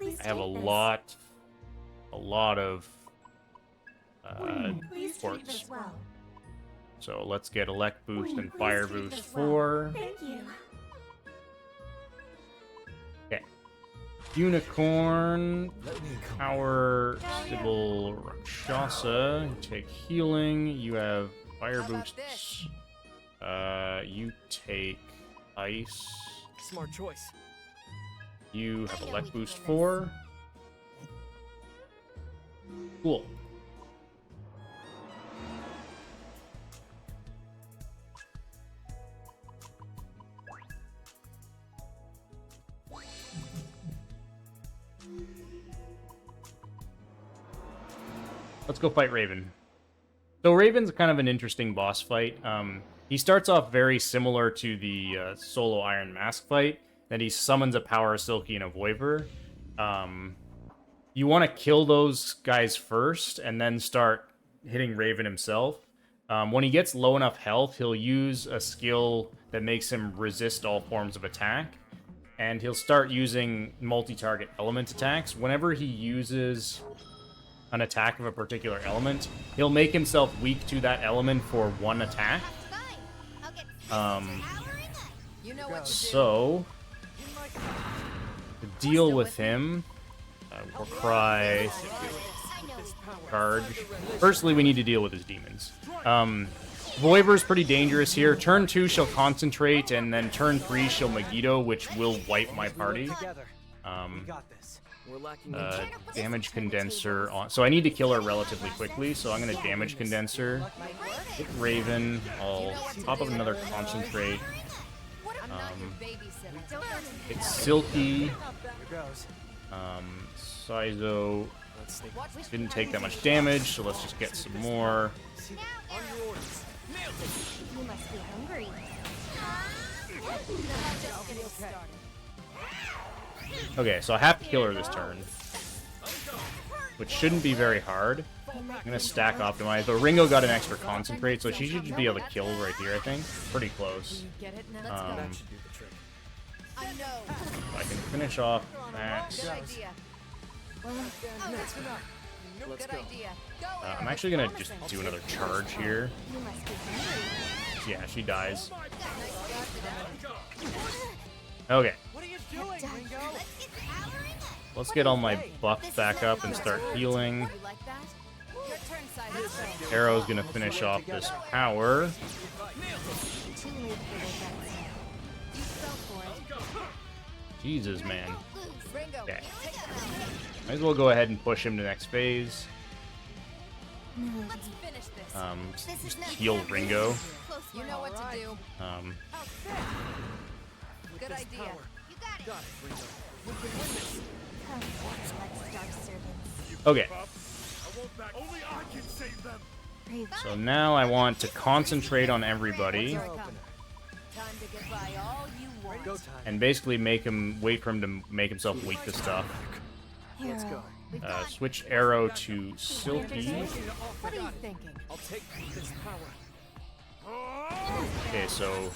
I have a lot of supports. So let's get elect boost and fire boost 4. Thank you. Okay. Unicorn, Power, Sybil, Rakshasa. You take healing. You have fire boosts. You take ice. Smart choice. You have elect boost 4. Cool. Let's go fight Raven. So Raven's kind of an interesting boss fight. He starts off very similar to the solo Iron Mask fight, that he summons a Power Silky and a Voiver. You want to kill those guys first, and then start hitting Raven himself. When he gets low enough health, he'll use a skill that makes him resist all forms of attack, and he'll start using multi-target element attacks. Whenever he uses an attack of a particular element, he'll make himself weak to that element for one attack. So to deal with him, Warcry, charge. Firstly, we need to deal with his demons. Voiver's pretty dangerous here. Turn 2, she'll concentrate, and then turn 3, she'll Megiddo, which will wipe my party. Damage condenser on. So I need to kill her relatively quickly, so I'm going to damage condenser. Hit Raven. I'll pop up another concentrate. It's Silky. Saizo didn't take that much damage, so let's just get some more. You must be hungry. Okay, so I have to kill her this turn, which shouldn't be very hard. I'm gonna stack optimize, but Ringo got an extra concentrate, so she should just be able to kill right here, I think. Pretty close. I can finish off that. I'm actually gonna just do another charge here. Yeah, she dies. Okay. Let's get all my buff back up and start healing. Arrow's gonna finish off this power. Jesus, man. Okay. Might as well go ahead and push him to the next phase. Just heal Ringo. You know what to do. Good idea. You got it. We can win this. Okay. Only I can save them. So now I want to concentrate on everybody and basically make him wait for him to make himself weak to stuff. Let's go. Switch Arrow to Silky. What are you thinking? I'll take this power. Okay, so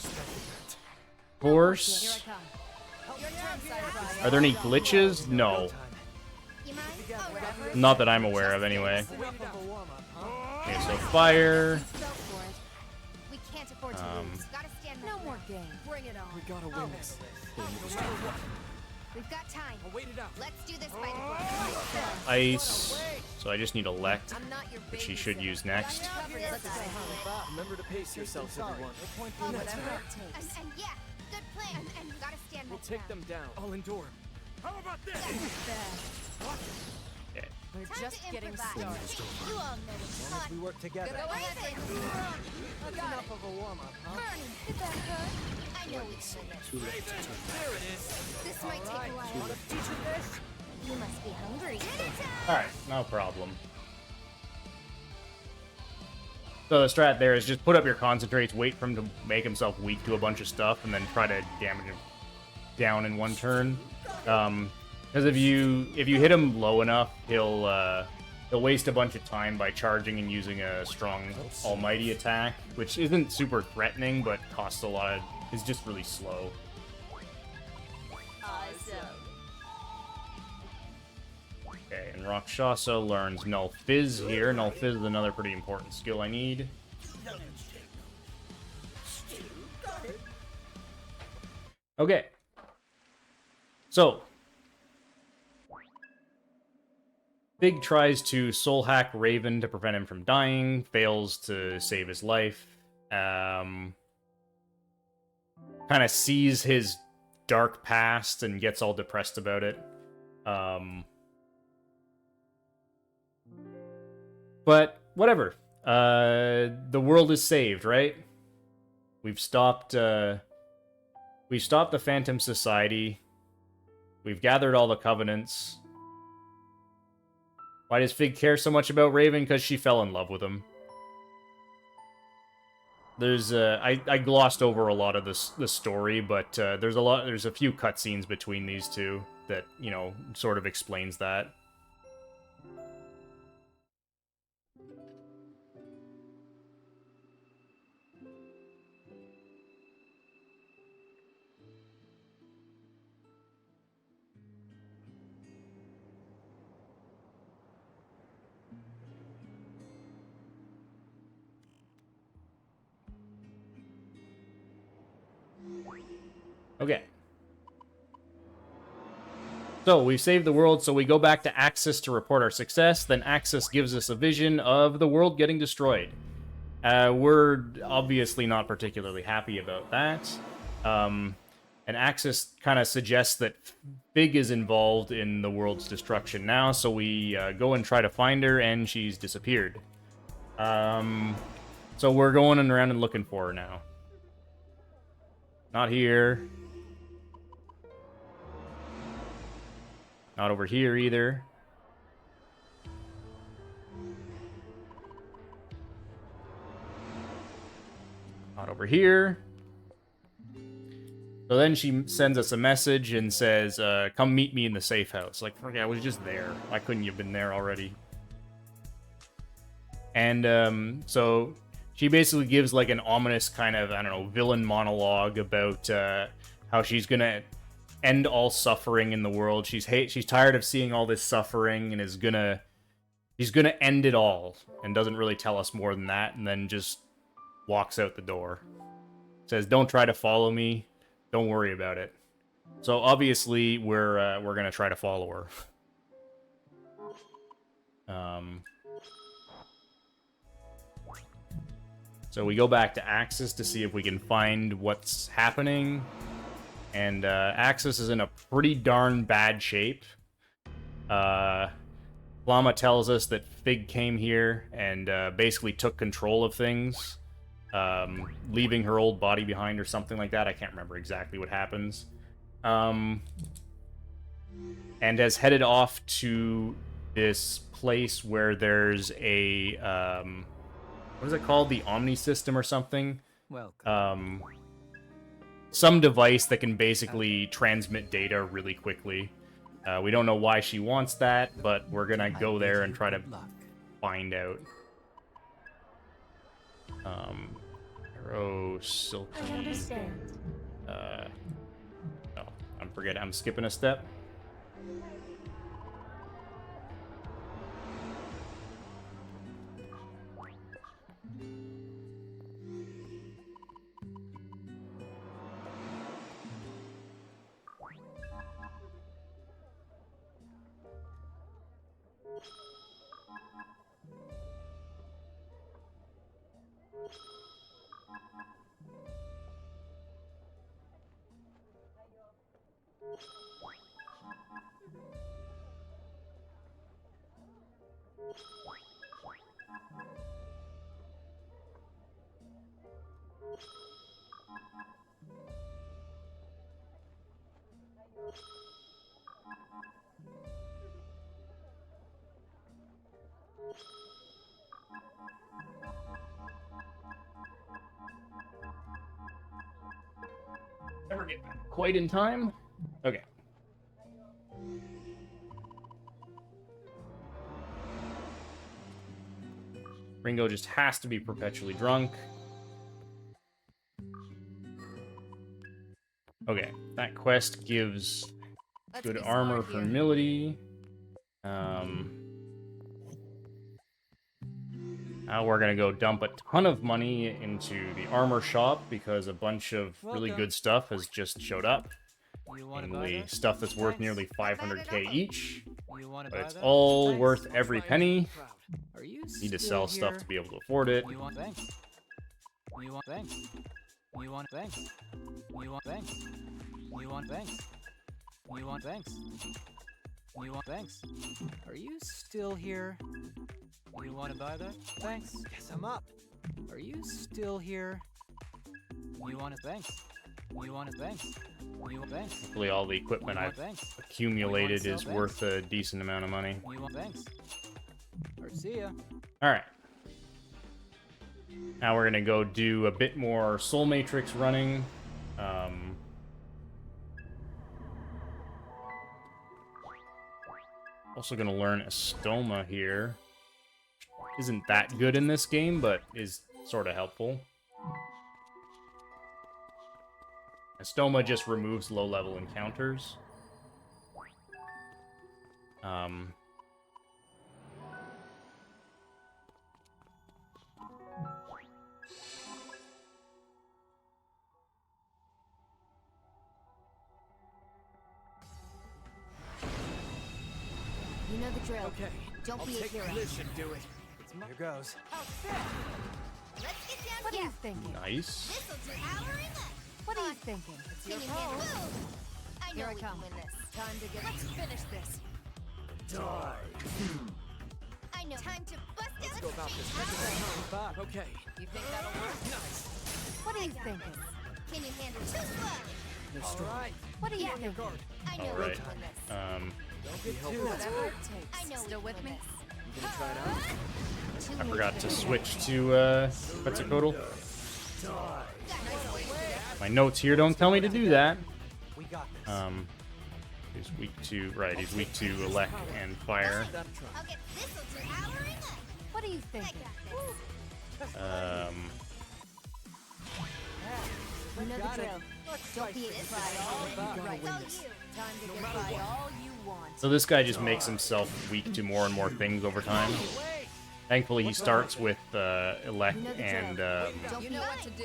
Force. Are there any glitches? No. Not that I'm aware of, anyway. Okay, so Fire. We can't afford to lose. Gotta stand no more game. Bring it on. We gotta win this. We've got time. I'll wait it out. Let's do this fight. Ice. So I just need Elect, which he should use next. Remember to pace yourselves, everyone. And yeah, good plan. And gotta stand. We'll take them down. I'll endure. How about this? Okay. We're Time just to getting improvise. started. You all know it's hot. We work together. Go ahead, Raven. That's Got enough of a warm-up, huh? Burning. Did that hurt? I know we shouldn't. There it is. This might take a while. Want a piece of this? You must be hungry. Alright, no problem. So the strat there is just put up your concentrates, wait for him to make himself weak to a bunch of stuff, and then try to damage him down in one turn. Because if you hit him low enough, he'll waste a bunch of time by charging and using a strong almighty attack, which isn't super threatening, but costs a lot of... is just really slow. Awesome. Okay, and Rakshasa learns Null Fizz here. Null Fizz is another pretty important skill I need. Okay. So. Big tries to soul hack Raven to prevent him from dying, fails to save his life. Kind of sees his dark past and gets all depressed about it. But whatever. The world is saved, right? We've stopped the Phantom Society. We've gathered all the covenants. Why does Fig care so much about Raven? Because she fell in love with him. There's I glossed over a lot of the story, but there's a few cutscenes between these two that, you know, sort of explains that. Okay. So, we've saved the world, so we go back to Axis to report our success. Then Axis gives us a vision of the world getting destroyed. We're obviously not particularly happy about that. And Axis kind of suggests that Fig is involved in the world's destruction now, so we go and try to find her, and she's disappeared. So we're going around and looking for her now. Not here. Not over here either. Not over here. So then she sends us a message and says, come meet me in the safe house. Like, okay, I was just there. Why couldn't you have been there already? And so she basically gives like an ominous kind of, I don't know, villain monologue about how she's gonna end all suffering in the world. She's tired of seeing all this suffering and she's gonna end it all, and doesn't really tell us more than that, and then just walks out the door. Says, "Don't try to follow me. Don't worry about it." So obviously we're gonna try to follow her. So we go back to Axis to see if we can find what's happening. And Axis is in a pretty darn bad shape. Llama tells us that Fig came here and basically took control of things, leaving her old body behind or something like that. I can't remember exactly what happens. And has headed off to this place where there's a... what is it called? The Omni System or something? Welcome. Some device that can basically transmit data really quickly. We don't know why she wants that, but we're gonna go there and try to find out. Arrow, Silky... I understand. Oh, I'm skipping a step. Never get quite in time. Okay. Ringo just has to be perpetually drunk. Okay, that quest gives good armor for Milady. Now we're gonna go dump a ton of money into the armor shop because a bunch of really good stuff has just showed up. Namely, stuff that's worth nearly 500k each. But it's all worth every penny. Need to sell stuff to be able to afford it. You want thanks? You want thanks? You want thanks? You want thanks? You want thanks? You want thanks? You want thanks? Are you still here? You want to buy that? Thanks. Guess I'm up. Are you still here? You want to thanks? You want to thanks? You want thanks? Hopefully all the equipment I've accumulated is worth a decent amount of money. You want thanks? Or see ya. Alright. Now we're gonna go do a bit more Soul Matrix running. Also gonna learn Estoma here. Isn't that good in this game, but is sort of helpful. Estoma just removes low-level encounters. You know the drill. Okay. Don't be a hero. This should do it. Here goes. Let's get down. What are you thinking? Nice. This'll do our enough. What are you thinking? It's your call. I know we can win this. Time to get. Let's finish this. Die. I know. Time to bust it. Let's go about this. Okay. You think that'll work? Nice. What are you thinking? Can you handle too slow? All right. What are you thinking? I know we Alright. can win this. Don't get too Whatever it takes. I know Still with me? You gonna try it out? I forgot to switch to Quetzalcoatl. My notes here don't tell me to do that. We got this. He's weak to he's weak to elect and fire. Okay, this'll do our enough. What are you thinking? You know the drill. Don't be a cry all you right. Time to get by all you want. So this guy just makes himself weak to more and more things over time. Thankfully, he starts with elect and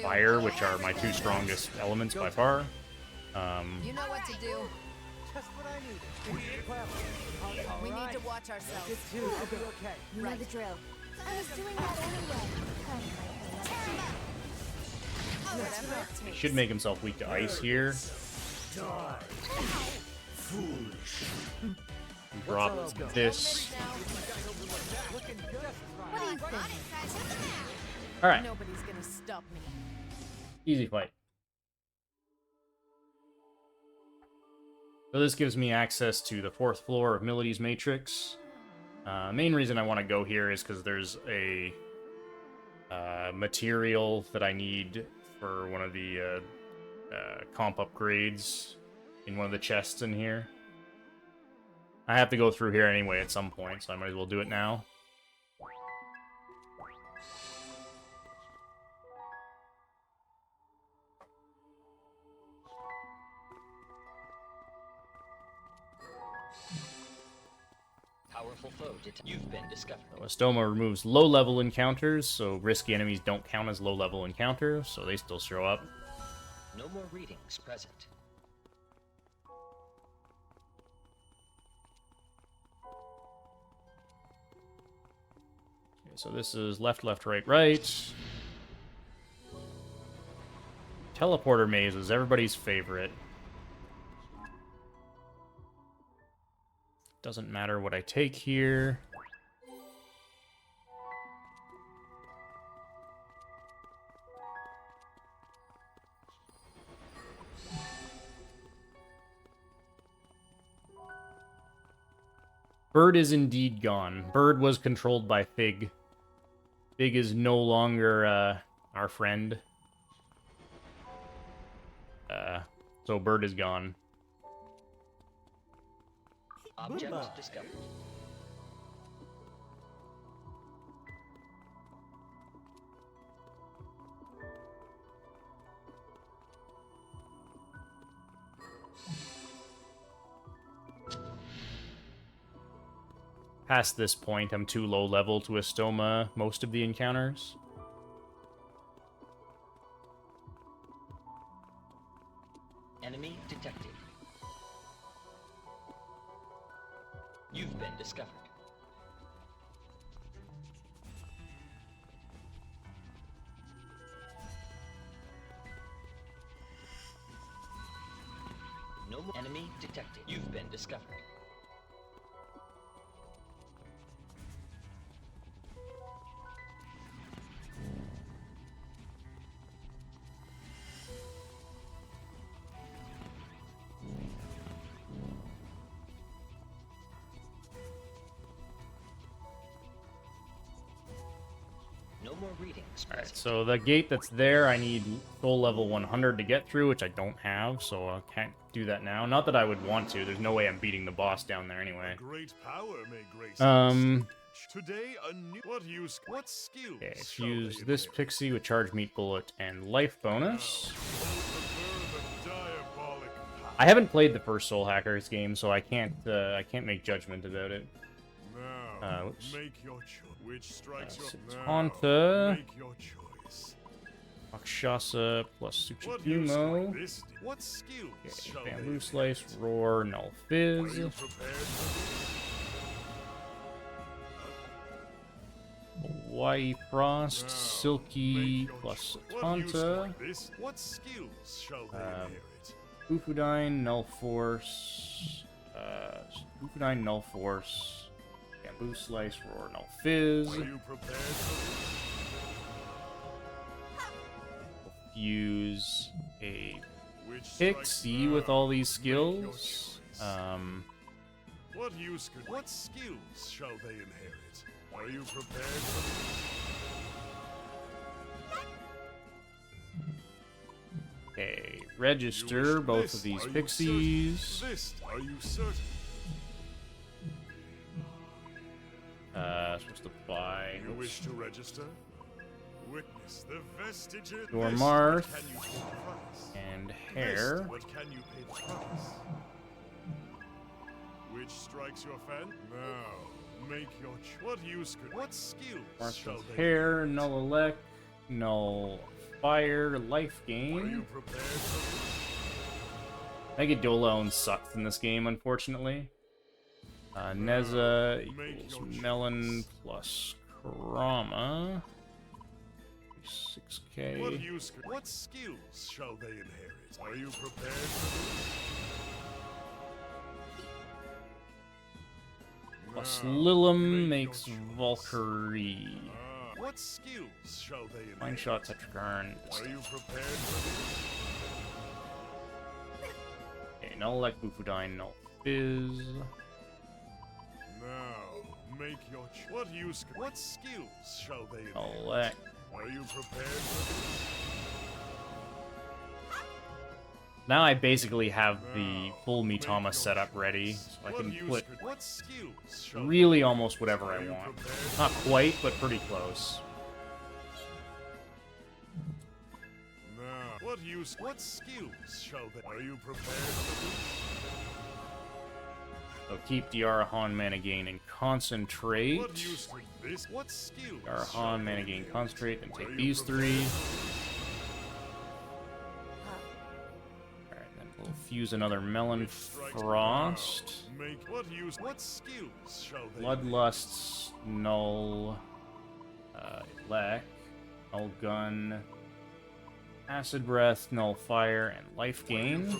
fire, which are my two strongest elements by far. You know what to do. Just what I needed. We need to watch ourselves. Get two. I'll be okay. You know the drill. I was doing that anyway. Tear him up. Whatever it He takes. should make himself weak to ice here. Drop this. What are you thinking? Alright, Nobody's gonna stop me. easy fight. So this gives me access to the 4th floor of Milady's Matrix. Main reason I want to go here is because there's a material that I need for one of the comp upgrades in one of the chests in here. I have to go through here anyway at some point, so I might as well do it now. Powerful foe you've been discovered. So Estoma removes low-level encounters, so risky enemies don't count as low-level encounters, so they still show up. No more readings present. Okay, so this is left, left, right, right. Teleporter maze is everybody's favorite. Doesn't matter what I take here. Bird is indeed gone. Bird was controlled by Fig. Fig is no longer our friend. So bird is gone. Object discovered. Past this point, I'm too low level to Estoma most of the encounters. Enemy detected. You've been discovered. No more enemy detected. You've been discovered. No more readings. Alright, so the gate that's there, I need soul level 100 to get through, which I don't have, so I can't do that now. Not that I would want to. There's no way I'm beating the boss down there anyway. Great power may grace today a new what skills? Okay, fuse this pixie with charge meat bullet and life bonus. I haven't played the first Soul Hackers game, so I can't make judgment about it. Now, make your choice. Which strikes your Tanta. Make your choice. Rakshasa plus Tsuchigumo. What skills shall Bamboo Slice, Roar, Null Fizz. Hawaii Frost, Silky plus Tanta. What skills shall they inherit? Bufudine, Null Force. Bufudine, Null Force. Bamboo Slice, Roar, Null Fizz. Are you prepared for Use a pixie with all these skills. What skills shall they inherit? Are you prepared for Okay, register both of these pixies. Are you certain? Supposed to buy. You wish to register? Witness the vestiges. Dormarth and Hair. What can you pay the price? Which strikes your fan? Now, make your choice. What use could? What skills shall they? Hair, Null Elect, Null Fire, Life Are Gain. you prepared for Megadolone sucks in this game, unfortunately. Neza equals Melon plus Krama. 6k. What skills shall they inherit? Are you prepared for Plus Lilum makes Valkyrie. what skills shall they inherit? Fine Shot, Tetrakarn. Are you prepared for Okay, Null Elect, Bufudine, Null Fizz. Now, make your choice. What skills shall they inherit? Null Elect. Are you prepared for Now I basically have the full Mitama setup ready, so I can put what skills shall really almost whatever I want. Not quite, but pretty close. Now, what skills shall they? Are you prepared for this? So keep the Arahan mana gain and concentrate. What use could this? What skills? Arahan mana gain, concentrate, and take these three. Alright, then we'll fuse another Melon Frost. What skills shall they? Bloodlusts, Null, Elect, Null Gun, Acid Breath, Null Fire, and Life Gain.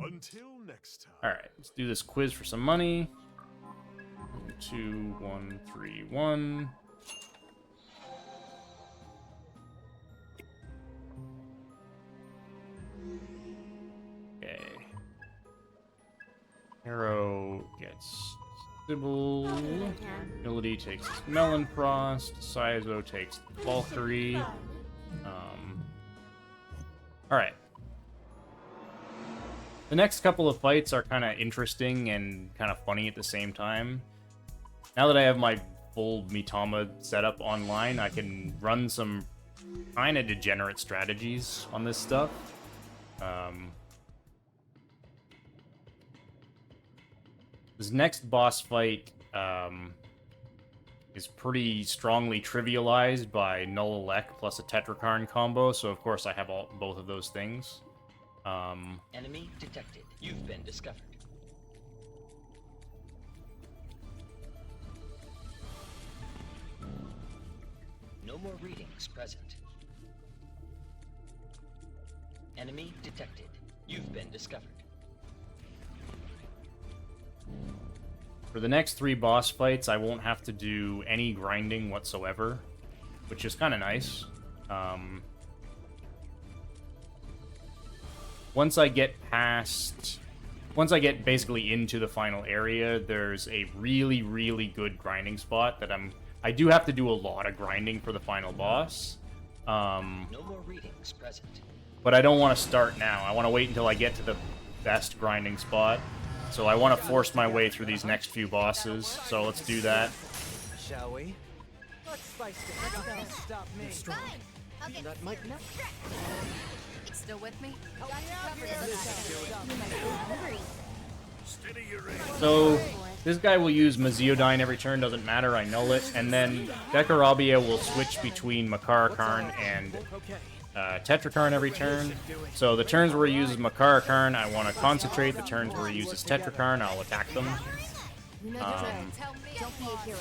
Until next time. Alright, let's do this quiz for some money. 2, 1, 3, 1. Okay. Arrow gets Sybil. Ability takes Melon Frost. Saizo takes Valkyrie. Alright. The next couple of fights are kind of interesting and kind of funny at the same time. Now that I have my full Mitama setup online, I can run some kind of degenerate strategies on this stuff. This next boss fight is pretty strongly trivialized by Null Elect plus a Tetrakarn combo, so of course I have both of those things. Enemy detected. You've been discovered. No more readings present. Enemy detected. You've been discovered. For the next 3 boss fights, I won't have to do any grinding whatsoever, which is kind of nice. Once I get basically into the final area, there's a really, really good grinding spot that I do have to do a lot of grinding for the final boss. No more readings present. But I don't want to start now. I want to wait until I get to the best grinding spot. So I want to force my way through these next few bosses. So let's do that. Shall we? Let's spice it. Don't stop me. Fine. I'll get That might not. Still with me? So this guy will use Maziodyne every turn, doesn't matter, I null it. And then Dekarabia will switch between Makarakarn and Tetrakarn every turn. So the turns where he uses Makarakarn, I want to concentrate. The turns where he uses Tetrakarn, I'll attack them. You know the drill. Don't be a hero.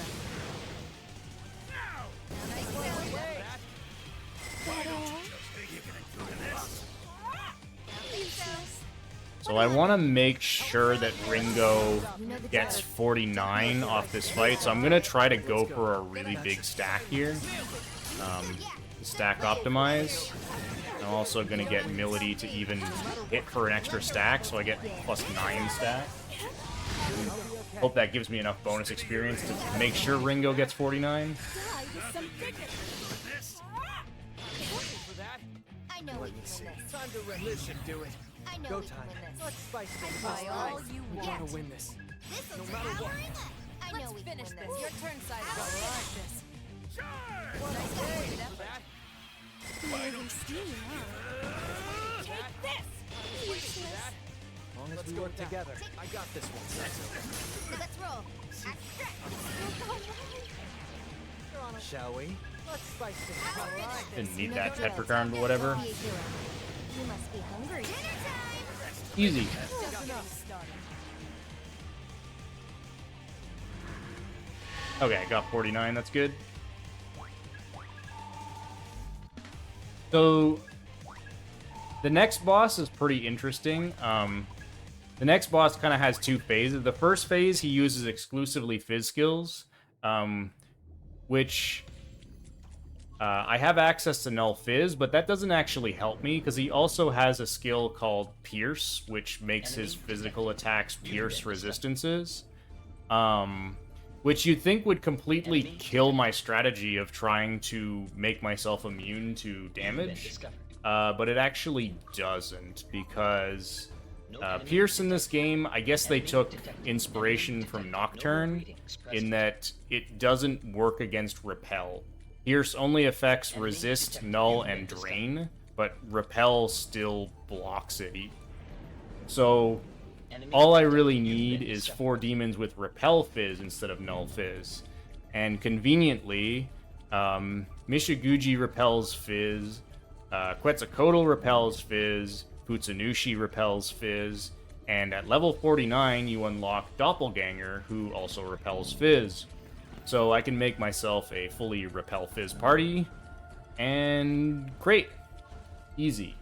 So I want to make sure that Ringo gets 49 off this fight. So I'm going to try to go for a really big stack here. Stack optimize. I'm also going to get Melody to even hit for an extra stack, so I get +9 stack. Hope that gives me enough bonus experience to make sure Ringo gets 49. I know we can win this. Time to rest. This should do it. I know Go we can time. win this. Let's spice things Buy up. all you We want. want to win this. This'll No take matter what. I know we can win this. Your turn, side. All right. this. As long as we work together. I got this one. Let's roll. Shall we? Let's spice things up. All right. Didn't need that Tetrakarn, but whatever. You must be hungry. Easy. Okay, got 49, that's good. So, the next boss is pretty interesting. The next boss kind of has 2 phases. The first phase, he uses exclusively Fizz skills, which I have access to Null Fizz, but that doesn't actually help me, because he also has a skill called Pierce, which makes his physical attacks pierce resistances. Which you'd think would completely kill my strategy of trying to make myself immune to damage, but it actually doesn't, because Pierce in this game, I guess they took inspiration from Nocturne, in that it doesn't work against Repel. Pierce only affects Resist, Null, and Drain, but Repel still blocks it. So all I really need is 4 demons with Repel Fizz instead of Null Fizz. And conveniently, Mishiguji repels Fizz, Quetzalcoatl repels Fizz, Putsunushi repels Fizz, and at level 49 you unlock Doppelganger, who also repels Fizz. So I can make myself a fully Repel Fizz party, and great. Easy.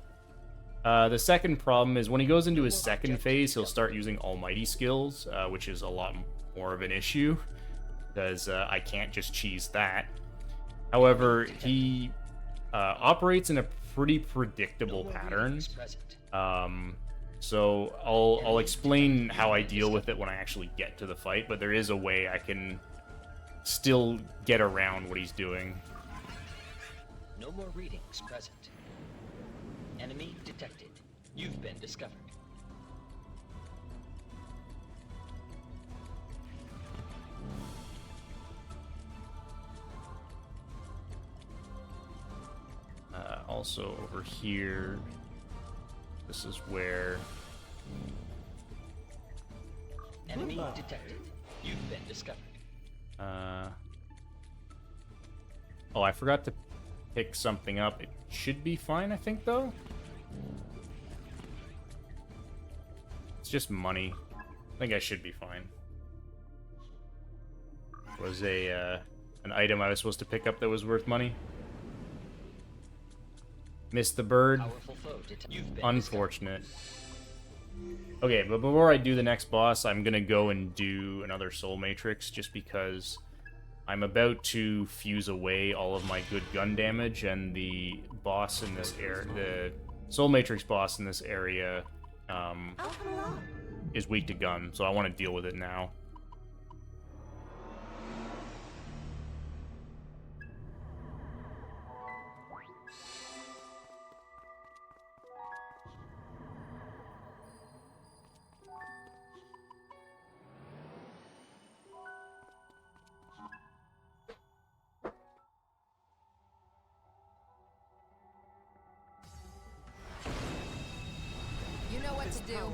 The second problem is when he goes into his second phase, he'll start using Almighty skills, which is a lot more of an issue, because I can't just cheese that. However, he So I'll explain how I deal with it when I actually get to the fight, but there is a way I can still get around what he's doing. No more readings present. Enemy detected. You've been discovered. Also over here, this is where... Enemy detected. You've been discovered. Oh, I forgot to pick something up. It should be fine, I think, though. It's just money. I think I should be fine. Was an item I was supposed to pick up that was worth money. Missed the bird. Unfortunate. Okay, but before I do the next boss, I'm gonna go and do another Soul Matrix, just because I'm about to fuse away all of my good gun damage, and the boss in this area, the Soul Matrix boss in this area, is weak to gun, so I want to deal with it now. You know what to do.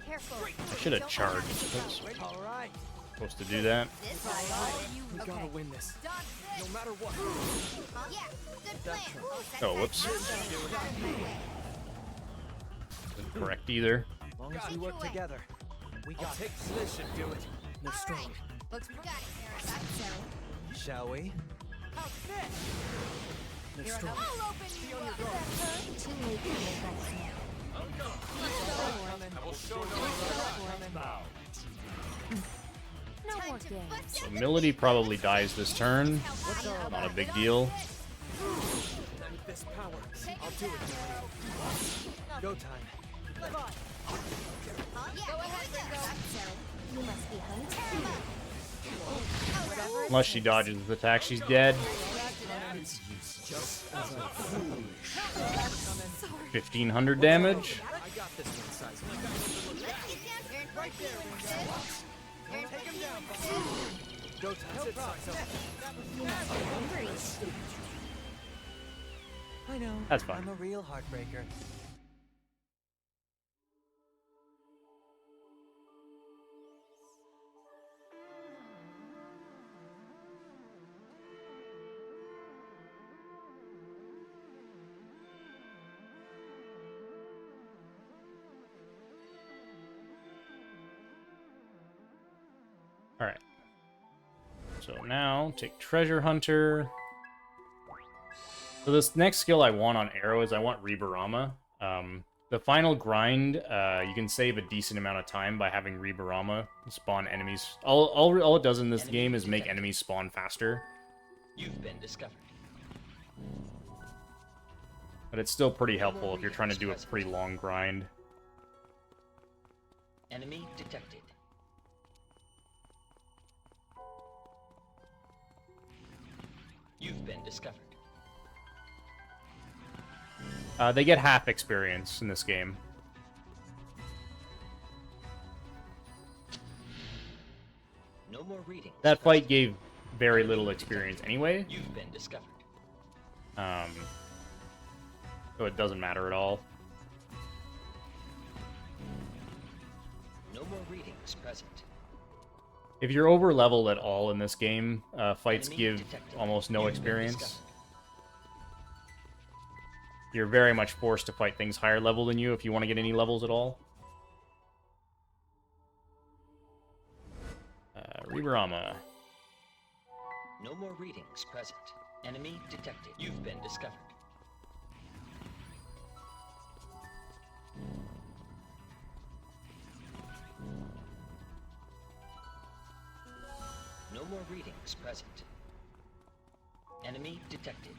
Careful. I should have charged. Oops. All right. Supposed to do that. We gotta win this. No matter what. Yeah, good plan. Oh, whoops. Didn't correct either. As long as we work together, we got Take position, do it. They're strong. Looks good. Shall we? They're strong. I'll open you up. Too late for regrets now. I will show No more games. So Milady probably dies this turn. Not a big deal. With this power, I'll do it. Go time. Live on. Go ahead, Ringo. You must be hungry. Unless she dodges the attack, she's dead. 1,500 damage. I got this one, size. Right there, Ringo. Take him down. Go time. Sit, size. You must be hungry. I know. That's fine. I'm a real heartbreaker. Alright. So now, take Treasure Hunter. So this next skill I want on Arrow is I want Reborama. The final grind, you can save a decent amount of time by having Reborama spawn enemies. All it does in this game is make enemies spawn faster. You've been discovered. But it's still pretty helpful if you're trying to do a pretty long grind. Enemy detected. You've been discovered. They get half experience in this game. No more reading. That fight gave very little experience anyway. You've been discovered. So it doesn't matter at all. No more readings present. If you're over leveled at all in this game, fights give almost no experience. You're very much forced to fight things higher level than you if you want to get any levels at all. Reborama. No more readings present. Enemy detected. You've been discovered. No more readings present. Enemy detected.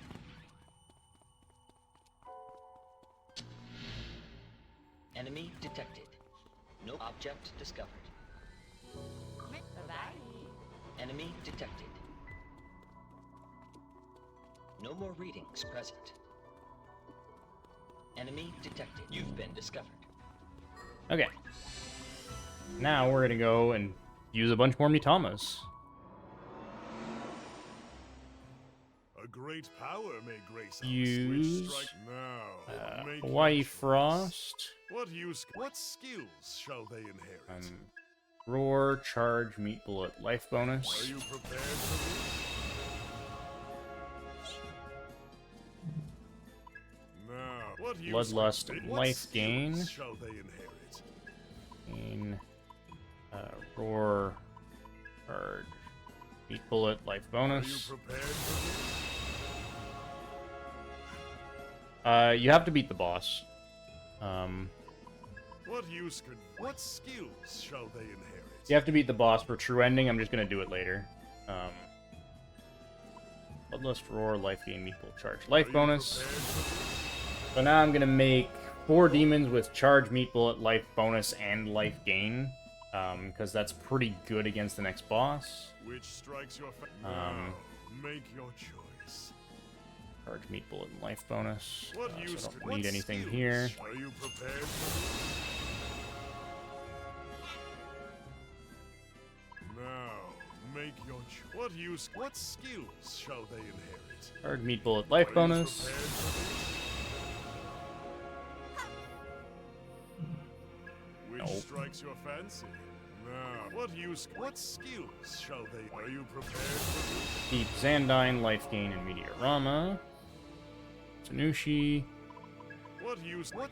Enemy detected. No object discovered. Bye-bye. Enemy detected. No more readings present. Enemy detected. You've been discovered. Okay. Now we're gonna go and use a bunch more Mitamas. A great power may grace us. Use Which strike now. Make Hawaii your choice. Frost. What skills shall they inherit? Roar, charge, meat bullet, life Are bonus. you prepared for this? Now, Bloodlust, life gain. Shall they inherit? Gain, roar, charge, meat bullet, life bonus. Are you prepared for You have to beat the boss. What skills shall they inherit? You have to beat the boss for true ending. I'm just gonna do it later. Bloodlust, roar, life gain, meat bullet, charge, life bonus. So now I'm gonna make 4 demons with charge, meat bullet, life bonus, and life gain, because that's pretty good against the next boss. Which strikes your now, make your choice. Charge, meat bullet, and life bonus. What So I use don't what need anything skills here. Are you prepared for this? Now, make your choice. What skills shall they inherit? Charge, meat bullet, life Are you bonus. prepared for this? Which Nope. strikes your fancy? Now, what skills shall they? Are you prepared for this? Keep Xandine, life gain, and Meteorama. Tsunushi. What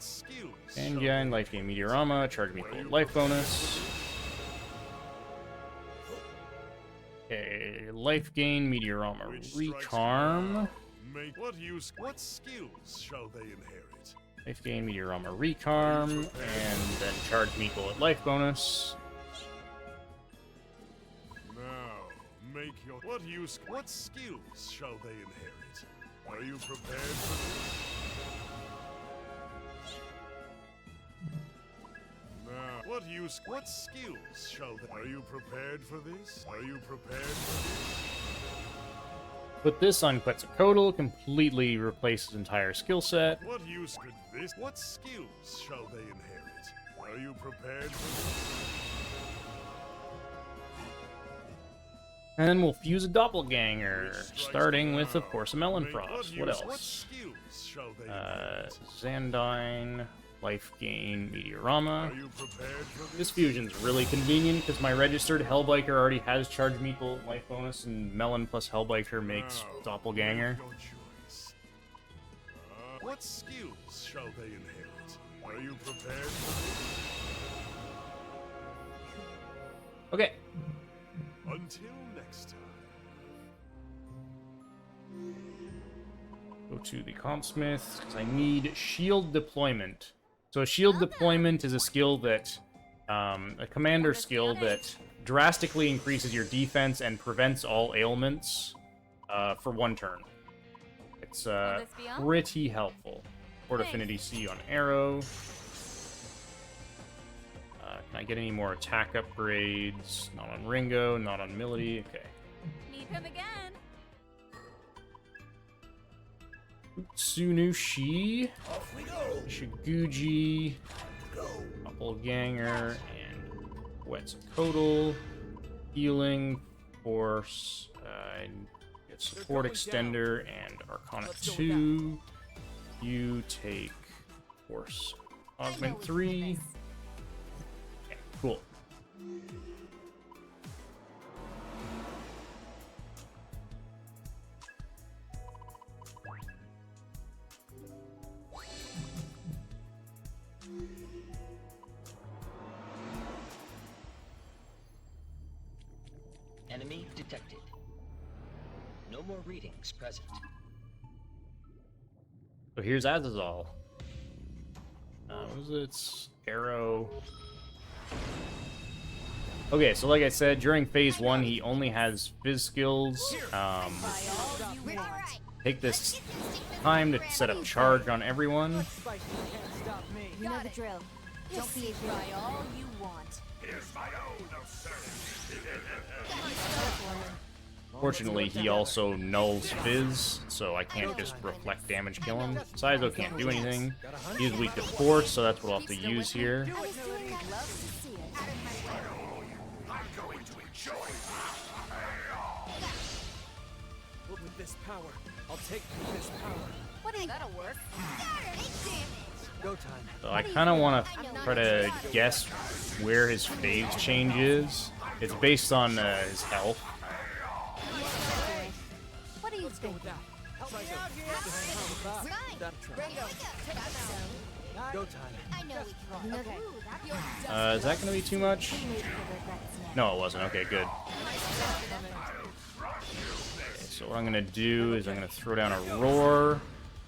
skills? Sangyine, life gain, Meteorama. Charge, meat bullet, life bonus. Okay, life gain, Meteorama, Recharm. What skills shall they inherit? Life gain, Meteorama, Recharm, and then charge, meat bullet, life bonus. Now, make your what skills shall they inherit? Are you prepared for this? Now, what skills shall they? Are you prepared for this? Are you prepared for this? Put this on Quetzalcoatl, completely replace his entire skill set. What use could this? What skills shall they inherit? Are you prepared for this? And then we'll fuse a doppelganger, starting with, of course, a melon frost. What What else? skills shall they inherit? Xandine, life gain, Meteorama. Are you prepared for This this? fusion's really convenient because my registered Hellbiker already has charge, meat bullet, life bonus, and melon plus Hellbiker makes Now, doppelganger. make your choice. What skills shall they inherit? Are you prepared for this? Okay. Until next time. Go to the Compsmith, because I need shield deployment. So shield deployment is a skill that, a commander skill that drastically increases your defense and prevents all ailments for 1 turn. It's pretty helpful. Port Affinity C on Arrow. Can I get any more attack upgrades? Not on Ringo, not on Milady. Okay. Need him again. Tsunushi, Shiguji, Doppelganger, and Quetzalcoatl. Healing, Force, get Support Extender, and Arcana 2. You take Force Augment 3. Okay, cool. Enemy detected. No more readings present. So here's Azazel. What was it? It's Arrow. Okay, so like I said, during phase 1, he only has Fizz skills. Take this time to set up charge on everyone. You know the drill. Don't be try all you want. Here's my own Fortunately, he also nulls Fizz, so I can't just reflect damage kill him. Saizo can't do anything. He's weak to Force, so that's what I'll have to use here. I was doing that. Love to see it. I'm going to enjoy But with this power, I'll take this power. What do you? That'll work. Go time. So I kind of want to try to guess where his phase change is. It's based on his health. What do you think? Help me out here. Go time. I know we can. Okay. Is that going to be too much? No, it wasn't. Okay, good. Okay, so what I'm going to do is I'm going to throw down a Roar.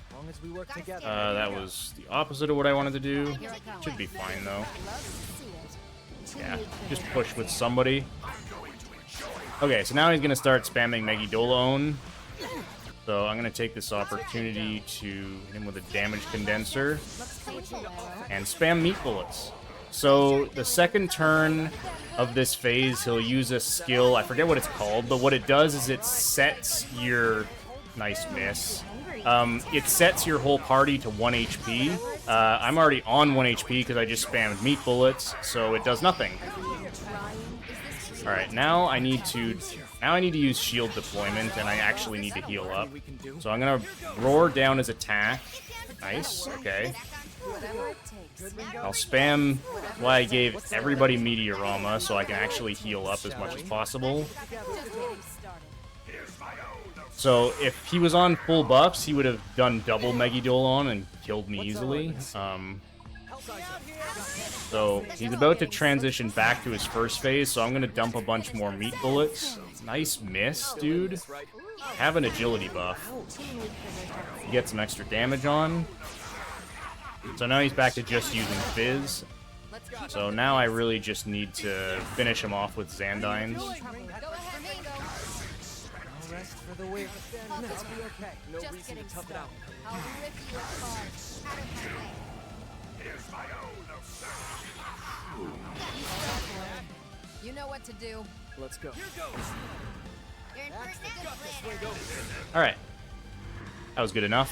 As long as we work together. That was the opposite of what I wanted to do. Should be fine, though. Yeah, just push with somebody. Okay, so now he's going to start spamming Megidolone. So I'm going to take this opportunity to hit him with a damage condenser and spam meat bullets. So the second turn of this phase, he'll use a skill, I forget what it's called, but what it does is it sets your... Nice miss. It sets your whole party to 1 HP. I'm already on 1 HP because I just spammed meat bullets, so it does nothing. Alright, now I need to use shield deployment, and I actually need to heal up. So I'm gonna roar down his attack. Nice, okay. I'll spam why I gave everybody Meteorama so I can actually heal up as much as possible. So if he was on full buffs, he would have done double Megidolon and killed me easily. So he's about to transition back to his first phase, so I'm going to dump a bunch more meat bullets. Nice miss, dude. Have an agility buff. Get some extra damage on. So now he's back to just using Fizz. So now I really just need to finish him off with Xandines. Rest for the weak. I'll be okay. No reason to tough it out. I'll rip you apart. Out of my way. Here's my own You know what to do. Let's go. You're in first Alright. That was good enough.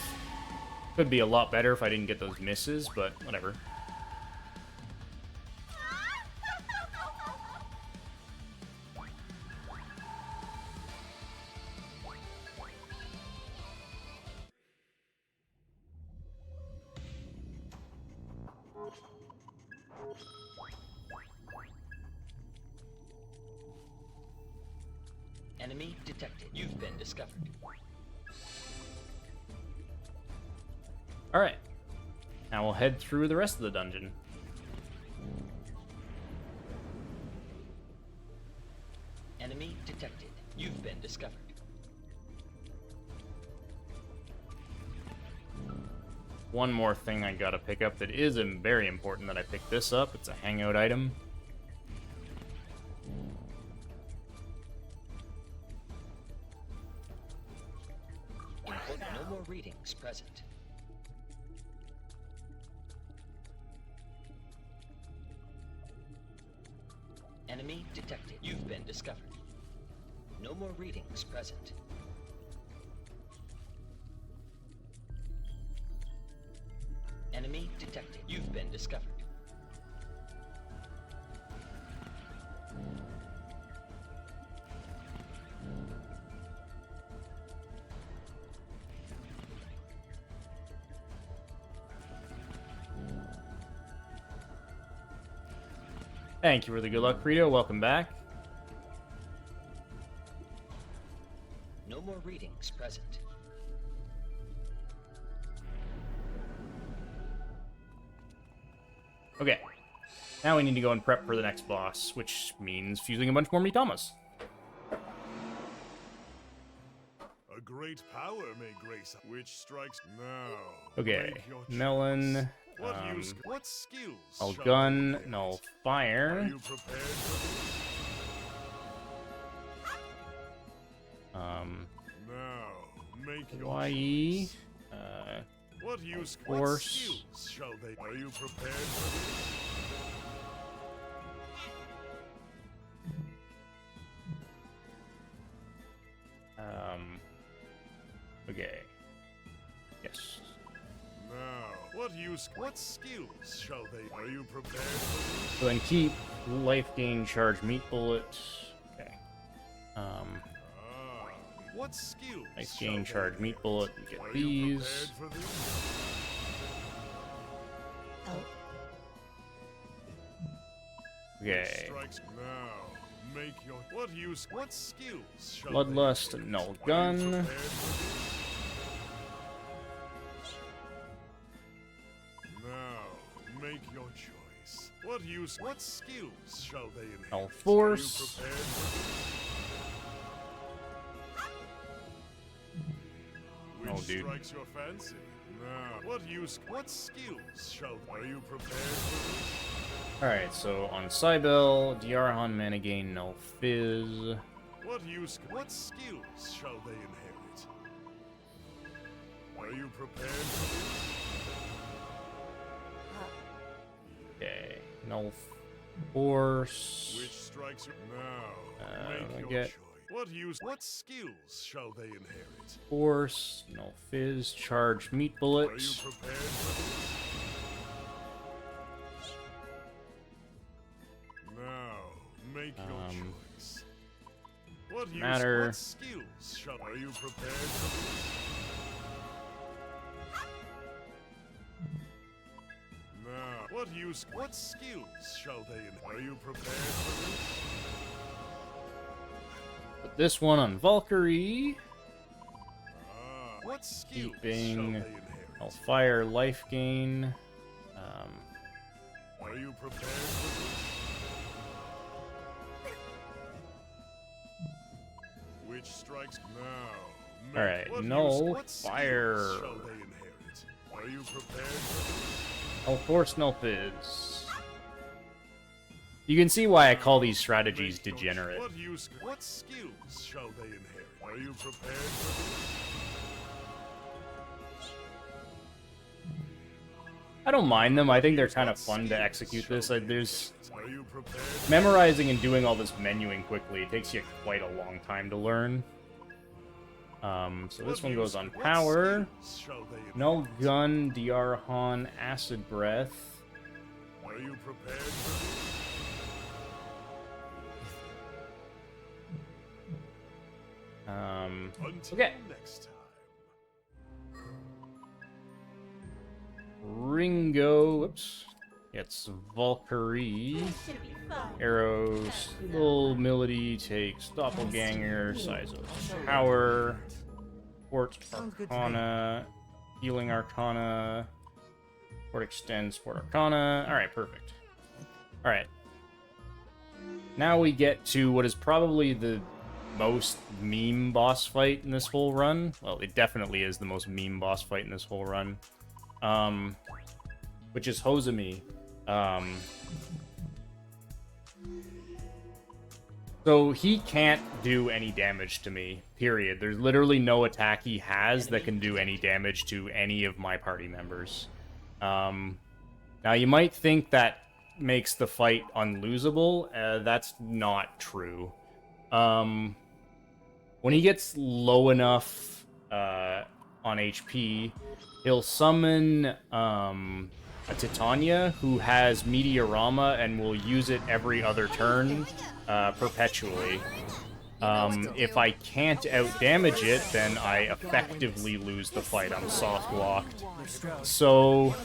Could be a lot better if I didn't get those misses, but whatever. Enemy detected. You've been discovered. Alright. Now we'll head through the rest of the dungeon. Enemy detected. You've been discovered. One more thing I gotta pick up that is very important that I picked this up. It's a hangout item. No more readings present. Enemy detected. You've been discovered. No more readings present. Enemy detected. You've been discovered. Thank you for the good luck, Credo. Welcome back. No more readings present. Okay. Now we need to go and prep for the next boss, which means fusing a bunch more Mitamas. A great power may grace which strikes now. Okay. Make your Melon. choice. What skills? I'll shall gun, we get? null Are fire. you prepared for now? Make your Hawaii. choice. What Force. skills shall they? Are you prepared for this? Okay. Yes. Now, what skills shall they? Are you prepared for So then keep life gain, charge, meat bullet. Okay. what skills? Life gain, charge, meat bullet. We get these. Okay. Strikes now. Make your what skills shall Bloodlust, they? null gun. Now, make your choice. What skills shall they inherit? Null force. Which Oh, dude. strikes your fancy? Now, what skills shall are you prepared for this? Alright, so on Cybele, Diarhan, mana gain, null fizz. What skills shall they inherit? Are you prepared for this? Okay, null force. Which strikes you now? I Make your get choice. What skills shall they inherit? force, null fizz, charge, meat bullet. Are you prepared for this? Now, make your choice. Matter. What skills shall are you prepared for this? Now, what skills shall they are you prepared for this? Put this one on Valkyrie. What skills shall Deepening. they inherit? Null fire, life gain. Are you prepared for this? Which strikes now? Alright, null what skills fire. shall they inherit? Are you prepared for this? Null force, null fizz. You can see why I call these strategies degenerate. What skills shall they inherit? Are you prepared for this? I don't mind them. I think they're kind of fun to execute this. There's Are you prepared? memorizing and doing all this menuing quickly. It takes you quite a long time to learn. So this one goes on power. Shall they inherit? Null gun, Diarhan, acid breath. Are you prepared for this? Until Okay. next time. Ringo, whoops. Gets Valkyrie. Arrows. Little Melody takes Doppelganger. Size of power. Port Arcana. Healing Arcana. Port extends Port Arcana. Alright, perfect. Alright. Now we get to what is probably the most meme boss fight in this whole run. Well, it definitely is the most meme boss fight in this whole run. Which is Hozumi. So he can't do any damage to me, period. There's literally no attack he has that can do any damage to any of my party members. Now you might think that makes the fight unlosable. That's not true. When he gets low enough on HP, he'll summon a Titania who has Meteorama and will use it every other turn perpetually. If I can't out-damage it, then I effectively lose the fight. I'm soft-locked. So...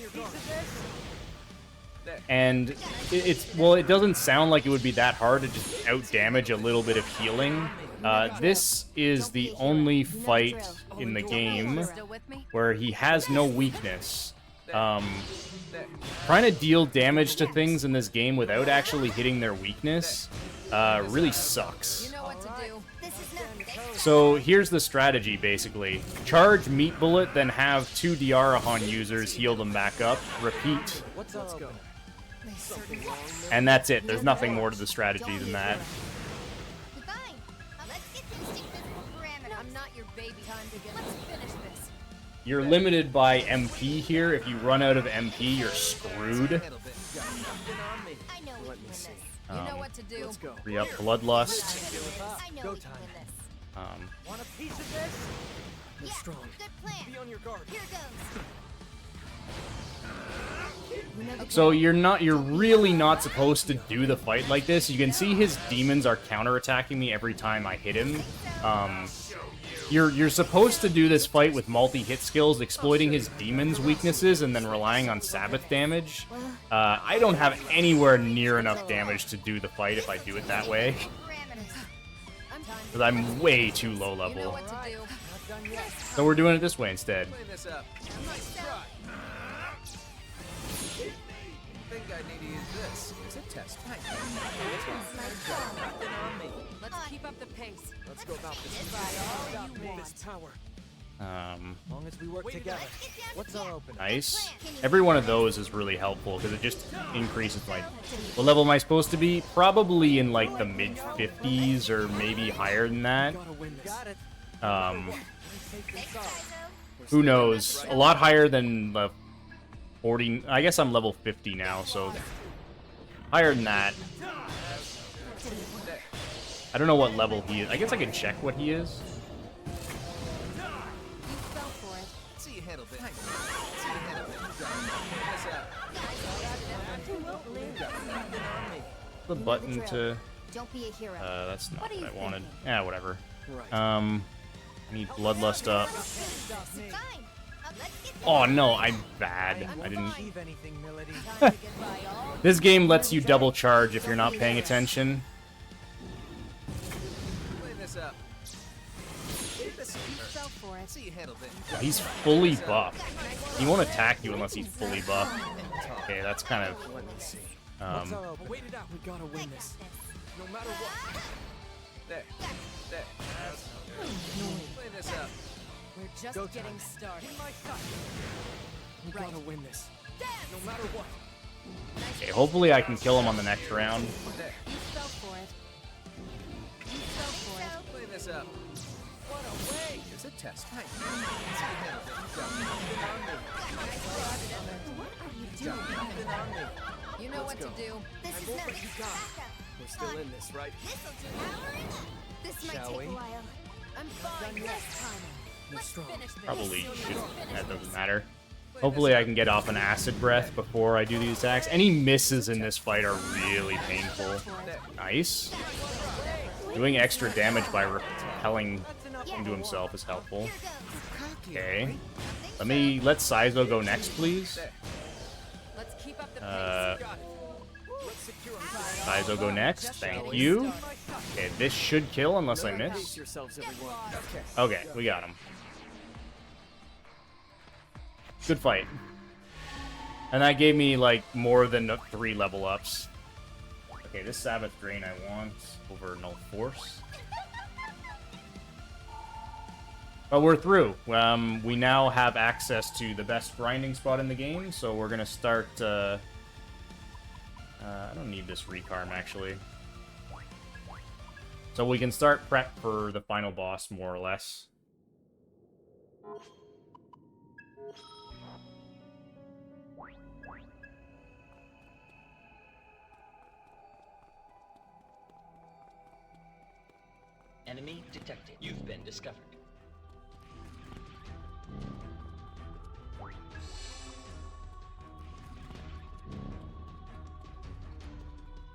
And it doesn't sound like it would be that hard to just out-damage a little bit of healing. This is the only fight in the game where he has no weakness. Trying to deal damage to things in this game without actually hitting their weakness really sucks. So here's the strategy, basically. Charge Meat Bullet, then have 2 Diarhan users heal them back up. Repeat. Let's go. And that's it. There's nothing more to the strategy than that. I'm not your baby. Time to get. Let's finish this. You're limited by MP here. If you run out of MP, you're screwed. I know we can win this. You know what to do. Re-up Bloodlust. I know we can win this. Want a piece of this? You're strong. Good plan. Be on your guard. Here goes. So you're really not supposed to do the fight like this. You can see his demons are counterattacking me every time I hit him. You're supposed to do this fight with multi-hit skills, exploiting his demons' weaknesses and then relying on Sabbath damage. I don't have anywhere near enough damage to do the fight if I do it that way. Because I'm way too low level. So we're doing it this way instead. Clean this up. Nice try. Think I need to use this. It's a test. Nothing on me. Let's keep up the pace. Let's go about this. This power. As long as we work together. What's our opening? Nice. Every one of those is really helpful because it just increases my... What level am I supposed to be? Probably in like the mid-50s or maybe higher than that. Got it. Who knows? A lot higher than the 40... I guess I'm level 50 now, so... Higher than that. I don't know what level he is. I guess I can check what he is. See you handle this. See you handle this. The button to... Don't be a hero. That's not what I wanted. Yeah, whatever. Right. I need Bloodlust up. Fine. Let's get Oh no, I'm bad. I didn't... Achieve anything, Melody. This game lets you double charge if you're not paying attention. Clean this up. fell for it. See you handle this. He's fully buffed. He won't attack you unless he's fully buffed. Okay, that's kind of... Wait it out. We gotta win this. No matter what. There. There. Clean this up. We're just getting started. We gotta win this. No matter what. Okay, hopefully I can kill him on the next round. There. You fell for it. You fell for it. Clean this up. What a way! It's a test. See you handle What are you this. doing? Nothing on me. You know what to do. This is won't not. let you down. We're still in this, right? This'll do. This might Shall take we? a while. I'm fine this time. You're strong. Probably should. That doesn't matter. Hopefully I can get off an acid breath before I do these attacks. Any misses in this fight are really painful. Nice. Doing extra damage by repelling into himself is helpful. Okay. Let Saizo go next, please. Let's keep up the pace. Saizo go next. Thank you. Okay, this should kill unless I Pace miss. yourselves, everyone. Okay, we got him. Good fight. And that gave me, like, more than 3 level ups. Okay, this Sabbath Drain I want over Null Force. But we're through. We now have access to the best grinding spot in the game, so we're gonna start, I don't need this recarm, actually. So we can start prep for the final boss, more or less. Enemy detected. You've been discovered.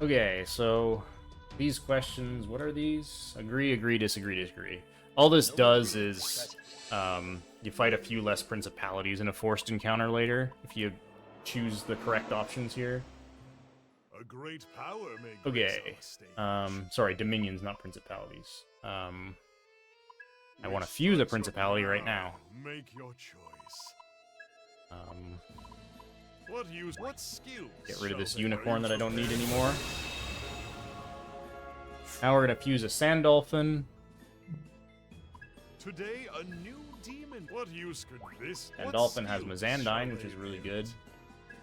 Okay, so these questions, what are these? Agree, agree, disagree, disagree. All this does is you fight a few less principalities in a forced encounter later if you choose the correct options here. A great power may Okay. Sorry, dominions, not principalities. I want to fuse a principality right now. Make your choice. What skills? Get rid of this unicorn that I don't need anymore. Now we're gonna fuse a sand dolphin. Today, a new demon. What use could this? And what dolphin has skills Mazandine, shall which is they really need? good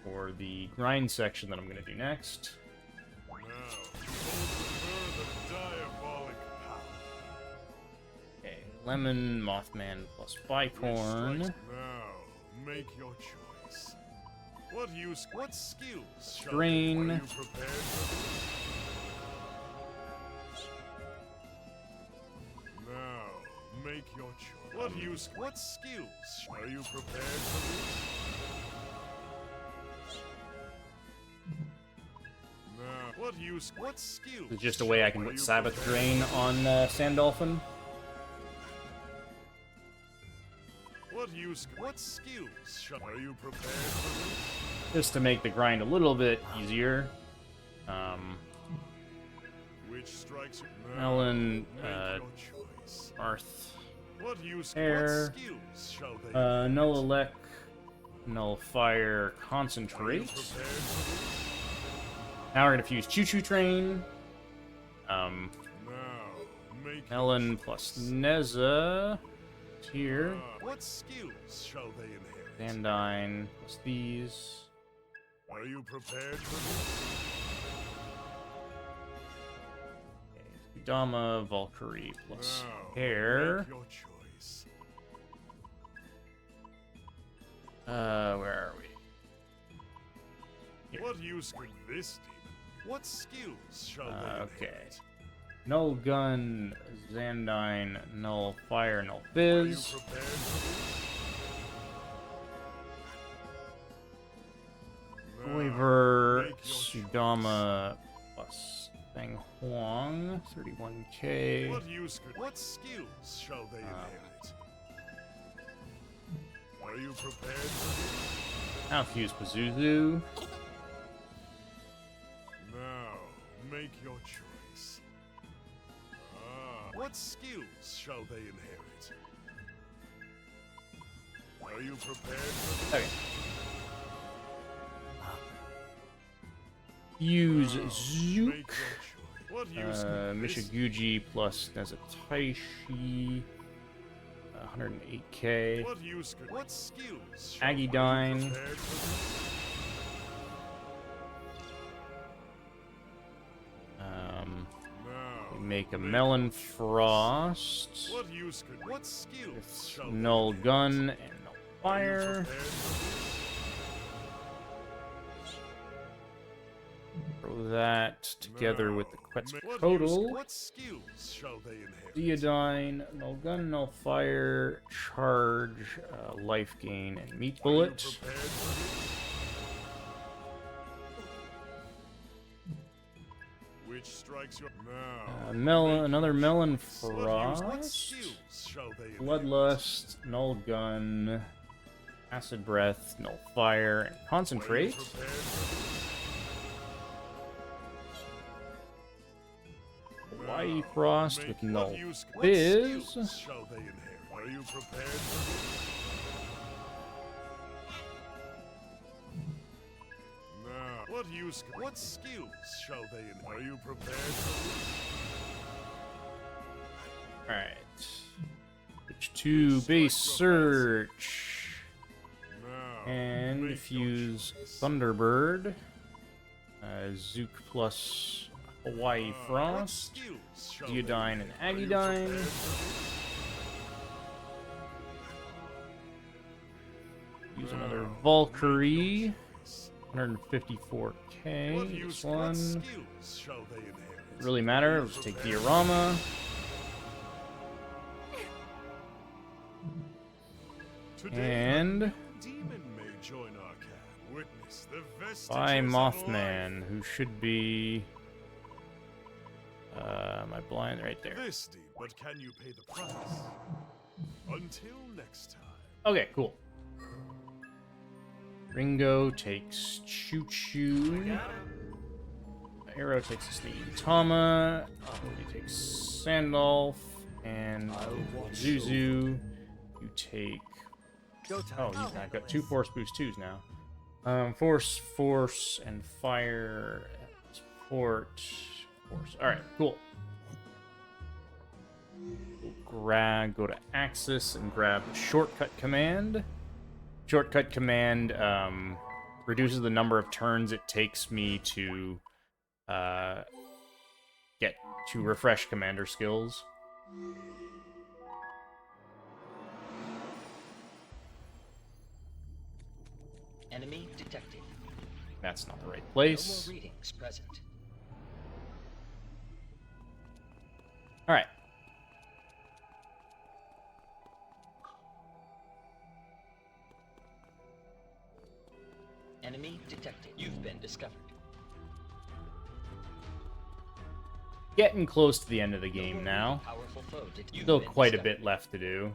for the grind section that I'm gonna do next. Now, behold the diabolic power. Okay, lemon, Mothman plus Bicorn. Now, make your choice. What skills shall Drain. Are you prepared for this? Now, Make your choice. What skills? Are you prepared for this? Now, what skills? It's just a way I can put Sabbath Drain on Sandolphin. What skills? Are you prepared for this? Just to make the grind a little bit easier. Which strikes Melon, Arth, Air, Null Elect, Null Fire, Concentrate. Now we're gonna fuse Choo Choo Train. Melon plus Neza. Here. What skills shall they inherit? Dandine plus these. Are you prepared for this? Dama, Valkyrie plus Hair. Make your choice. Where are we? Here. What use could this demon? What skills shall they Okay. inherit? Null Gun, Xandine, Null Fire, Null Fizz. Are you prepared for this? Waver, Sudama plus Feng Huang, 31k. What skills shall they inherit? Are you prepared for this? Now fuse Pazuzu. Now, make your choice. What skills shall they inherit? Are you prepared for this? Okay. Fuse Zook. Michiguji plus Nezataishi. 108k. What skills? Agidine. Make a Melon Frost. What skills? Null Gun and Null Fire. Throw that together with the Quetzalcoatl. What skills shall they inherit? Deodine, Null Gun, Null Fire, Charge, Life Gain, and Meat Bullet. Which strikes your Another Melon Frost. Bloodlust, Null Gun, Acid Breath, Null Fire, and Concentrate. Hawaii Frost with Null Fizz. Are you prepared for this? What skills shall they inherit? Are you prepared for this? Alright. Switch to Base Search. And fuse Thunderbird. Zook plus Hawaii Frost. Deodine and Agidine. Use another Valkyrie. 154k. This one. Doesn't really matter. Let's take Diorama. And by Mothman, who should be my blind right there. But can you pay the price? Until next time. Okay, cool. Ringo takes Choo Choo. Arrow takes a Sneaky Tama. He takes Sandolph. And Zuzu. You take. Oh, I've got 2 Force Boost 2s now. Force, and Fire. Support. Force. Alright, cool. We'll go to Axis and grab Shortcut Command. Shortcut Command reduces the number of turns it takes me to refresh commander skills. Enemy detected. That's not the right place. No more readings present. Alright. Enemy detected. You've been discovered. Getting close to the end of the game now. Powerful foe. Still quite a bit left to do.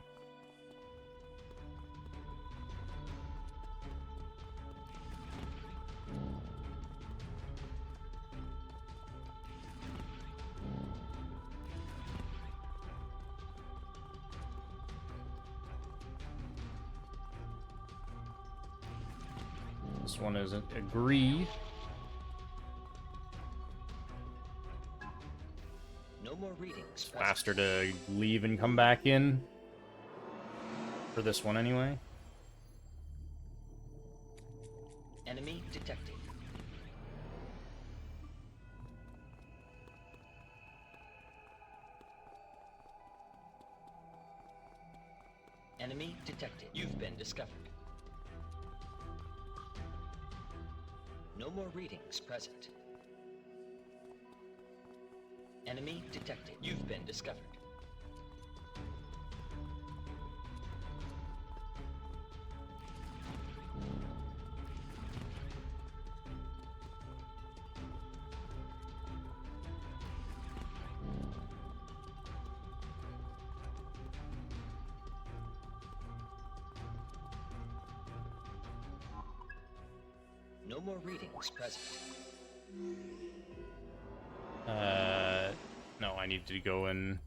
This one is agree. No more readings. Faster to leave and come back in. For this one, anyway. Enemy detected. Enemy detected. You've been discovered. No more readings present. Enemy detected. You've been discovered. No more readings present. No, I need to go in.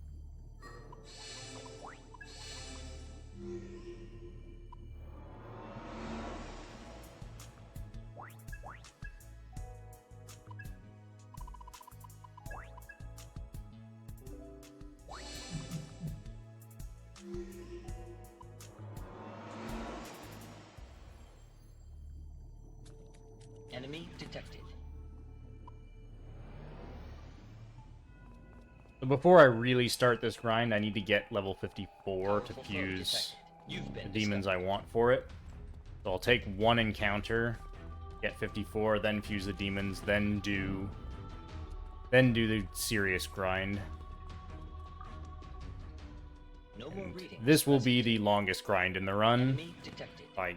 Enemy detected. So before I really start this grind, I need to get level 54 to fuse the demons I want for it. So I'll take one encounter, get 54, then fuse the demons, then do the serious grind. No more readings. This will be the longest grind in the run Enemy detected. by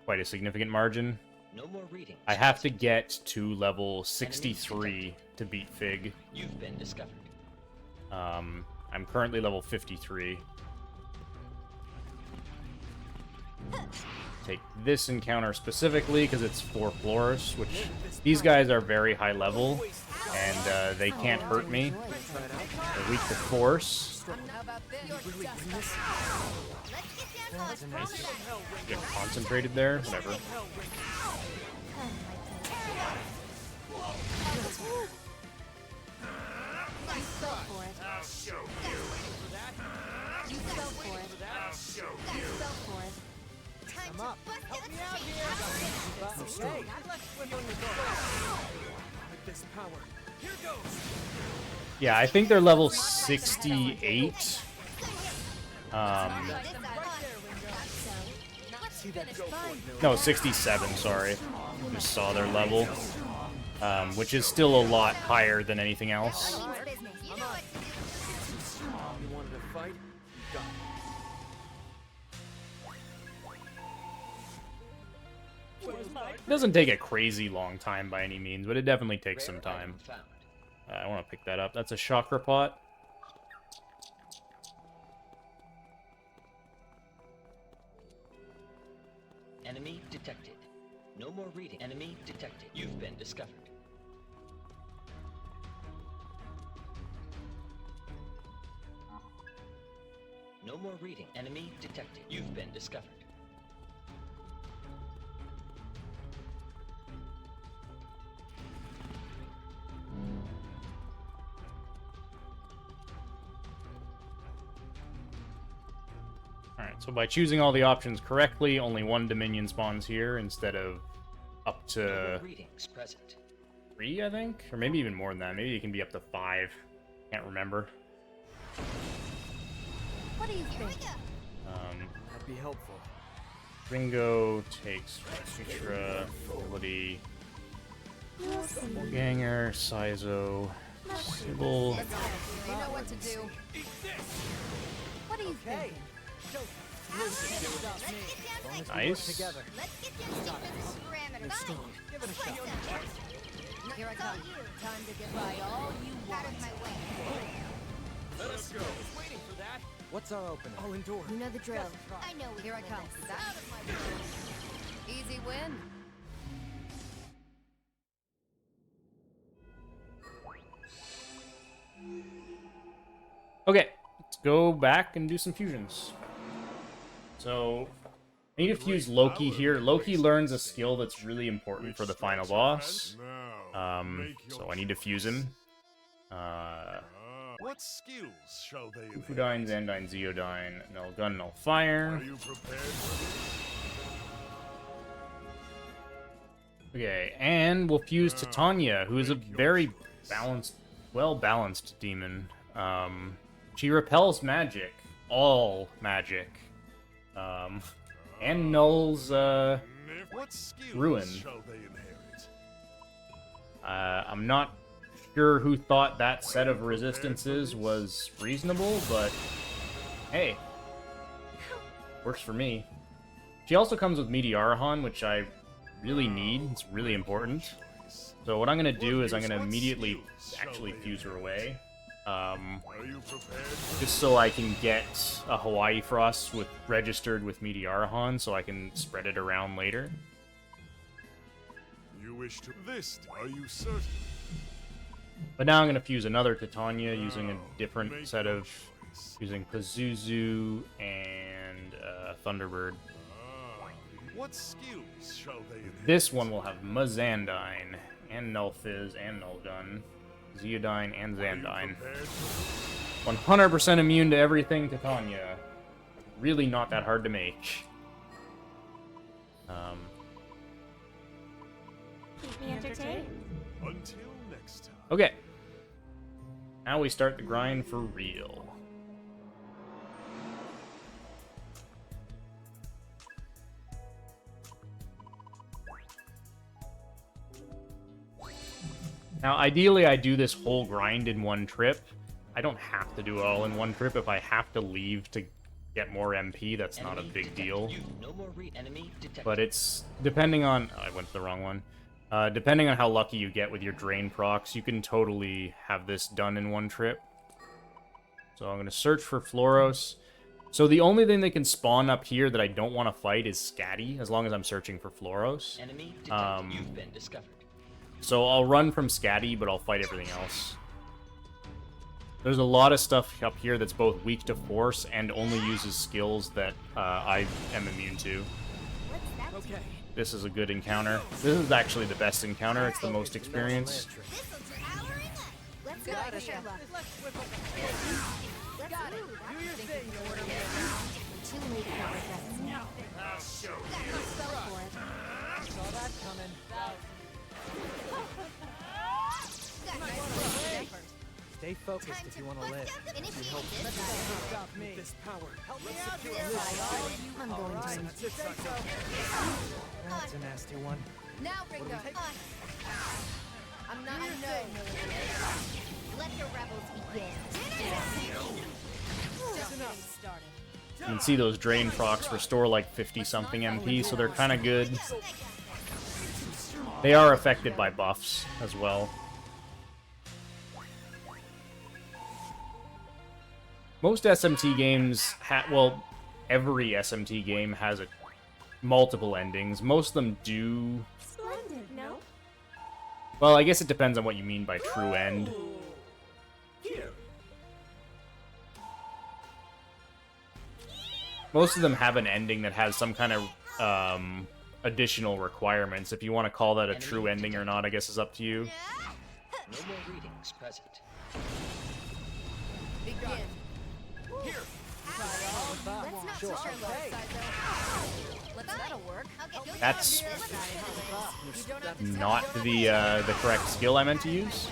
quite a significant margin. No more readings. I have to get to level 63 to beat Fig. You've been discovered. I'm currently level 53. Take this encounter specifically because it's 4 floors, which these guys are very high level, and they can't hurt me. They're weak to force. Get concentrated there, whatever. You fell for it. I'll show you. You fell for it. I'll show you. You fell for it. Time to bust Help me the out tape. here. Hey, let's swim on the go. With this power. Here goes. Yeah, I think they're level 68. No, 67, sorry. Just saw their level. Which is still a lot higher than anything else. You wanted to fight? You got it. It doesn't take a crazy long time by any means, but it definitely takes some time. I want to pick that up. That's a chakra pot. Enemy detected. No more reading. Enemy detected. You've been discovered. No more reading. Enemy detected. You've been discovered. Alright, so by choosing all the options correctly, only one Dominion spawns here instead of up No to more readings present. 3, I think? Or maybe even more than that. Maybe it can be up to 5. Can't remember. What do you think? That'd be helpful. Ringo takes extra ability. Ganger, Saizo, Sybil. You know what to do. Eat this. What do you Okay. think? Nice. Together. Let's get down to physical parameters. Fine. Give it a shot. Here I come. Time to get by all you want. Out of my way. Let us go. Waiting for that. What's our opener? I'll endure. You know the drill. I know. Here I come. Out of my way. Easy win. Okay, let's go back and do some fusions. So, I need to fuse Loki here. Loki learns a skill that's really important for the final boss. So I need to fuse him. What skills shall they inherit? Fufudyne, Zandyne, Zeodyne, Null Gun, Null Fire. Are you prepared for this? Okay, and we'll fuse Titania, who is a very balanced, well-balanced demon. She repels magic. All magic. And Null's, What skills Ruin. shall they inherit? I'm not sure who thought that set of resistances was reasonable, but hey, works for me. She also comes with Meteorahon, which I really need. It's really important. So what I'm going to do is I'm going to immediately actually fuse her away. Are you prepared for Just so I can get a Hawaii Frost registered with Meteorahon, so I can spread it around later. you wish to this? Are you certain? But now I'm going to fuse another Titania using a different set of... using Pazuzu and Thunderbird. What skills shall they inherit? This one will have Mazandine, and Null Fizz, and Null Gun, Zeodyne, and Zandyne. Prepared for 100% immune to everything Titania. Really not that hard to make. Keep me entertained. until next time. Okay. Now we start the grind for real. Now, ideally, I do this whole grind in one trip. I don't have to do it all in one trip. If I have to leave to get more MP, that's not a big deal. No more enemy detected. But it's depending on... I went to the wrong one. Depending on how lucky you get with your drain procs, you can totally have this done in one trip. So I'm going to search for Floros. So the only thing they can spawn up here that I don't want to fight is Scatty, as long as I'm searching for Floros. Enemy detected. You've been discovered. So I'll run from Scatty, but I'll fight everything else. There's a lot of stuff up here that's both weak to force and only uses skills that I am immune to. Okay. This is a good encounter. This is actually the best encounter. It's the most experience. Let's go. Got it. Sure. Let's Got it. Do your thing, order. Too late for regrets now. I'll show Got you. myself for it. Saw that coming. Got nice effort. Stay focused if you want to live. Initiate this. Stop me. This power. Help me Let's out secure here. this. I'm going Alright, to. that's it, Psycho. That's a nasty one. Now, Ringo. I'm not. I know. Let the rebels begin. Just getting started. You can see those drain procs restore like 50-something MP, so they're kind of good. They are affected by buffs as well. Most SMT games well, every SMT game has multiple endings. Most of them do. Splendid, no? Well, I guess it depends on what you mean by true end. Most of them have an ending that has some kind of additional requirements. If you want to call that a true ending or not, I guess is up to you. No more readings present. Begin. Here. Let's not Sure. push our low Okay. side though. That'll work. That's You don't have to not the correct skill I meant to use.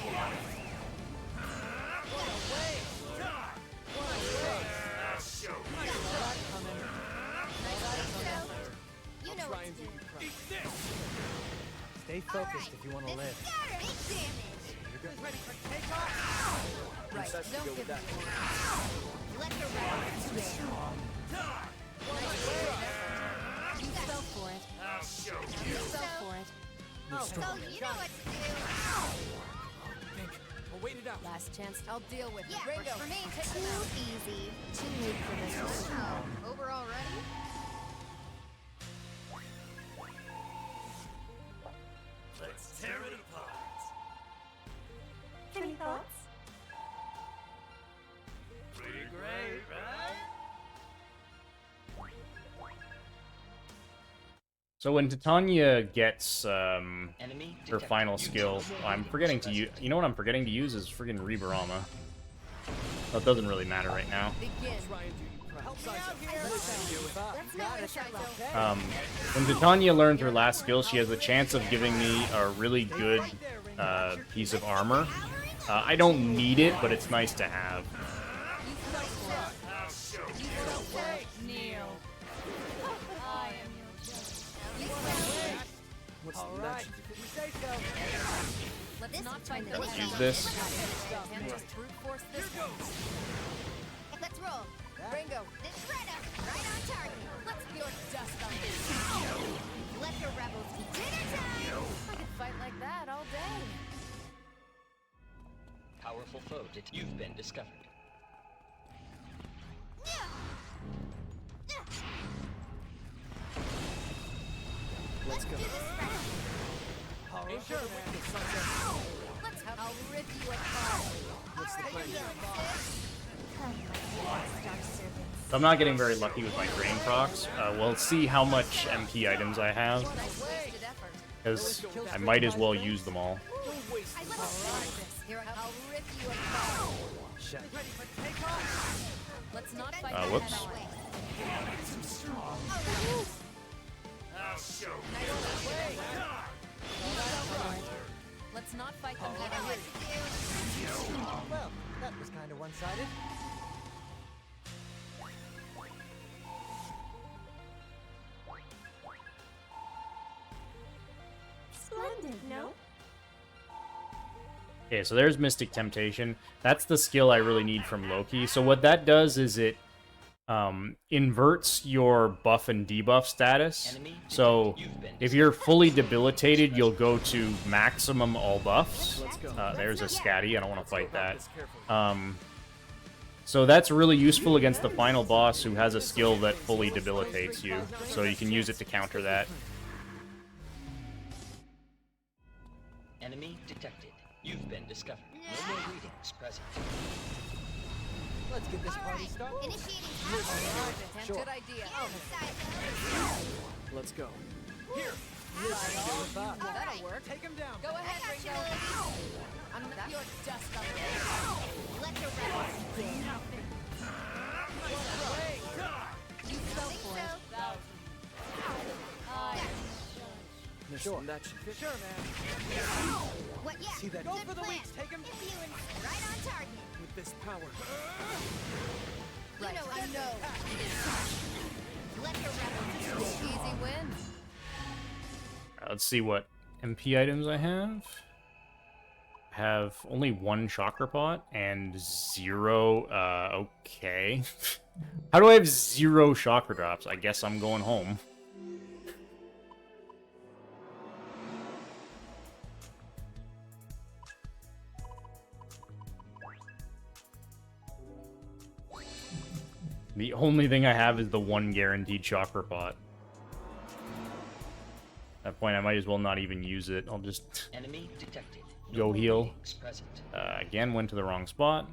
You know what to do. Stay focused if you want to live. Big damage. Ready for takeoff? Right. Don't give me. Let the rebels begin. You're strong. So you know what to do. Think. I'll wait it out. Last chance. I'll deal with Yeah, it. Ringo, works for me. take Too them out. easy. Too late for this one. Oh, over already? Let's tear it apart. Any thoughts? Pretty great, right? So when Titania gets Enemy her detected. final skill, I'm forgetting to use. You know what I'm forgetting to use is friggin' Reborama. That doesn't really matter right now. Begin. Try and do you proud. Help me out here. Let's do it. Let's Got go, it. Shiloh. When Titania learns her last skill, she has the chance of giving me a really good piece of armor. I don't need it, but it's nice to have. Kneel. I am your judge. What's All the right. next? If you say so. Let's not Let's fight them. Use this. Can't just brute force this one. Let's roll. Ringo, This shredder, right on target. Let's your dust on me. let the rebels eat dinner time. I could fight like that all day. Powerful foe. You've been discovered. Let's go. All right, Sure, man. Let's have. I'll rip you apart. What's the plan? So I'm not getting very lucky with my drain procs. We'll see how much MP items I have, Nice wasted effort. because I might as well use them all. Don't waste I it. love Here, I'll rip you apart. Shaggy. Ready for takeoff? Let's not fight that Whoops. head on. Let's not fight them head on. Well, that was kind of one-sided. Splendid, no? Okay, so there's Mystic Temptation. That's the skill I really need from Loki. So what that does is it inverts your buff and debuff status. So if you're fully debilitated, you'll go to maximum all buffs. Let's go. There's a Scatty. I don't want to fight that. This carefully. So that's really useful against the final boss who has a skill that fully debilitates you. So you can use it to counter that. Enemy detected. You've been discovered. No more readings present. Let's get this party started. Initiating Sure. Good idea. Let's go. That'll work. Take him down. Go ahead, Ringo. I'm not your dust on me. Let the rebels begin. You fell for it. Sure. That should fit. Sure, man. What? Yeah. See that? Go Good for the plan. weeks. Take him. Imbuing. Right on target. With this power. Right. You know, I know. Let the rebels begin. Easy win. Let's see what MP items I have. I have only one chakra pot and 0. Okay. How do I have 0 chakra drops? I guess I'm going home. The only thing I have is the one guaranteed chakra pot. At that point, I might as well not even use it. I'll just Enemy detected. No go more heal. readings present. Again, went to the wrong spot.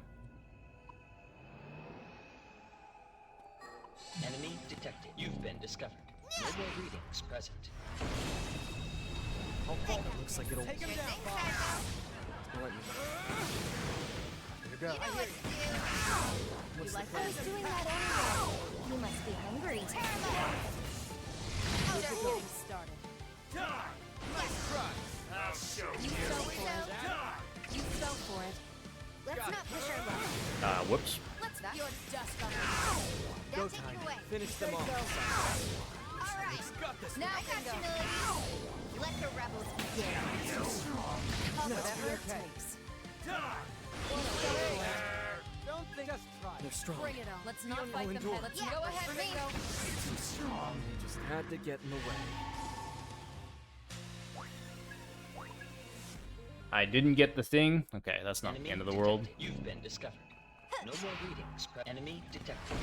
Enemy detected. You've been discovered. No more readings present. Looks like it'll. Take him down, Bob. I'll let you Here you go. You know what to do. What's You like the I plan? was doing that anyway. You must be hungry. We're getting started. You fell for it. You fell for it. Let's not push our luck. Whoops. Let's your dust on me. Go Now take time. it away. Finish them off. All right. Got this. Now I got humility. Let the rebels begin. Whatever it takes. Don't think. Just try. They're strong. Bring it on. Let's not I'll fight them endure. head. Let's Yeah, go works ahead, for me. Ringo. They just had to get in the way. I didn't get the thing. Okay, that's not Enemy the end of the detected. world. You've been discovered. No more readings. Enemy detected.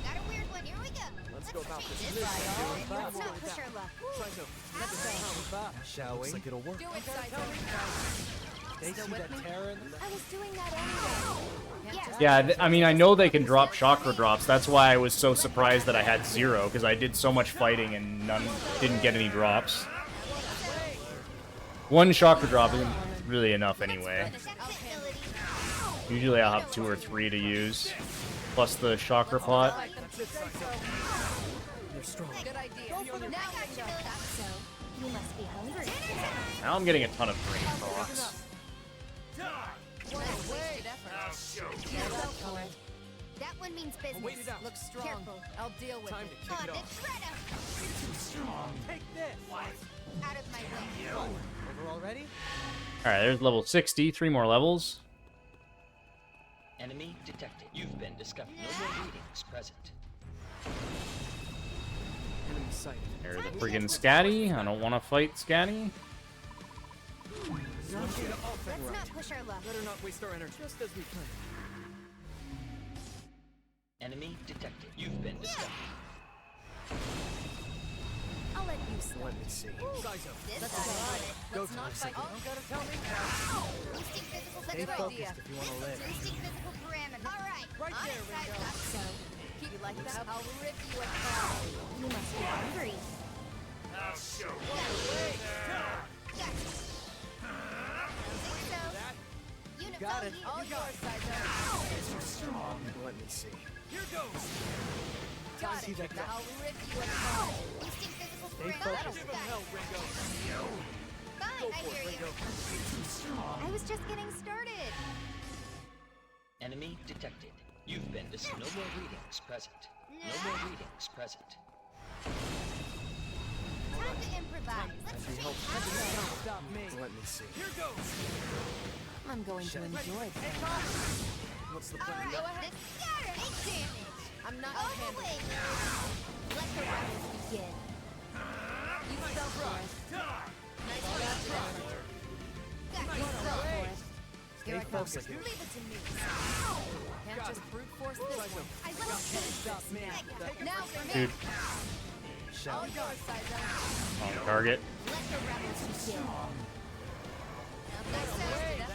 Got a weird one. Here we go. Let's go about this. Let's Let's not push our luck. Shall we? Looks like it'll work. Do it, Saizo. They see that terror in them? I was doing that anyway. Yeah, I mean, I know they can drop chakra drops. That's why I was so surprised that I had 0, because I did so much fighting and didn't get any drops. 1 chakra drop isn't really enough anyway. Usually I'll have 2 or 3 to use, plus the chakra pot. You're strong. Good idea. Now I got so. You must be hungry. Now I'm getting a ton of brain procs. That one means business. Wait it out. Look strong. Careful. I'll deal with Time it. to kick it On off. the shredder. Take this! Out of my way. Over already? Alright, there's level 60, 3 more levels. Enemy detected. You've been discovered. No more readings present. Enemy sighted. There's a friggin' Scatty. I don't want to fight Scatty. Let's not push our luck. Better not waste our energy. Just as we planned. Enemy detected. You've been discovered. I'll let you slip. Let me see. Saizo. Let's Go Let's not fight. Oh, gotta tell me. Boosting physical Stay good focused idea. if you want to live. Boosting physical parameters. All right. Right On there, it, Saizo. Ringo. So, keep you like that. I'll rip you apart. You must be hungry. I'll show you. Gotcha. Got it. All yours, Saizo. Let me see. Here goes. Got See it. that guy? I'll rip you apart. Boosting physical Stay parameters. focused. Give him hell, Ringo. Fine, I hear you. I was just getting started. Enemy detected. You've been discovered. No more readings present. No more readings present. Time to improvise. Let's see. Stop me. Let me see. Here goes. I'm going to enjoy this. What's the All plan? right, go ahead. Take damage. I'm not gonna handle it. Let the rounds begin. You fell for it. Nice job, you fell for it. Here I come. focused. Leave it to me. Can't just brute force this one. I will Stop me. Now for me. Dude, Shall All we? yours, Saizo. on target. Let the rebels begin. Now that's it.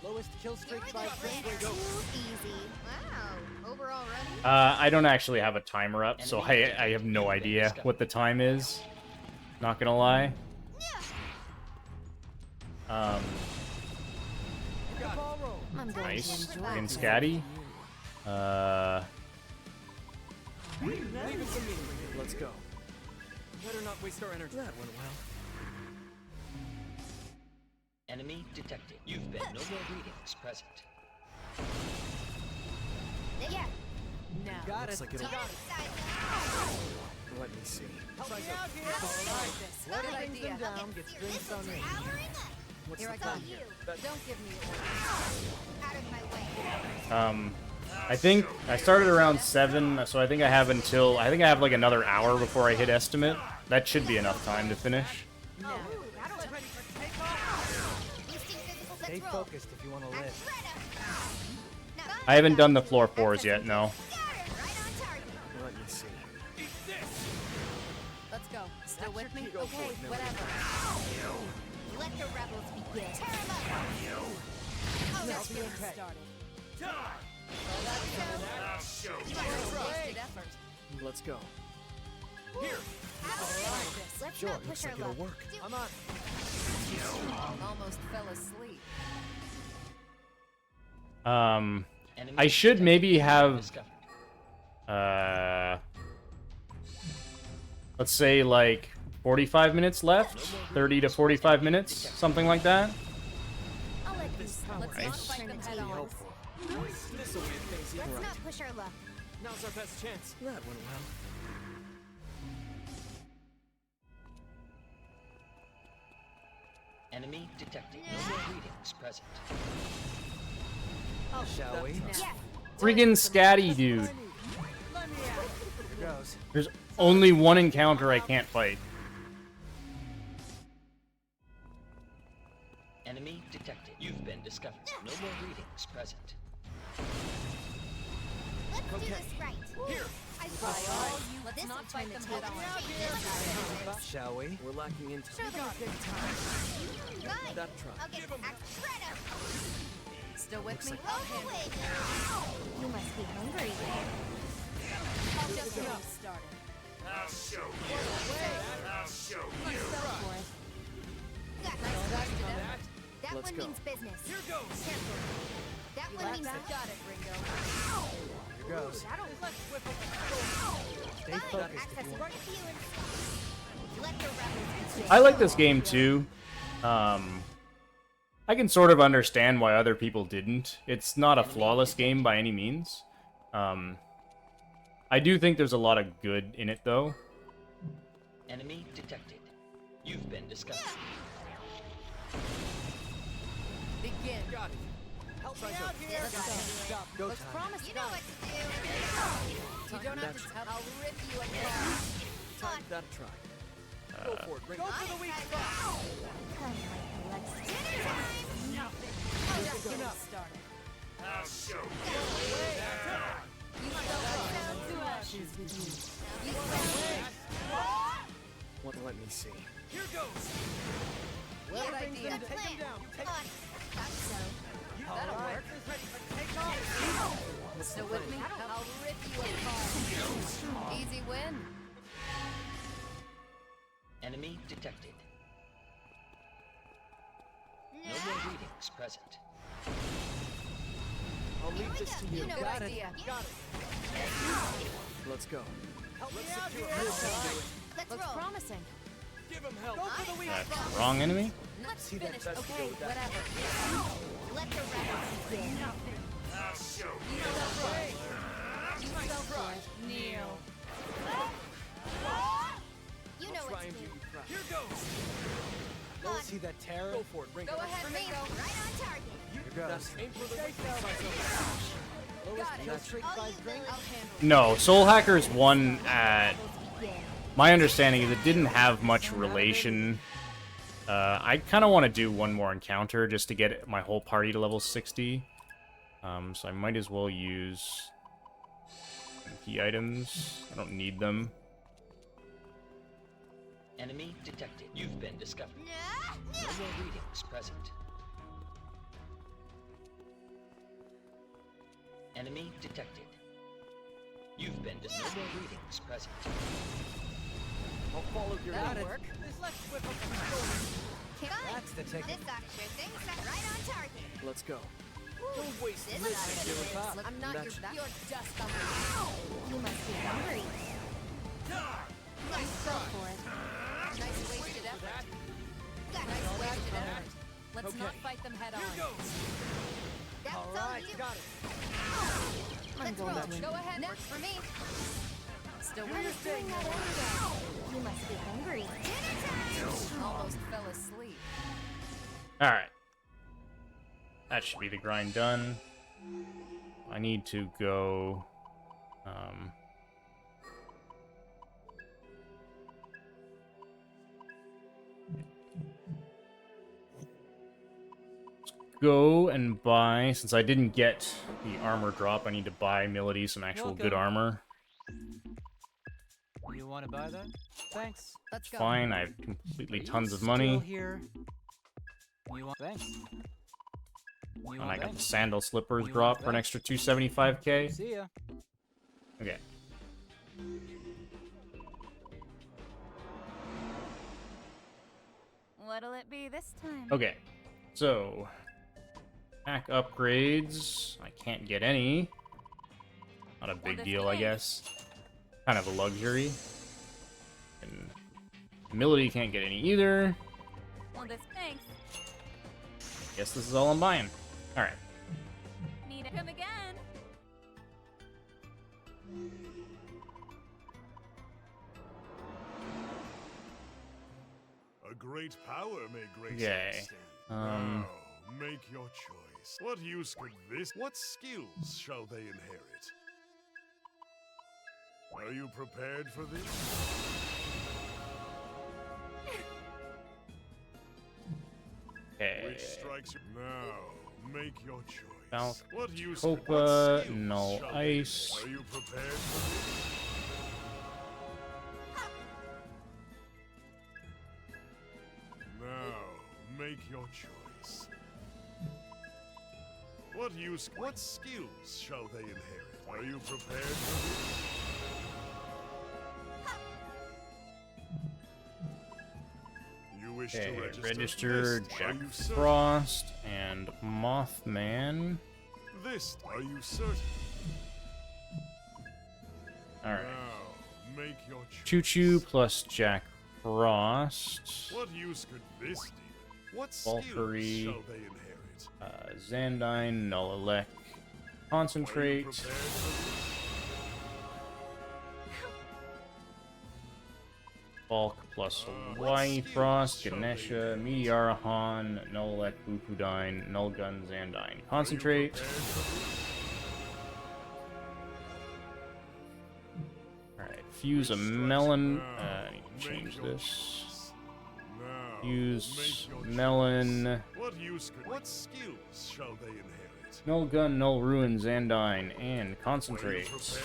Lowest kill streak by Too easy. Wow. Over already? I don't actually have a timer up, so I have no idea what the time is. Not gonna lie. I'm going Nice. to enjoy Friggin' this. Scatty. Leave it to me. Let's go. Better not waste our energy. That went well. Enemy detected. You've been. No more readings present. Yeah. Now. Got Looks it. like it'll Get work. it, Let me see. Help me out here. Saizo. Whoever Good brings them idea. down gets drinks on me. What's Here the I plan come. here? Don't give me orders. Out of my way. I think I started around 7, so I think I have like another hour before I hit estimate. That should be enough time to finish. Now. Stay focused if you want to live. I haven't done the floor 4s yet, no. Let me see. Let's go. Still with me? Go Okay, for it, Millie. whatever. Let the rebels begin. Tear 'em up. Oh, that's getting started. I'll show you. Wasted effort. Let's go. Here. Let's Sure. not push Looks our like it'll luck. work. I'm on. Almost fell asleep. Enemy I should detected. maybe You've been have, discovered. let's say like 45 minutes left, 30 to 45 minutes, something like that. I'll let you. Let's not Nice. fight them head on. Helpful. This will make things Let's right. not push our luck. Now's our best chance. That went well. Enemy detected. No more readings present. Shall we? Yeah. Friggin' Scatty, dude. Let me out. Here goes. There's only one encounter I can't fight. You've been discovered. No more readings present. Let's do this right. Here. I By all you, let's not turn fight them the head table. on. Shall we? We're lacking intel. Show them a good time. Good. That try. I'll get shredder. Still with me? All the way. You must be hungry. I'll just get you started. I'll show you. I'll show Let's you. go for it. Got that Let's one go. means business. Here goes. Careful. That You one like means that? Got it, Ringo. Here goes. Let's whip up. Stay fine. focused if Access you right want. to you and let the rebels begin. I like this game too. I can sort of understand why other people didn't. It's not a flawless game by any means. I do think there's a lot of good in it though. Enemy detected. You've been discovered. Begin. Got it. Help me out here. Let's go. Stop. Go Let's time. promise You know what to do. You don't have to tell. I'll rip you apart. Time that try. Go for it. Ringo. Go for the weak spot. Dinner time. Nothing. Oh, Just that's get enough. started. I'll show you. You spell Two actions with you. You spell Want to let me see. Here goes. Well, Good idea. idea. Good Take plan. him down. Come on. Thought so. That'll work. Ready for takeoff. Still with me? I'll rip you apart. Easy win. Enemy detected. No more readings present. I'll leave this to you. You know Good Got it. idea. Got it. Let's go. Help me out here. Let's Looks roll. promising. Give him help. Go for the weak That's spot. the wrong enemy. Let's See, that finish. best to go Okay, with that. whatever. Let the rebels begin. I'll show you. You fell for it. Kneel. You know I'll what try to and do. do you proud. Here goes. Come on. See that terror? Go for it. Ringo. Go ahead, For me. Ringo. Right on target. Here goes. Aim for the weak spot. Got it. Kill streak All by you drink. I'll handle it. No, Soul Hackers won at... Begin. My understanding is it didn't have much relation. I kind of want to do one more encounter just to get my whole party to level 60. So I might as well use key items. I don't need them. Enemy detected. You've been discovered. Nah, No more readings present. Enemy detected. You've been discovered. No more readings present. I'll follow your That'll lead. work. Let's whip up some shoulders. Good. That's the technique. This doctor thinks I'm right on target. Let's go. Don't waste This this. is Give it good. up. I'm not your That's- back. You're just a You must be hungry. You fell for it. Nice wasted effort. Got Nice it. wasted effort. Let's Okay. not fight them head on. That's All all right, you. got it. Let's going roll. to- Go ahead. Works for me. Still I with was doing that anyway. You must be hungry. Dinner time. Almost fell asleep. Alright. That should be the grind done. I need to go... go and buy, since I didn't get the armor drop, I need to buy Milady some actual good armor. You want to buy that? Thanks. Let's go. Fine, I have completely Are you tons of still money. Here? You want thanks? You And I want got the thanks? sandal slippers You drop want for an that? extra 275k. See ya. Okay. What'll it be this time? Okay. So, pack upgrades. I can't get any. Not a big this deal, I place. guess. Kind of a luxury. And Milady can't get any either. Well, this thanks. Guess this is all I'm buying. Alright. Need to come again. A great power may grace Okay, our state. um, Now, make your choice. What use could this? What skills shall they inherit? Are you prepared for this? Which strikes you now? Make your choice. Falk, What use? Copa, What null skills shall they ice. inherit? Are you prepared for this? Now, make your choice. What use? What skills shall they inherit? Are you prepared for this? You wish Okay, to register This, Jack are you certain? Frost and Mothman. This, are you certain? Alright. Now, make your choice. Choo Choo plus Jack Frost. What use could this do? What Valkyrie, skills shall they inherit? Xandine, Null Elect, Are you Concentrate, prepared for Bulk plus what Hawaii skills Frost, shall they Ganesha, inherit? Meteorahan, Null Elect, Bukudine, Null Gun, Xandine. Are you Concentrate. prepared for this? Alright, fuse a Which strikes melon. now? I need to Make change your this. choice. Now, Use make your melon. choice. What use could? What skills shall they inherit? Null Gun, Null Ruin, Xandine, and Are you Concentrate. prepared for this?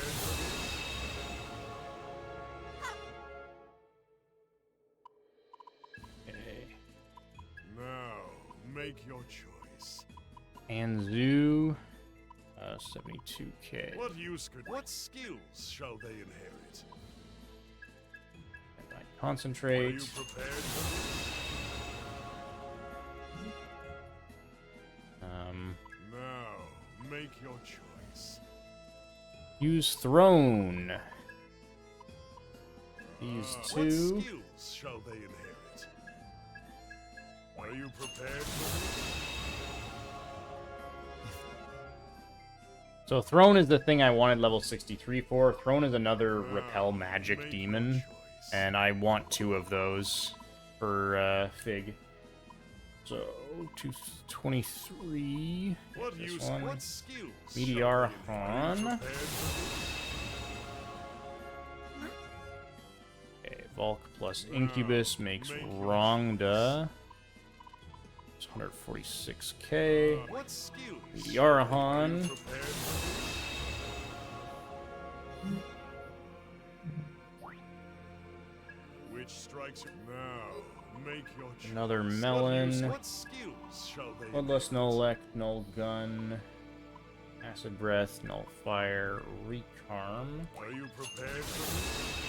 Okay. Now, make your choice. Anzu, 72k. What use could? What skills shall they inherit? And I Are you concentrate. prepared for Now, make your choice. Use Throne. These What two. skills shall they inherit? Are you prepared for this? So Throne is the thing I wanted level 63 for. Throne is another Now, repel magic make demon, your choice. and I want 2 of those for Fig. So 223. What This use? one. What skills? Meteor shall they inherit? Han. Are you prepared for Okay, Volk plus Incubus makes make your Rongda. It's 146k. this? What skills? Meteorahan. Are you prepared for this? Which strikes you now? Make your choice. Another What use- melon. What skills shall they Bloodlust, inherit? Null Elect, Null Gun. Acid Breath, Null Fire, Recarm. Are you prepared for this?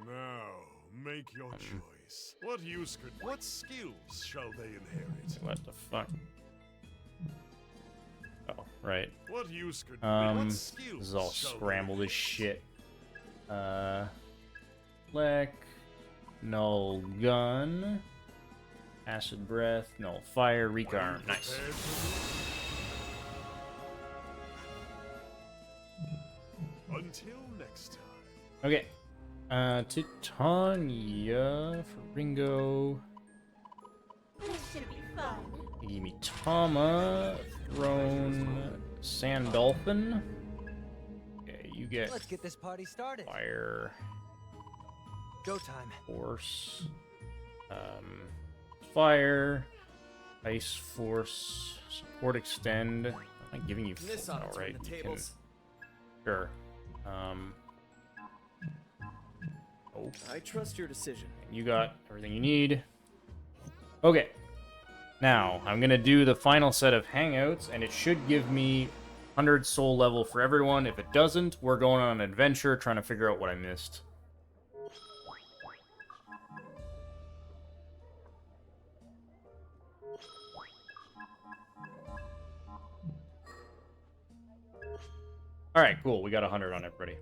Now, make your choice. What use could? What skills shall they inherit? What the fuck? Oh, right. What use could? What This skills is all shall they scrambled as inherit? shit. Lek, Null Gun, Acid Breath, Null Fire, Are you Recarm. Nice. prepared for this? Until next time. Okay. Titania for Ringo. This should be fun. Give me Tama, Throne, Sandolphin. Okay, you get Let's get this party started. Fire, Go time. Force, Fire, Ice Force, Support Extend. I'm not giving you This full, ought to alright, turn the you can, tables. sure. Oh, I trust your decision. you got everything you need. Okay. Now, I'm gonna do the final set of hangouts, and it should give me 100 soul level for everyone. If it doesn't, we're going on an adventure trying to figure out what I missed. Alright, cool. We got 100 on everybody.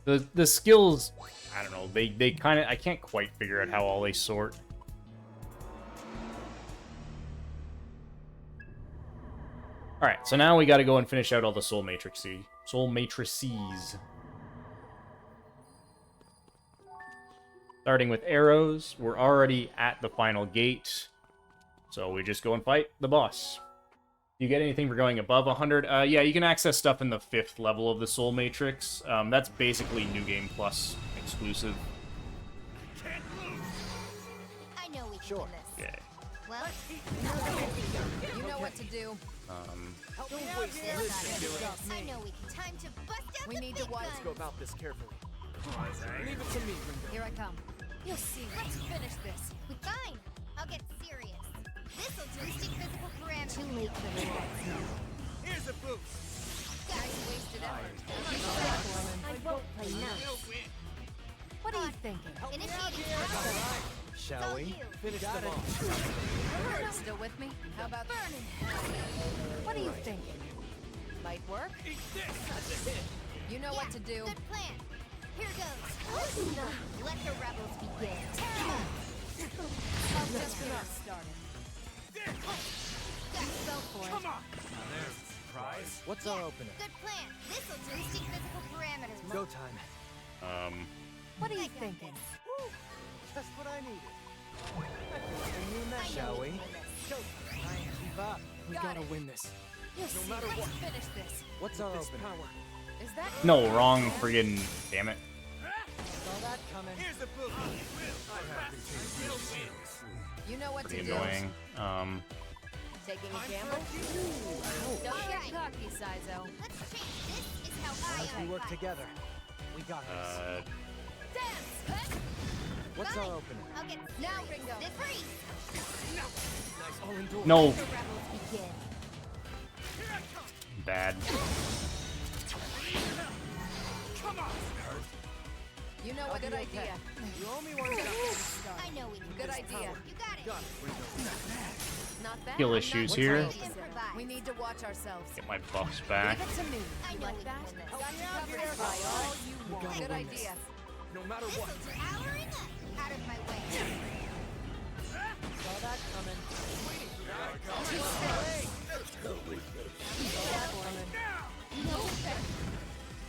The skills, I don't know, they kind of, I can't quite figure out how all they sort. Alright, so now we gotta go and finish out all the soul matrices. Starting with arrows, we're already at the final gate. So we just go and fight the boss. You get anything for going above 100? Yeah, you can access stuff in the 5th level of the Soul Matrix. That's basically New Game Plus exclusive. I know we can win this. Yeah. Well, you know what to do. Don't waste this. I know we can. Time to bust out We the need big to watch. Let's go about this carefully. Leave it to me, Ringo. Here I come. You'll see. Let's finish this. Fine. I'll get serious. This'll do. Stick physical parameters. Too late for this. Here's a boost. Nice wasted effort. I won't play nice. What are you thinking? Initiating power. Shall we? Finish them off. Still with me? How about Burning. What are you thinking? Might work? Eat this. That's a hit. You know what to do. Good plan. Here goes. Let the rebels begin. I'll just get us started. Go for it. Come on. There's a surprise. What's our opener? Good plan. This'll do. Stick physical parameters. Go time. What are you thinking? Just what I needed. Shall we? Go. Keep up. We gotta win this. No matter what. Finish this. What's our This opener? power. Is that No, wrong friggin' damn it. saw that coming? Here's a boost. I have been taking this seriously. You know what Pretty to do. annoying. Taking a gamble? Don't get cocky, Sizo. Let's change. This is how I We work together. We got this. Dance. What's Fine. our opener? I'll get now, Ringo. This freeze. Nice. I'll endure. No, Let the rebels begin. bad. Come on. You know what? Good idea. You owe me one. I know we can. Good idea. You got it. Got it, Ringo. Not bad. Skill I'm issues not here. trying to Improvise. We need to watch ourselves. Get my buffs back. Give it to me. I You know like we that? can win this. Got you covered by all you want. Good idea. No matter This'll what. do. Powering up. Out of my way. Saw that coming.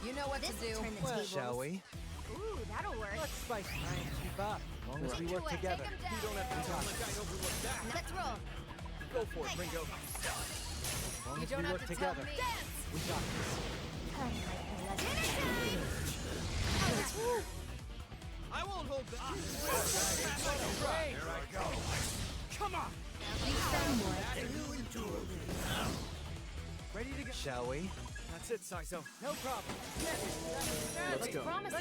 You know what This to do. will turn the tables. Shall we? Ooh, that'll work. Let's spice it. Keep up. As long as we work Take together. 'em down. You don't have to tell me I overlooked that. Let's roll. Go for it, Ringo. As long You as don't we have work to together. tell me. We got this. I won't hold back. Here I go. Come on. Ready to go. Shall we? That's it, Sizo. No problem. Let's go. Promise me.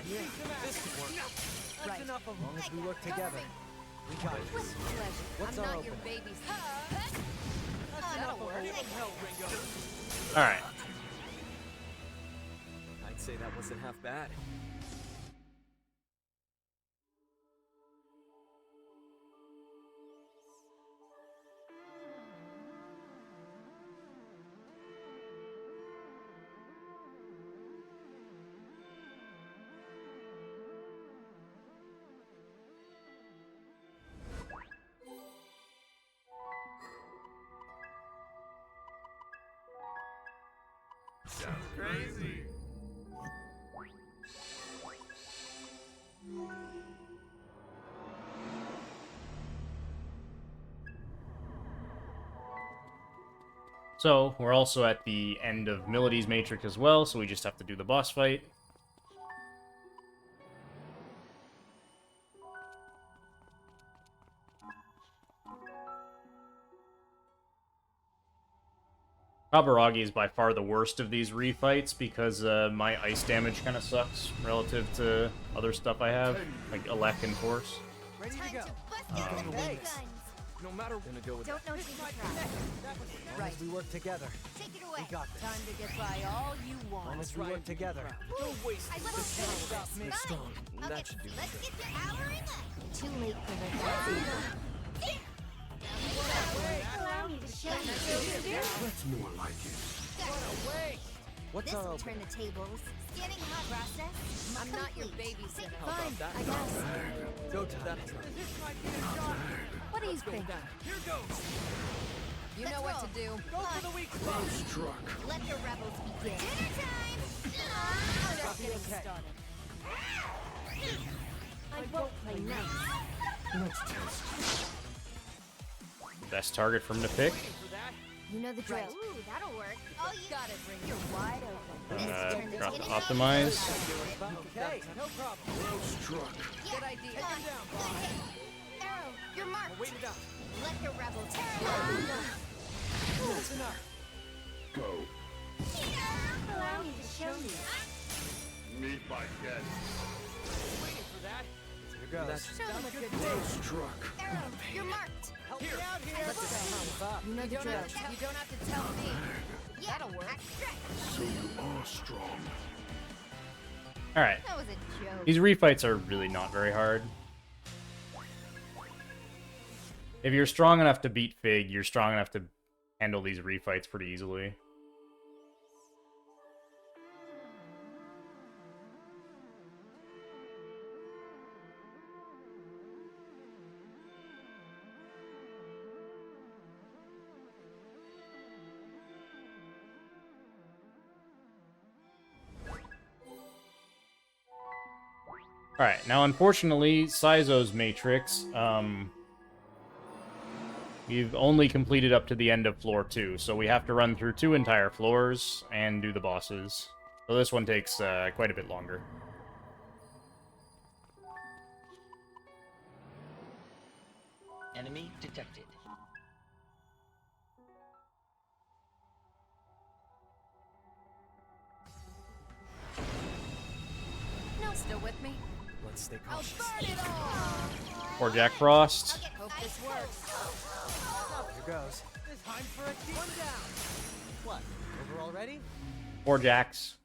This could work. Right. As long as we work together. We got this. Pleasure. What's I'm our not your opener? babysitter. That'll work. Give him hell, Ringo. Alright. I'd say that wasn't half bad. Sounds crazy. So, we're also at the end of Melody's Matrix as well, so we just have to do the boss fight. Kaburagi is by far the worst of these refights because my ice damage kind of sucks relative to other stuff I have, like Elec and Force. Ready to Time go. to bust out the big guns. No matter. Gonna go with Don't know till you try. As long as we work together. Take it away. We got this. Time to get by all you want. As long as we work together. Don't waste I it. will finish this. You're Fine. strong. I'll That get, should do let's it. get to powering up. Too late for the Allow me to show you. That's more like it. What's This our will opener? turn the tables. Scanning hot process. I'm not your complete. babysitter. How about that? I guess. Go time. What do you think? Here goes. You know what to do. Go for the weak Well spot. struck. Let the rebels begin. Dinner time! Oh, Just getting started. I won't play nice. Let's test. Best target for him to pick. For that. You know the drill. Ooh, that'll work. Oh, you got it, Ring. You're wide open. Forgot to optimize. Okay, no problem. Well struck. Good idea. Take him down, boss. Arrow, you're marked. Wait it out. Let the rebel tear it up. That's enough. Go. Allow me to show you. Meet my guest. Waiting for that. Here goes. Show them a good Well day. struck. Arrow, you're marked. Help me out here. Let's go. You know the drill. You don't have to tell me. That'll work. So you are strong. All right. That was a joke. These refights are really not very hard. If you're strong enough to beat Fig, you're strong enough to handle these refights pretty easily. Alright, now unfortunately, Saizo's Matrix, we've only completed up to the end of floor 2, so we have to run through 2 entire floors and do the bosses. So this one takes quite a bit longer. Enemy detected. No, still with me? Let's stay I'll cautious. burn it all. Or Jack Frost. Hope this works. Here goes. It's time for a deep one down. What? Over already? Or Jax.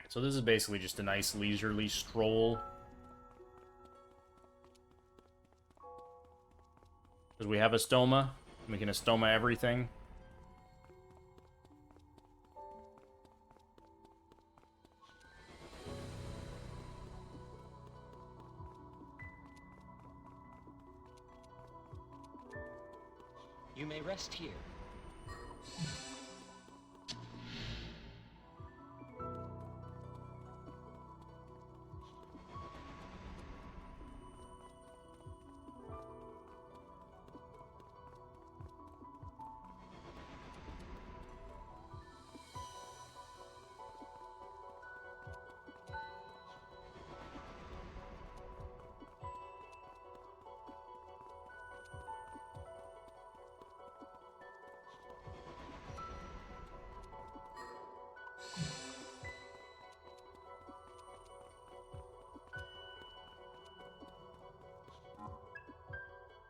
So this is basically just a nice leisurely stroll. Because we have a stoma. We can stoma everything. You may rest here.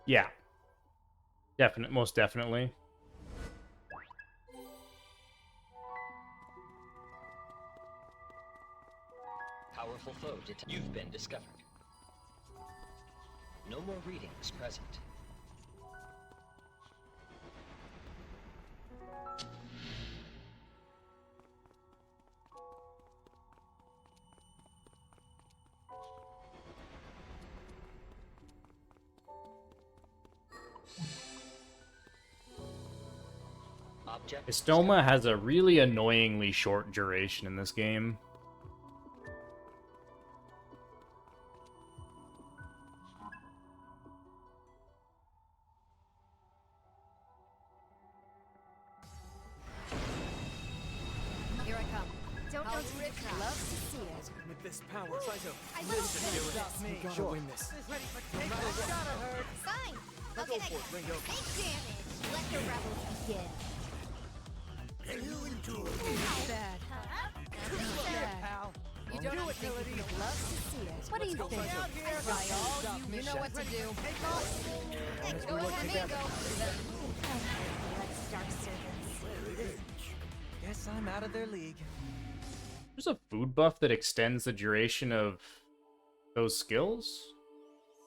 Yeah. Most definitely. Powerful foe you've been discovered. No more readings present. Object Estoma has a really annoyingly short duration in this game. Here I come. Don't Rich loves to see it. With this power, Saizo. I will Stop me. We gotta win this. Ready for take this. Gotta hurt. Fine. Let's Okay, go for it, Ringo. take damage. Let the rebels begin. Bad. Bad. Pal. You don't have to think he loves to see it. What do you think? Out here. Try all you know what to do. Take off. Go ahead, Mingo. Let's start servants. Guess I'm out of their league. There's a food buff that extends the duration of those skills?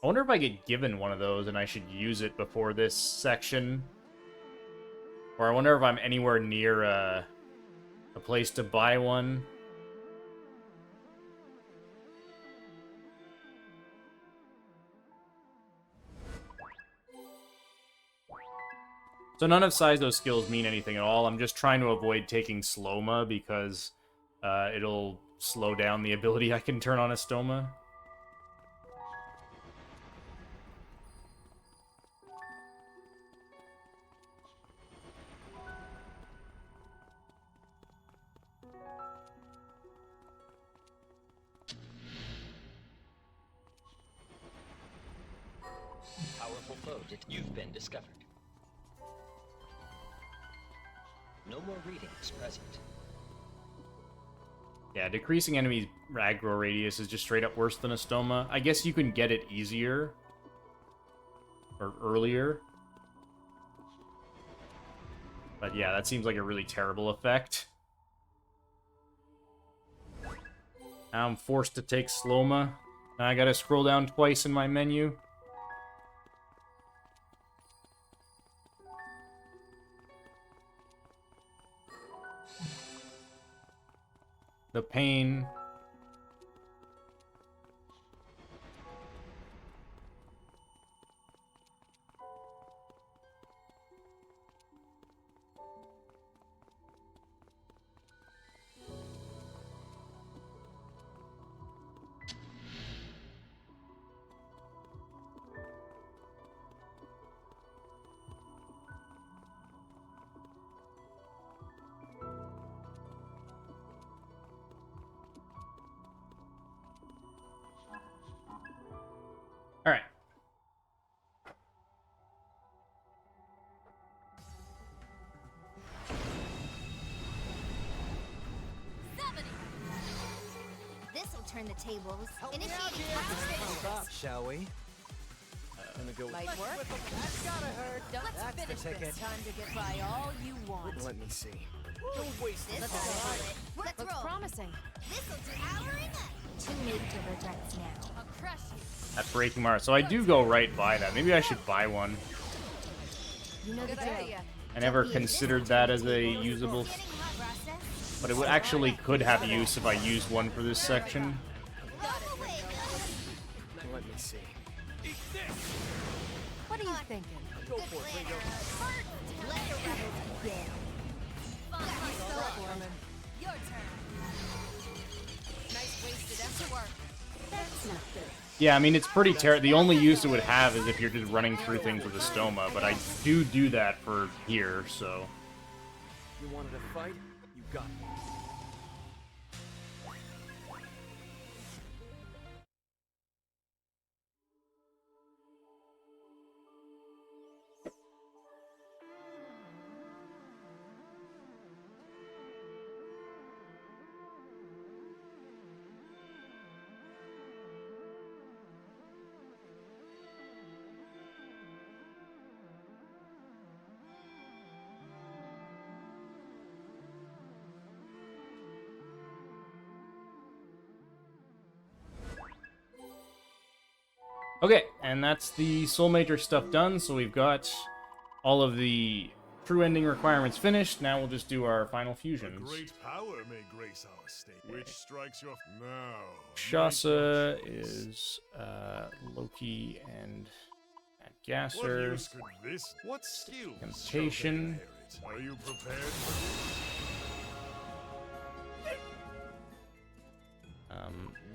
I wonder if I get given one of those and I should use it before this section. Or I wonder if I'm anywhere near a place to buy one. So none of Saizo's skills mean anything at all. I'm just trying to avoid taking Sloma because it'll slow down the ability I can turn on a Stoma. Powerful foe, you've been discovered. No more readings present. Yeah, decreasing enemies' aggro radius is just straight up worse than a Stoma. I guess you can get it easier. Or earlier. But yeah, that seems like a really terrible effect. Now I'm forced to take Sloma. Now I gotta scroll down twice in my menu. The pain. All right. This'll turn the tables. Help me Initiating out here. conversations. Pump up, shall we? Gonna go. Light work? That's gotta hurt. Let's That's the finish ticket. this. Time to get by all you want. Let me see. Don't waste This this. Let's roll. Promising. This'll do our enough. Too late to reject now. I'll crush you. That breaking Mara. So I do go right by that. Maybe I should buy one. You know the drill. I never considered that as a usable... But it would actually could have use if I used one for this section. Let me see. What are you thinking? Go for it. Let the rebels begin. Your turn. Nice wasted extra work. That's not good. Yeah, I mean, it's pretty terrible. The only use it would have is if you're just running through things with a Stoma, but I do that for here, so... You wanted a fight? You got it. Okay, and that's the Soul Matrix stuff done, so we've got all of the true ending requirements finished. Now we'll just do our final fusions. Great power may grace our state. Which strikes your now? Shasa is Loki and What Gasser. use could this? What skills? Temptation. Shall they inherit? Are you prepared for this?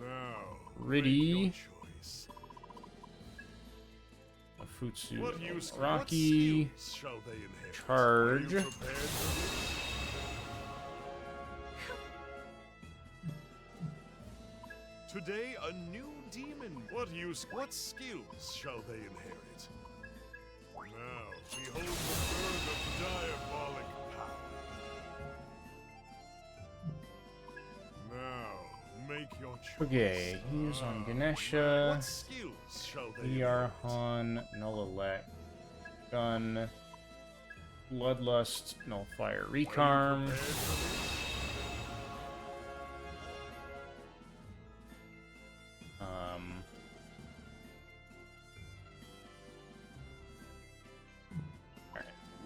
Now, Riddy. make your choice. Futsu, What use? Rocky, What skills shall they inherit? Charge. Are you prepared for this? Today, a new demon. What use? What skills shall they inherit? Now, behold the bird of diabolic power. Now, make your choice. Okay, he's on Ganesha. What skills shall they ER Han, Nullelect, Gun, Bloodlust, Nullfire, Recarm.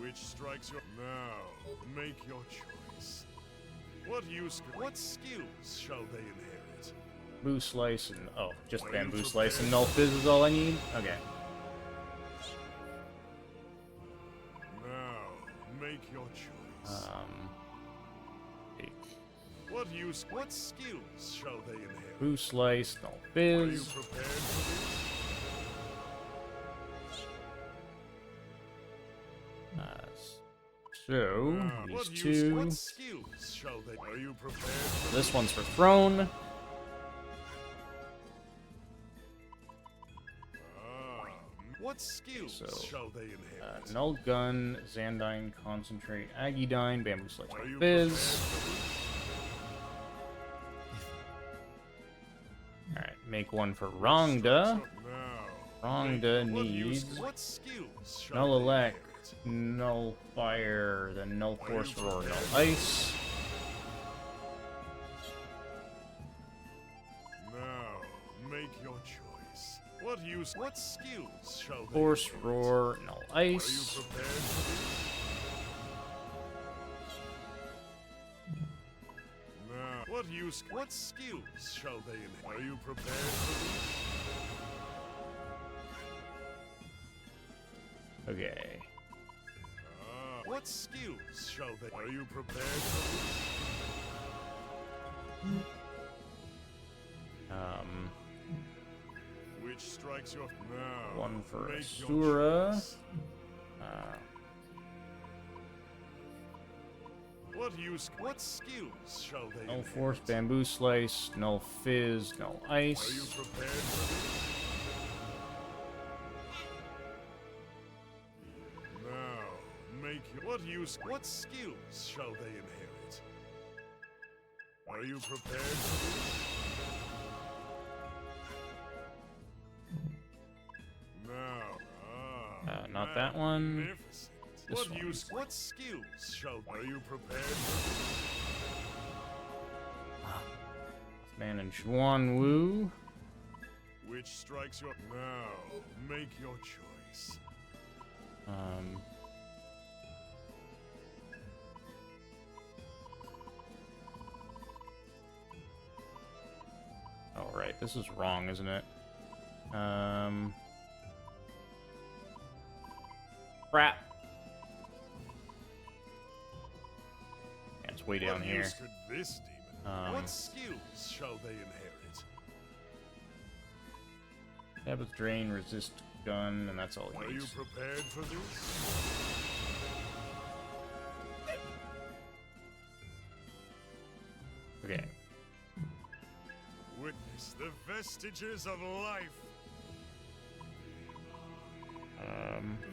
Which strikes your... Now, make your choice. What skills shall they inherit? Bamboo Slice and... Oh, just Bamboo Slice and Null Fizz is all I need? Okay. Now, make your choice. What skills shall they inherit? Bamboo Slice, Null Are you Fizz. prepared for So, this? these two. What skills shall they... Are you prepared for This one's for Throne. What skills So, shall they inherit? Null Gun, Xandine, Concentrate, Aggiedyne, Bamboo Slice, Are you Fizz. Alright, make one for Rongda. Rongda needs What skills shall Null they Elect, inherit? Null Fire, then Null Force Roar, Null Ice. Now, make your choice. What skills shall they Force inherit? Roar, Null Are you Ice. prepared for this? Now, what skills shall they inherit? Are you prepared for this? Okay. What skills shall they... Are you prepared for this? Which strikes your... Now, One for make your Asura. choice. What skills shall they Null inherit? Force, Bamboo Slice, Null Fizz, Null Are you Ice. prepared for this? Now, make your... What skills shall they inherit? Are you prepared for this? Now, Not that one. magnificent. This one. What skills shall... Are you prepared for this? Man and Xuan Wu. Which strikes your... Now, make your choice. Oh, right. This is wrong, isn't it? Crap. Yeah, it's way down What here. use could this demon... What skills shall they inherit? Sabbath Drain, Resist Gun, and that's all he Are you needs. prepared for this? Okay. Witness the vestiges of life.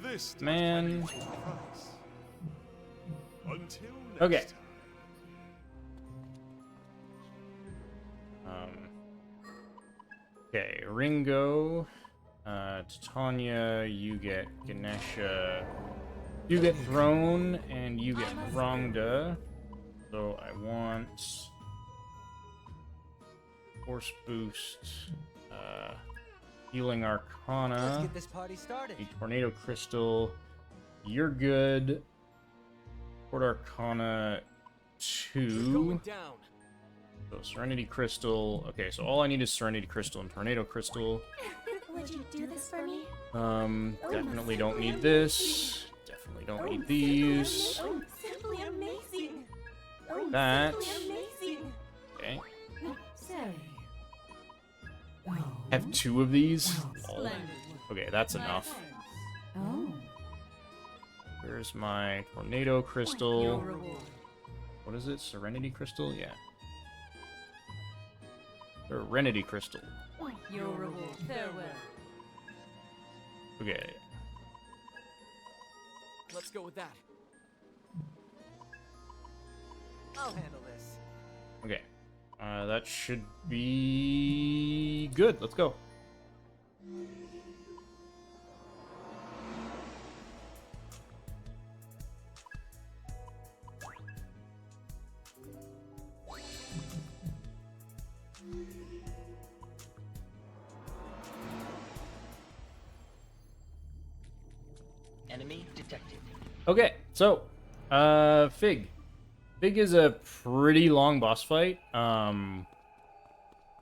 This does Man. plenty for the price. Until next Okay. time. Okay, Ringo, Titania, you get Ganesha, you get Throne, and you get Rongda. So I want Force Boost, Healing Let's Arcana, get this party started. a Tornado Crystal. You're good. Port Arcana 2. Going down. So Serenity Crystal. Okay, so all I need is Serenity Crystal and Tornado Crystal. Would you do this for me? Definitely don't need this. Definitely don't need these. Oh, simply amazing. Oh, That. simply amazing. Okay. Say. Have two of these. Oh. Okay, that's enough. Oh. Here's my Tornado Crystal. What is it? Serenity Crystal? Yeah. Serenity Crystal. Your reward. Farewell. Okay. Let's go with that. I'll handle this. Okay. That should be good. Let's go. Enemy detected. Okay. So, Fig. Fig is a pretty long boss fight,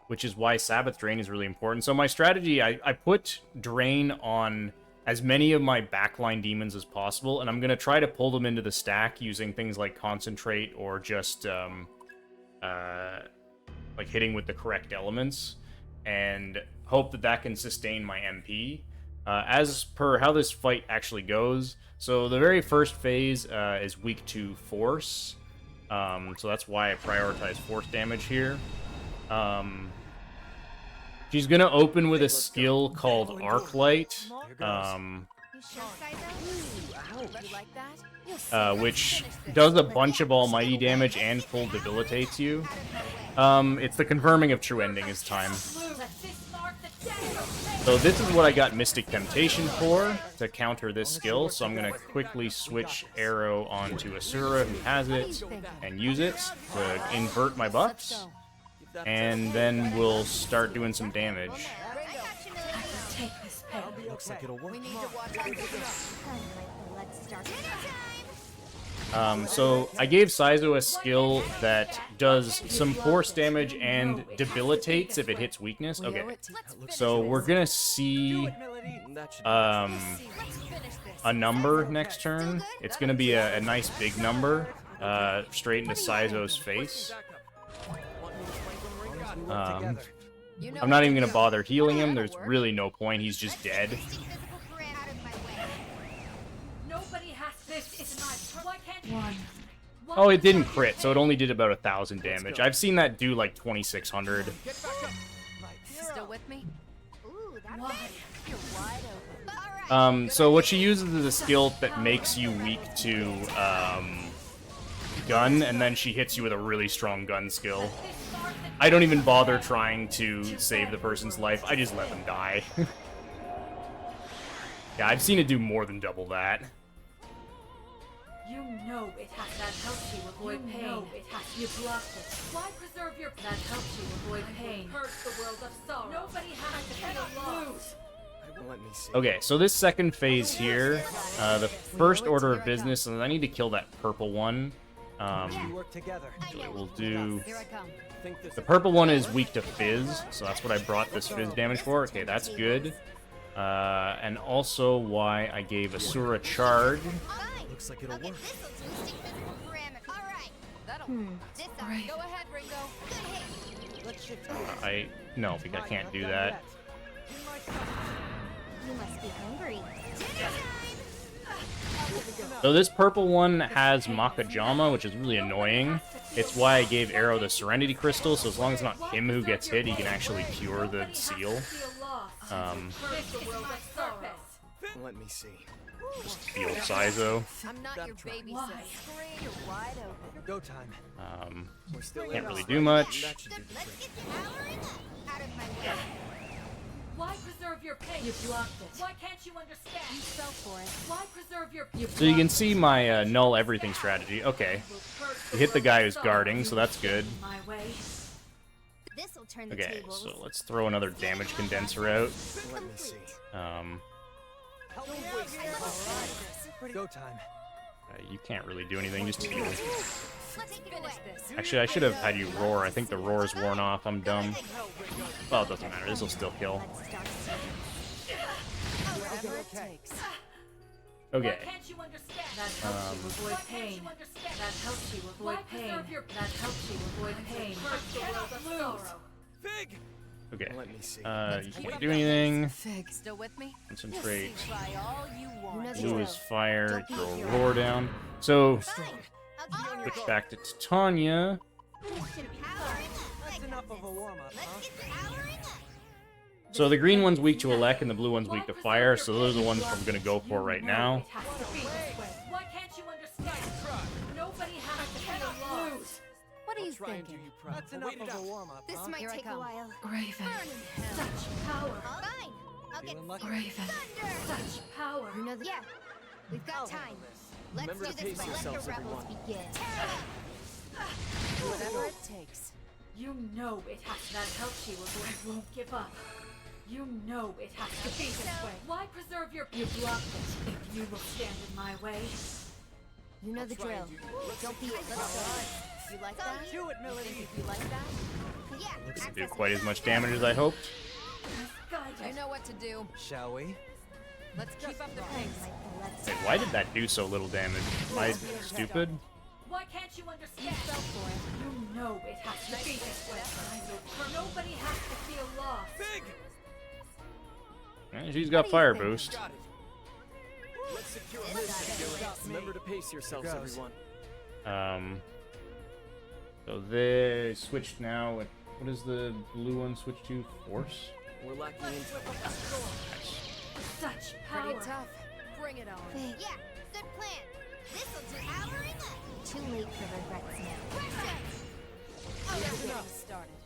which is why Sabbath Drain is really important. So my strategy, I put Drain on as many of my backline demons as possible, and I'm going to try to pull them into the stack using things like Concentrate or just, like hitting with the correct elements, and hope that that can sustain my MP. As per how this fight actually goes, so the very first phase is weak to Force, so that's why I prioritize Force damage here. She's gonna open with a skill called Arc Light, which does a bunch of almighty damage and full debilitates you. It's the confirming of true ending is time. So this is what I got Mystic Temptation for, to counter this skill, so I'm gonna quickly switch Arrow onto Asura, who has it, and use it to invert my buffs. And then we'll start doing some damage. Looks like it'll work. So I gave Saizo a skill that does some force damage and debilitates if it hits weakness. Okay, so we're gonna see a number next turn. It's gonna be a nice big number straight into Saizo's face. I'm not even gonna bother healing him. There's really no point. He's just dead. Oh, it didn't crit, so it only did about 1,000 damage. I've seen that do like 2,600. Still with me? So what she uses is a skill that makes you weak to gun, and then she hits you with a really strong gun skill. I don't even bother trying to save the person's life. I just let them die. Yeah, I've seen it do more than double that. You know it has that helps you avoid pain. Know it has you blocked it. Why preserve your that helps you avoid pain? Hurts the world of sorrow. Nobody has to feel lost. Let me see. Okay, so this second phase here, the first order of business, and I need to kill that purple one. We'll do... The purple one is weak to Fizz, so that's what I brought this Fizz damage for. Okay, that's good. And also why I gave Asura charge. Looks like it'll work. Right. Go ahead, Ringo. No, because I can't do that. You must be hungry. So this purple one has Makajama, which is really annoying. It's why I gave Arrow the Serenity Crystal, so as long as it's not him who gets hit, he can actually cure the seal. Let me see. Just heal Saizo. I'm not your baby, you're wide open. Go time. Can't really do much. Why preserve your pain? You blocked it. Why can't you understand? You fell for it. Why preserve your So you can see my null everything strategy. Okay. You hit the guy who's guarding, so that's good. Okay, so let's throw another damage condenser out. Let me see. Go time. You can't really do anything, just heal. Let's finish this. Actually, I should have had you roar. I think the roar's worn off. I'm dumb. Well, it doesn't matter. This will still kill. Whatever it takes. Okay. Can't you understand? That helps you avoid pain. That helps you avoid pain. That helps you avoid pain. Hurts the world of sorrow. Fig! Okay. Let me see. You can't do anything. Fig, still with me? Concentrate. Try all you want. Blue is fire. Throw a roar down. So, switch back to Titania. That's enough of a warm-up, huh? So the green one's weak to elect and the blue one's weak to fire, so those are the ones I'm gonna go for right now. Why can't you understand? Nobody has to feel lost. What are you thinking? That's enough of a warm-up, This huh? might take a while. Raven. Such power. Fine. I'll get Feeling lucky? Raven. Such power. Yeah, we've got time. Let's Remember do to this pace right. Let the yourselves, rebels everyone. begin. Whatever it takes. You know it has that helps you avoid. I won't give up. You know it has to be this way. Why preserve your... You blocked it. If you will stand in my way. You know the drill. Don't be. Let's go. You like that? Do it, Melody. If you like that? Yeah. Doesn't do quite as much damage as I hoped. You know what to do. Shall we? Let's keep up the pace. Wait, why did that do so little damage? Am I stupid? Why can't you understand? You fell for it. You know it has to be this way. Nobody has to feel lost. Big! Yeah, she's got fire boost. Got it. Let's secure this. Remember to pace yourselves, everyone. So they switched now. What does the blue one switch to? Force? We're lacking intel. Such power. Pretty tough. Bring it on. Yeah, good plan. This'll do powering up. Too late for regrets now. Oh, that's enough. Started.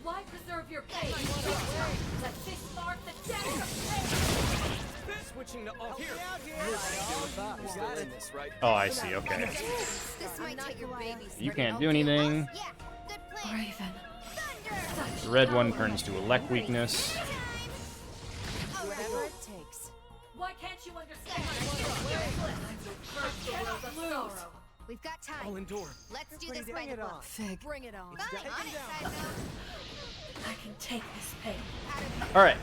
Why preserve your pain? Let this mark the death of pain. Switching to off here. You got it. This, right? Oh, I see. Okay. This might take your babies. You can't do anything. Yeah, good plan. Raven. The red one turns to elect weakness. Whatever it takes. Why can't you understand? We've got time. I'll endure. Let's do this by the book. Fig. Bring it on. Fine, on it, side I can take this pain. All right.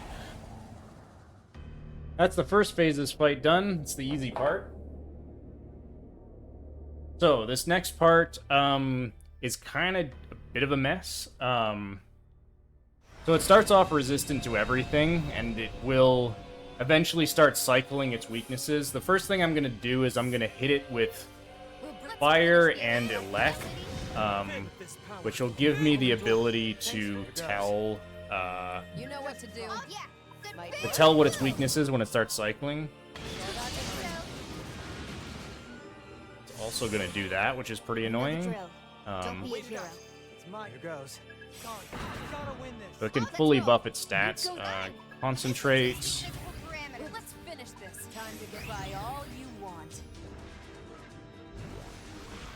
That's the first phase of this fight done. It's the easy part. So this next part is kind of a bit of a mess. So it starts off resistant to everything, and it will eventually start cycling its weaknesses. The first thing I'm going to do is I'm going to hit it with fire and elect, which will give me the ability to tell You know what to do. what its weakness is when it starts cycling. It's also going to do that, which is pretty annoying. Don't be a hero. It's mine. Here goes. You gotta win this. So it can fully buff its stats. Concentrate. Let's finish this. Time to get by all you want.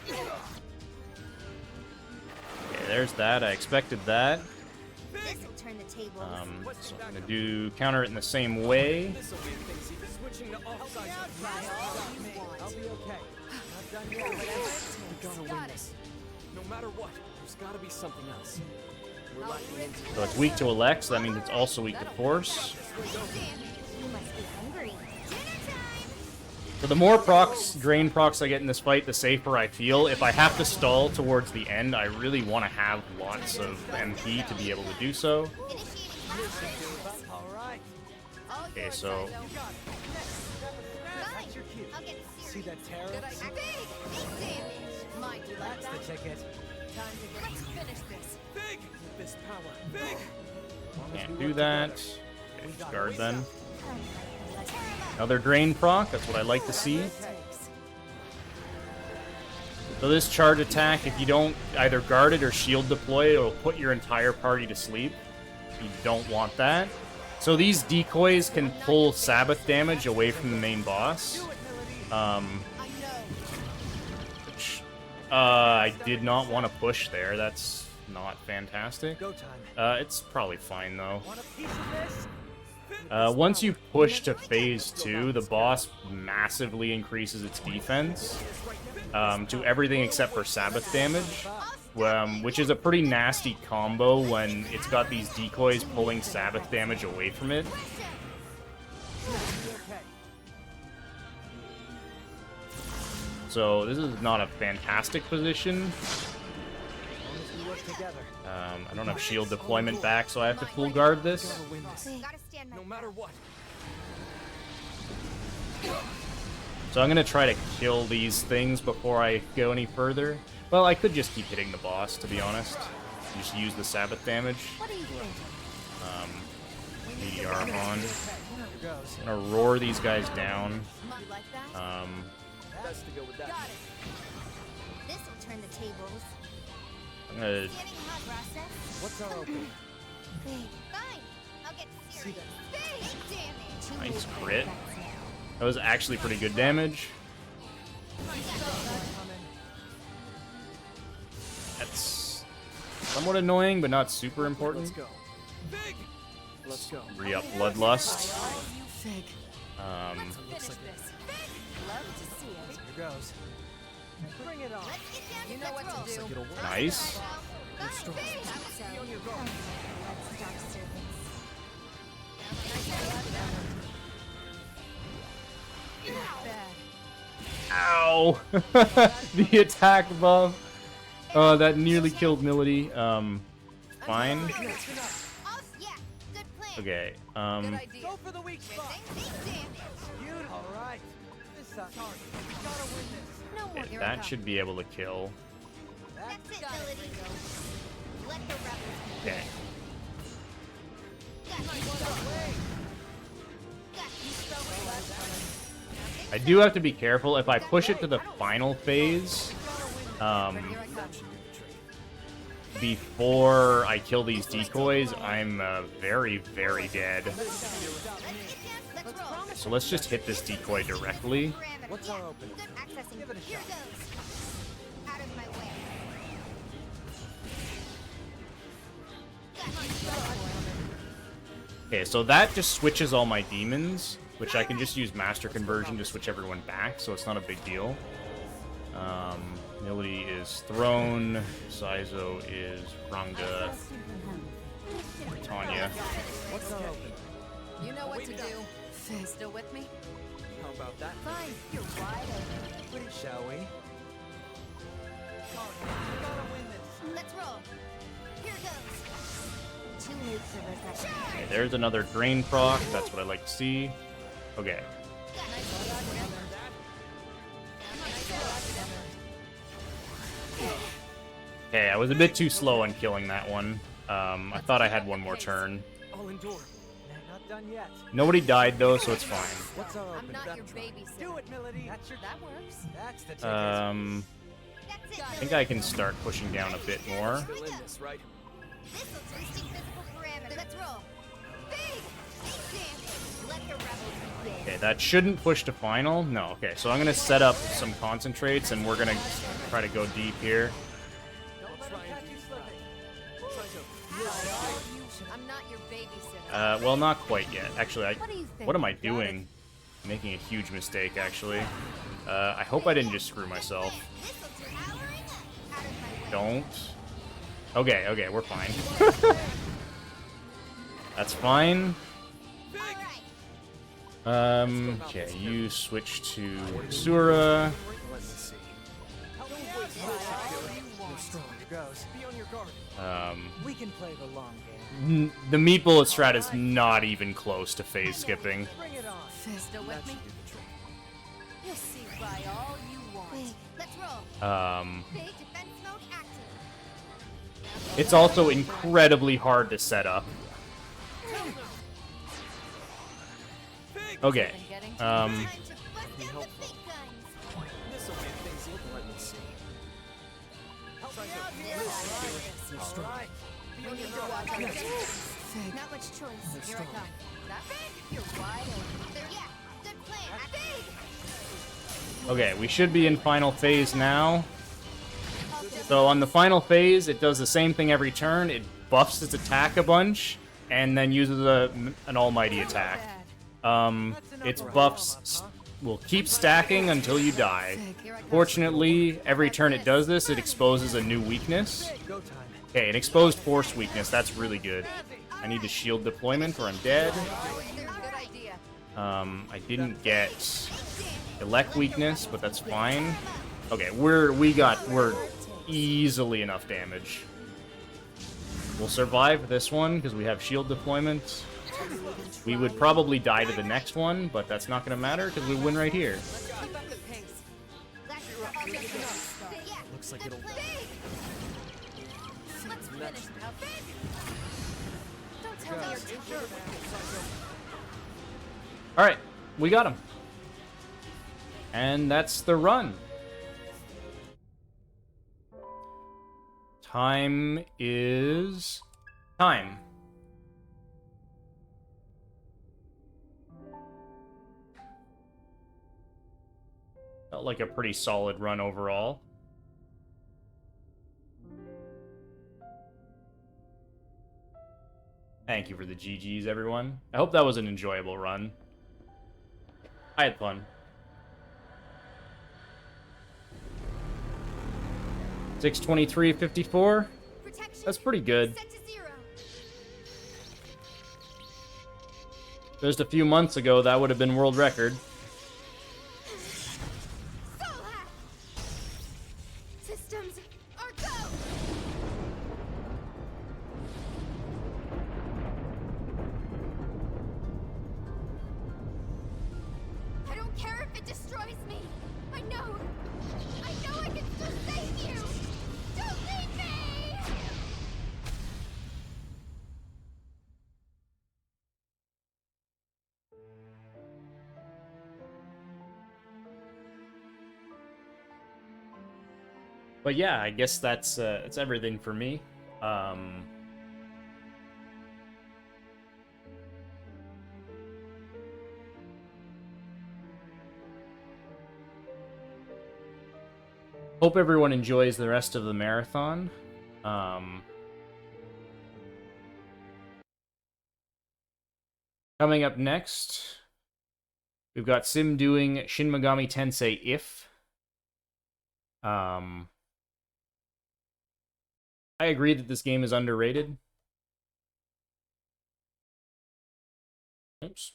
Okay, there's that. I expected that. This'll turn the table. So I'm going to counter it in the same way. This'll be things even switching to offside. I'll be okay. Not done yet. We gotta win this. No matter what, there's gotta be something else. We're lacking intel. So it's weak to elect, so that means it's also weak to force. You must be hungry. So the more procs, drain procs I get in this fight, the safer I feel. If I have to stall towards the end, I really want to have lots of MP to be able to do so. All right. Okay, so That's your cue. I'll get See that terror? big damage. Mike, you like That's the that? ticket. Time to let's finish this. Big! This power. Big! can't do that. Okay, just guard then. Another drain proc, that's what I like to see. So this charge attack, if you don't either guard it or shield deploy, it'll put your entire party to sleep. You don't want that. So these decoys can pull Sabbath damage away from the main boss. Which, I did not want to push there. That's not fantastic. Go time. It's probably fine though. Want a piece of this? Once you push to phase 2, the boss massively increases its defense to everything except for Sabbath damage, which is a pretty nasty combo when it's got these decoys pulling Sabbath damage away from it. So this is not a fantastic position. I don't have shield deployment back, so I have to full guard this. No matter what. So I'm gonna try to kill these things before I go any further. Well, I could just keep hitting the boss, to be honest. Just use the Sabbath damage. Meteor on. I'm gonna roar these guys down. Best to go with that. This'll turn the tables. I'm gonna What's our opening? Fine. I'll get serious. Big damage. nice crit. That was actually pretty good damage. That's somewhat annoying, but not super important. Let's go. Big! Let's go. Re-up Bloodlust. Fig. Looks like this. Here goes. Bring it on. You know what to do. Nice. Ow! The attack buff. Oh, that nearly killed Milady. Fine. Okay, Go for the weak spot. Beautiful. All right. This sucks. We gotta win this. No more okay, that should be able to kill. That's it, Milady. Let the rebels Okay. I do have to be careful if I push it to the final phase. Before I kill these decoys, I'm very, very dead. So let's just hit this decoy directly. What's our opening? Give it a shot. Out of my way. Okay, so that just switches all my demons, which I can just use Master Conversion to switch everyone back, so it's not a big deal. Milady is Throne, Saizo is Ranga, Tanya. What's our opening? You know what to do. Still with me? How about that? Fine. You're wide open. Shall we? We gotta win this. Let's roll. Here goes. Too late to regret. Okay, there's another Drain proc, that's what I like to see. Okay. Okay, I was a bit too slow on killing that one. I thought I had one more turn. I'll endure. They're not done yet. Nobody died though, so it's fine. What's our I'm opening? not your babysitter. Do it, Milady. That works. That's the ticket. That's it. I think I can start pushing down a bit more. Still in this, right? This'll twisting physical parameters. Let's roll. Big damage. Let the rebels begin. Okay, that shouldn't push to final. No, okay, so I'm gonna set up some concentrates and we're gonna try to go deep here. Don't let them catch you slipping. I'm not your babysitter. Well, not quite yet. Actually, What do you think? what am I doing? Making a huge mistake, actually. I hope I didn't just screw myself. This'll do powering up. Out of my way. Don't. Okay, we're fine. That's fine. All right. Okay, you switch to Sura. Let me see. You're strong. Here goes. Be on your guard. We can play the long game. The meat bullet strat is not even close to phase skipping. Bring it on. Still That with me? should do the trick. You'll see by all you want. Big. Let's roll. Big defense mode active. It's also incredibly hard to set up. Okay. Time to bust out the big guns. This'll make things look. Let me see. You're strong. When you go out there, not much choice. Here I come. That big? You're wide open. There, yeah. Good plan. Big. Okay, we should be in final phase now. So on the final phase, it does the same thing every turn. It buffs its attack a bunch, and then uses an almighty attack. Its buffs will keep stacking until you die. Fortunately, every turn it does this, it exposes a new weakness. Go time. Okay, an exposed force weakness, that's really good. I need to shield deployment or I'm dead. Good idea. I didn't get elect weakness, but that's fine. Okay, we're easily enough damage. We'll survive this one because we have shield deployment. We would probably die to the next one, but that's not going to matter because we win right here. Keep up the pace. Looks like it'll. Let's finish now. Don't tell me you're too sure. Alright, we got him. And that's the run. Time is... time. Felt like a pretty solid run overall. Thank you for the GGs, everyone. I hope that was an enjoyable run. I had fun. 6:23:54. That's pretty good. Just a few months ago, that would have been world record. Systems are go. I don't care if it destroys me. I know I can still save you. Don't leave me. But yeah, I guess that's everything for me. Hope everyone enjoys the rest of the marathon. Coming up next, we've got Sim doing Shin Megami Tensei If. I agree that this game is underrated. Oops.